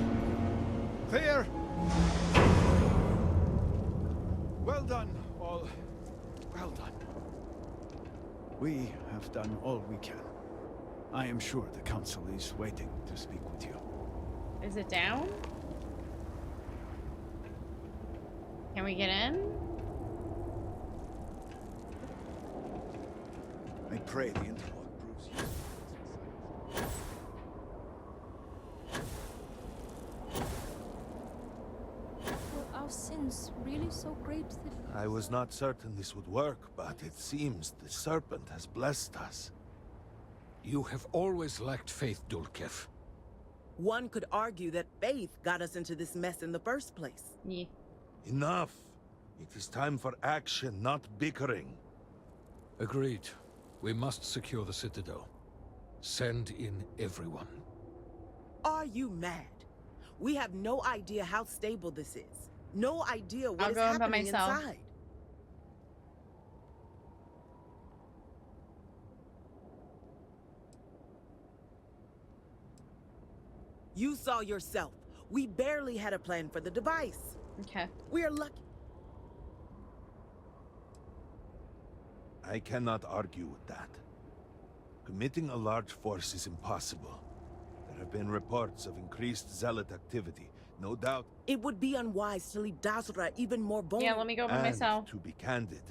Clear! Well done, all. Well done. We have done all we can. I am sure the Council is waiting to speak with you. Is it down? Can we get in? I pray the interlock proves useful. Were our sins really so great that... I was not certain this would work, but it seems the serpent has blessed us. You have always lacked faith, Dulkev. One could argue that faith got us into this mess in the first place. Yeah. Enough. It is time for action, not bickering. Agreed. We must secure the Citadel. Send in everyone. Are you mad? We have no idea how stable this is. No idea what is I'll go in by happening myself. inside. You saw yourself. We barely had a plan for the device. Okay. We're lucky. I cannot argue with that. Committing a large force is impossible. There have been reports of increased zealot activity. No doubt. It would be unwise to leave Dazra even more vulnerable. Yeah, let me go by And myself. to be candid,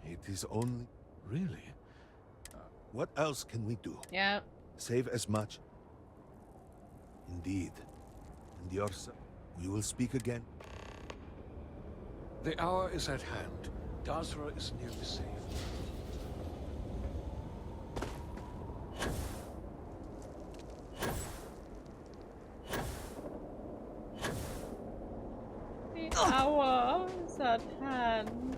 it is only... Really? What else can we do? Yeah. Save as much. Indeed. And yourself. We will speak again. The hour is at hand. Dazra is nearly safe. The hour is at hand.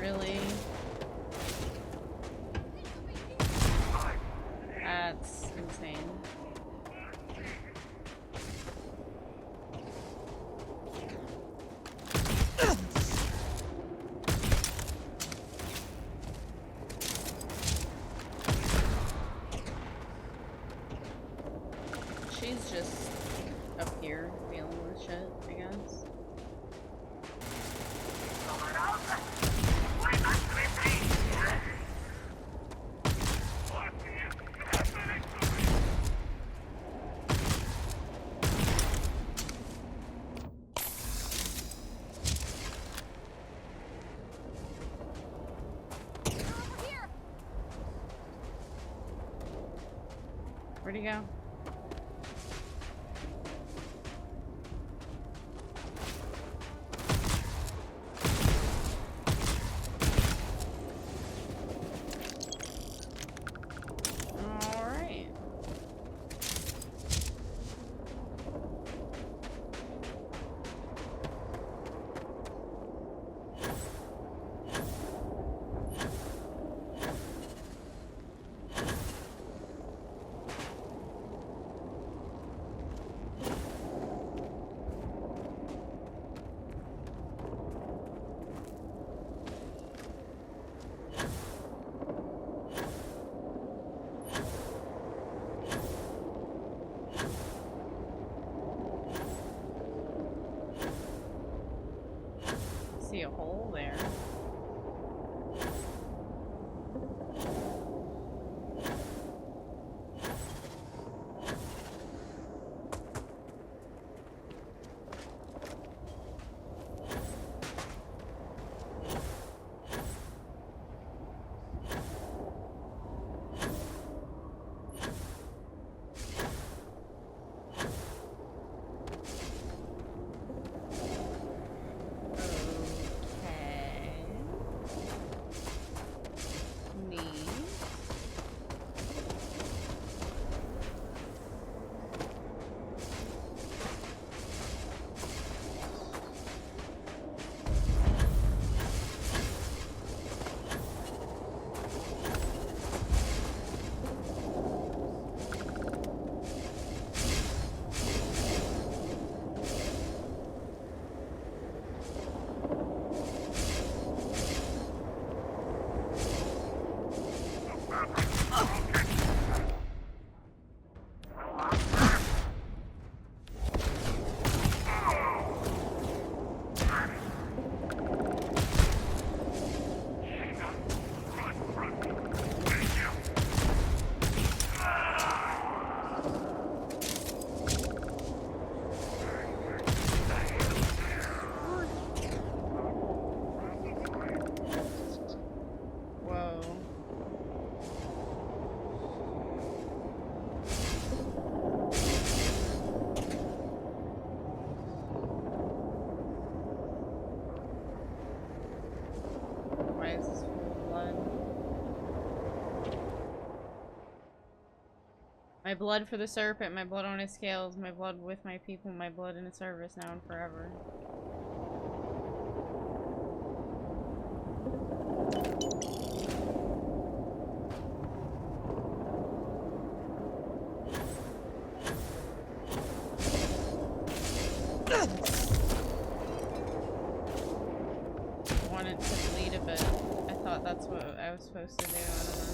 Really? That's insane. She's just up here dealing with shit, I guess. Where'd he go? Alright. See a hole there. Why is this full of blood? My blood for the serpent, my blood on his scales, my blood with my people, my blood in his service now and forever. I wanted to bleed a bit. I thought that's what I was supposed to do. I don't know.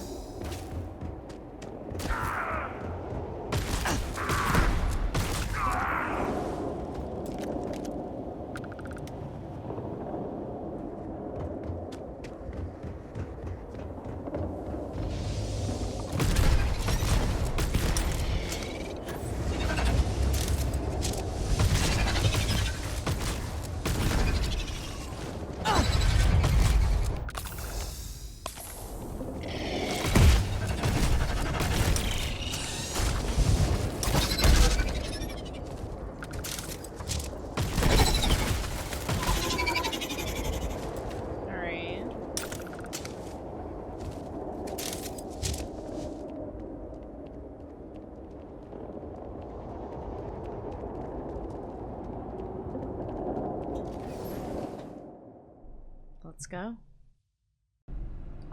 Let's go.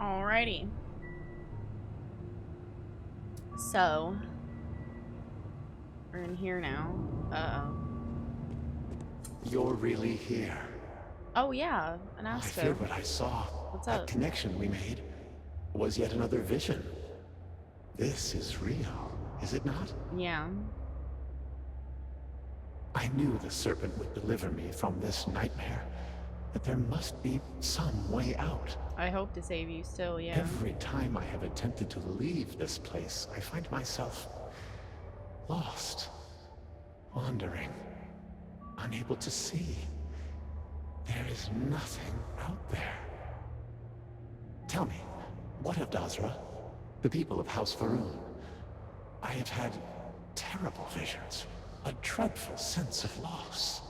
Alrighty. So, we're in here now. Uh-oh. You're really here. Oh yeah, an I Asco. feared what I saw. What's That up? connection we made was yet another vision. This is real, is it not? Yeah. I knew the serpent would deliver me from this nightmare, but there must be some way out. I hope to save you still, yeah. Every time I have attempted to leave this place, I find myself lost, wandering, unable to see. There is nothing out there. Tell me, what of Dazra? The people of House Va'ruun? I have had terrible visions, a dreadful sense of loss.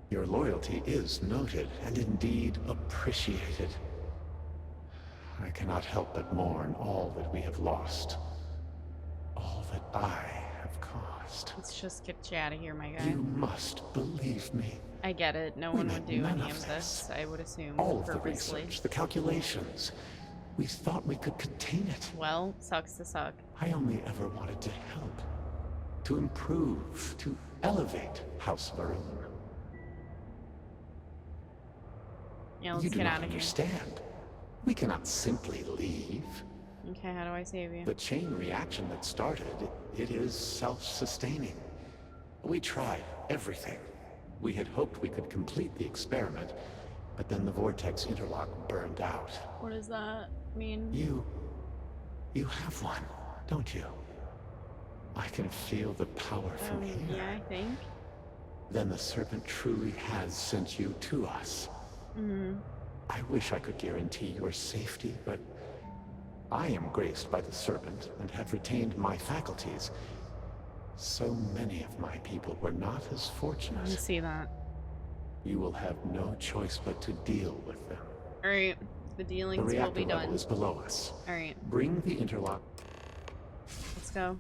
Your loyalty is noted and indeed appreciated. I cannot help but mourn all that we have lost. All that I have caused. Let's just get you out of here, my guy. You must believe me. I get it. No one would do any of this, I would assume, All of the purposely. research, the calculations. We thought we could contain it. Well, sucks to suck. I only ever wanted to help. To improve, to elevate House Va'ruun. Yeah, let's You do get not out of here. understand. We cannot simply leave. Okay, how do I save you? The chain reaction that started, it is self-sustaining. We tried everything. We had hoped we could complete the experiment, but then the vortex interlock burned out. What does that mean? You have one, don't you? I can feel the power from here. Yeah, I think. Then the serpent truly has sent you to us. Mm-hmm. I wish I could guarantee your safety, but I am graced by the serpent and have retained my faculties. So many of my people were not as fortunate. I see that. You will have no choice but to deal with them. Alright, the The dealings will reactor be level done. is below us. Alright, Bring the interlock. let's go.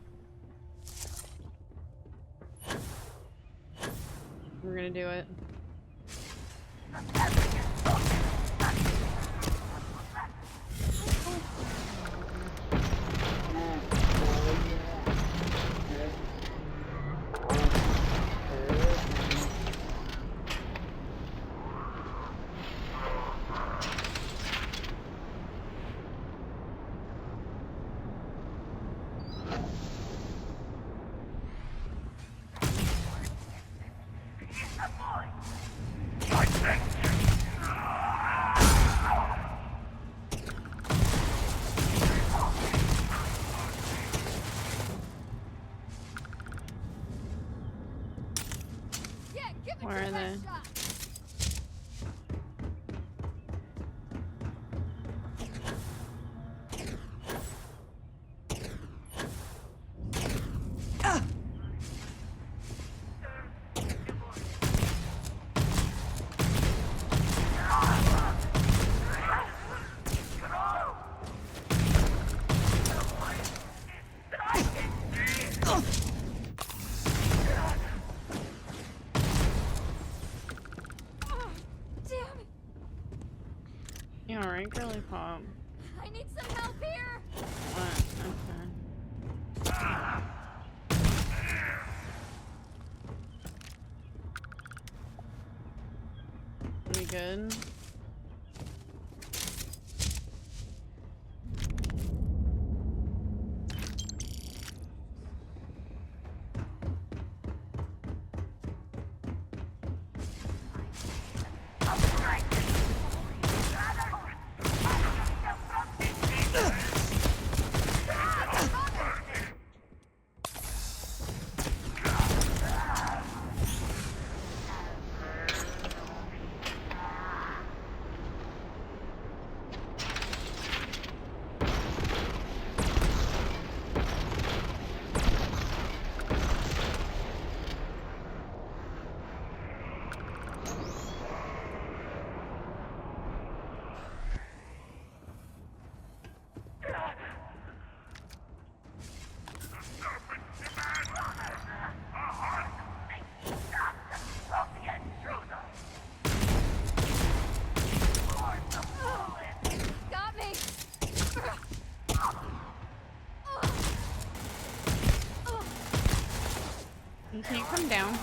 We're gonna do it. Where are they? You alright, girly pop? I need some help here. What? Okay. We good?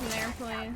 from there, please?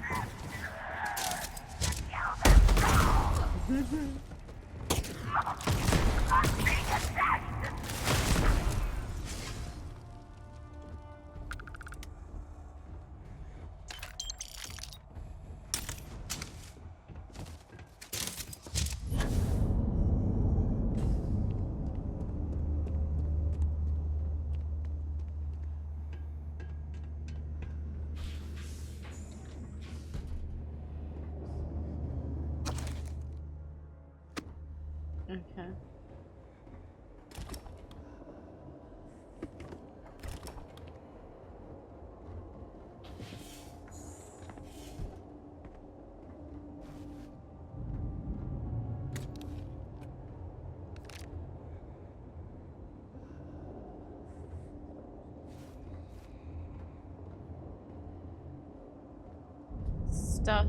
Okay. Stuff.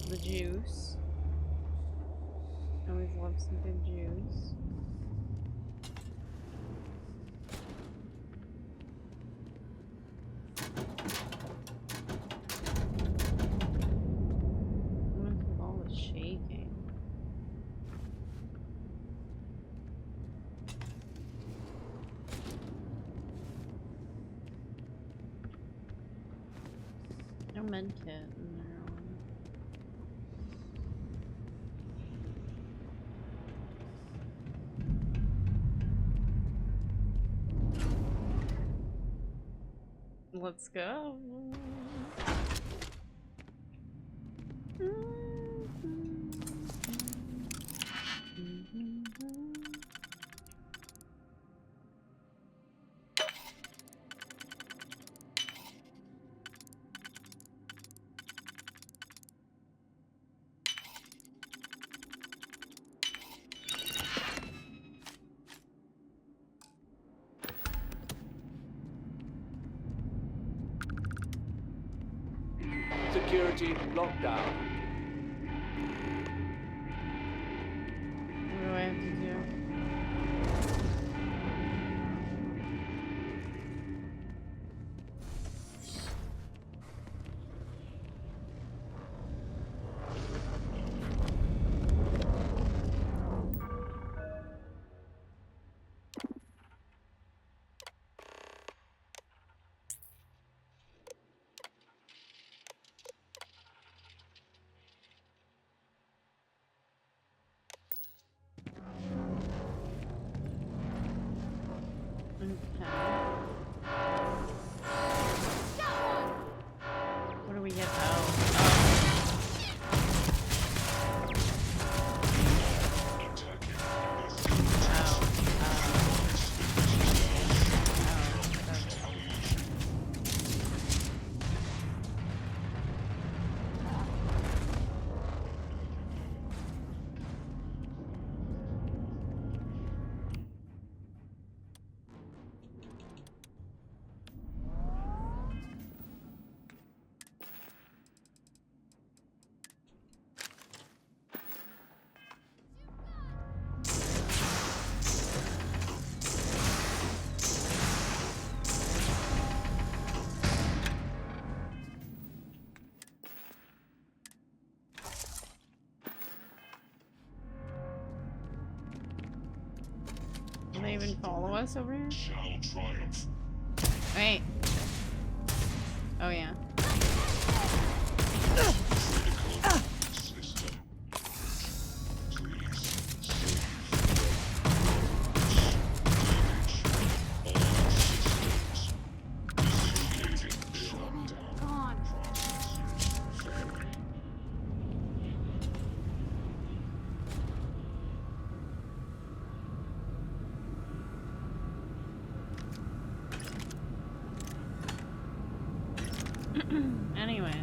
The juice. Always love some good juice. What's with all the shaking? No med kit in there. Let's go. Security lockdown. What do I have to do? What do we get? Do they even follow us over here? Wait. Oh yeah. Anyways.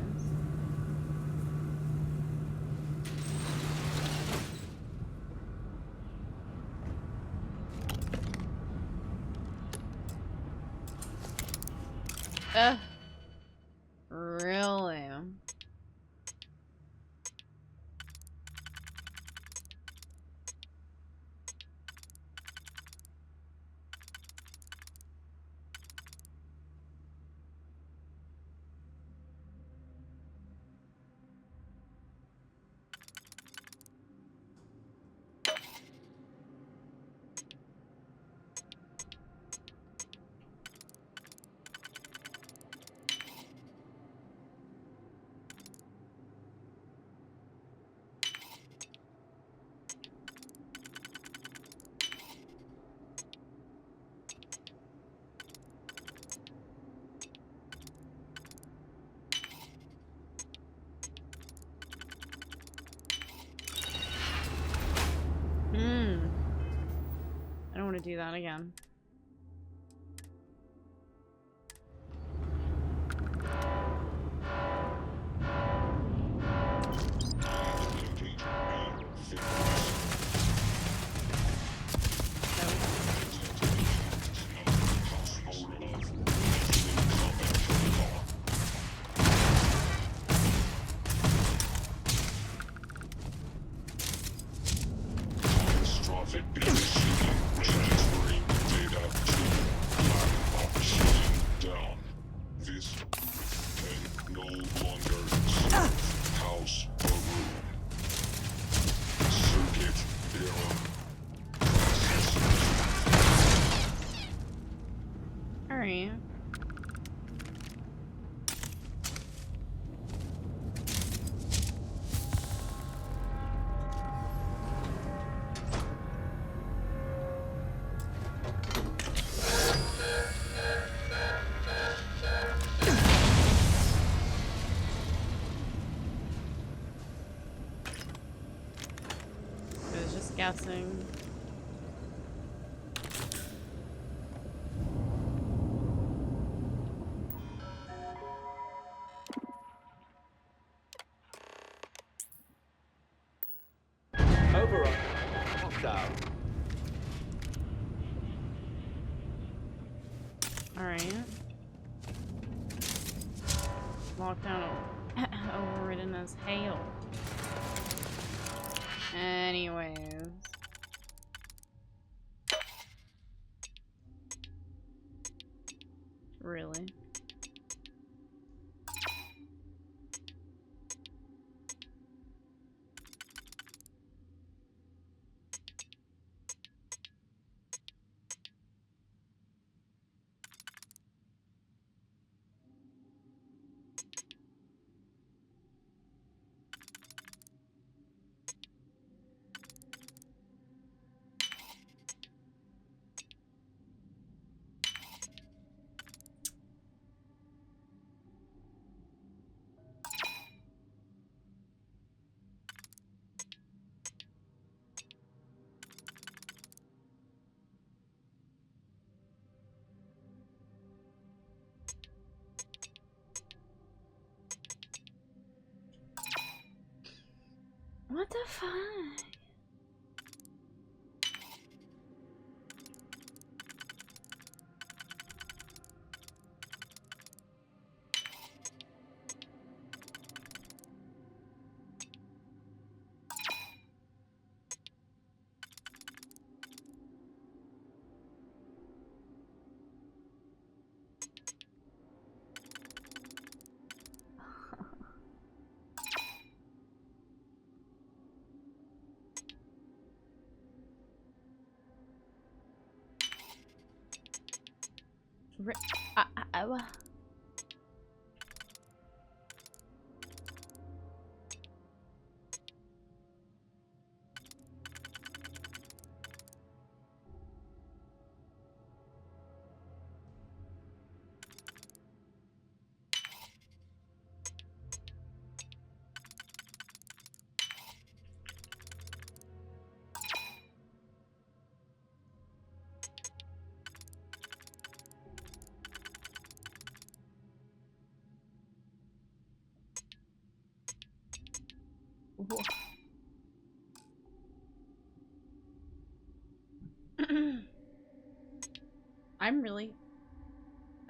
Really? do that again. Alright. I was just guessing. Overrun. Lockdown. Alright. Lockdown overridden as hail. Anyways. Really? What the fuck?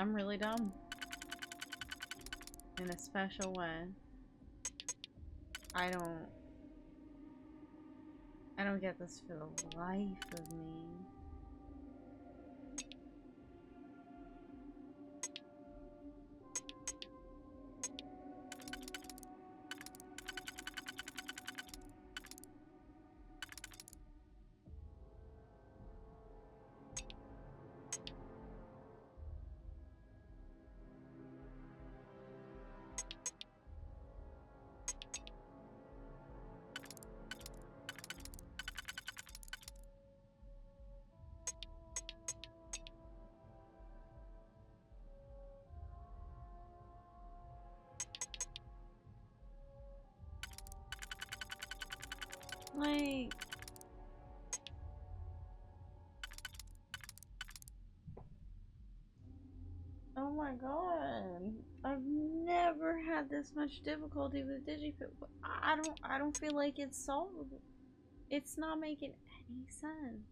I'm really dumb. In a special way. I don't get this for the life of me. Like, Oh my god. I've never had this much difficulty with Digipip. I don't feel like it's solvable. It's not making any sense.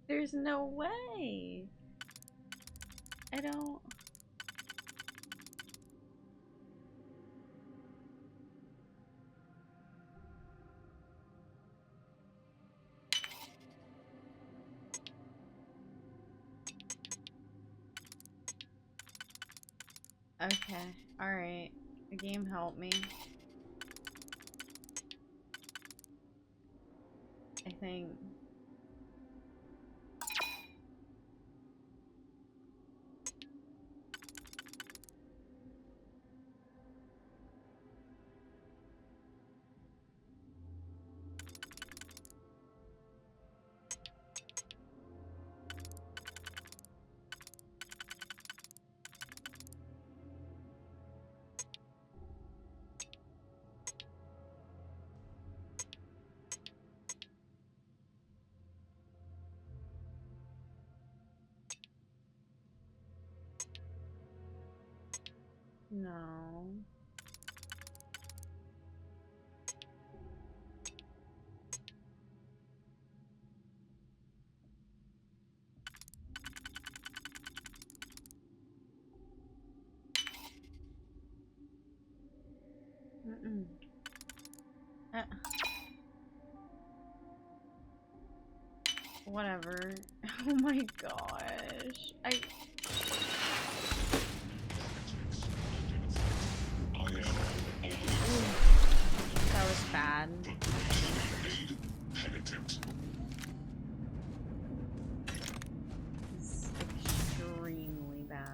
There's no way. I don't. Okay, alright. The game helped me. I think. No. Mm-mm. Whatever. Oh my gosh. That was bad. It's extremely bad.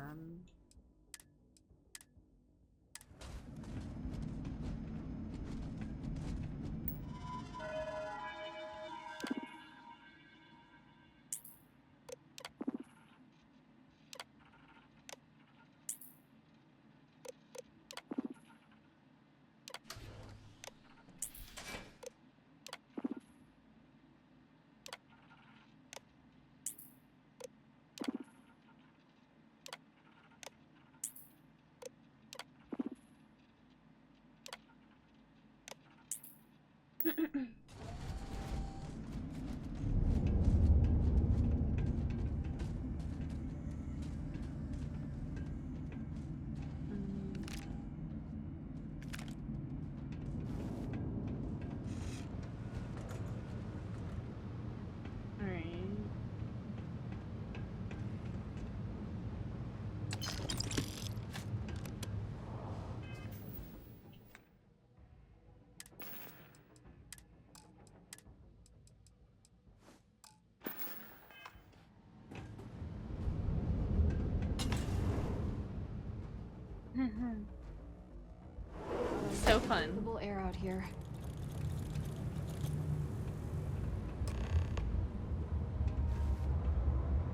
So fun. Breathable air out here.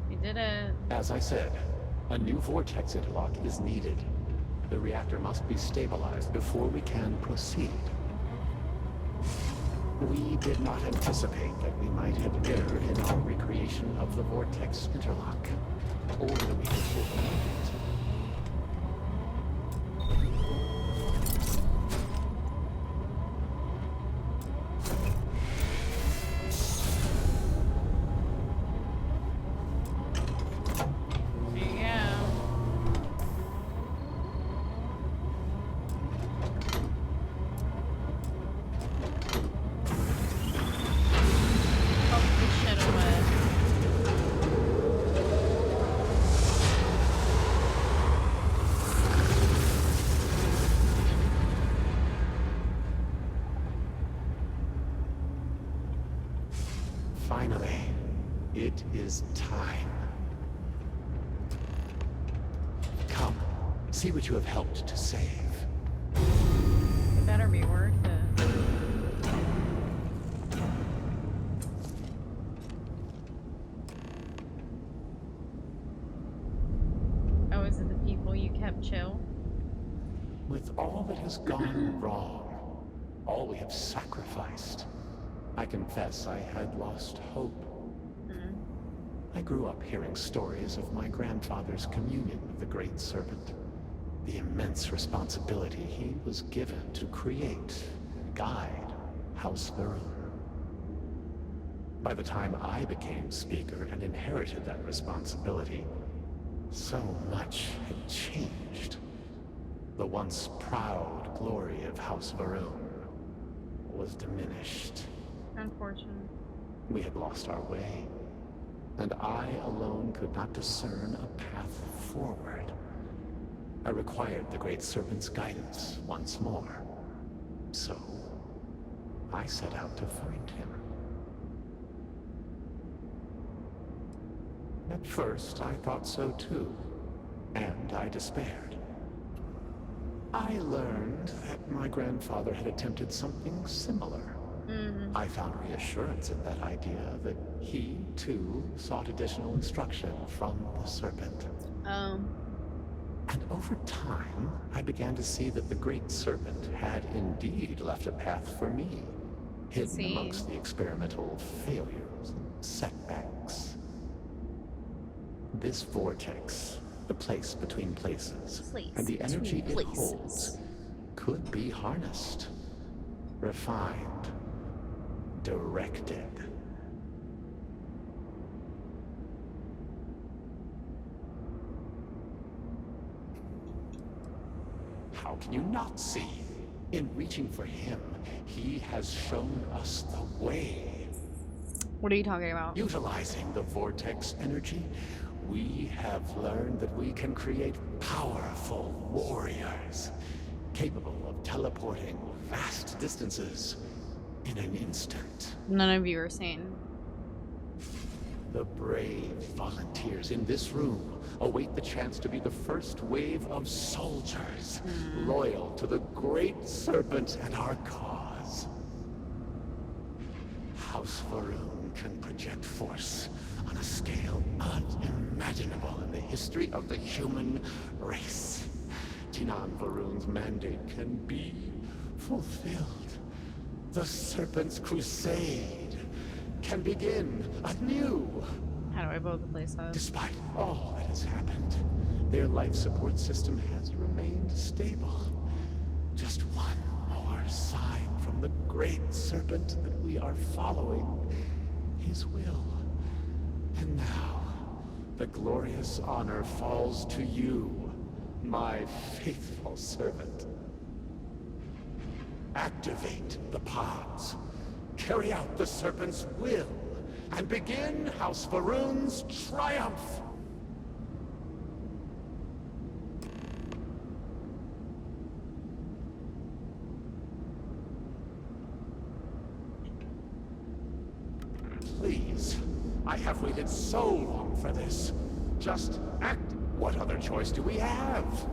We did it. As I said, a new vortex interlock is needed. The reactor must be stabilized before we can proceed. We did not anticipate that we might have erred in our recreation of the vortex interlock, or that we could overlook it. Finally, it is time. Come, see what you have helped to save. It better be worth it. Oh, is it the people you kept chill? With all that has gone wrong, all we have sacrificed, I confess I had lost hope. I grew up hearing stories of my grandfather's communion with the Great Serpent. The immense responsibility he was given to create and guide House V'ruun. By the time I became Speaker and inherited that responsibility, so much had changed. The once proud glory of House V'ruun was diminished. Unfortunate. We had lost our way, and I alone could not discern a path forward. I required the Great Serpent's guidance once more. So, I set out to find him. At first, I thought so too, and I despaired. I learned that my grandfather had attempted something similar. I found reassurance in that idea that he, too, sought additional instruction from the Serpent. And over time, I began to see that the Great Serpent had indeed left a path for me, hidden amongst the experimental failures and setbacks. This vortex, the place between places, and the energy it holds, could be harnessed, refined, directed. How can you not see? In reaching for him, he has shown us the way. What are you talking about? Utilizing the vortex energy, we have learned that we can create powerful warriors, capable of teleporting vast distances in an instant. None of you are sane. The brave volunteers in this room await the chance to be the first wave of soldiers, loyal to the Great Serpent and our cause. House V'ruun can project force on a scale unimaginable in the history of the human race. Jinan V'ruun's mandate can be fulfilled. The Serpent's crusade can begin anew. How do I vote the place up? Despite all that has happened, their life support system has remained stable. Just one more sign from the Great Serpent that we are following his will. And now, the glorious honor falls to you, my faithful servant. Activate the pods, carry out the Serpent's will, and begin House V'ruun's triumph! Please, I have waited so long for this. Just act. What other choice do we have?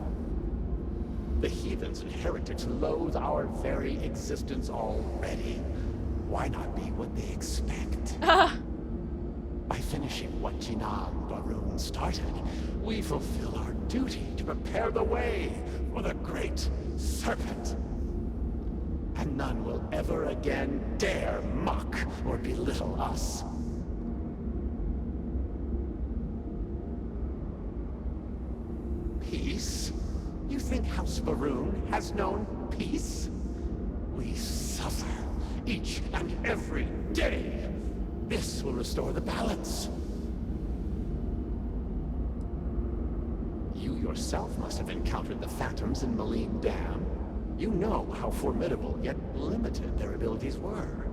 The heathens and heretics loathe our very existence already. Why not be what they expect? By finishing what Jinan V'ruun started, we fulfill our duty to prepare the way for the Great Serpent. And none will ever again dare mock or belittle us. Peace? You think House V'ruun has known peace? We suffer each and every day. This will restore the balance. You yourself must have encountered the Phantoms in Maleen Dam. You know how formidable yet limited their abilities were.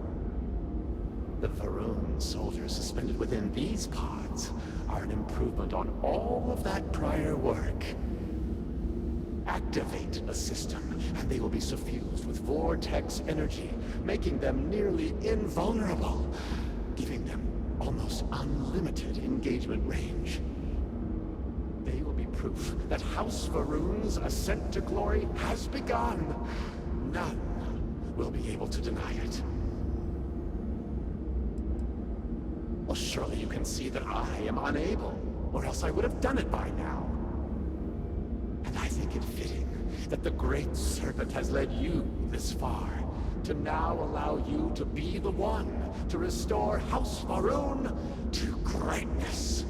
The V'ruun soldiers suspended within these pods are an improvement on all of that prior work. Activate a system, and they will be suffused with vortex energy, making them nearly invulnerable, giving them almost unlimited engagement range. They will be proof that House Va'ruun's ascent to glory has begun. None will be able to deny it. Well, surely you can see that I am unable, or else I would have done it by now. And I think it fitting that the Great Serpent has led you this far, to now allow you to be the one to restore House Va'ruun to greatness.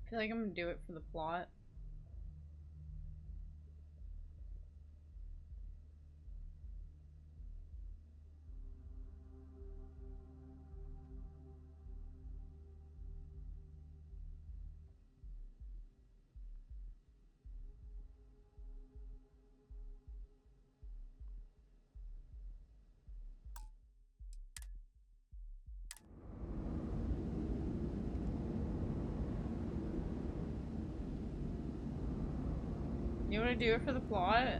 I feel like I'm gonna do it for the plot. You wanna do it for the plot?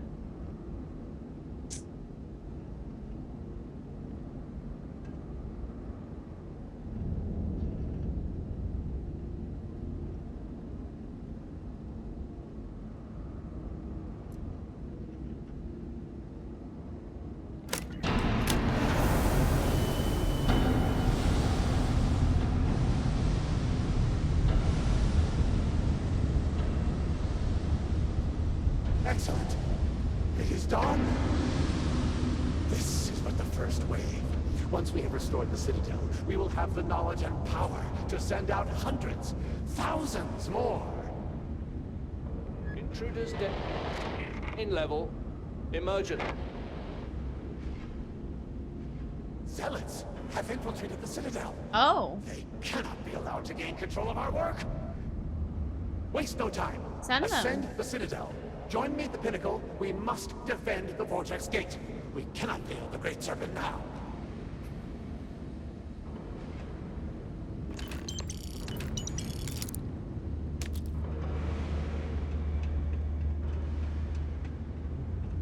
Excellent. It is done. This is but the first wave. Once we have restored the Citadel, we will have the knowledge and power to send out hundreds, thousands more. Intruders dead. In level. Emergent. Zealots have infiltrated the Citadel. Oh. They cannot be allowed to gain control of our work. Waste no time. Send them. Ascend the Citadel. Join me at the pinnacle. We must defend the Vortex Gate. We cannot fail the Great Serpent now.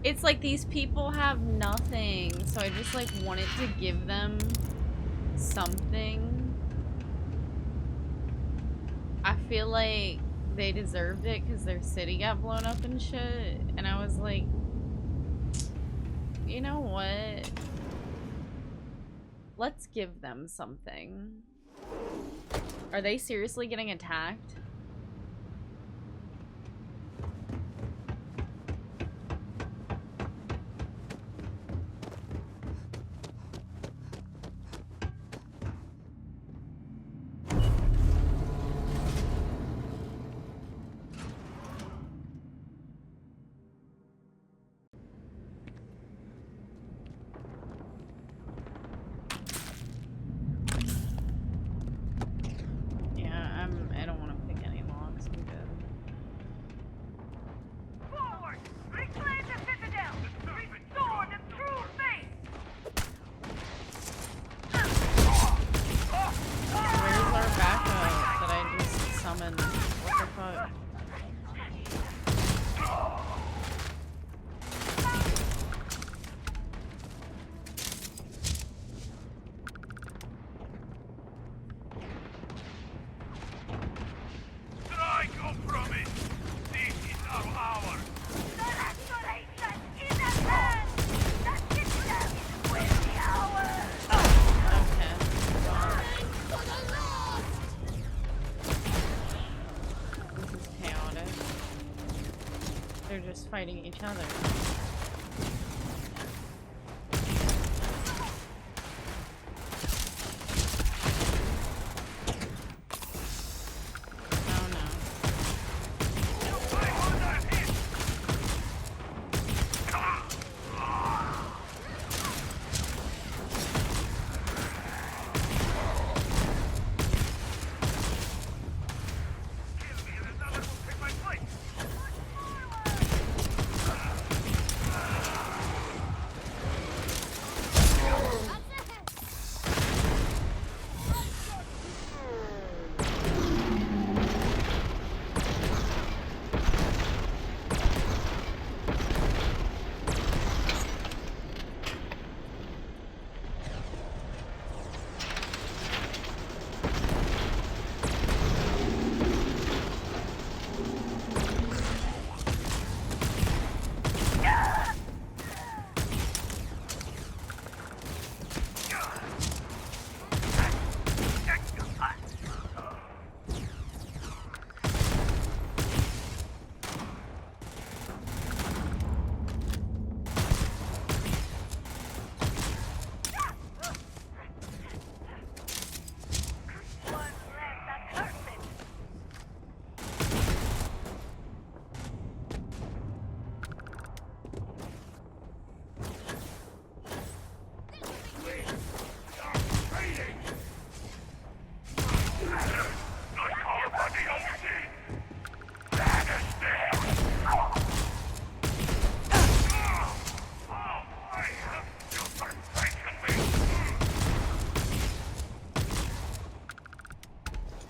It's like these people have nothing, so I just like wanted to give them something. I feel like they deserved it because their city got blown up and shit, and I was like, you know what? Let's give them something. Are they seriously getting attacked? I don't want to pick fighting each other.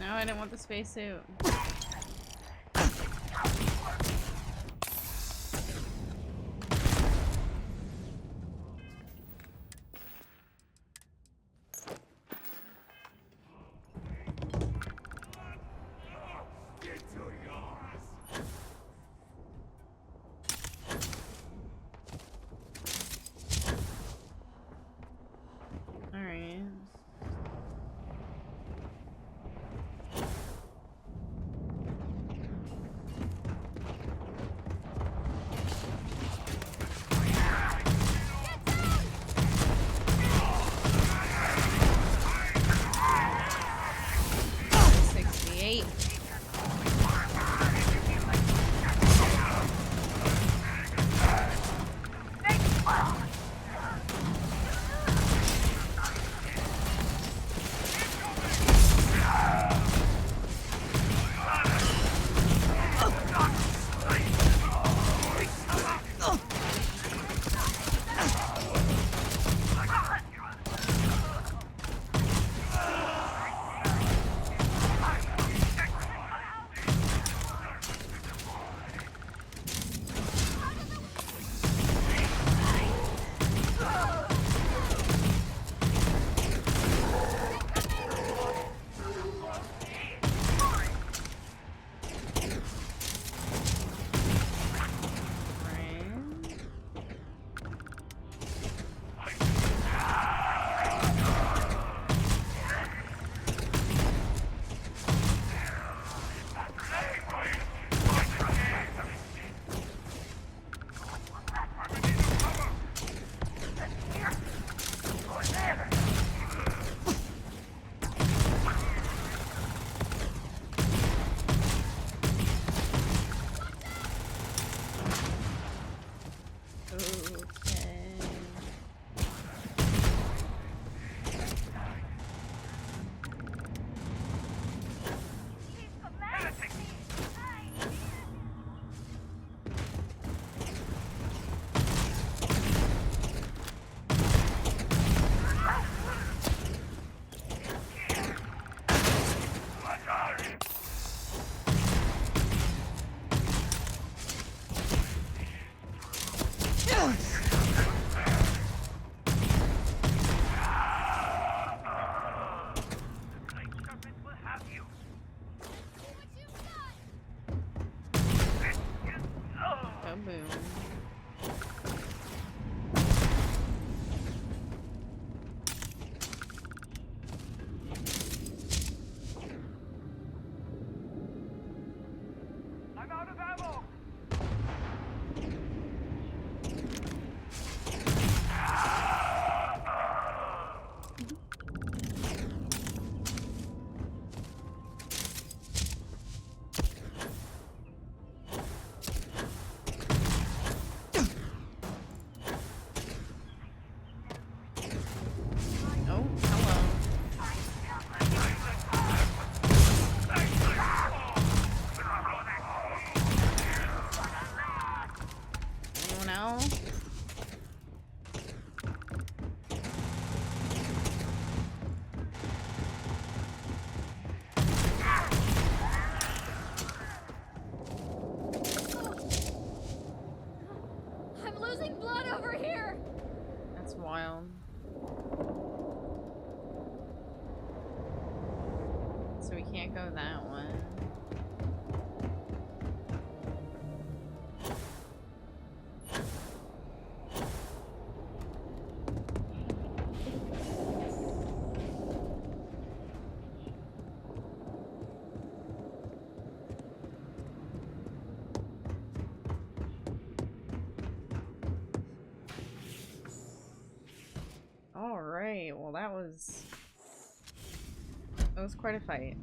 No, I didn't want the spacesuit. So we can't go that one. Alright, well that was quite a fight.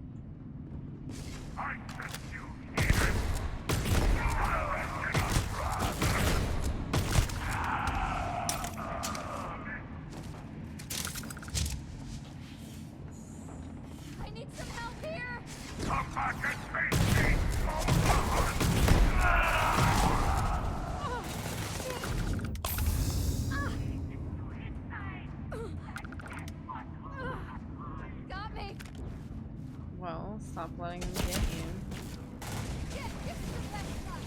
I need some help here! Come back and face me! Got me! Well, stop letting them get you. Get to the next one!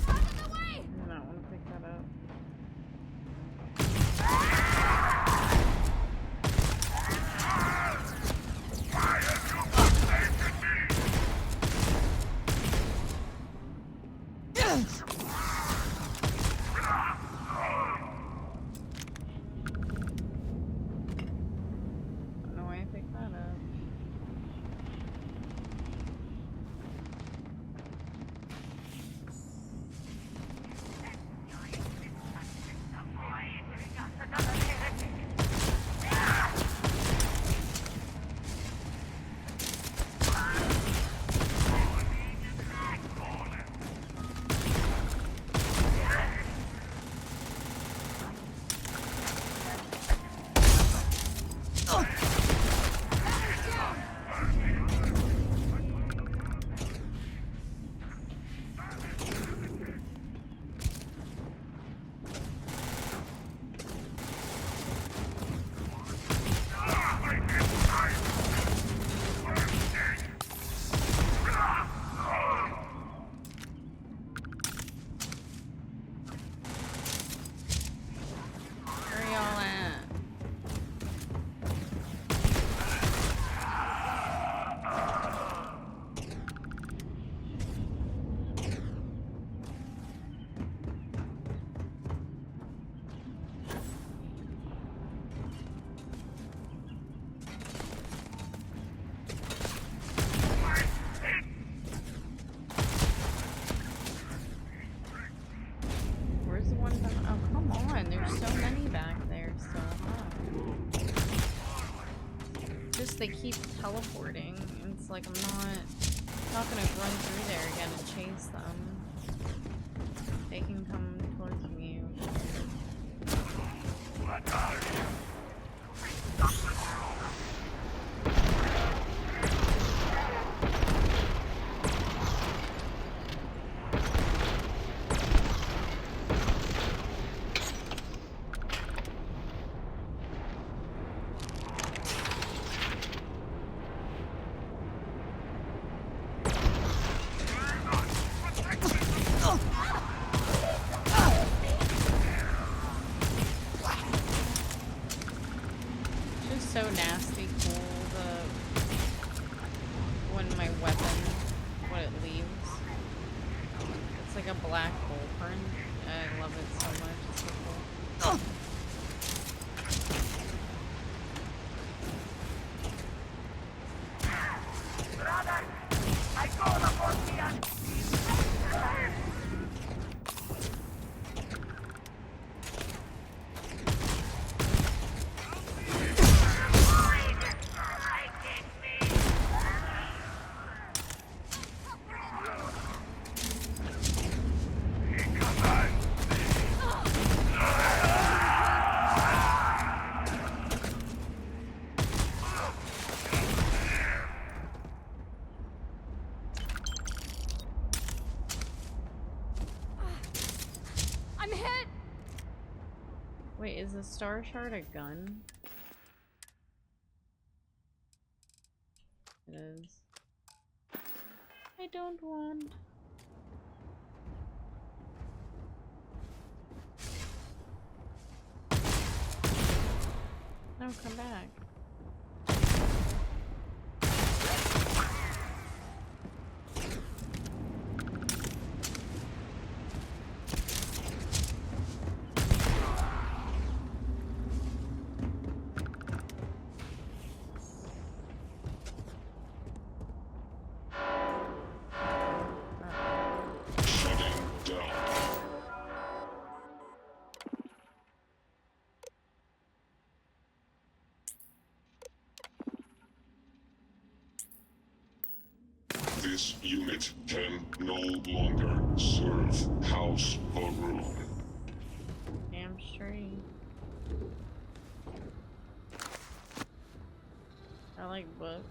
Out of the way! I don't want to pick that up. Don't know why I picked that up. Where y'all at? Where's the one from? Oh, come on. There's so many back there still, huh? Just they keep teleporting. And it's like I'm not gonna run through there again and chase them. They can come towards me. Just so nasty cool when my weapon, what it leaves. It's like a black hole print. I love it so much. It's so cool. I'm hit! Wait, is the star shard a gun? It is. I don't want. No, come back. This unit can no longer serve House Varun. Damn straight. I like books.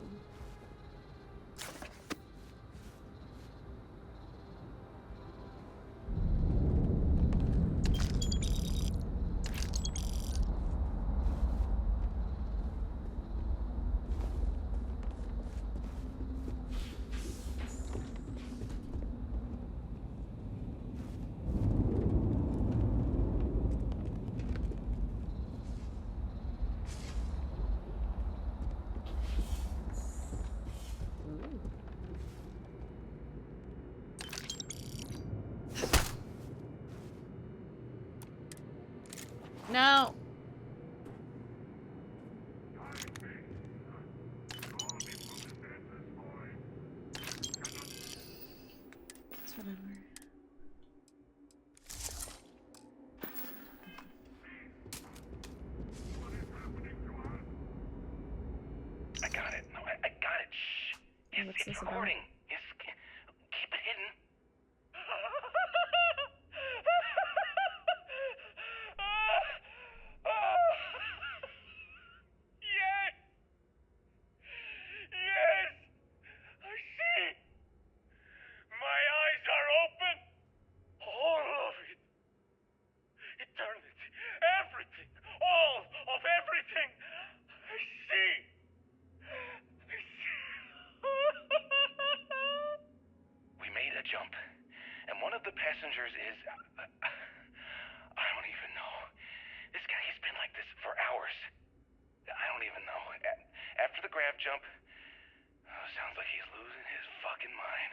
No. It's whatever. I got it. No, I got it. Shh. Yes, What's it's this about? recording. Yes, keep it hidden. Yes! Yes! I see! My eyes are open! All of it! Eternity! Everything! All of everything! I see! I see! We made a jump, and one of the passengers is... I don't even know. This guy has been like this for hours. I don't even know. After the grav jump, sounds like he's losing his fucking mind.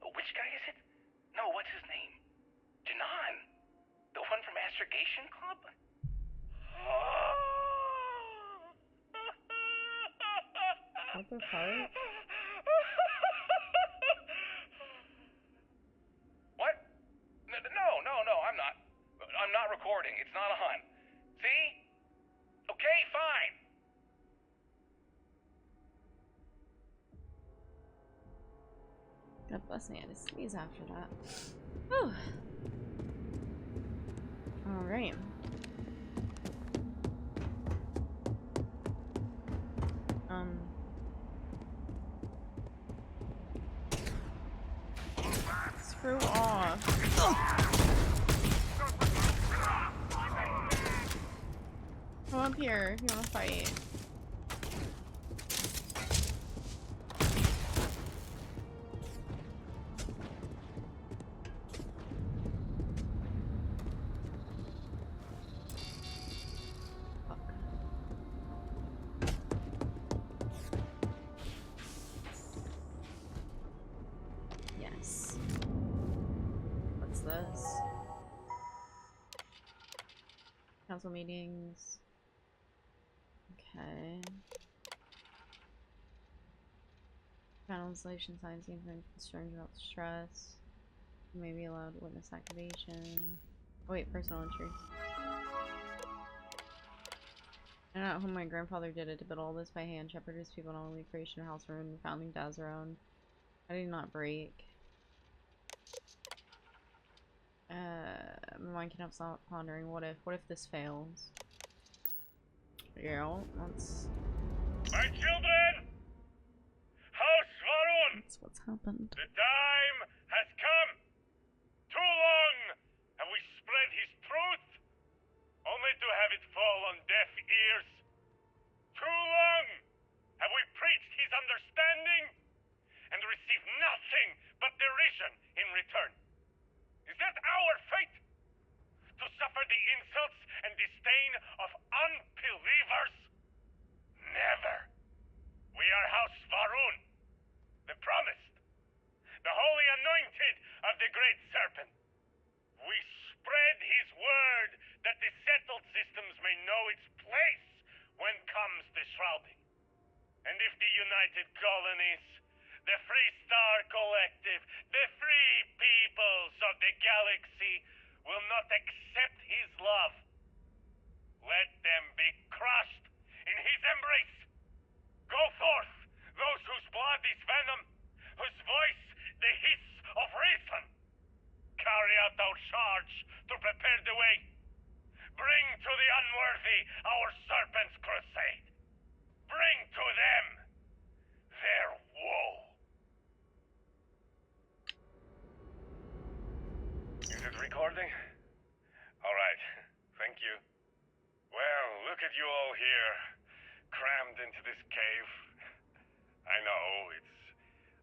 Which guy is it? No, what's his name? Janan. The one from Astrogation Club? What the fuck? What? No, I'm not recording. It's not a hunt. See? Okay, fine. God bless me, I had to sneeze after that. Whew. Alright. Screw off. Come up here if you wanna fight. Yes. What's this? Council meetings. Okay. Translation signs seem concerned about stress. You may be allowed witness activation. Oh wait, personal entry. I don't know who my grandfather did it to build all this by hand. Shepherd his people not only creation of house ruin, founding Dazaron. I did not break. My mind cannot stop pondering. What if this fails? Yeah, let's. My children! House Varun! That's what's happened. The time has come! Too long have we spread his truth, only to have it fall on deaf ears. Too long have we preached his understanding, and received nothing but derision in return. Is that our fate? To suffer the insults and disdain of unbelievers? galaxy will not accept his love. Let them be crushed in his embrace. Go forth, those whose blood is venom, whose voice the hiss of reason. Carry out our charge to prepare the way. Bring to the unworthy our serpent's crusade. Bring to them their woe. Is it recording? All right, thank you. Well, look at you all here, crammed into this cave. I know, it's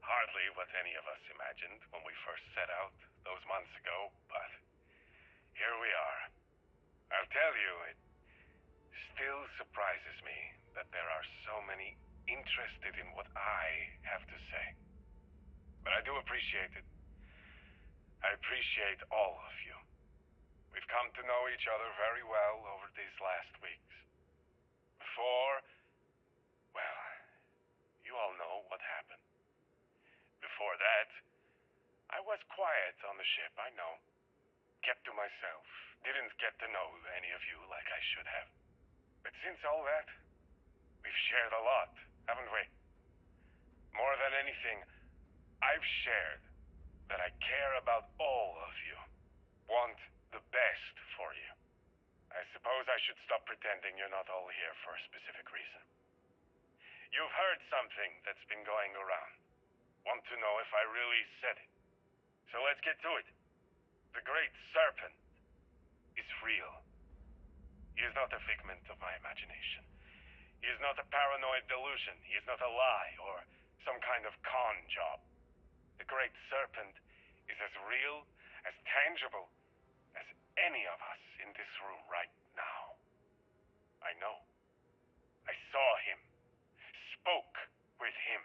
hardly what any of us imagined when we first set out those months ago, but here we are. I'll tell you, it still surprises me that there are so many interested in what I have to say. But I do appreciate it. I appreciate all of you. We've come to know each other very well over these last weeks. Before, well, you all know what happened. Before that, I was quiet on the ship, I know. Kept to myself. Didn't get to know any of you like I should have. But since all that, we've shared a lot, haven't we? More than anything, I've shared that I care about all of you. Want the best for you. I suppose I should stop pretending you're not all here for a specific reason. You've heard something that's been going around. Want to know if I really said it. So let's get to it. The Great Serpent is real. He is not a figment of my imagination. He is not a paranoid delusion. He is not a lie or some kind of con job. The Great Serpent is as real, as tangible, as any of us in this room right now. I know. I saw him. Spoke with him.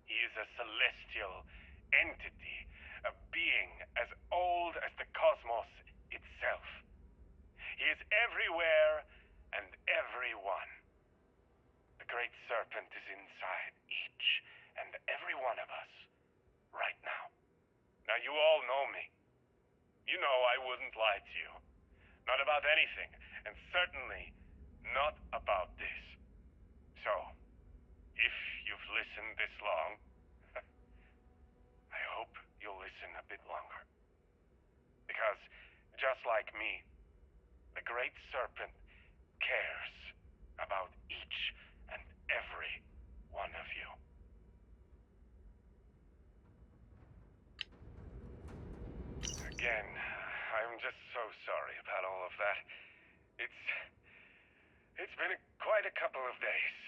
He is a celestial entity, a being as old as the cosmos itself. He is everywhere and everyone. The Great Serpent is inside each and every one of us right now. Now you all know me. You know I wouldn't lie to you. Not about anything, and certainly not about this. So, if you've listened this long, I hope you'll listen a bit longer. Because, just like me, the Great Serpent cares about each and every one of you. Again, I'm just so sorry about all of that. It's been quite a couple of days.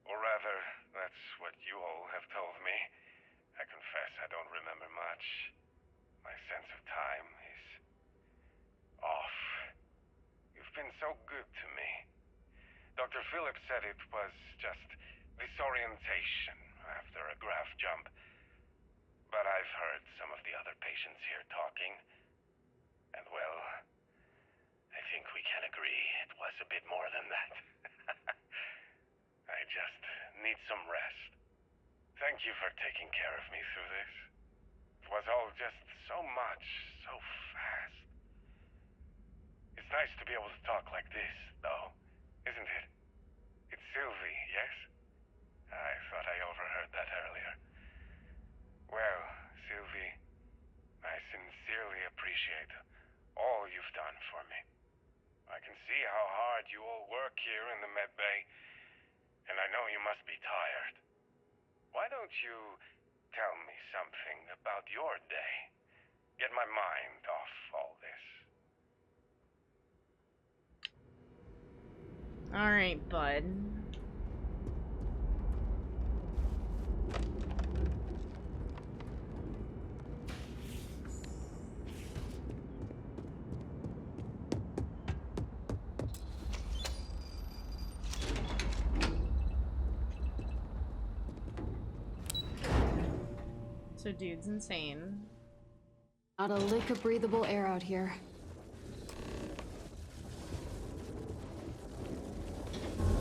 Or rather, that's what you all have told me. I confess I don't remember much. My sense of time is off. You've been so good to me. Dr. Phillips said it was just disorientation after a graph jump. But I've heard some of the other patients here talking. And well, I think we can agree it was a bit more than that. I just need some rest. Thank you for taking care of me through this. It was all just so much, so fast. It's nice to be able to talk like this, though, isn't it? It's Sylvie, yes? I thought I overheard that earlier. Well, Sylvie, I sincerely appreciate all you've done for me. I can see how hard you all work here in the med bay, and I know you must be tired. Why don't you tell me something about your day? Get my mind off all this. Alright, bud. So dude's insane. Not a lick of breathable air out here.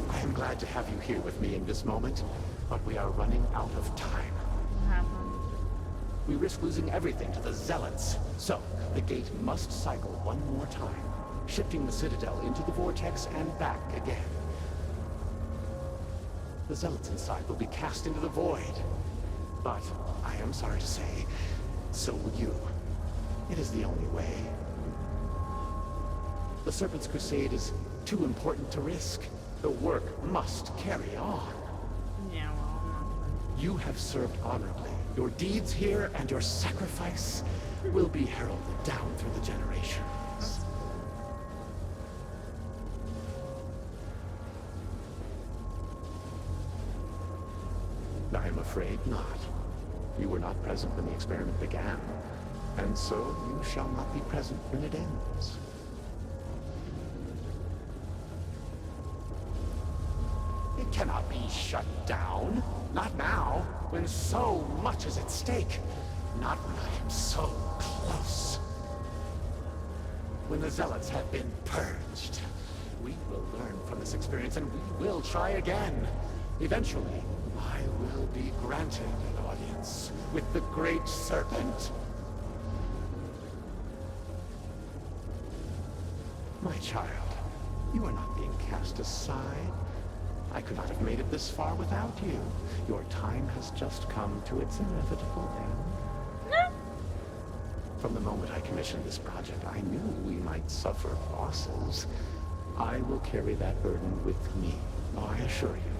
I am glad to have you here with me in this moment, but we are running out of time. What happened? We risk losing everything to the Zealots, So, the gate must cycle one more time, shifting the Citadel into the vortex and back again. The zealots inside will be cast into the void. But, I am sorry to say, so will you. It is the only way. The Serpent's Crusade is too important to risk. The work must carry on. Yeah, well, You have served honorably. Your deeds here and your sacrifice will be heralded down through the generations. I am afraid not. You were not present when the experiment began, and so you shall not be present when it ends. It cannot be shut down. Not now, when so much is at stake. Not when I am so close. When the Zealots have been purged, we will learn from this experience and we will try again. Eventually, I will be granted an audience with the Great Serpent. My child, you are not being cast aside. I could not have made it this far without you. Your time has just come to its inevitable end. From the moment I commissioned this project, I knew we might suffer losses. I will carry that burden with me, I assure you.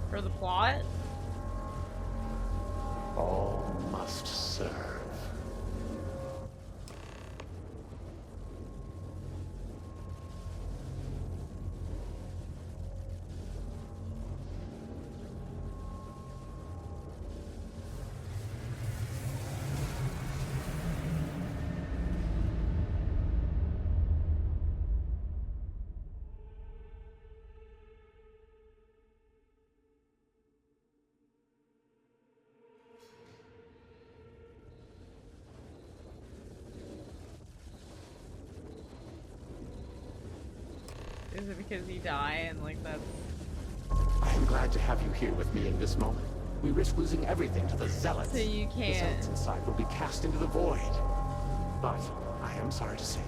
for the plot? All must serve. Is it because you die and like that's... I am glad to have you here with me in this moment. We risk losing everything to the Zealots. So you The can't... Zealots inside will be cast into the void. But, I am sorry to say,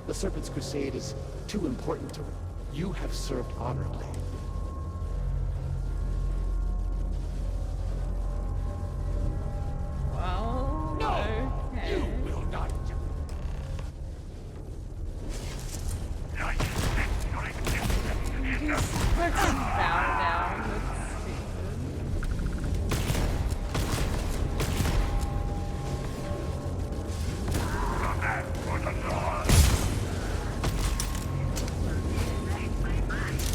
the Serpent's Crusade is too important to... You have served honorably. Well... No! Okay. You will not... You just fucking bow down. That's stupid.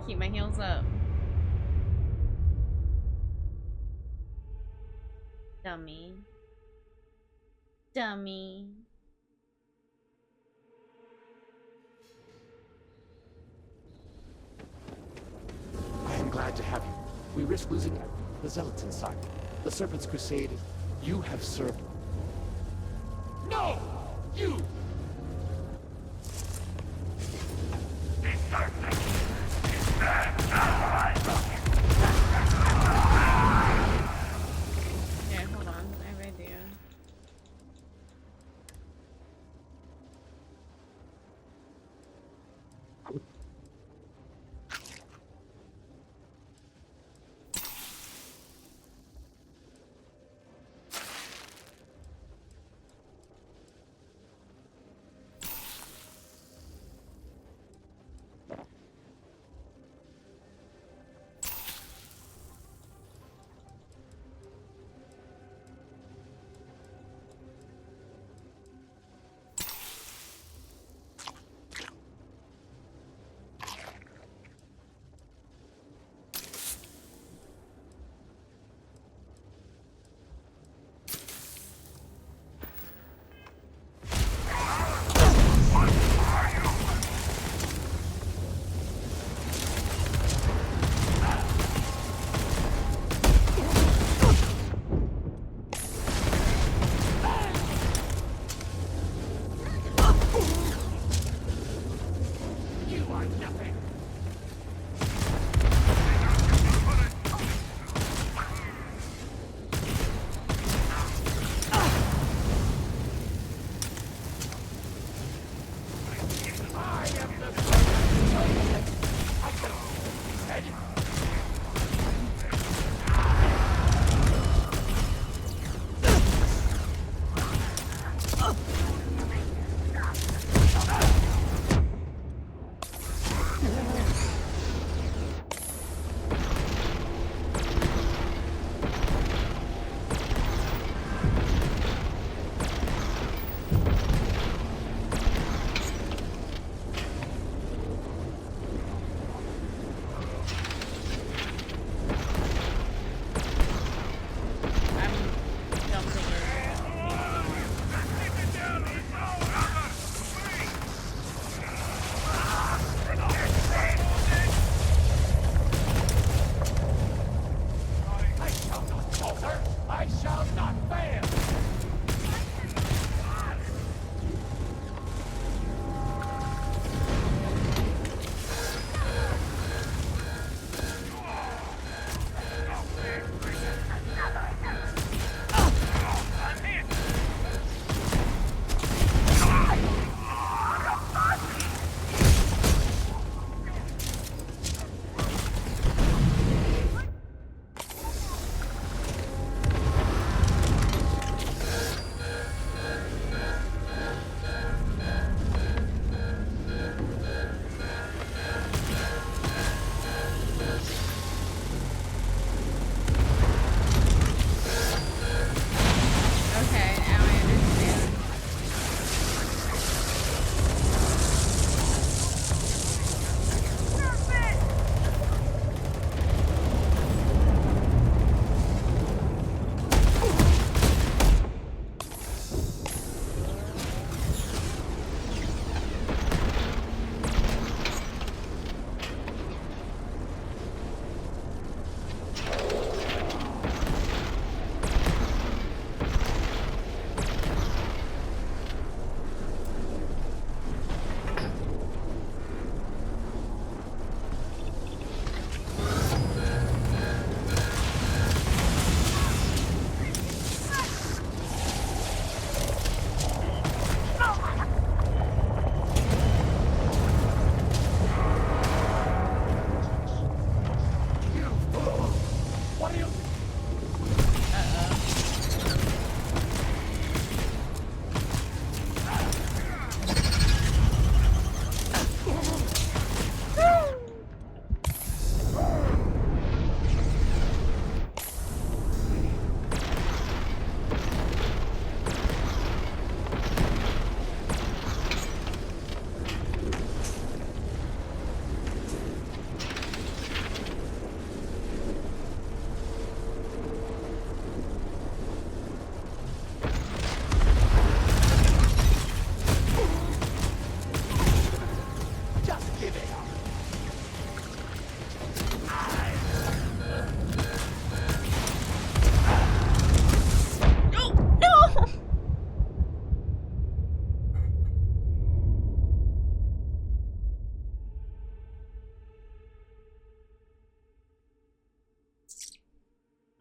keep my heels up. Dummy. Dummy. I am glad to have you. We risk losing the Zealots inside. The Serpent's Crusade. You have served. No! You! Okay, hold on. I have an idea.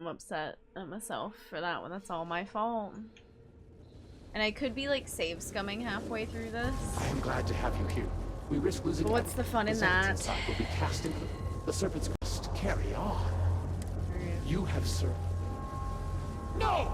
I'm upset at myself for that one. That's all my fault. And I could be like save scumming halfway through this. I am glad to have you here. We risk losing. But what's the fun in that? Inside will be cast into the serpent's crest. Carry on. You have served. No!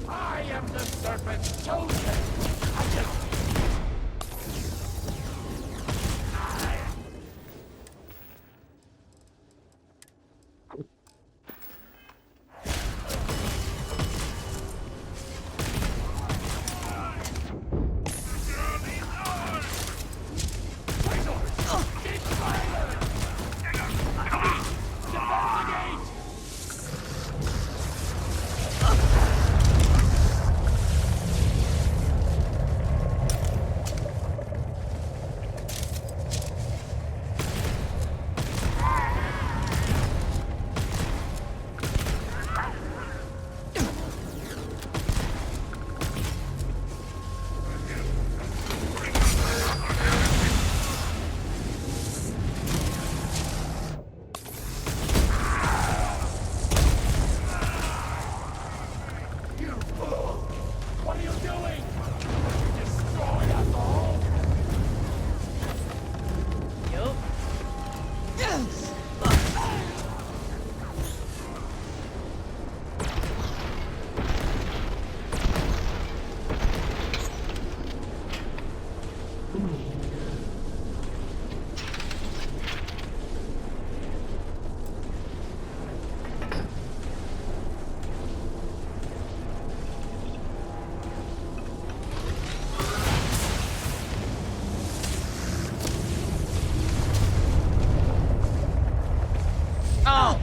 I am the serpent's chosen. I cannot. Oh!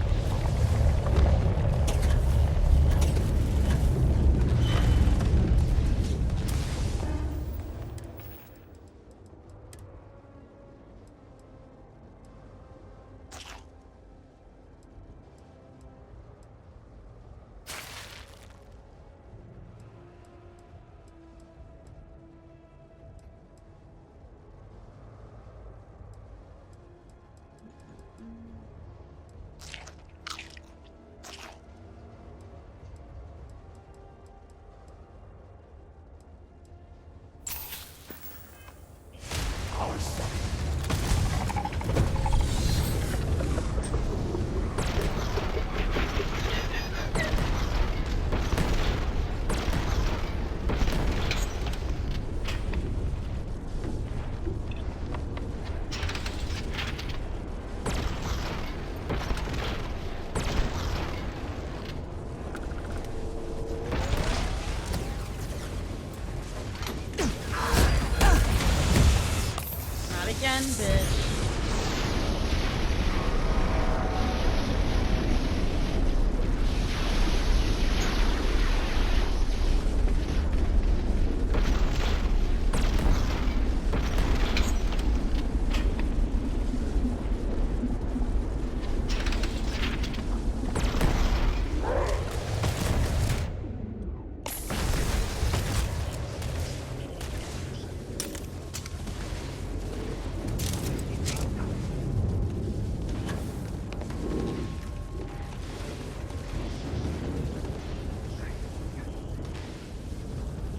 again, bitch.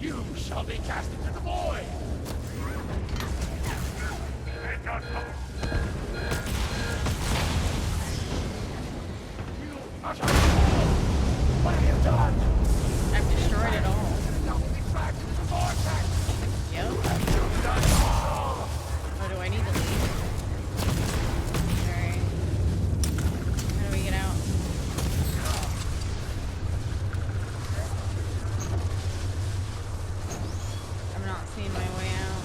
You shall be cast into the void! You utter fool! What have you done? I've destroyed it all. Yep. Oh, do I need to leave? Alright. How do we get out? I'm not seeing my way out.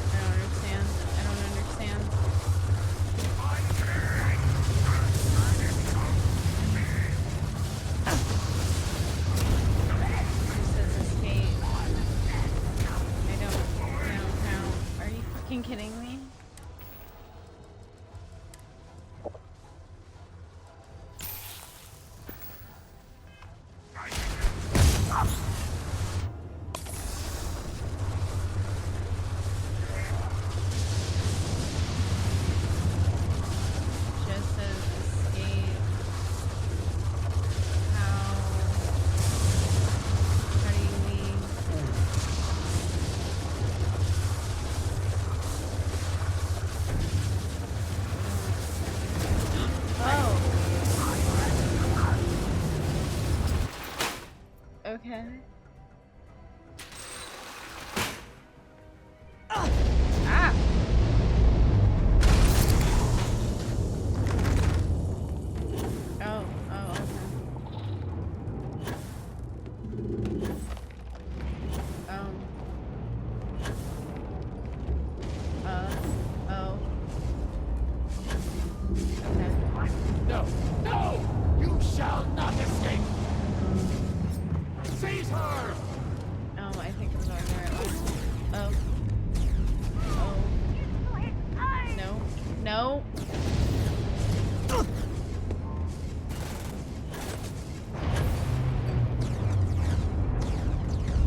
I don't understand. I don't understand. It says escape. I don't know how. Are you fucking kidding me? Just says escape. How do you leave? Oh. Okay. Ah. Oh, okay. Oh. Okay. No! No! You shall not escape! Seize her! I think I'm going the right way. Oh. No. No.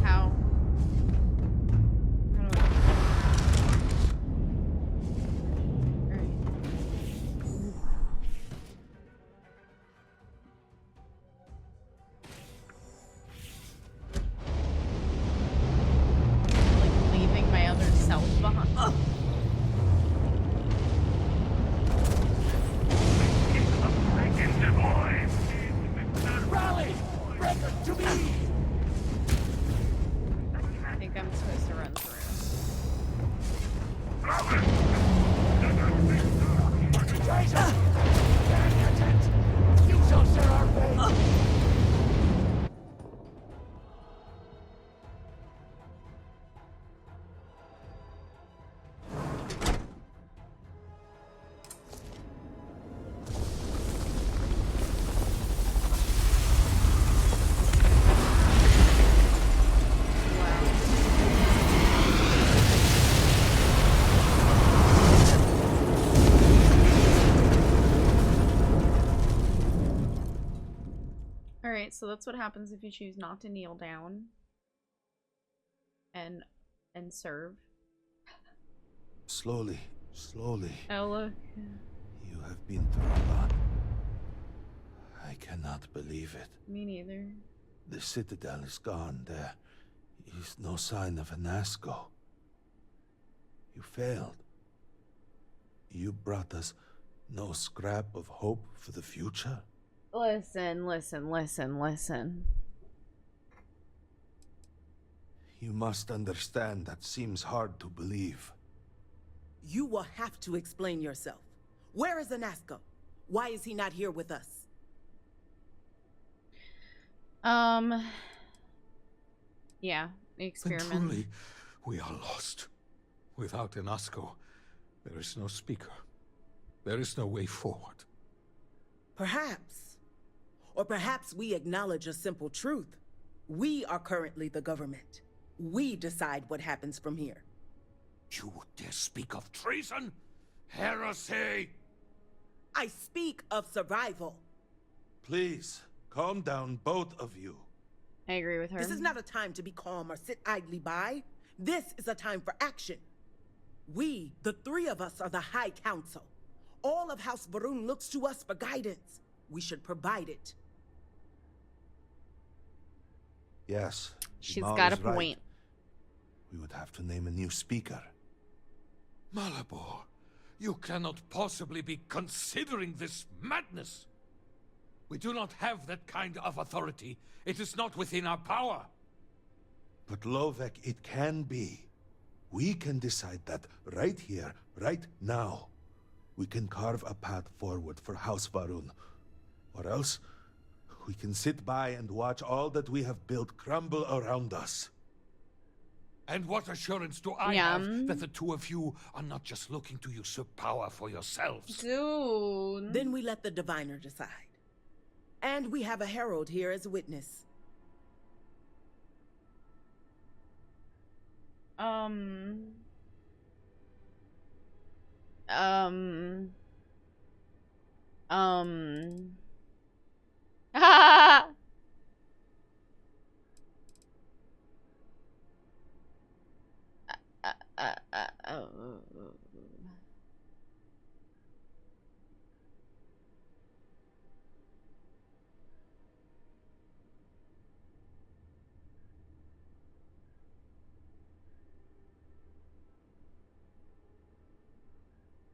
How? How do I? Alright. Like leaving my other self behind. Ugh. Rally! Breaker to me! I think I'm supposed to run through. Traitor! Stand your tent! You shall share our fate! Alright, so that's what happens if you choose not to kneel down and serve. Slowly, slowly. Oh, look. You have been through a lot. I cannot believe it. Me neither. The Citadel is gone. There is no sign of a Nasco. You failed. You brought us no scrap of hope for the future. Listen. You must understand that seems hard to believe. You will have to explain yourself. Where is Anasco? Why is he not here with us? Yeah, the Then experiment. truly, we are lost. Without Enasco, there is no speaker. There is no way forward. Perhaps. Or perhaps we acknowledge a simple truth. We are currently the government. We decide what happens from here. You dare speak of treason? Heresy! I speak of survival. Please, calm down, both of you. I agree with her. This is not a time to be calm or sit idly by. This is a time for action. We, the three of us, are the High Council. All of House Va'ruun looks to us for guidance. We should provide it. Yes. She's Jamal got a is right. point. We would have to name a new speaker. Malabor, you cannot possibly be considering this madness. We do not have that kind of authority. It is not within our power. But Lovek, it can be. We can decide that right here, right now. We can carve a path forward for House Va'ruun. Or else, we can sit by and watch all that we have built crumble around us. And what assurance do I have that the two of you are not just looking to usurp power for yourselves? Dude. Then we let the diviner decide. And we have a herald here as a witness.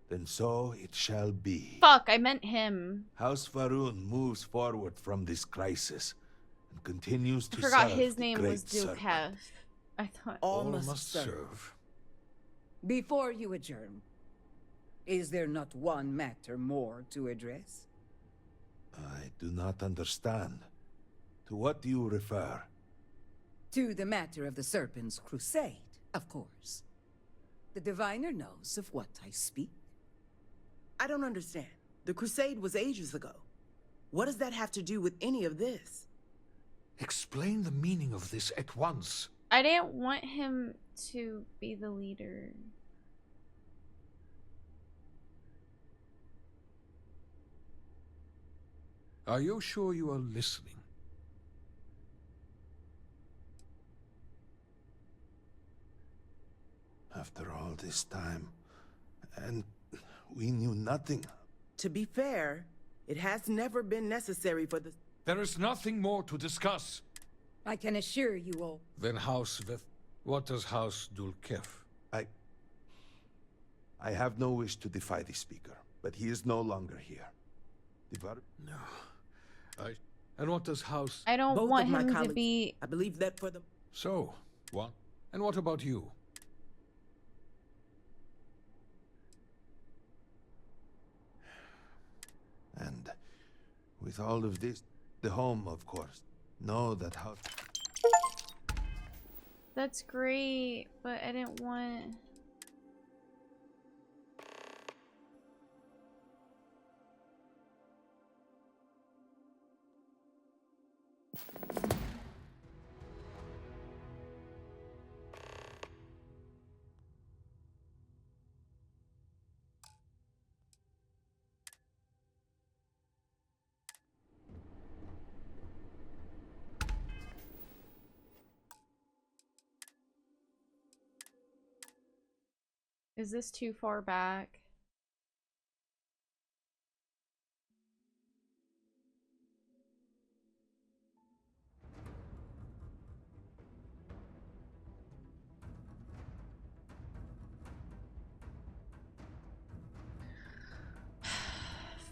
Then so it shall be. Fuck, I meant him. House Va'ruun moves forward from this crisis and continues to I forgot serve his the name great was serpent. Dukef. I thought All must serve. Before you adjourn, is there not one matter more to address? I do not understand. To what do you refer? To the matter of the Serpent's crusade, of course. The diviner knows of what I speak. I don't understand. The crusade was ages ago. What does that have to do with any of this? Explain the meaning of this at once. I didn't want him to be the leader. Are you sure you are listening? After all this time, and we knew nothing. To be fair, it has never been necessary for the... There is nothing more to discuss. I can assure you all. Then House Veth... What does House Dulkef? I have no wish to defy the speaker, but he is no longer here. No. And what does House... I don't Both want of my him to colleagues. be... I believe that for the... So, what? And what about you? And with all of this, the home, of course. Know that House... That's great, but I didn't want... Is this too far back?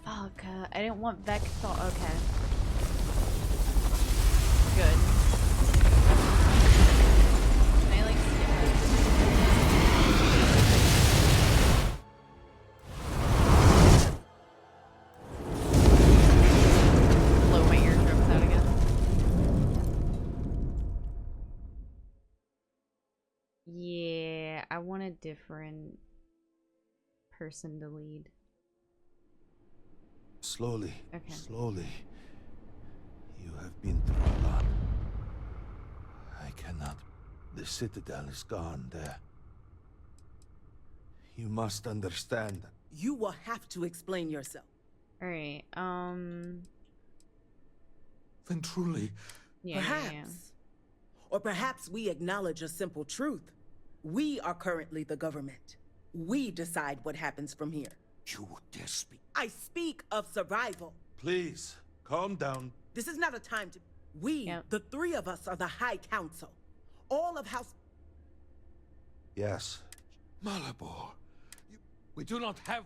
Fuck, I didn't want Vec thought. Okay. Good. Can I, like, blow my eardrums out again? different person to lead. Slowly, Okay. slowly. You have been through a lot. I cannot. The Citadel is gone there. You must understand. You will have to explain yourself. Alright, Then truly... Perhaps. Or perhaps we acknowledge a simple truth. We are currently the government. We decide what happens from here. You dare speak? I speak of survival. Please, calm down. This is not a time to... We, the three of us, are the High Council. All of House... Yes. Malabor, we do not have...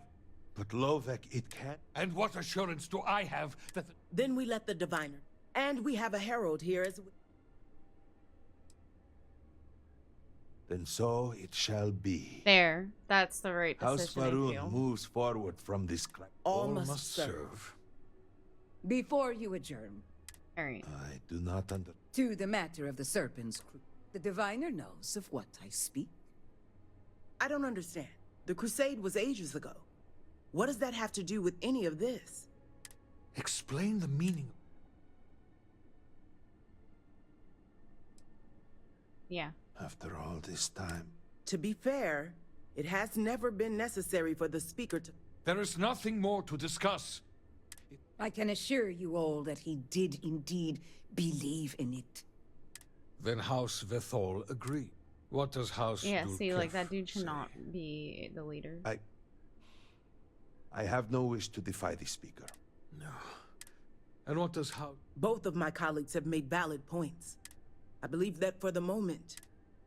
But Lovek, it can't... And what assurance do I have that... Then we let the diviner. And we have a herald here as... Then so it shall be. There. That's the right House decision, I Va'ruun feel. moves forward from this crack. All must serve. Before you adjourn. Alright. I do not To the matter of the Serpent's crew. The diviner knows of what I speak. I don't understand. The crusade was ages ago. What does that have to do with any of this? Explain the meaning. Yeah. After all this time. To be fair, it has never been necessary for the speaker to... There is nothing more to discuss. I can assure you all that he did indeed believe in it. Then House Vethol agree. What does House Yeah, see, like, Dulkef that dude should say? not be the leader. I have no wish to defy the speaker. No. And what does House... Both of my colleagues have made valid points. I believe that for the moment.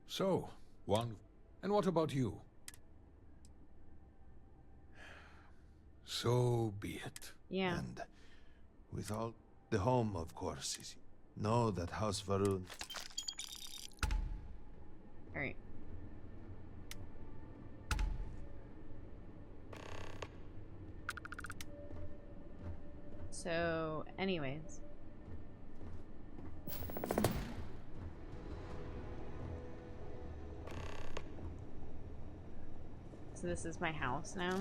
So, one... And what about you? So be it. Yeah. And with all... The home, of course, is... Know that House Va'ruun... Alright. So, anyways. So this is my house now.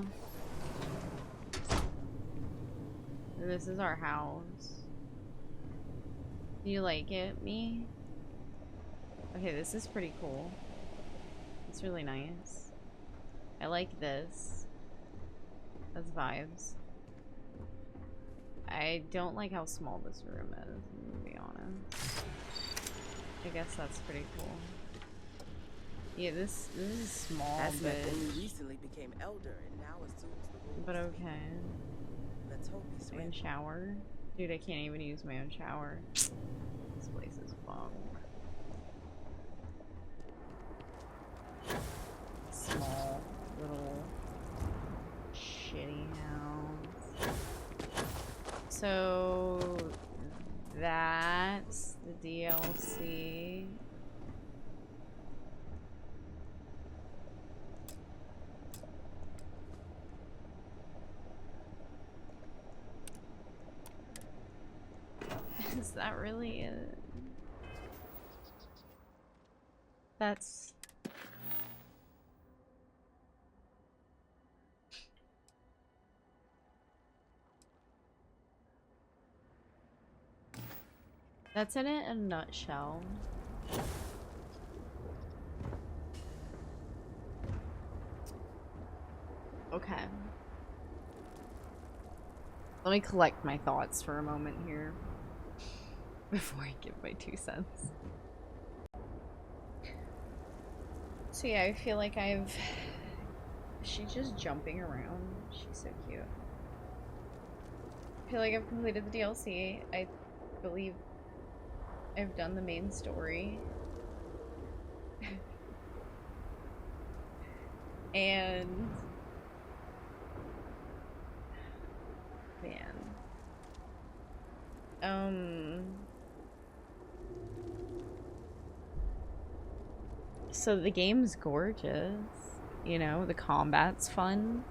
This is our house. Do you like it, me? Okay, this is pretty cool. It's really nice. I like this. That's vibes. I don't like how small this room is, to be honest. I guess that's pretty cool. Yeah, this is small, but... only recently became elder and now assumes the role. But okay. Let's hope he's In shower? Dude, I can't even use my own shower. This place is fun. Small, little, shitty house. So, that's the DLC. Is that really it? That's... That's in it in a nutshell. Okay. Let me collect my thoughts for a moment here before I give my 2 cents. So yeah, I feel like she's just jumping around. She's so cute. I feel like I've completed the DLC. I believe I've done the main story. And so the game's gorgeous, you know, the combat's fun.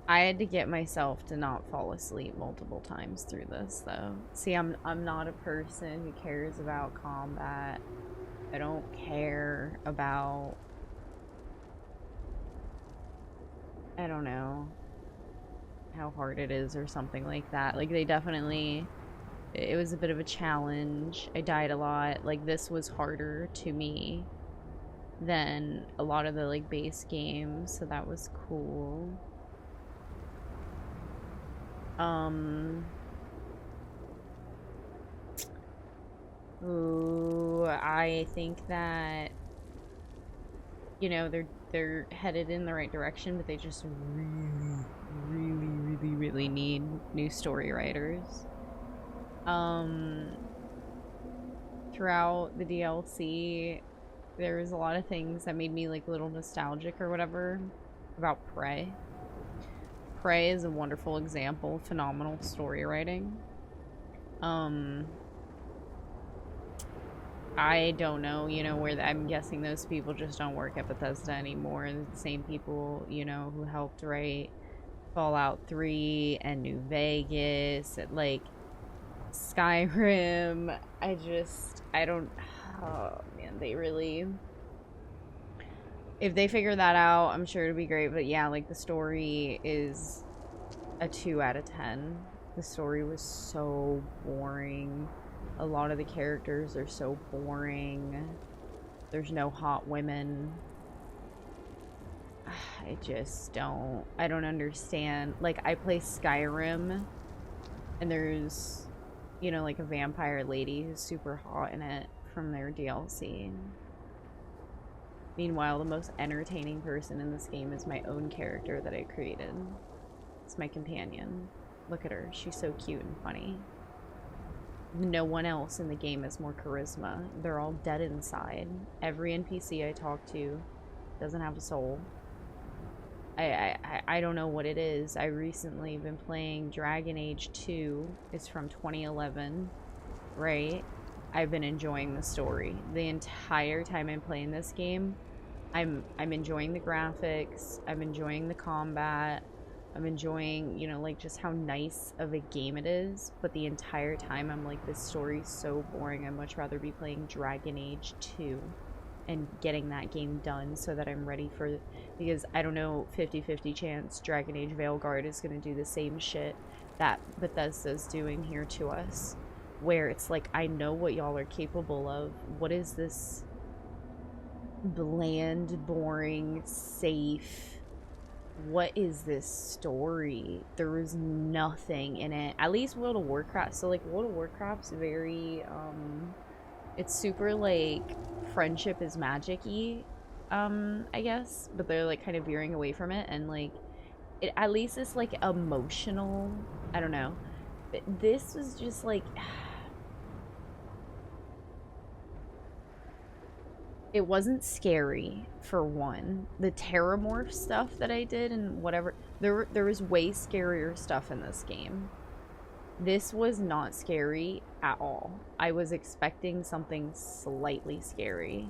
I had to get myself to not fall asleep multiple times through this, though. See, I'm not a person who cares about combat I don't care about, I don't know, how hard it is or something like that. Like, they definitely, it was a bit of a challenge. I died a lot. Like, this was harder to me than a lot of the, like, base games, so that was cool. Ooh, I think that, you know, they're headed in the right direction, but they just really need new story writers. Throughout the DLC, there was a lot of things that made me like a little nostalgic or whatever about Prey. Prey is a wonderful example of phenomenal story writing. I don't know, you know, where I'm guessing those people just don't work at Bethesda anymore. The same people, you know, who helped write Fallout 3 and New Vegas, like Skyrim. I don't, oh man, they really, if they figure that out, I'm sure it'll be great. But yeah, like the story is a 2 out of 10. The story was so boring. A lot of the characters are so boring. There's no hot women. I just don't, I don't understand. Like, I play Skyrim, and there's, you know, like a vampire lady who's super hot in it from their DLC. Meanwhile, the most entertaining person in this game is my own character that I created. It's my companion. Look at her. She's so cute and funny. No one else in the game has more charisma. They're all dead inside. Every NPC I talk to doesn't have a soul. I don't know what it is. I recently been playing Dragon Age 2. It's from 2011, right? I've been enjoying the story. The entire time I'm playing this game, I'm enjoying the graphics, I'm enjoying the combat, I'm enjoying, you know, like just how nice of a game it is, but the entire time I'm like, this story's so boring. I'd much rather be playing Dragon Age 2 and getting that game done so that I'm ready for, because I don't know, 50-50 chance Dragon Age Veilguard is going to do the same shit that Bethesda's doing here to us, where it's like, I know what y'all are capable of. What is this bland, boring, safe, what is this story? There was nothing in it. At least World of Warcraft. So like World of Warcraft's very it's super like friendship is magic-y, I guess, but they're like kind of veering away from it, and like it at least is like emotional. I don't know. But this was just like, it wasn't scary, for one. The Terramorph stuff that I did and whatever, there was way scarier stuff in this game. This was not scary at all. I was expecting something slightly scary.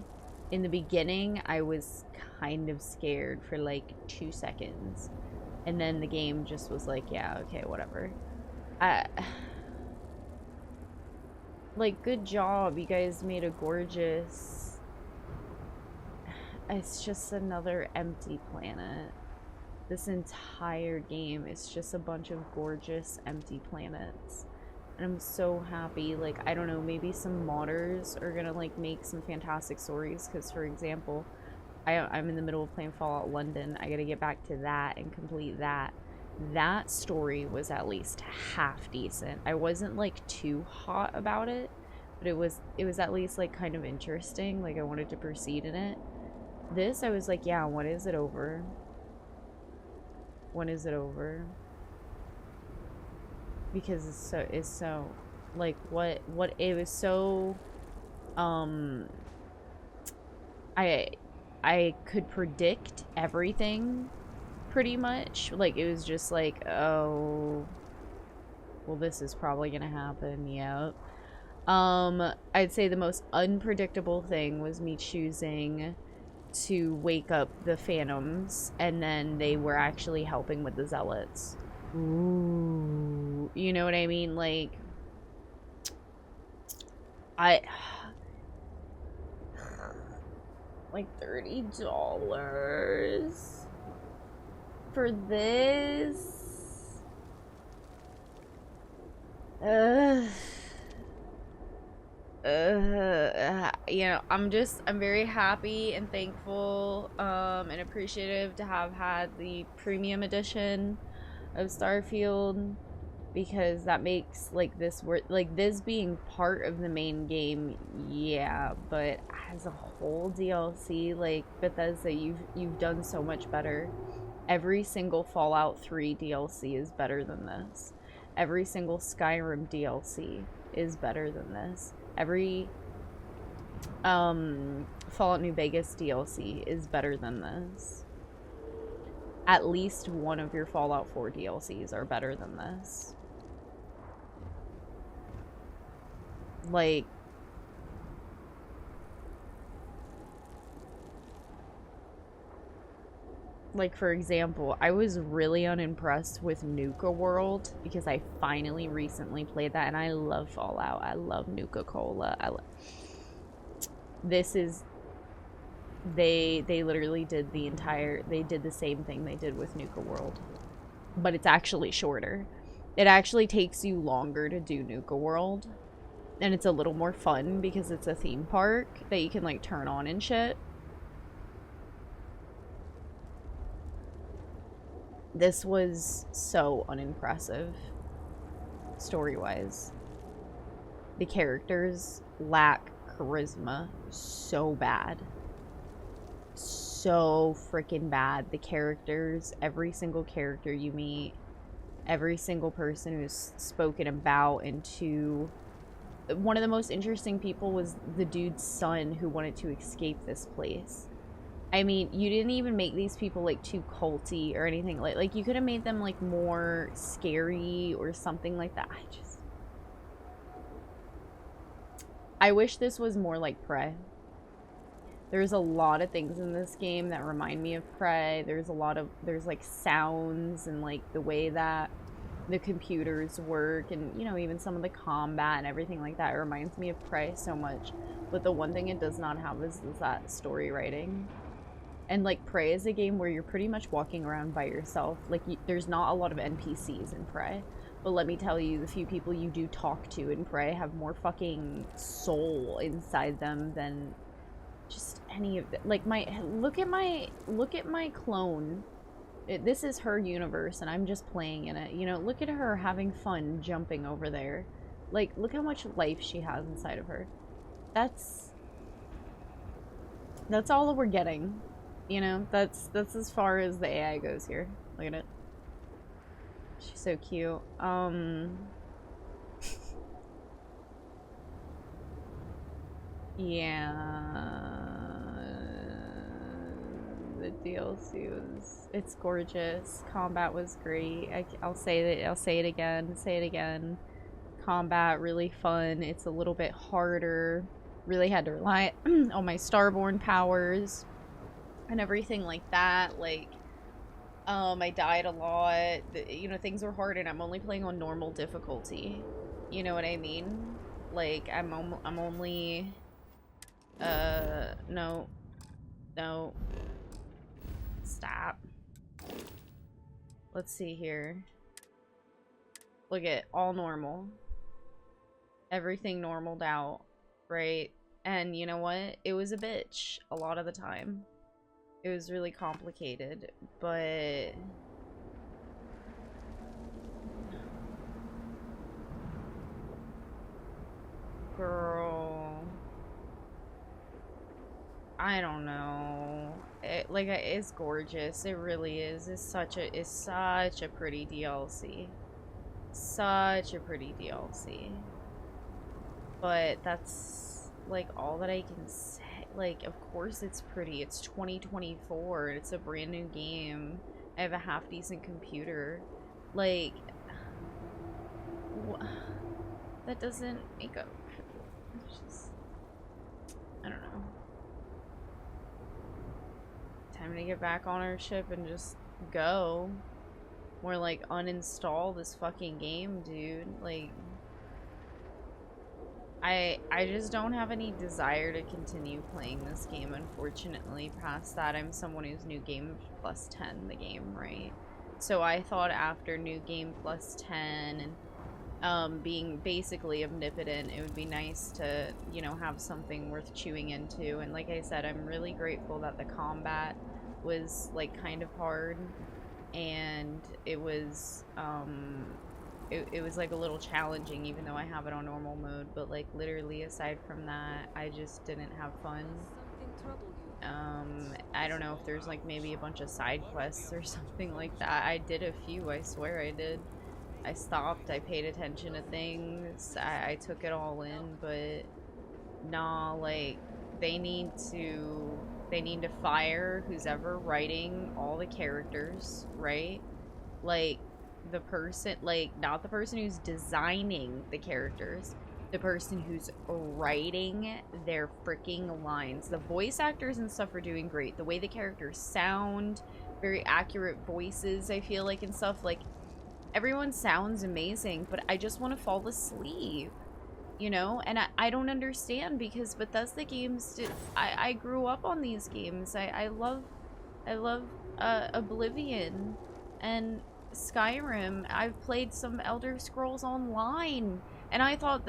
In the beginning, I was kind of scared for like 2 seconds. And then the game just was like, yeah, okay, whatever. Like, good job. You guys made a gorgeous... It's just another empty planet. This entire game is just a bunch of gorgeous empty planets. And I'm so happy. Like, I don't know, maybe some modders are gonna like make some fantastic stories, because for example, I'm in the middle of playing Fallout London. I gotta get back to that and complete that. That story was at least half decent. I wasn't like too hot about it, but it was at least like kind of interesting. Like, I wanted to proceed in it. This, I was like, yeah, when is it over? When is it over? Because it's so like, what it was so I could predict everything pretty much. Like, it was just like, oh, well, this is probably gonna happen. Yep. I'd say the most unpredictable thing was me choosing to wake up the Phantoms, and then they were actually helping with the Zealots. Ooh, you know what I mean? Like, Like $30 for this. You know, I'm very happy and thankful and appreciative to have had the premium edition of Starfield, because that makes like this worth, like this being part of the main game, yeah, but as a whole DLC, like Bethesda, you've done so much better. Every single Fallout 3 DLC is better than this. Every single Skyrim DLC is better than this. Every Fallout New Vegas DLC is better than this. At least one of your Fallout 4 DLCs are better than this. Like for example, I was really unimpressed with Nuka World because I finally recently played that, and I love Fallout. I love Nuka Cola. This is they literally did they did the same thing they did with Nuka World, but it's actually shorter. It actually takes you longer to do Nuka World, and it's a little more fun because it's a theme park that you can like turn on and shit. This was so unimpressive, story-wise. The characters lack charisma so bad. So freaking bad. The characters, every single character you meet, every single person who's spoken about into... One of the most interesting people was the dude's son who wanted to escape this place. I mean, you didn't even make these people, like, too culty or anything. Like you could have made them, like, more scary or something like that. I wish this was more like Prey. There's a lot of things in this game that remind me of Prey. There's, like, sounds and, like, the way that the computers work and, you know, even some of the combat and everything like that. It reminds me of Prey so much. But the one thing it does not have is that story writing. And, like, Prey is a game where you're pretty much walking around by yourself. Like, there's not a lot of NPCs in Prey. But let me tell you, the few people you do talk to in Prey have more fucking soul inside them than just any of the... Like, look at my clone. This is her universe, and I'm just playing in it. You know, look at her having fun jumping over there. Like, look how much life she has inside of her. That's all that we're getting. You know, that's as far as the AI goes here. Look at it. She's so cute. Yeah. The DLC it's gorgeous. Combat was great. I'll say it again. Combat, really fun. It's a little bit harder. Really had to rely on my Starborn powers and everything like that. Like, I died a lot. You know, things were hard, and I'm only playing on normal difficulty. You know what I mean? Like, I'm only... No. Stop. Let's see here. Look at all normal. Everything normaled out, right? And you know what? It was a bitch a lot of the time. It was really complicated, but... Girl... I don't know. It's gorgeous. It really is. It's such a pretty DLC. Such a pretty DLC. But that's, like, all that I can say. Like, of course it's pretty. It's 2024. It's a brand new game. I have a half-decent computer. Like, that doesn't make up. It's just, I don't know. Time to get back on our ship and just go. Or, like, uninstall this fucking game, dude. Like... I just don't have any desire to continue playing this game, unfortunately. Past that, I'm someone who's new game plus 10 the game, right? So I thought after new game plus 10 and being basically omnipotent, it would be nice to, you know, have something worth chewing into. And like I said, I'm really grateful that the combat was like kind of hard, and it was it was like a little challenging, even though I have it on normal mode. But like literally aside from that, I just didn't have fun. I don't know if there's like maybe a bunch of side quests or something like that. I did a few, I swear I did. I stopped, I paid attention to things, I took it all in, but nah, like they need to fire who's ever writing all the characters, right? Like the person, like not the person who's designing the characters, the person who's writing their freaking lines. The voice actors and stuff are doing great. The way the characters sound, very accurate voices, I feel like, and stuff. Like, everyone sounds amazing, but I just want to fall asleep, you know? And I don't understand, because Bethesda games, I grew up on these games. I love Oblivion and Skyrim. I've played some Elder Scrolls Online, and I thought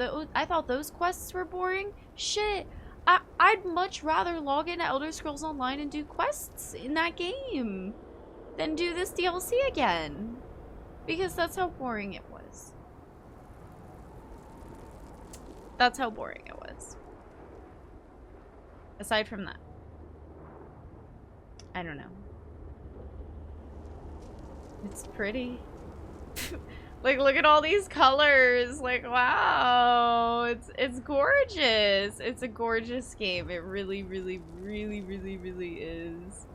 those quests were boring. Shit, I'd much rather log into Elder Scrolls Online and do quests in that game than do this DLC again, because that's how boring it was. That's how boring it was. Aside from that, I don't know. It's pretty. Like, look at all these colors. Like, wow. It's gorgeous. It's a gorgeous game. It really, really, really, really, really is.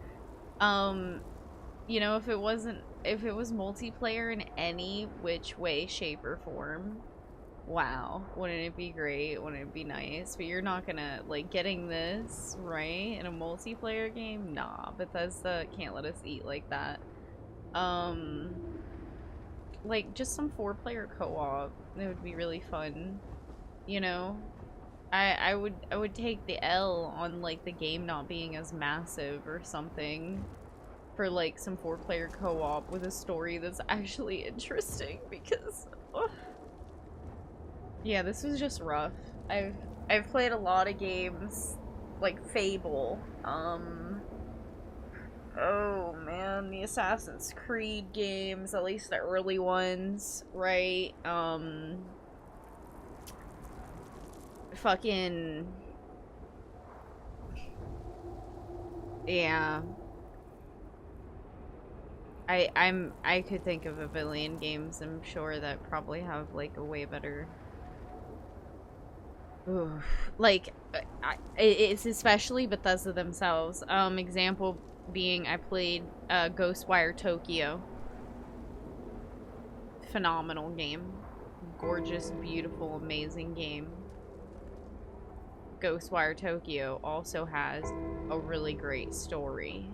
You know, if it was multiplayer in any which way, shape, or form, wow, wouldn't it be great? Wouldn't it be nice? But you're not gonna, like, getting this, right, in a multiplayer game? Nah, Bethesda can't let us eat like that. Like, just some 4-player co-op, it would be really fun, you know? I would take the L on, like, the game not being as massive or something for, like, some 4-player co-op with a story that's actually interesting, because yeah, this was just rough. I've played a lot of games, like Fable, oh man, the Assassin's Creed games, at least the early ones, right? Fucking, yeah. I could think of a billion games, I'm sure, that probably have like a way better. Oof. Like, it's especially Bethesda themselves. Example being, I played Ghostwire Tokyo. Phenomenal game. Gorgeous, beautiful, amazing game. Ghostwire Tokyo also has a really great story.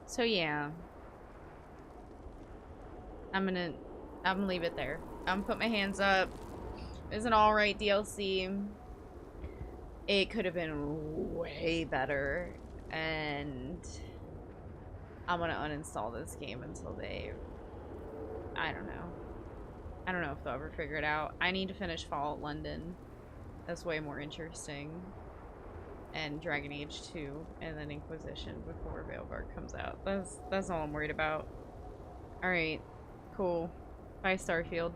So yeah, I'm gonna leave it there. I'm gonna put my hands up. It's an alright DLC. It could have been way better, and I'm gonna uninstall this game until they, I don't know if they'll ever figure it out. I need to finish Fallout London. That's way more interesting. And Dragon Age 2, and then Inquisition before Veilguard comes out. That's all I'm worried about. Alright, cool. Bye, Starfield.